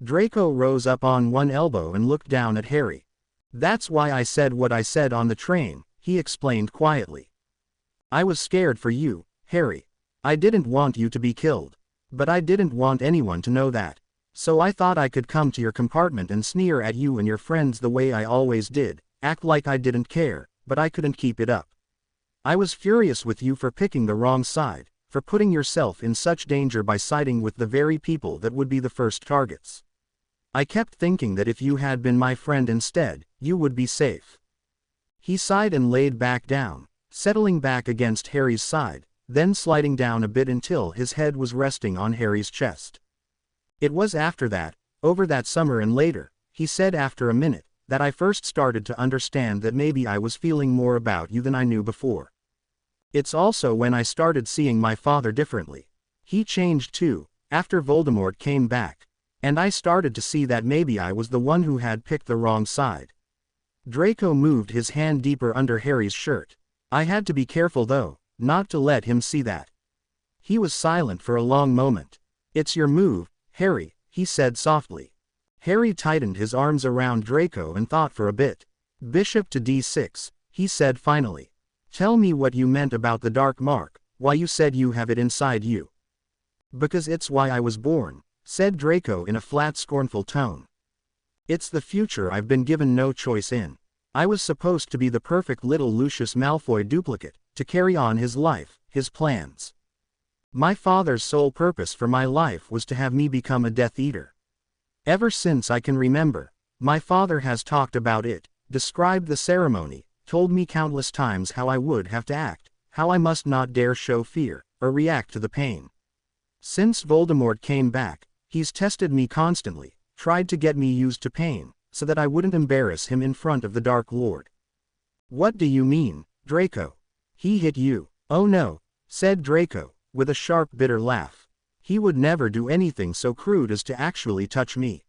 Draco rose up on one elbow and looked down at Harry. That's why I said what I said on the train, he explained quietly. I was scared for you, Harry. I didn't want you to be killed. But I didn't want anyone to know that. So I thought I could come to your compartment and sneer at you and your friends the way I always did, act like I didn't care, but I couldn't keep it up. I was furious with you for picking the wrong side, for putting yourself in such danger by siding with the very people that would be the first targets. I kept thinking that if you had been my friend instead, you would be safe. He sighed and laid back down, settling back against Harry's side, then sliding down a bit until his head was resting on Harry's chest. It was after that, over that summer and later, he said after a minute, that I first started to understand that maybe I was feeling more about you than I knew before. It's also when I started seeing my father differently. He changed too, after Voldemort came back, and I started to see that maybe I was the one who had picked the wrong side. Draco moved his hand deeper under Harry's shirt. I had to be careful though, not to let him see that. He was silent for a long moment. It's your move, Harry, he said softly. Harry tightened his arms around Draco and thought for a bit. Bishop to d6, he said finally. Tell me what you meant about the dark mark, why you said you have it inside you. Because it's why I was born, said Draco in a flat, scornful tone. It's the future I've been given no choice in. I was supposed to be the perfect little Lucius Malfoy duplicate, to carry on his life, his plans. My father's sole purpose for my life was to have me become a Death Eater. Ever since I can remember, my father has talked about it, described the ceremony, told me countless times how I would have to act, how I must not dare show fear, or react to the pain. Since Voldemort came back, he's tested me constantly, tried to get me used to pain, so that I wouldn't embarrass him in front of the Dark Lord. What do you mean, Draco? He hit you. Oh no, said Draco, with a sharp bitter laugh. He would never do anything so crude as to actually touch me.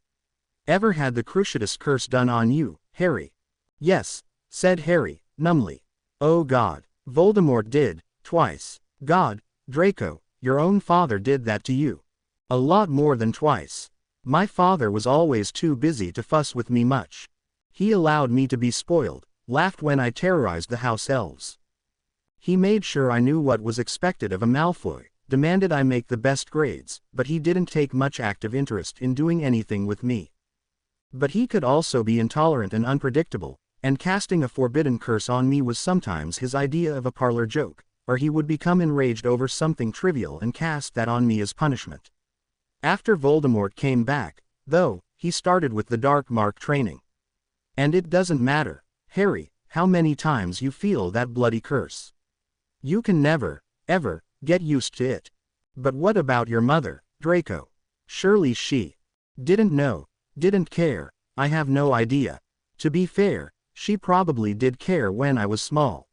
Ever had the Cruciatus curse done on you, Harry? Yes, said Harry, numbly. Oh God, Voldemort did, twice. God, Draco, your own father did that to you. A lot more than twice. My father was always too busy to fuss with me much. He allowed me to be spoiled, laughed when I terrorized the house elves. He made sure I knew what was expected of a Malfoy, demanded I make the best grades, but he didn't take much active interest in doing anything with me. But he could also be intolerant and unpredictable, and casting a forbidden curse on me was sometimes his idea of a parlor joke, or he would become enraged over something trivial and cast that on me as punishment. After Voldemort came back, though, he started with the Dark Mark training. And it doesn't matter, Harry, how many times you feel that bloody curse. You can never, ever, get used to it. But what about your mother, Draco? Surely she didn't know, didn't care. I have no idea. To be fair, she probably did care when I was small.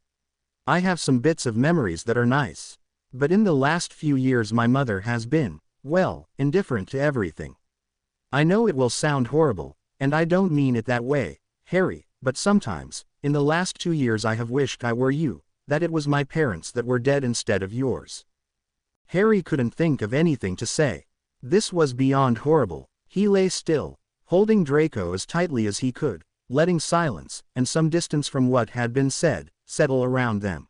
I have some bits of memories that are nice. But in the last few years my mother has been, well, indifferent to everything. I know it will sound horrible, and I don't mean it that way, Harry, but sometimes, in the last 2 years I have wished I were you, that it was my parents that were dead instead of yours. Harry couldn't think of anything to say. This was beyond horrible. He lay still, holding Draco as tightly as he could, letting silence, and some distance from what had been said, settle around them.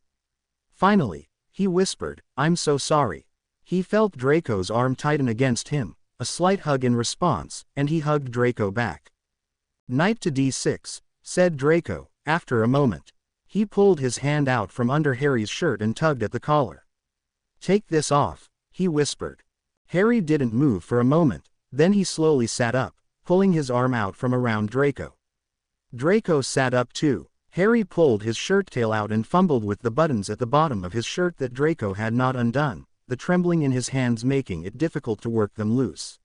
Finally, he whispered, I'm so sorry. He felt Draco's arm tighten against him, a slight hug in response, and he hugged Draco back. Knight to d6, said Draco, after a moment. He pulled his hand out from under Harry's shirt and tugged at the collar. Take this off, he whispered. Harry didn't move for a moment, then he slowly sat up, pulling his arm out from around Draco. Draco sat up too. Harry pulled his shirt tail out and fumbled with the buttons at the bottom of his shirt that Draco had not undone, the trembling in his hands making it difficult to work them loose.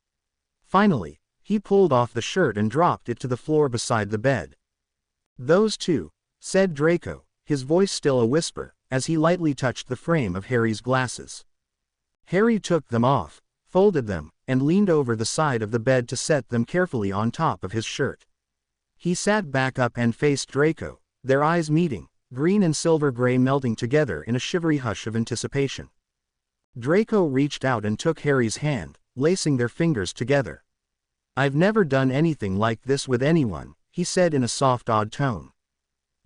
Finally, he pulled off the shirt and dropped it to the floor beside the bed. Those two, said Draco, his voice still a whisper, as he lightly touched the frame of Harry's glasses. Harry took them off, folded them, and leaned over the side of the bed to set them carefully on top of his shirt. He sat back up and faced Draco, their eyes meeting, green and silver gray melting together in a shivery hush of anticipation. Draco reached out and took Harry's hand, lacing their fingers together. I've never done anything like this with anyone, he said in a soft odd tone.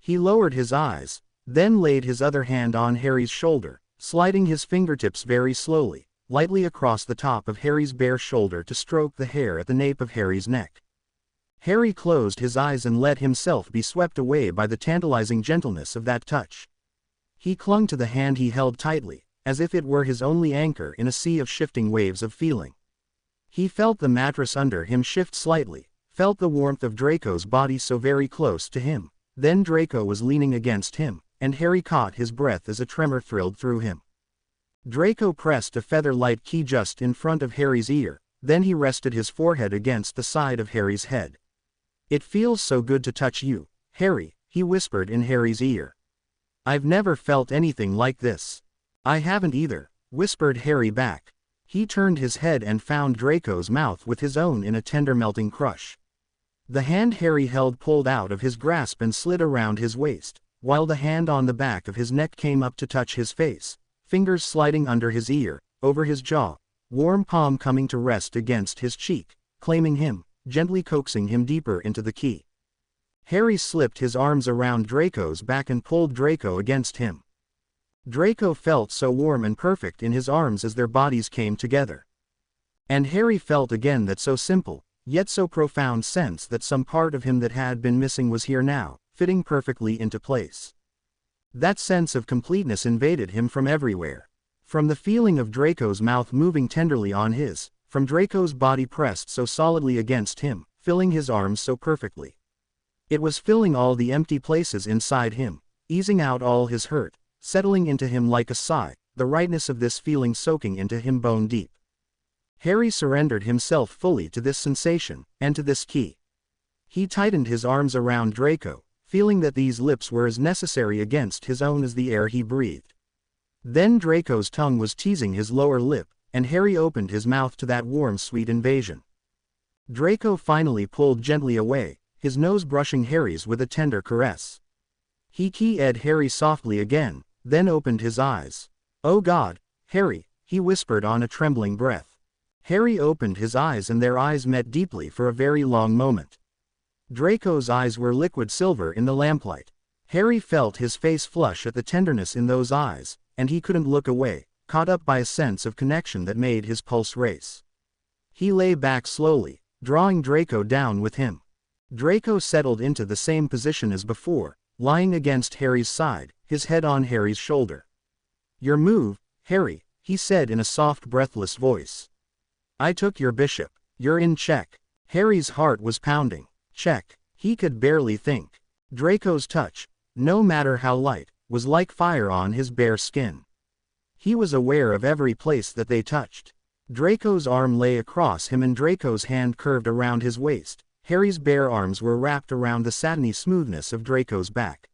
He lowered his eyes, then laid his other hand on Harry's shoulder, sliding his fingertips very slowly, lightly across the top of Harry's bare shoulder to stroke the hair at the nape of Harry's neck. Harry closed his eyes and let himself be swept away by the tantalizing gentleness of that touch. He clung to the hand he held tightly, as if it were his only anchor in a sea of shifting waves of feeling. He felt the mattress under him shift slightly, felt the warmth of Draco's body so very close to him. Then Draco was leaning against him, and Harry caught his breath as a tremor thrilled through him. Draco pressed a feather-light key just in front of Harry's ear, then he rested his forehead against the side of Harry's head. It feels so good to touch you, Harry, he whispered in Harry's ear. I've never felt anything like this. I haven't either, whispered Harry back. He turned his head and found Draco's mouth with his own in a tender melting crush. The hand Harry held pulled out of his grasp and slid around his waist, while the hand on the back of his neck came up to touch his face, fingers sliding under his ear, over his jaw, warm palm coming to rest against his cheek, claiming him, gently coaxing him deeper into the key. Harry slipped his arms around Draco's back and pulled Draco against him. Draco felt so warm and perfect in his arms as their bodies came together. And Harry felt again that so simple, yet so profound sense that some part of him that had been missing was here now, fitting perfectly into place. That sense of completeness invaded him from everywhere. From the feeling of Draco's mouth moving tenderly on his, from Draco's body pressed so solidly against him, filling his arms so perfectly. It was filling all the empty places inside him, easing out all his hurt, settling into him like a sigh, the rightness of this feeling soaking into him bone deep. Harry surrendered himself fully to this sensation, and to this key. He tightened his arms around Draco, feeling that these lips were as necessary against his own as the air he breathed. Then Draco's tongue was teasing his lower lip, and Harry opened his mouth to that warm sweet invasion. Draco finally pulled gently away, his nose brushing Harry's with a tender caress. He keyed Harry softly again, then opened his eyes. Oh God, Harry, he whispered on a trembling breath. Harry opened his eyes and their eyes met deeply for a very long moment. Draco's eyes were liquid silver in the lamplight. Harry felt his face flush at the tenderness in those eyes, and he couldn't look away, caught up by a sense of connection that made his pulse race. He lay back slowly, drawing Draco down with him. Draco settled into the same position as before, lying against Harry's side, his head on Harry's shoulder. Your move, Harry, he said in a soft breathless voice. I took your bishop. You're in check. Harry's heart was pounding. Check. He could barely think. Draco's touch, no matter how light, was like fire on his bare skin. He was aware of every place that they touched. Draco's arm lay across him and Draco's hand curved around his waist. Harry's bare arms were wrapped around the satiny smoothness of Draco's back.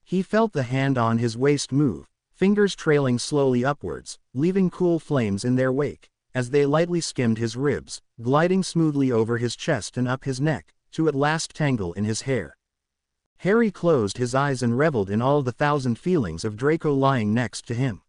He felt the hand on his waist move, fingers trailing slowly upwards, leaving cool flames in their wake, as they lightly skimmed his ribs, gliding smoothly over his chest and up his neck, to at last tangle in his hair. Harry closed his eyes and reveled in all the thousand feelings of Draco lying next to him.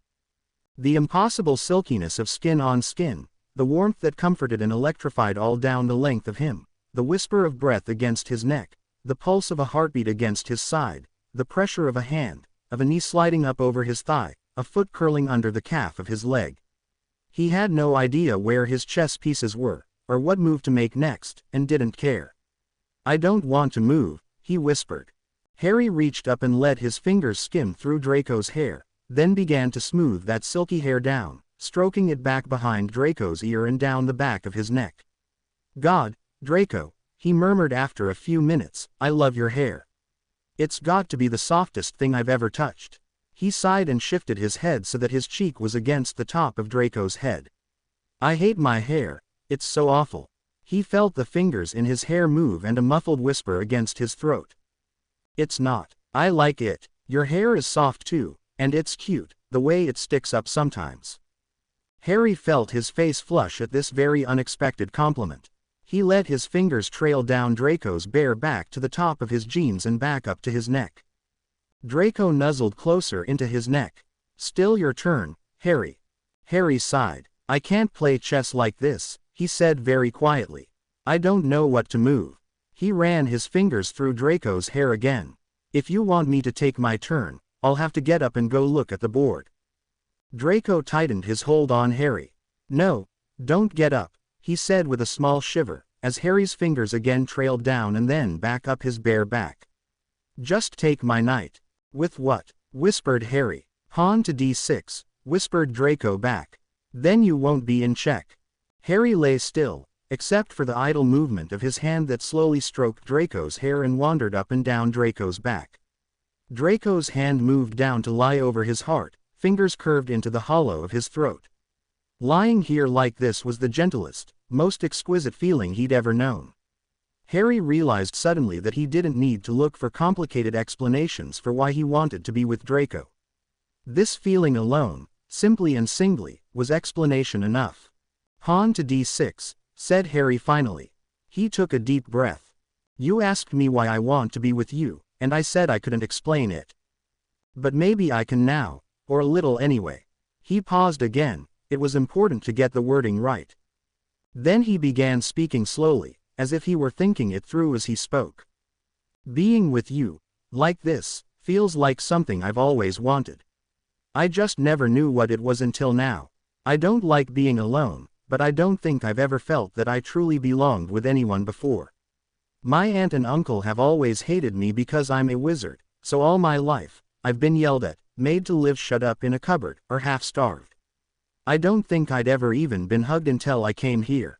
The impossible silkiness of skin on skin, the warmth that comforted and electrified all down the length of him, the whisper of breath against his neck, the pulse of a heartbeat against his side, the pressure of a hand, of a knee sliding up over his thigh, a foot curling under the calf of his leg. He had no idea where his chess pieces were, or what move to make next, and didn't care. I don't want to move, he whispered. Harry reached up and let his fingers skim through Draco's hair, then began to smooth that silky hair down, stroking it back behind Draco's ear and down the back of his neck. God, Draco, he murmured after a few minutes, I love your hair. It's got to be the softest thing I've ever touched. He sighed and shifted his head so that his cheek was against the top of Draco's head. I hate my hair, it's so awful. He felt the fingers in his hair move and a muffled whisper against his throat. It's not. I like it. Your hair is soft too, and it's cute, the way it sticks up sometimes. Harry felt his face flush at this very unexpected compliment. He let his fingers trail down Draco's bare back to the top of his jeans and back up to his neck. Draco nuzzled closer into his neck. Still your turn, Harry. Harry sighed. I can't play chess like this, he said very quietly. I don't know what to move. He ran his fingers through Draco's hair again. If you want me to take my turn, I'll have to get up and go look at the board. Draco tightened his hold on Harry. No, don't get up, he said with a small shiver, as Harry's fingers again trailed down and then back up his bare back. Just take my knight. With what? Whispered Harry. Pawn to d6, whispered Draco back. Then you won't be in check. Harry lay still, except for the idle movement of his hand that slowly stroked Draco's hair and wandered up and down Draco's back. Draco's hand moved down to lie over his heart, fingers curved into the hollow of his throat. Lying here like this was the gentlest, most exquisite feeling he'd ever known. Harry realized suddenly that he didn't need to look for complicated explanations for why he wanted to be with Draco. This feeling alone, simply and singly, was explanation enough. Pawn to d6, said Harry finally. He took a deep breath. You asked me why I want to be with you, and I said I couldn't explain it. But maybe I can now, or a little anyway. He paused again, it was important to get the wording right. Then he began speaking slowly, as if he were thinking it through as he spoke. Being with you, like this, feels like something I've always wanted. I just never knew what it was until now. I don't like being alone, but I don't think I've ever felt that I truly belonged with anyone before. My aunt and uncle have always hated me because I'm a wizard, so all my life, I've been yelled at, made to live shut up in a cupboard, or half-starved. I don't think I'd ever even been hugged until I came here.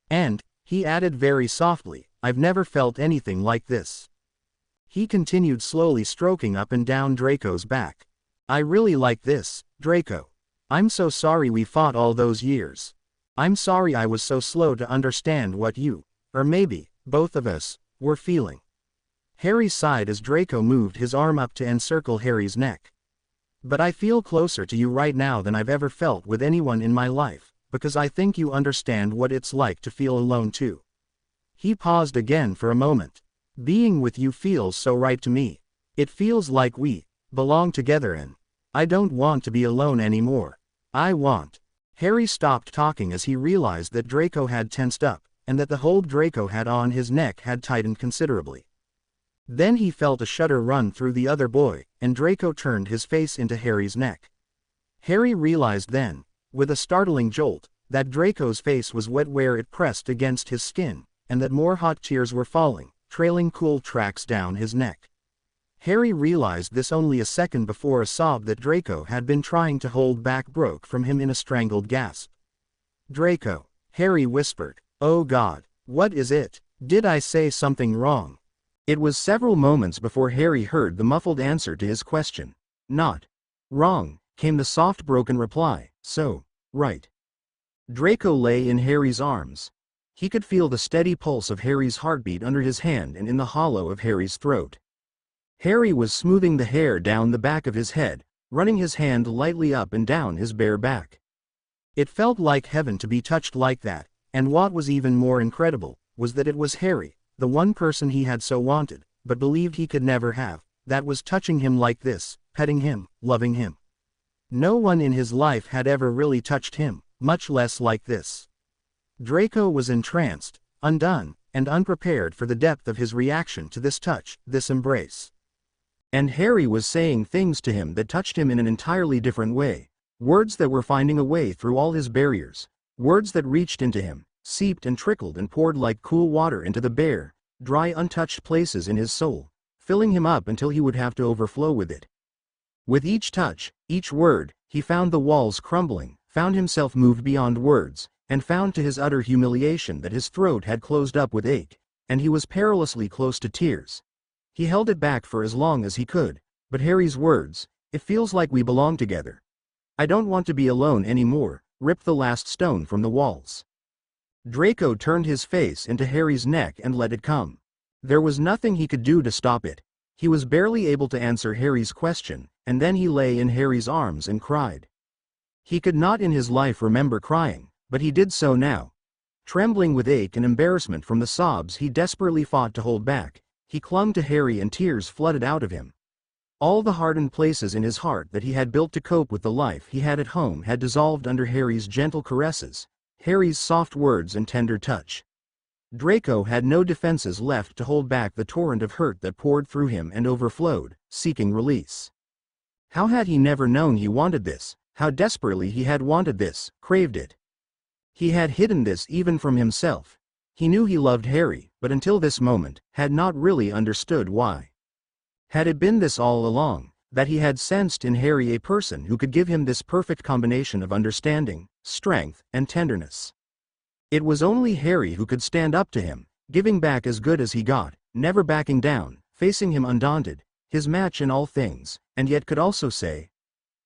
And, he added very softly, I've never felt anything like this. He continued slowly stroking up and down Draco's back. I really like this, Draco. I'm so sorry we fought all those years. I'm sorry I was so slow to understand what you, or maybe, both of us, were feeling. Harry sighed as Draco moved his arm up to encircle Harry's neck. But I feel closer to you right now than I've ever felt with anyone in my life, because I think you understand what it's like to feel alone too. He paused again for a moment. Being with you feels so right to me. It feels like we belong together and I don't want to be alone anymore. I want. Harry stopped talking as he realized that Draco had tensed up, and that the hold Draco had on his neck had tightened considerably. Then he felt a shudder run through the other boy, and Draco turned his face into Harry's neck. Harry realized then, with a startling jolt, that Draco's face was wet where it pressed against his skin, and that more hot tears were falling, trailing cool tracks down his neck. Harry realized this only a second before a sob that Draco had been trying to hold back broke from him in a strangled gasp. Draco, Harry whispered. Oh God, what is it? Did I say something wrong? It was several moments before Harry heard the muffled answer to his question. Not wrong, came the soft broken reply, so, right. Draco lay in Harry's arms. He could feel the steady pulse of Harry's heartbeat under his hand and in the hollow of Harry's throat. Harry was smoothing the hair down the back of his head, running his hand lightly up and down his bare back. It felt like heaven to be touched like that, and what was even more incredible, was that it was Harry, the one person he had so wanted, but believed he could never have, that was touching him like this, petting him, loving him. No one in his life had ever really touched him, much less like this. Draco was entranced, undone, and unprepared for the depth of his reaction to this touch, this embrace. And Harry was saying things to him that touched him in an entirely different way, words that were finding a way through all his barriers, words that reached into him, seeped and trickled and poured like cool water into the bare, dry untouched places in his soul, filling him up until he would have to overflow with it. With each touch, each word, he found the walls crumbling, found himself moved beyond words, and found to his utter humiliation that his throat had closed up with ache, and he was perilously close to tears. He held it back for as long as he could, but Harry's words, "It feels like we belong together. I don't want to be alone anymore," ripped the last stone from the walls. Draco turned his face into Harry's neck and let it come. There was nothing he could do to stop it. He was barely able to answer Harry's question, and then he lay in Harry's arms and cried. He could not in his life remember crying, but he did so now. Trembling with ache and embarrassment from the sobs he desperately fought to hold back, he clung to Harry and tears flooded out of him. All the hardened places in his heart that he had built to cope with the life he had at home had dissolved under Harry's gentle caresses, Harry's soft words and tender touch. Draco had no defenses left to hold back the torrent of hurt that poured through him and overflowed, seeking release. How had he never known he wanted this? How desperately he had wanted this, craved it. He had hidden this even from himself. He knew he loved Harry, but until this moment, had not really understood why. Had it been this all along, that he had sensed in Harry a person who could give him this perfect combination of understanding, strength, and tenderness? It was only Harry who could stand up to him, giving back as good as he got, never backing down, facing him undaunted, his match in all things, and yet could also say,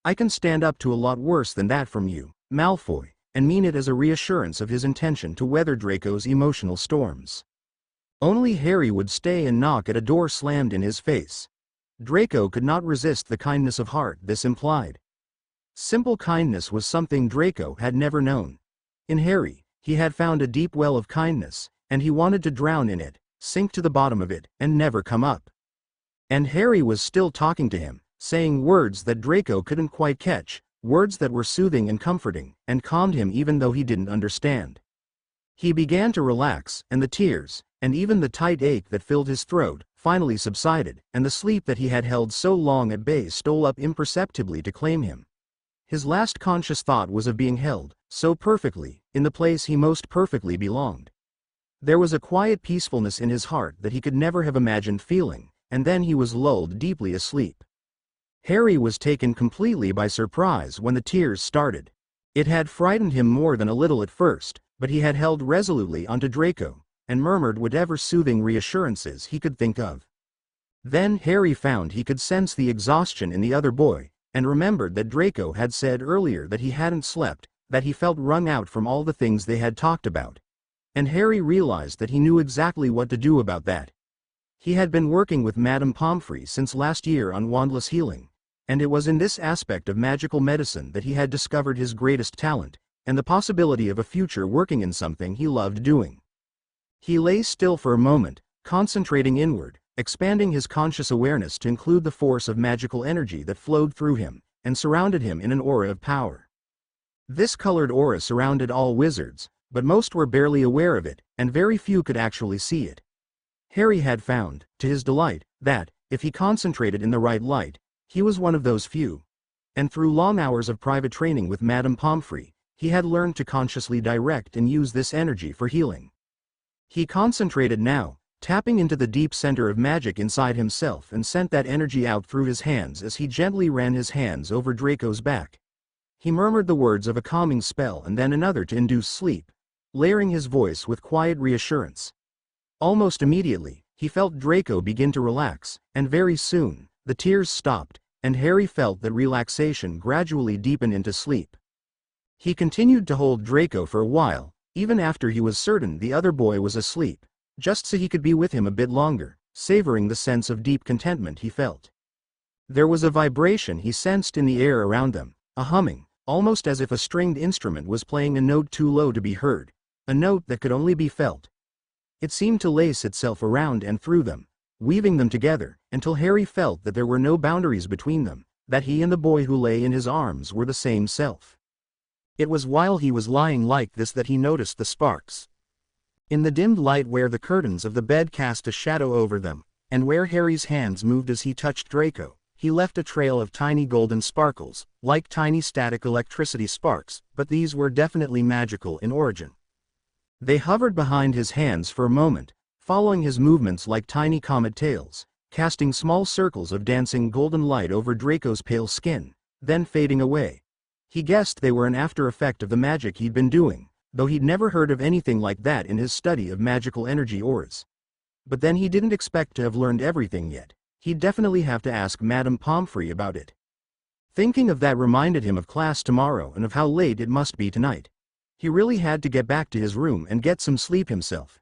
"I can stand up to a lot worse than that from you, Malfoy," and mean it as a reassurance of his intention to weather Draco's emotional storms. Only Harry would stay and knock at a door slammed in his face. Draco could not resist the kindness of heart this implied. Simple kindness was something Draco had never known. In Harry, he had found a deep well of kindness, and he wanted to drown in it, sink to the bottom of it, and never come up. And Harry was still talking to him, saying words that Draco couldn't quite catch, words that were soothing and comforting, and calmed him even though he didn't understand. He began to relax, and the tears, and even the tight ache that filled his throat, finally subsided, and the sleep that he had held so long at bay stole up imperceptibly to claim him. His last conscious thought was of being held, so perfectly, in the place he most perfectly belonged. There was a quiet peacefulness in his heart that he could never have imagined feeling, and then he was lulled deeply asleep. Harry was taken completely by surprise when the tears started. It had frightened him more than a little at first, but he had held resolutely onto Draco, and murmured whatever soothing reassurances he could think of. Then Harry found he could sense the exhaustion in the other boy, and remembered that Draco had said earlier that he hadn't slept, that he felt wrung out from all the things they had talked about. And Harry realized that he knew exactly what to do about that. He had been working with Madame Pomfrey since last year on wandless healing, and it was in this aspect of magical medicine that he had discovered his greatest talent, and the possibility of a future working in something he loved doing. He lay still for a moment, concentrating inward, expanding his conscious awareness to include the force of magical energy that flowed through him, and surrounded him in an aura of power. This colored aura surrounded all wizards, but most were barely aware of it, and very few could actually see it. Harry had found, to his delight, that, if he concentrated in the right light, he was one of those few. And through long hours of private training with Madame Pomfrey, he had learned to consciously direct and use this energy for healing. He concentrated now, tapping into the deep center of magic inside himself, and sent that energy out through his hands as he gently ran his hands over Draco's back. He murmured the words of a calming spell and then another to induce sleep, layering his voice with quiet reassurance. Almost immediately, he felt Draco begin to relax, and very soon, the tears stopped, and Harry felt that relaxation gradually deepened into sleep. He continued to hold Draco for a while, even after he was certain the other boy was asleep, just so he could be with him a bit longer, savoring the sense of deep contentment he felt. There was a vibration he sensed in the air around them, a humming, almost as if a stringed instrument was playing a note too low to be heard, a note that could only be felt. It seemed to lace itself around and through them, weaving them together, until Harry felt that there were no boundaries between them, that he and the boy who lay in his arms were the same self. It was while he was lying like this that he noticed the sparks. In the dimmed light where the curtains of the bed cast a shadow over them, and where Harry's hands moved as he touched Draco, he left a trail of tiny golden sparkles, like tiny static electricity sparks, but these were definitely magical in origin. They hovered behind his hands for a moment, following his movements like tiny comet tails, casting small circles of dancing golden light over Draco's pale skin, then fading away. He guessed they were an after effect of the magic he'd been doing, though he'd never heard of anything like that in his study of magical energy auras. But then he didn't expect to have learned everything yet. He'd definitely have to ask Madame Pomfrey about it. Thinking of that reminded him of class tomorrow and of how late it must be tonight. He really had to get back to his room and get some sleep himself.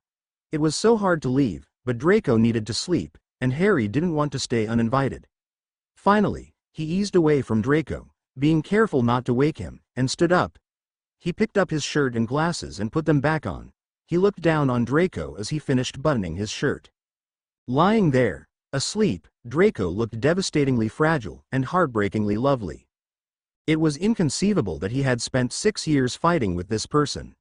It was so hard to leave, but Draco needed to sleep, and Harry didn't want to stay uninvited. Finally, he eased away from Draco, being careful not to wake him, and stood up. He picked up his shirt and glasses and put them back on. He looked down on Draco as he finished buttoning his shirt. Lying there, asleep, Draco looked devastatingly fragile and heartbreakingly lovely. It was inconceivable that he had spent 6 years fighting with this person.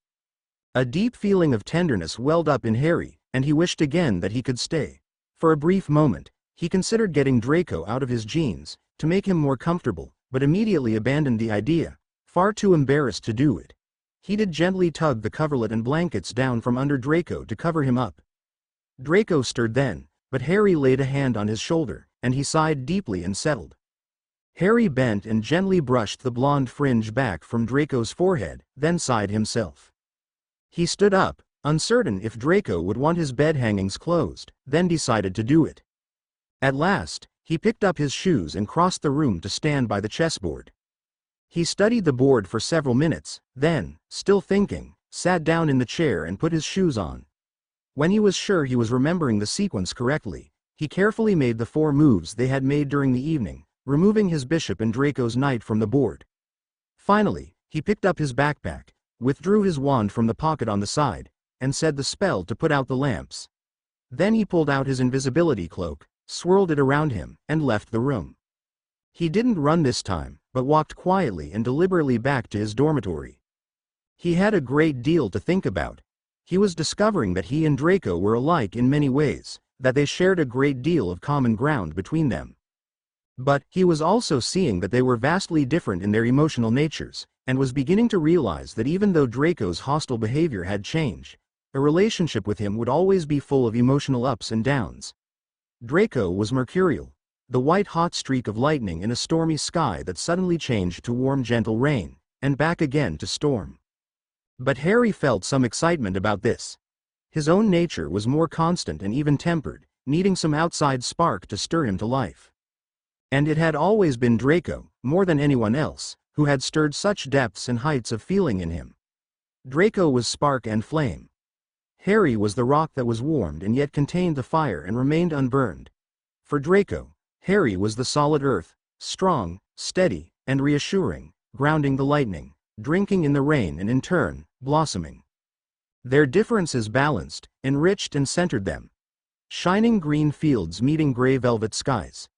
A deep feeling of tenderness welled up in Harry, and he wished again that he could stay. For a brief moment, he considered getting Draco out of his jeans, to make him more comfortable, but immediately abandoned the idea, far too embarrassed to do it. He did gently tug the coverlet and blankets down from under Draco to cover him up. Draco stirred then, but Harry laid a hand on his shoulder, and he sighed deeply and settled. Harry bent and gently brushed the blonde fringe back from Draco's forehead, then sighed himself. He stood up, uncertain if Draco would want his bed hangings closed, then decided to do it. At last, he picked up his shoes and crossed the room to stand by the chessboard. He studied the board for several minutes, then, still thinking, sat down in the chair and put his shoes on. When he was sure he was remembering the sequence correctly, he carefully made the 4 moves they had made during the evening, removing his bishop and Draco's knight from the board. Finally, he picked up his backpack, withdrew his wand from the pocket on the side, and said the spell to put out the lamps. Then he pulled out his invisibility cloak, swirled it around him, and left the room. He didn't run this time, but walked quietly and deliberately back to his dormitory. He had a great deal to think about. He was discovering that he and Draco were alike in many ways, that they shared a great deal of common ground between them. But he was also seeing that they were vastly different in their emotional natures, and was beginning to realize that even though Draco's hostile behavior had changed, a relationship with him would always be full of emotional ups and downs. Draco was mercurial, the white-hot streak of lightning in a stormy sky that suddenly changed to warm gentle rain, and back again to storm. But Harry felt some excitement about this. His own nature was more constant and even-tempered, needing some outside spark to stir him to life. And it had always been Draco, more than anyone else, who had stirred such depths and heights of feeling in him. Draco was spark and flame. Harry was the rock that was warmed and yet contained the fire and remained unburned. For Draco, Harry was the solid earth, strong, steady, and reassuring, grounding the lightning, drinking in the rain and in turn, blossoming. Their differences balanced, enriched and centered them. Shining green fields meeting gray velvet skies.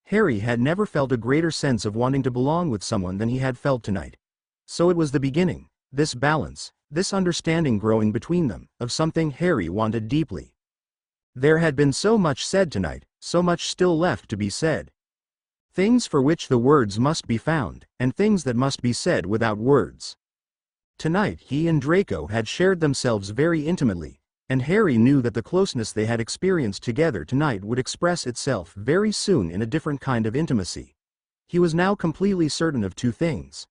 Harry had never felt a greater sense of wanting to belong with someone than he had felt tonight. So it was the beginning, this balance, this understanding growing between them, of something Harry wanted deeply. There had been so much said tonight, so much still left to be said. Things for which the words must be found, and things that must be said without words. Tonight he and Draco had shared themselves very intimately, and Harry knew that the closeness they had experienced together tonight would express itself very soon in a different kind of intimacy. He was now completely certain of 2 things.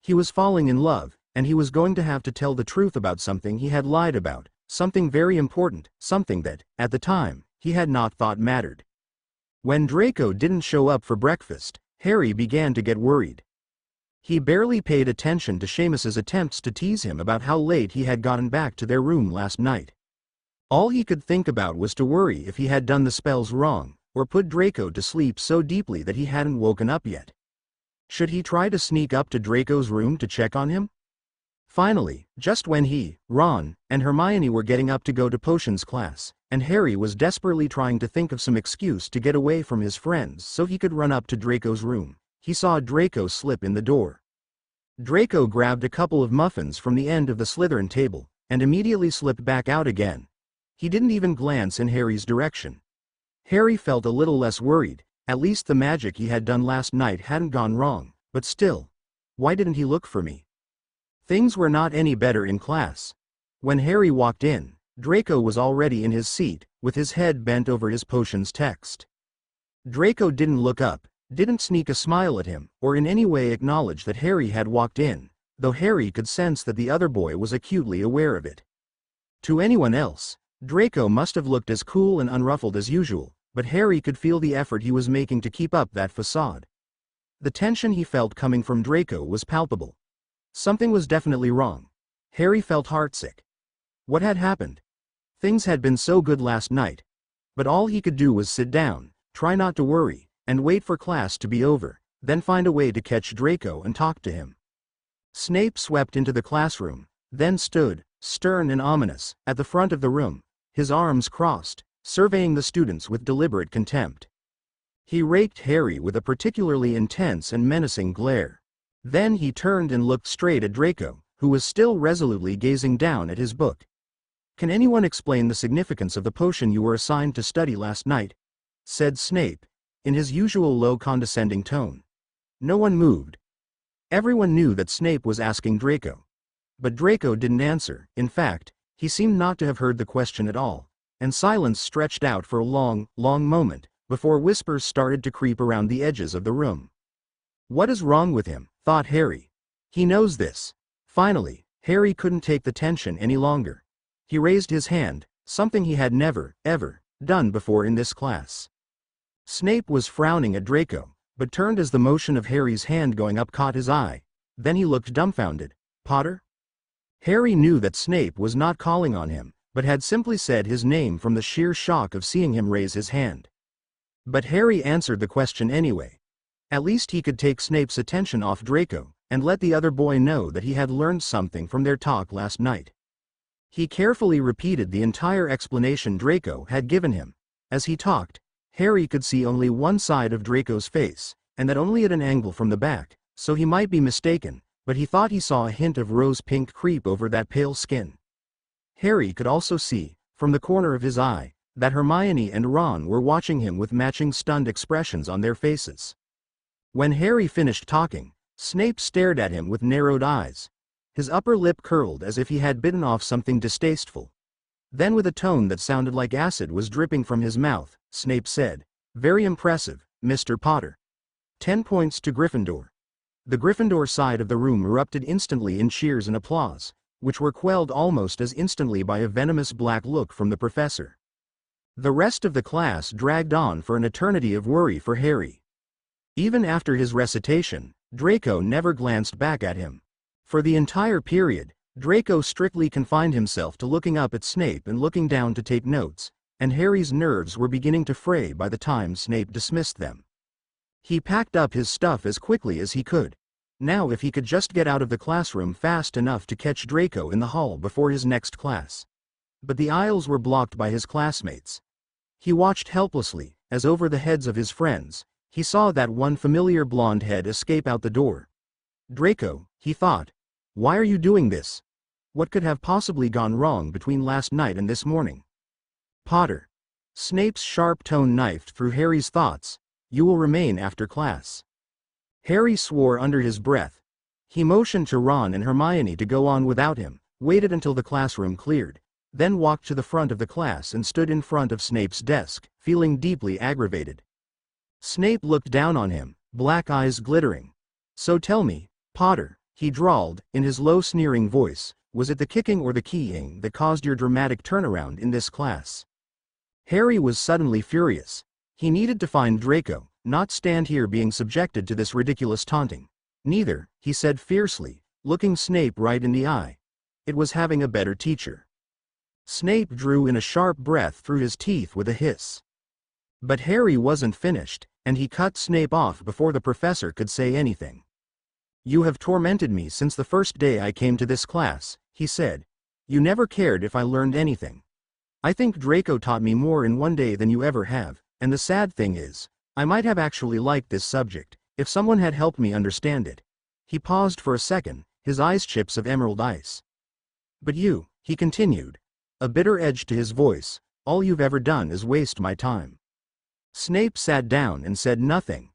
He was falling in love, and he was going to have to tell the truth about something he had lied about, something very important, something that, at the time, he had not thought mattered. When Draco didn't show up for breakfast, Harry began to get worried. He barely paid attention to Seamus's attempts to tease him about how late he had gotten back to their room last night. All he could think about was to worry if he had done the spells wrong, or put Draco to sleep so deeply that he hadn't woken up yet. Should he try to sneak up to Draco's room to check on him? Finally, just when he, Ron, and Hermione were getting up to go to potions class, and Harry was desperately trying to think of some excuse to get away from his friends so he could run up to Draco's room, he saw Draco slip in the door. Draco grabbed a couple of muffins from the end of the Slytherin table, and immediately slipped back out again. He didn't even glance in Harry's direction. Harry felt a little less worried, at least the magic he had done last night hadn't gone wrong, but still. Why didn't he look for me? Things were not any better in class. When Harry walked in, Draco was already in his seat, with his head bent over his potion's text. Draco didn't look up, didn't sneak a smile at him, or in any way acknowledge that Harry had walked in, though Harry could sense that the other boy was acutely aware of it. To anyone else, Draco must have looked as cool and unruffled as usual, but Harry could feel the effort he was making to keep up that facade. The tension he felt coming from Draco was palpable. Something was definitely wrong. Harry felt heartsick. What had happened? Things had been so good last night. But all he could do was sit down, try not to worry, and wait for class to be over, then find a way to catch Draco and talk to him. Snape swept into the classroom, then stood, stern and ominous, at the front of the room, his arms crossed, surveying the students with deliberate contempt. He raked Harry with a particularly intense and menacing glare. Then he turned and looked straight at Draco, who was still resolutely gazing down at his book. "Can anyone explain the significance of the potion you were assigned to study last night?" said Snape, in his usual low condescending tone. No one moved. Everyone knew that Snape was asking Draco. But Draco didn't answer. In fact, he seemed not to have heard the question at all, and silence stretched out for a long, long moment, before whispers started to creep around the edges of the room. "What is wrong with him?" thought Harry. "He knows this." Finally, Harry couldn't take the tension any longer. He raised his hand, something he had never, ever, done before in this class. Snape was frowning at Draco, but turned as the motion of Harry's hand going up caught his eye. Then he looked dumbfounded. "Potter?" Harry knew that Snape was not calling on him, but had simply said his name from the sheer shock of seeing him raise his hand. But Harry answered the question anyway. At least he could take Snape's attention off Draco, and let the other boy know that he had learned something from their talk last night. He carefully repeated the entire explanation Draco had given him. As he talked, Harry could see only one side of Draco's face, and that only at an angle from the back, so he might be mistaken, but he thought he saw a hint of rose-pink creep over that pale skin. Harry could also see, from the corner of his eye, that Hermione and Ron were watching him with matching stunned expressions on their faces. When Harry finished talking, Snape stared at him with narrowed eyes. His upper lip curled as if he had bitten off something distasteful. Then with a tone that sounded like acid was dripping from his mouth, Snape said, "Very impressive, Mr. Potter. 10 points to Gryffindor." The Gryffindor side of the room erupted instantly in cheers and applause, which were quelled almost as instantly by a venomous black look from the professor. The rest of the class dragged on for an eternity of worry for Harry. Even after his recitation, Draco never glanced back at him. For the entire period, Draco strictly confined himself to looking up at Snape and looking down to take notes, and Harry's nerves were beginning to fray by the time Snape dismissed them. He packed up his stuff as quickly as he could. Now if he could just get out of the classroom fast enough to catch Draco in the hall before his next class. But the aisles were blocked by his classmates. He watched helplessly, as over the heads of his friends, he saw that one familiar blonde head escape out the door. "Draco," he thought. "Why are you doing this? What could have possibly gone wrong between last night and this morning?" "Potter." Snape's sharp tone knifed through Harry's thoughts. "You will remain after class." Harry swore under his breath. He motioned to Ron and Hermione to go on without him, waited until the classroom cleared, then walked to the front of the class and stood in front of Snape's desk, feeling deeply aggravated. Snape looked down on him, black eyes glittering. "So tell me, Potter," he drawled, in his low sneering voice, "was it the kicking or the keying that caused your dramatic turnaround in this class?" Harry was suddenly furious. He needed to find Draco, not stand here being subjected to this ridiculous taunting. "Neither," he said fiercely, looking Snape right in the eye. "It was having a better teacher." Snape drew in a sharp breath through his teeth with a hiss. But Harry wasn't finished, and he cut Snape off before the professor could say anything. "You have tormented me since the first day I came to this class," he said. "You never cared if I learned anything. I think Draco taught me more in one day than you ever have, and the sad thing is, I might have actually liked this subject, if someone had helped me understand it." He paused for a second, his eyes chips of emerald ice. "But you," he continued, a bitter edge to his voice, "all you've ever done is waste my time." Snape sat down and said nothing.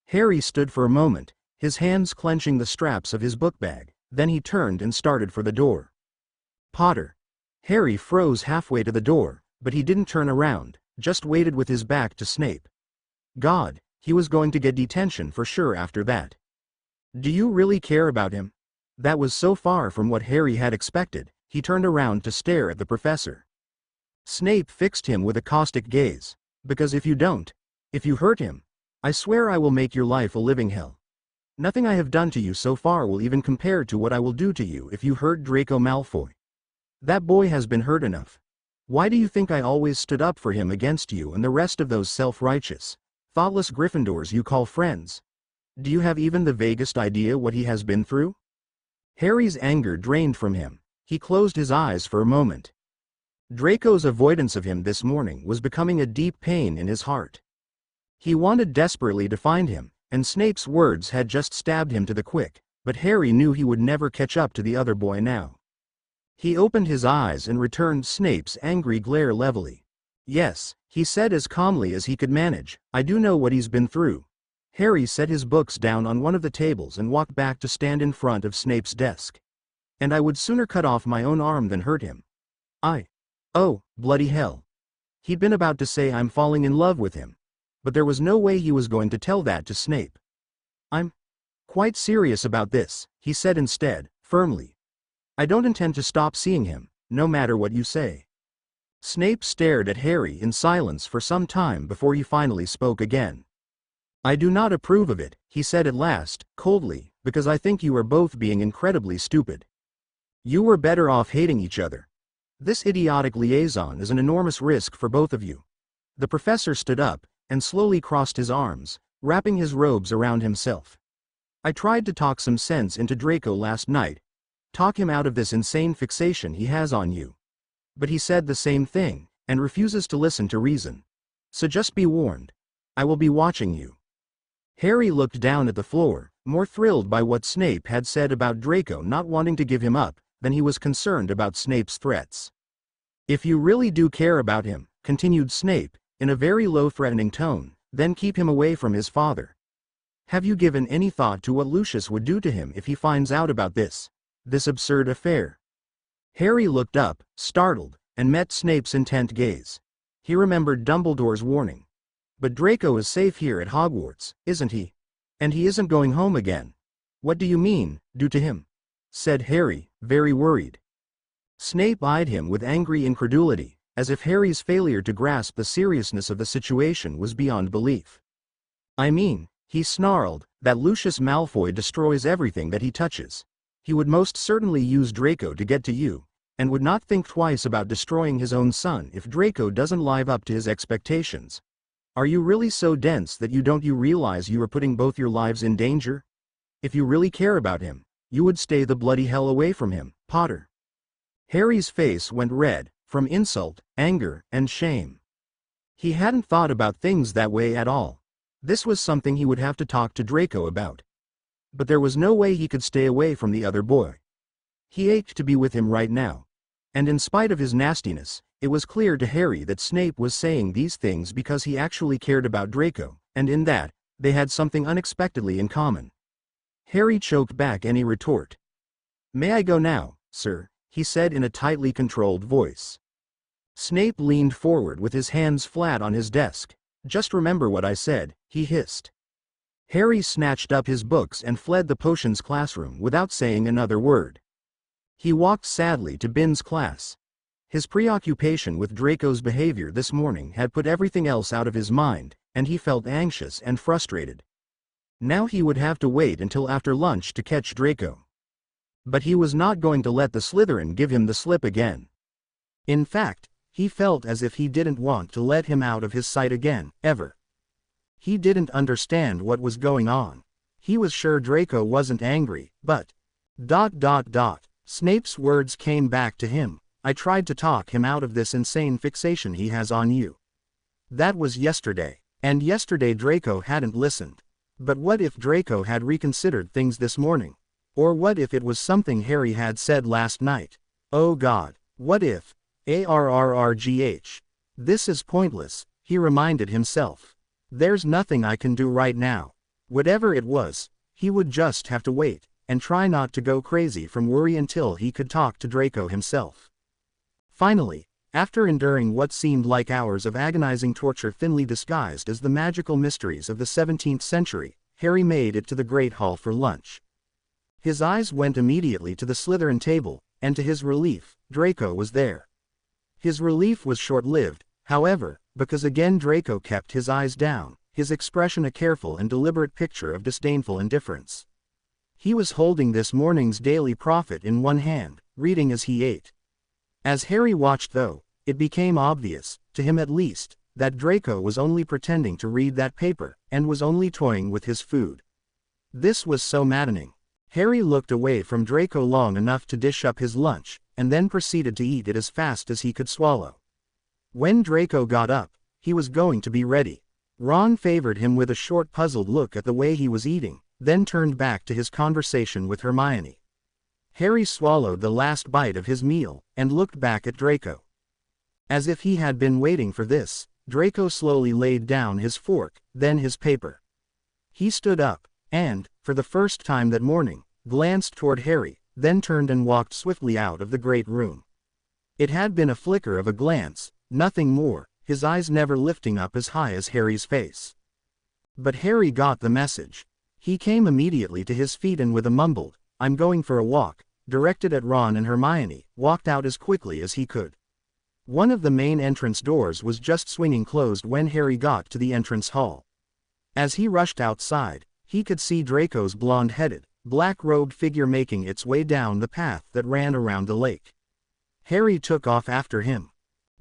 Harry stood for a moment, his hands clenching the straps of his book bag, then he turned and started for the door. "Potter." Harry froze halfway to the door, but he didn't turn around, just waited with his back to Snape. God, he was going to get detention for sure after that. Do you really care about him? That was so far from what Harry had expected. He turned around to stare at the professor. Snape fixed him with a caustic gaze. Because if you don't, if you hurt him, I swear I will make your life a living hell. Nothing I have done to you so far will even compare to what I will do to you if you hurt Draco Malfoy. That boy has been hurt enough. Why do you think I always stood up for him against you and the rest of those self-righteous, thoughtless Gryffindors you call friends? Do you have even the vaguest idea what he has been through? Harry's anger drained from him. He closed his eyes for a moment. Draco's avoidance of him this morning was becoming a deep pain in his heart. He wanted desperately to find him, and Snape's words had just stabbed him to the quick, but Harry knew he would never catch up to the other boy now. He opened his eyes and returned Snape's angry glare levelly. Yes, he said as calmly as he could manage, I do know what he's been through. Harry set his books down on one of the tables and walked back to stand in front of Snape's desk. And I would sooner cut off my own arm than hurt him. Oh, bloody hell. He'd been about to say I'm falling in love with him. But there was no way he was going to tell that to Snape. I'm quite serious about this, he said instead, firmly. I don't intend to stop seeing him, no matter what you say. Snape stared at Harry in silence for some time before he finally spoke again. I do not approve of it, he said at last, coldly, because I think you are both being incredibly stupid. You were better off hating each other. This idiotic liaison is an enormous risk for both of you. The professor stood up, and slowly crossed his arms, wrapping his robes around himself. I tried to talk some sense into Draco last night. Talk him out of this insane fixation he has on you. But he said the same thing, and refuses to listen to reason. So just be warned. I will be watching you. Harry looked down at the floor, more thrilled by what Snape had said about Draco not wanting to give him up, than he was concerned about Snape's threats. If you really do care about him, continued Snape, in a very low threatening tone, then keep him away from his father. Have you given any thought to what Lucius would do to him if he finds out about this absurd affair? Harry looked up, startled, and met Snape's intent gaze. He remembered Dumbledore's warning. But Draco is safe here at Hogwarts, isn't he? And he isn't going home again. What do you mean, do to him? Said Harry, very worried. Snape eyed him with angry incredulity, as if Harry's failure to grasp the seriousness of the situation was beyond belief. I mean, he snarled, that Lucius Malfoy destroys everything that he touches. He would most certainly use Draco to get to you, and would not think twice about destroying his own son if Draco doesn't live up to his expectations. Are you really so dense that you don't realize you are putting both your lives in danger? If you really care about him, you would stay the bloody hell away from him, Potter. Harry's face went red, from insult, anger, and shame. He hadn't thought about things that way at all. This was something he would have to talk to Draco about. But there was no way he could stay away from the other boy. He ached to be with him right now. And in spite of his nastiness, it was clear to Harry that Snape was saying these things because he actually cared about Draco, and in that, they had something unexpectedly in common. Harry choked back any retort. May I go now, sir? He said in a tightly controlled voice. Snape leaned forward with his hands flat on his desk. Just remember what I said, he hissed. Harry snatched up his books and fled the potions classroom without saying another word. He walked sadly to Bin's class. His preoccupation with Draco's behavior this morning had put everything else out of his mind, and he felt anxious and frustrated. Now he would have to wait until after lunch to catch Draco. But he was not going to let the Slytherin give him the slip again. In fact, he felt as if he didn't want to let him out of his sight again, ever. He didn't understand what was going on. He was sure Draco wasn't angry, but... Snape's words came back to him. I tried to talk him out of this insane fixation he has on you. That was yesterday. And yesterday Draco hadn't listened. But what if Draco had reconsidered things this morning? Or what if it was something Harry had said last night? Oh God, what if? Arrrgh. This is pointless, he reminded himself. There's nothing I can do right now. Whatever it was, he would just have to wait, and try not to go crazy from worry until he could talk to Draco himself. Finally, after enduring what seemed like hours of agonizing torture thinly disguised as the magical mysteries of the 17th century, Harry made it to the Great Hall for lunch. His eyes went immediately to the Slytherin table, and to his relief, Draco was there. His relief was short-lived, however, because again Draco kept his eyes down, his expression a careful and deliberate picture of disdainful indifference. He was holding this morning's Daily Prophet in one hand, reading as he ate. As Harry watched though, it became obvious, to him at least, that Draco was only pretending to read that paper, and was only toying with his food. This was so maddening. Harry looked away from Draco long enough to dish up his lunch, and then proceeded to eat it as fast as he could swallow. When Draco got up, he was going to be ready. Ron favored him with a short puzzled look at the way he was eating, then turned back to his conversation with Hermione. Harry swallowed the last bite of his meal, and looked back at Draco. As if he had been waiting for this, Draco slowly laid down his fork, then his paper. He stood up, and, for the first time that morning, glanced toward Harry, then turned and walked swiftly out of the great room. It had been a flicker of a glance, nothing more, his eyes never lifting up as high as Harry's face. But Harry got the message. He came immediately to his feet and with a mumbled, "I'm going for a walk," directed at Ron and Hermione, walked out as quickly as he could. One of the main entrance doors was just swinging closed when Harry got to the entrance hall. As he rushed outside, he could see Draco's blonde-headed, black-robed figure making its way down the path that ran around the lake. Harry took off after him.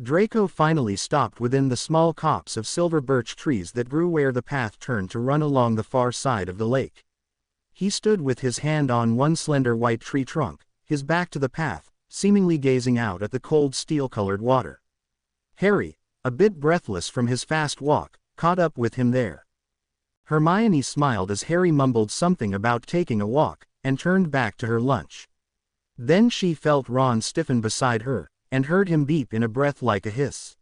Draco finally stopped within the small copse of silver birch trees that grew where the path turned to run along the far side of the lake. He stood with his hand on one slender white tree trunk, his back to the path, seemingly gazing out at the cold steel-colored water. Harry, a bit breathless from his fast walk, caught up with him there. Hermione smiled as Harry mumbled something about taking a walk, and turned back to her lunch. Then she felt Ron stiffen beside her, and heard him beep in a breath like a hiss.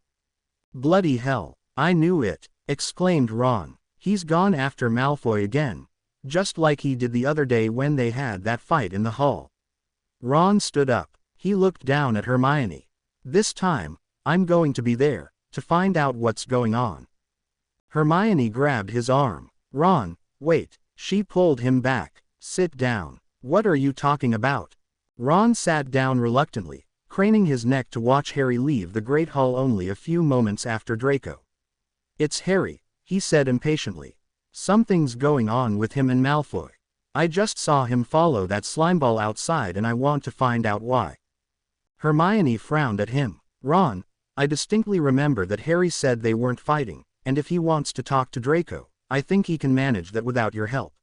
"Bloody hell, I knew it," exclaimed Ron. "He's gone after Malfoy again. Just like he did the other day when they had that fight in the hall." Ron stood up. He looked down at Hermione. "This time, I'm going to be there, to find out what's going on." Hermione grabbed his arm. "Ron, wait," she pulled him back. "Sit down. What are you talking about?" Ron sat down reluctantly, craning his neck to watch Harry leave the Great Hall only a few moments after Draco. "It's Harry," he said impatiently. "Something's going on with him and Malfoy. I just saw him follow that slimeball outside and I want to find out why." Hermione frowned at him. "Ron, I distinctly remember that Harry said they weren't fighting, and if he wants to talk to Draco, I think he can manage that without your help."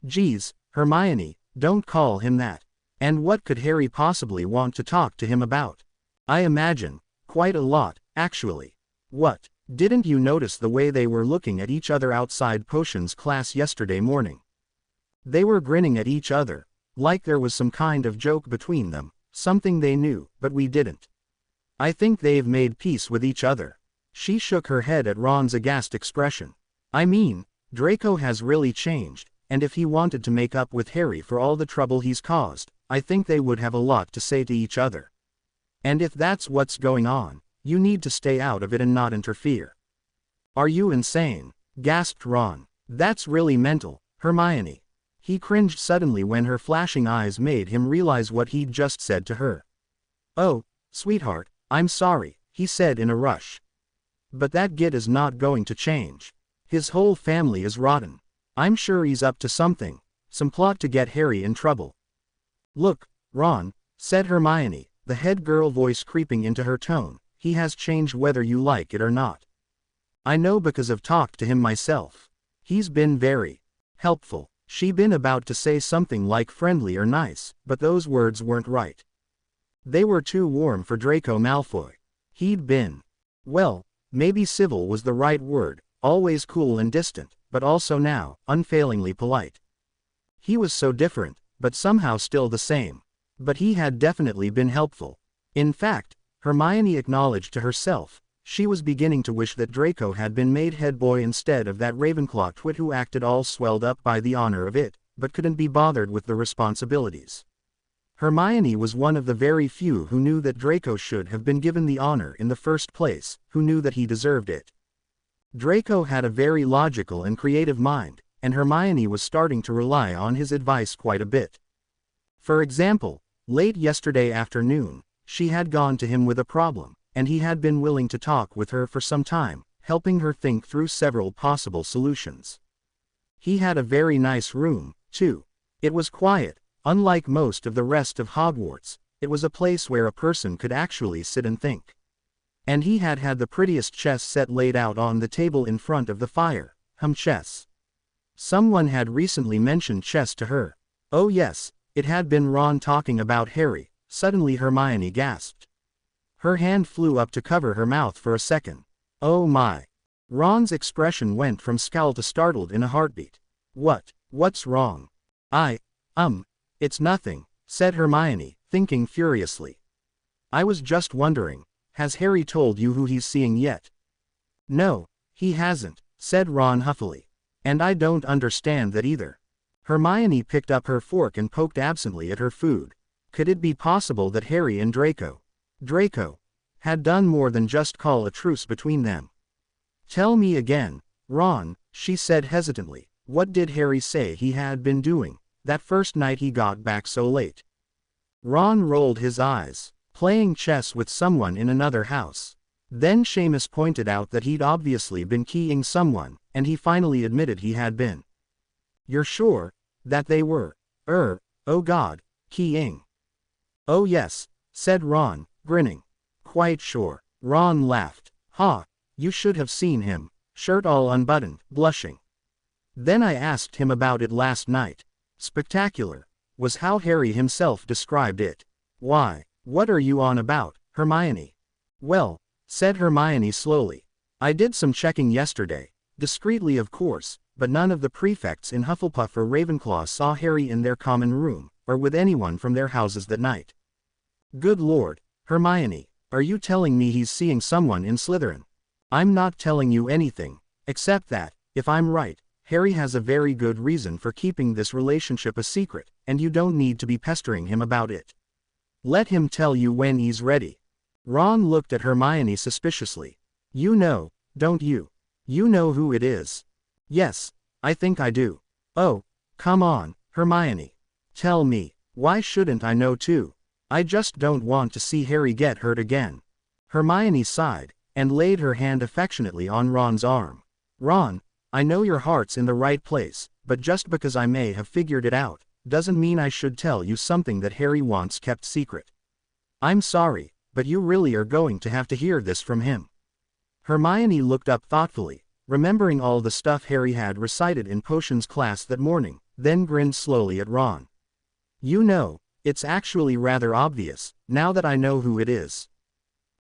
"Geez, Hermione, don't call him that. And what could Harry possibly want to talk to him about?" "I imagine, quite a lot, actually." "What, didn't you notice the way they were looking at each other outside potions class yesterday morning? They were grinning at each other, like there was some kind of joke between them, something they knew, but we didn't. I think they've made peace with each other." She shook her head at Ron's aghast expression. "I mean, Draco has really changed, and if he wanted to make up with Harry for all the trouble he's caused, I think they would have a lot to say to each other. And if that's what's going on, you need to stay out of it and not interfere." "Are you insane?" gasped Ron. "That's really mental, Hermione." He cringed suddenly when her flashing eyes made him realize what he'd just said to her. "Oh, sweetheart, I'm sorry," he said in a rush. "But that git is not going to change. His whole family is rotten. I'm sure he's up to something, some plot to get Harry in trouble." "Look, Ron," said Hermione, the head girl voice creeping into her tone, "he has changed whether you like it or not. I know because I've talked to him myself. He's been very helpful." She'd been about to say something like friendly or nice, but those words weren't right. They were too warm for Draco Malfoy. He'd been, well, maybe civil was the right word, always cool and distant, but also now, unfailingly polite. He was so different, but somehow still the same. But he had definitely been helpful. In fact, Hermione acknowledged to herself, she was beginning to wish that Draco had been made head boy instead of that Ravenclaw twit who acted all swelled up by the honor of it, but couldn't be bothered with the responsibilities. Hermione was one of the very few who knew that Draco should have been given the honor in the first place, who knew that he deserved it. Draco had a very logical and creative mind, and Hermione was starting to rely on his advice quite a bit. For example, late yesterday afternoon, she had gone to him with a problem, and he had been willing to talk with her for some time, helping her think through several possible solutions. He had a very nice room, too. It was quiet. Unlike most of the rest of Hogwarts, it was a place where a person could actually sit and think. And he had had the prettiest chess set laid out on the table in front of the fire. Chess. Someone had recently mentioned chess to her. Oh yes, it had been Ron talking about Harry. Suddenly Hermione gasped. Her hand flew up to cover her mouth for a second. Oh my. Ron's expression went from scowl to startled in a heartbeat. What's wrong? It's nothing, said Hermione, thinking furiously. I was just wondering, has Harry told you who he's seeing yet? No, he hasn't, said Ron huffily. And I don't understand that either. Hermione picked up her fork and poked absently at her food. Could it be possible that Harry and Draco had done more than just call a truce between them? Tell me again, Ron, she said hesitantly, what did Harry say he had been doing that first night he got back so late? Ron rolled his eyes. Playing chess with someone in another house. Then Seamus pointed out that he'd obviously been keying someone, and he finally admitted he had been. You're sure that they were, oh god, keying? Oh yes, said Ron, grinning. Quite sure. Ron laughed. Ha, you should have seen him, shirt all unbuttoned, blushing. Then I asked him about it last night. Spectacular, was how Harry himself described it. Why, what are you on about, Hermione? Well, said Hermione slowly, I did some checking yesterday, discreetly of course, but none of the prefects in Hufflepuff or Ravenclaw saw Harry in their common room, or with anyone from their houses that night. Good lord, Hermione, are you telling me he's seeing someone in Slytherin? I'm not telling you anything, except that, if I'm right, Harry has a very good reason for keeping this relationship a secret, and you don't need to be pestering him about it. Let him tell you when he's ready. Ron looked at Hermione suspiciously. You know, don't you? You know who it is. Yes, I think I do. Oh, come on, Hermione. Tell me, why shouldn't I know too? I just don't want to see Harry get hurt again. Hermione sighed, and laid her hand affectionately on Ron's arm. Ron, I know your heart's in the right place, but just because I may have figured it out, doesn't mean I should tell you something that Harry once kept secret. I'm sorry, but you really are going to have to hear this from him. Hermione looked up thoughtfully, remembering all the stuff Harry had recited in potions class that morning, then grinned slowly at Ron. You know, it's actually rather obvious, now that I know who it is.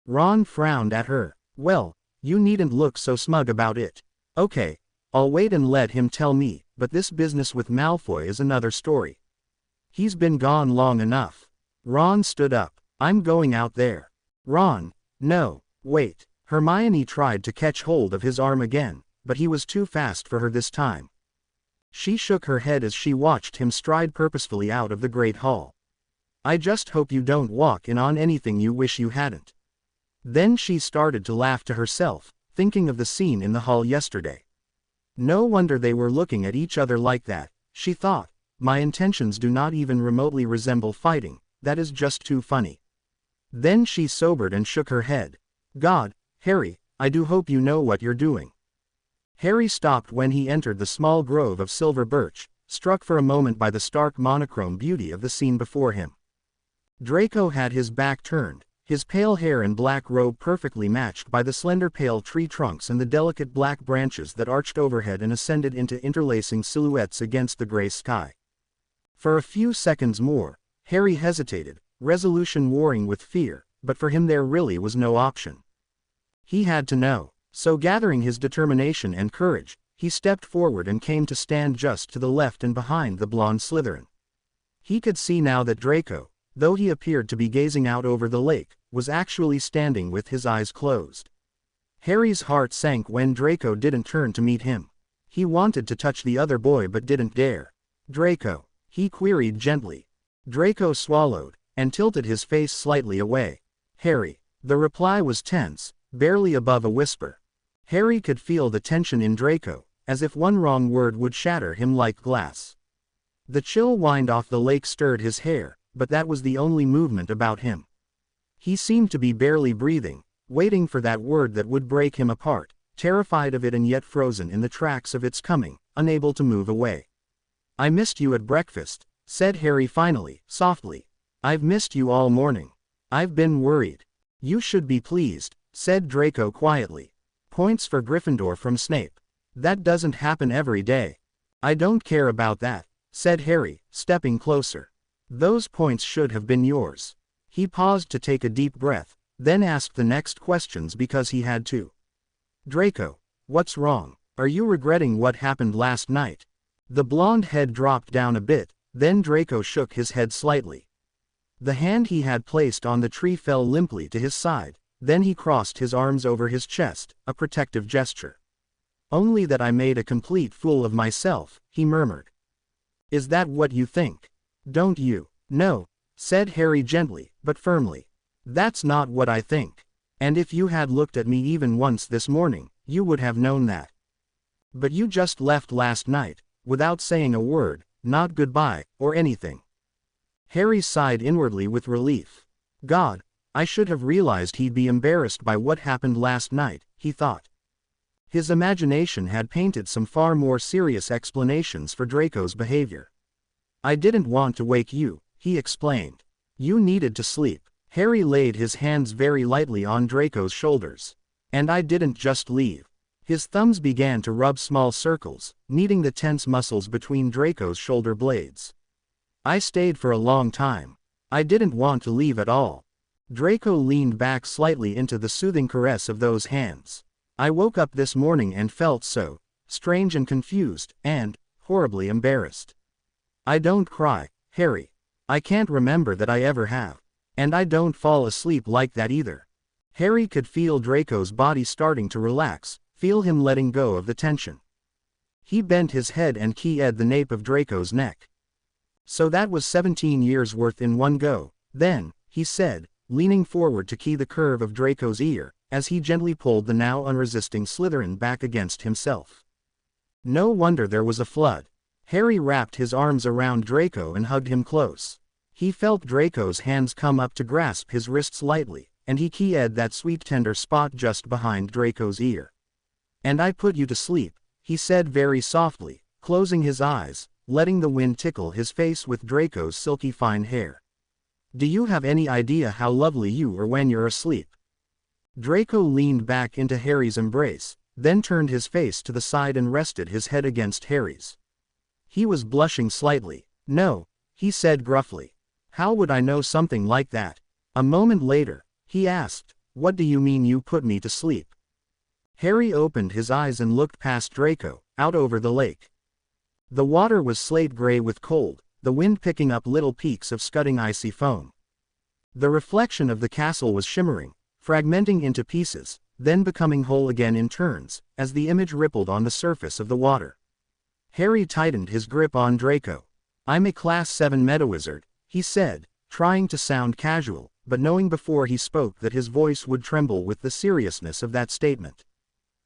Ron frowned at her. Well, you needn't look so smug about it. Okay, I'll wait and let him tell me, but this business with Malfoy is another story. He's been gone long enough. Ron stood up. I'm going out there. Ron, no, wait. Hermione tried to catch hold of his arm again, but he was too fast for her this time. She shook her head as she watched him stride purposefully out of the Great Hall. I just hope you don't walk in on anything you wish you hadn't. Then she started to laugh to herself, thinking of the scene in the hall yesterday. No wonder they were looking at each other like that, she thought. My intentions do not even remotely resemble fighting, that is just too funny. Then she sobered and shook her head. God, Harry, I do hope you know what you're doing. Harry stopped when he entered the small grove of silver birch, struck for a moment by the stark monochrome beauty of the scene before him. Draco had his back turned, his pale hair and black robe perfectly matched by the slender pale tree trunks and the delicate black branches that arched overhead and ascended into interlacing silhouettes against the gray sky. For a few seconds more, Harry hesitated, resolution warring with fear, but for him there really was no option. He had to know, so gathering his determination and courage, he stepped forward and came to stand just to the left and behind the blonde Slytherin. He could see now that Draco, though he appeared to be gazing out over the lake, was actually standing with his eyes closed. Harry's heart sank when Draco didn't turn to meet him. He wanted to touch the other boy but didn't dare. Draco, he queried gently. Draco swallowed, and tilted his face slightly away. Harry. The reply was tense, barely above a whisper. Harry could feel the tension in Draco, as if one wrong word would shatter him like glass. The chill wind off the lake stirred his hair, but that was the only movement about him. He seemed to be barely breathing, waiting for that word that would break him apart, terrified of it and yet frozen in the tracks of its coming, unable to move away. "I missed you at breakfast," said Harry finally, softly. "I've missed you all morning. I've been worried." "You should be pleased," said Draco quietly. "Points for Gryffindor from Snape. That doesn't happen every day." "I don't care about that," said Harry, stepping closer. "Those points should have been yours." He paused to take a deep breath, then asked the next questions because he had to. "Draco, what's wrong? Are you regretting what happened last night?" The blonde head dropped down a bit, then Draco shook his head slightly. The hand he had placed on the tree fell limply to his side, then he crossed his arms over his chest, a protective gesture. "Only that I made a complete fool of myself," he murmured. "Is that what you think?" "Don't you?" "No," said Harry gently, but firmly. "That's not what I think. And if you had looked at me even once this morning, you would have known that. But you just left last night, without saying a word, not goodbye, or anything." Harry sighed inwardly with relief. God, I should have realized he'd be embarrassed by what happened last night, he thought. His imagination had painted some far more serious explanations for Draco's behavior. "I didn't want to wake you," he explained. "You needed to sleep." Harry laid his hands very lightly on Draco's shoulders. "And I didn't just leave." His thumbs began to rub small circles, kneading the tense muscles between Draco's shoulder blades. "I stayed for a long time. I didn't want to leave at all." Draco leaned back slightly into the soothing caress of those hands. "I woke up this morning and felt so strange and confused, and horribly embarrassed. I don't cry, Harry. I can't remember that I ever have. And I don't fall asleep like that either." Harry could feel Draco's body starting to relax, feel him letting go of the tension. He bent his head and keyed the nape of Draco's neck. "So that was 17 years worth in one go, then," he said, leaning forward to key the curve of Draco's ear, as he gently pulled the now unresisting Slytherin back against himself. No wonder there was a flood. Harry wrapped his arms around Draco and hugged him close. He felt Draco's hands come up to grasp his wrists lightly, and he keyed that sweet tender spot just behind Draco's ear. "And I put you to sleep," he said very softly, closing his eyes, letting the wind tickle his face with Draco's silky fine hair. "Do you have any idea how lovely you are when you're asleep?" Draco leaned back into Harry's embrace, then turned his face to the side and rested his head against Harry's. He was blushing slightly. "No," he said gruffly. "How would I know something like that?" A moment later, he asked, "What do you mean you put me to sleep?" Harry opened his eyes and looked past Draco, out over the lake. The water was slate gray with cold, the wind picking up little peaks of scudding icy foam. The reflection of the castle was shimmering, fragmenting into pieces, then becoming whole again in turns, as the image rippled on the surface of the water. Harry tightened his grip on Draco. "I'm a Class 7 Medawizard," he said, trying to sound casual, but knowing before he spoke that his voice would tremble with the seriousness of that statement.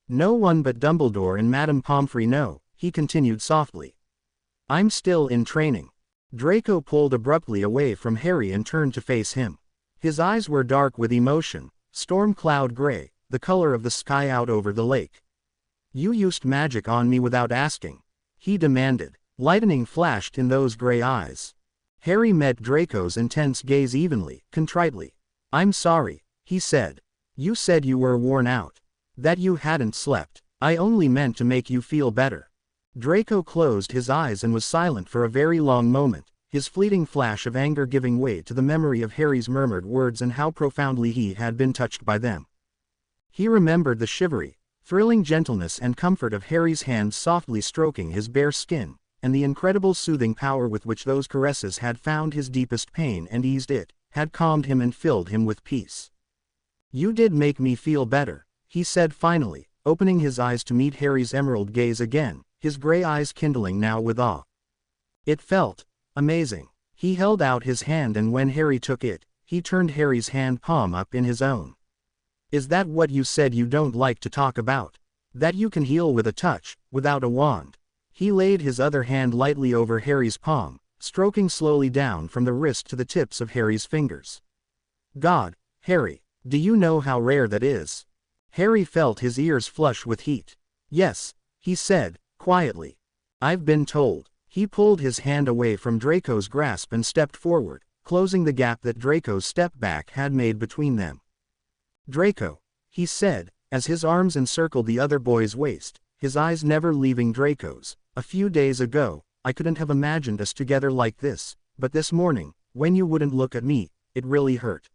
"No one but Dumbledore and Madame Pomfrey know," he continued softly. "I'm still in training." Draco pulled abruptly away from Harry and turned to face him. His eyes were dark with emotion, storm cloud gray, the color of the sky out over the lake. "You used magic on me without asking," he demanded. Lightning flashed in those gray eyes. Harry met Draco's intense gaze evenly, contritely. "I'm sorry," he said. "You said you were worn out. That you hadn't slept. I only meant to make you feel better." Draco closed his eyes and was silent for a very long moment, his fleeting flash of anger giving way to the memory of Harry's murmured words and how profoundly he had been touched by them. He remembered the shivery, thrilling gentleness and comfort of Harry's hands softly stroking his bare skin, and the incredible soothing power with which those caresses had found his deepest pain and eased it, had calmed him and filled him with peace. "You did make me feel better," he said finally, opening his eyes to meet Harry's emerald gaze again, his gray eyes kindling now with awe. "It felt amazing." He held out his hand, and when Harry took it, he turned Harry's hand palm up in his own. "Is that what you said you don't like to talk about? That you can heal with a touch, without a wand?" He laid his other hand lightly over Harry's palm, stroking slowly down from the wrist to the tips of Harry's fingers. "God, Harry, do you know how rare that is?" Harry felt his ears flush with heat. "Yes," he said, quietly. "I've been told." He pulled his hand away from Draco's grasp and stepped forward, closing the gap that Draco's step back had made between them. "Draco," he said, as his arms encircled the other boy's waist, his eyes never leaving Draco's. "A few days ago, I couldn't have imagined us together like this, but this morning, when you wouldn't look at me, it really hurt."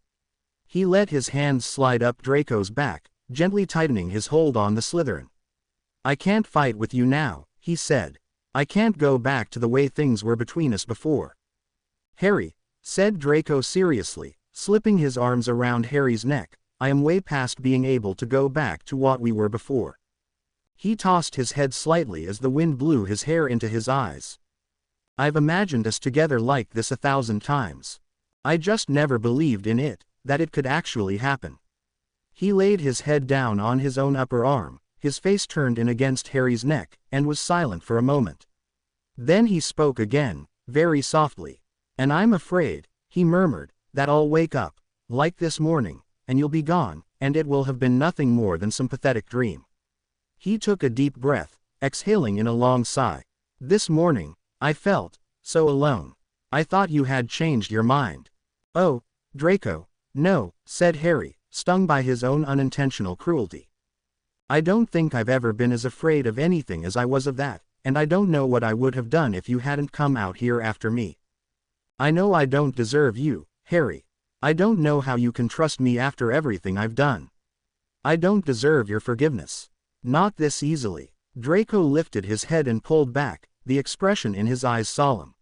He let his hands slide up Draco's back, gently tightening his hold on the Slytherin. "I can't fight with you now," he said. "I can't go back to the way things were between us before." "Harry," said Draco seriously, slipping his arms around Harry's neck, "I am way past being able to go back to what we were before." He tossed his head slightly as the wind blew his hair into his eyes. "I've imagined us together like this 1,000 times. I just never believed in it, that it could actually happen." He laid his head down on his own upper arm, his face turned in against Harry's neck, and was silent for a moment. Then he spoke again, very softly. "And I'm afraid," he murmured, "that I'll wake up, like this morning, and you'll be gone, and it will have been nothing more than some pathetic dream." He took a deep breath, exhaling in a long sigh. "This morning, I felt so alone. I thought you had changed your mind." "Oh, Draco, no," said Harry, stung by his own unintentional cruelty. "I don't think I've ever been as afraid of anything as I was of that, and I don't know what I would have done if you hadn't come out here after me. I know I don't deserve you, Harry. I don't know how you can trust me after everything I've done. I don't deserve your forgiveness. Not this easily." Draco lifted his head and pulled back, the expression in his eyes solemn.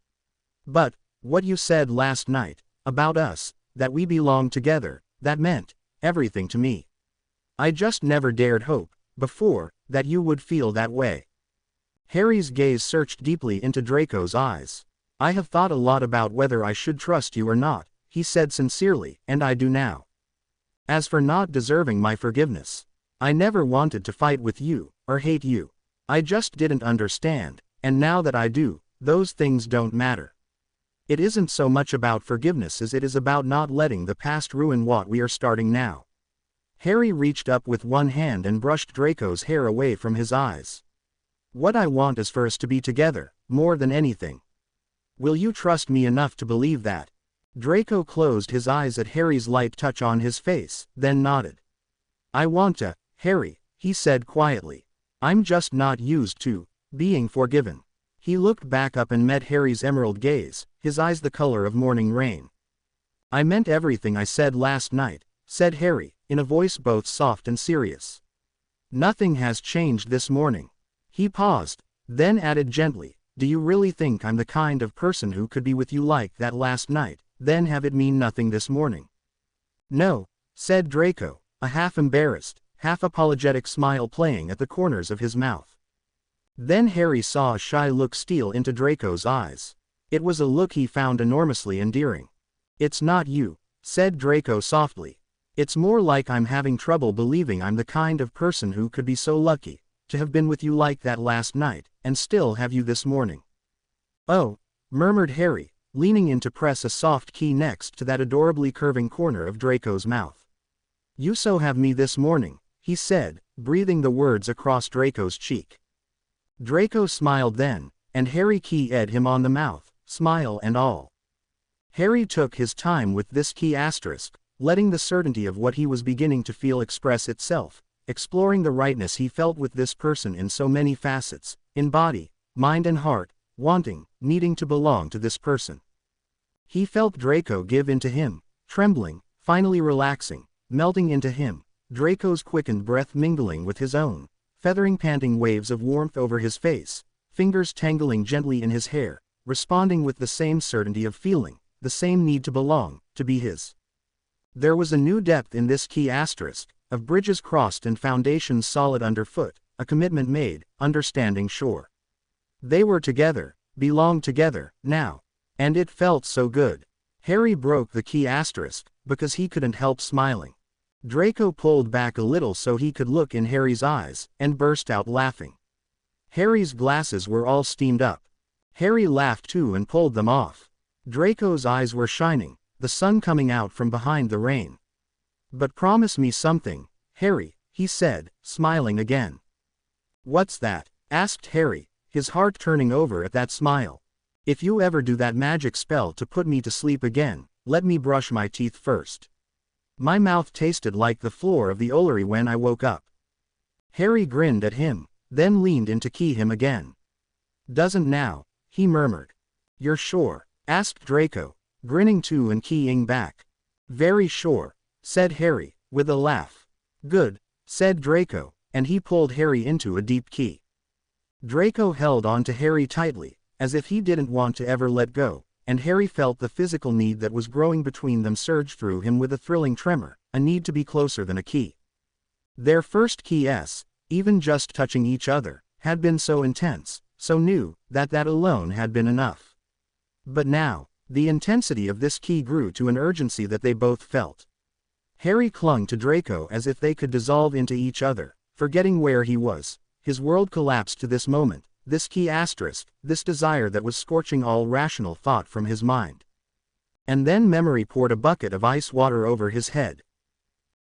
"But, what you said last night, about us, that we belong together, that meant everything to me. I just never dared hope, before, that you would feel that way." Harry's gaze searched deeply into Draco's eyes. "I have thought a lot about whether I should trust you or not," he said sincerely, "and I do now. As for not deserving my forgiveness, I never wanted to fight with you, or hate you. I just didn't understand, and now that I do, those things don't matter. It isn't so much about forgiveness as it is about not letting the past ruin what we are starting now." Harry reached up with one hand and brushed Draco's hair away from his eyes. "What I want is for us to be together, more than anything. Will you trust me enough to believe that?" Draco closed his eyes at Harry's light touch on his face, then nodded. "I want to, Harry," he said quietly. "I'm just not used to being forgiven." He looked back up and met Harry's emerald gaze, his eyes the color of morning rain. "I meant everything I said last night," said Harry, in a voice both soft and serious. "Nothing has changed this morning." He paused, then added gently, "Do you really think I'm the kind of person who could be with you like that last night, then have it mean nothing this morning?" "No," said Draco, a half-embarrassed, half-apologetic smile playing at the corners of his mouth. Then Harry saw a shy look steal into Draco's eyes. It was a look he found enormously endearing. "It's not you," said Draco softly. "It's more like I'm having trouble believing I'm the kind of person who could be so lucky to have been with you like that last night, and still have you this morning." "Oh," murmured Harry, leaning in to press a soft key next to that adorably curving corner of Draco's mouth. "You so have me this morning," he said, breathing the words across Draco's cheek. Draco smiled then, and Harry keyed him on the mouth, smile and all. Harry took his time with this key asterisk, letting the certainty of what he was beginning to feel express itself, exploring the rightness he felt with this person in so many facets, in body, mind and heart, wanting, needing to belong to this person. He felt Draco give into him, trembling, finally relaxing, melting into him, Draco's quickened breath mingling with his own, feathering panting waves of warmth over his face, fingers tangling gently in his hair, responding with the same certainty of feeling, the same need to belong, to be his. There was a new depth in this key asterisk, of bridges crossed and foundations solid underfoot, a commitment made, understanding sure. They were together, belonged together, now. And it felt so good. Harry broke the key asterisk, because he couldn't help smiling. Draco pulled back a little so he could look in Harry's eyes, and burst out laughing. Harry's glasses were all steamed up. Harry laughed too and pulled them off. Draco's eyes were shining, the sun coming out from behind the rain. "But promise me something, Harry," he said, smiling again. "What's that?" asked Harry, his heart turning over at that smile. "If you ever do that magic spell to put me to sleep again, let me brush my teeth first. My mouth tasted like the floor of the Ollery when I woke up." Harry grinned at him, then leaned in to key him again. "Doesn't now," he murmured. "You're sure?" asked Draco, grinning too and keying back. "Very sure," said Harry, with a laugh. "Good," said Draco, and he pulled Harry into a deep key. Draco held on to Harry tightly, as if he didn't want to ever let go, and Harry felt the physical need that was growing between them surge through him with a thrilling tremor, a need to be closer than a key. Their first kiss, even just touching each other, had been so intense, so new, that alone had been enough. But now, the intensity of this key grew to an urgency that they both felt. Harry clung to Draco as if they could dissolve into each other, forgetting where he was. His world collapsed to this moment, this key asterisk, this desire that was scorching all rational thought from his mind. And then memory poured a bucket of ice water over his head.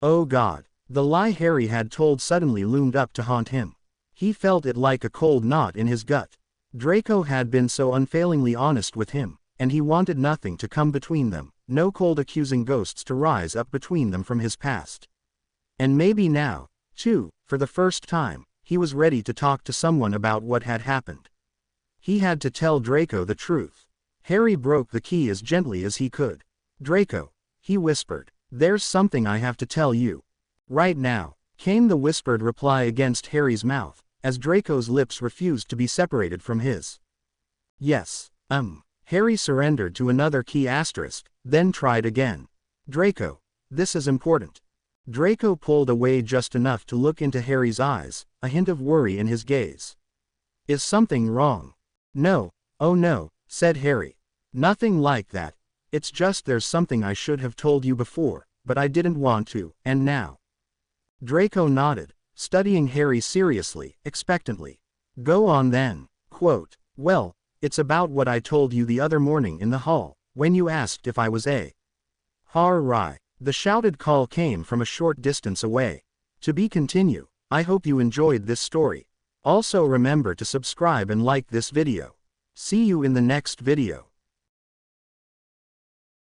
Oh God! The lie Harry had told suddenly loomed up to haunt him. He felt it like a cold knot in his gut. Draco had been so unfailingly honest with him, and he wanted nothing to come between them, no cold accusing ghosts to rise up between them from his past. And maybe now, too, for the first time, he was ready to talk to someone about what had happened. He had to tell Draco the truth. Harry broke the key as gently as he could. "Draco," he whispered, "there's something I have to tell you. Right now," came the whispered reply against Harry's mouth, as Draco's lips refused to be separated from his. "Yes, Harry surrendered to another key asterisk, then tried again. "Draco, this is important." Draco pulled away just enough to look into Harry's eyes, a hint of worry in his gaze. "Is something wrong?" "No, oh no," said Harry. "Nothing like that. It's just there's something I should have told you before, but I didn't want to, and now." Draco nodded, studying Harry seriously, expectantly. "Go on then." "Well, it's about what I told you the other morning in the hall, when you asked if I was a Har-Rai." The shouted call came from a short distance away. To be continued. I hope you enjoyed this story. Also remember to subscribe and like this video. See you in the next video.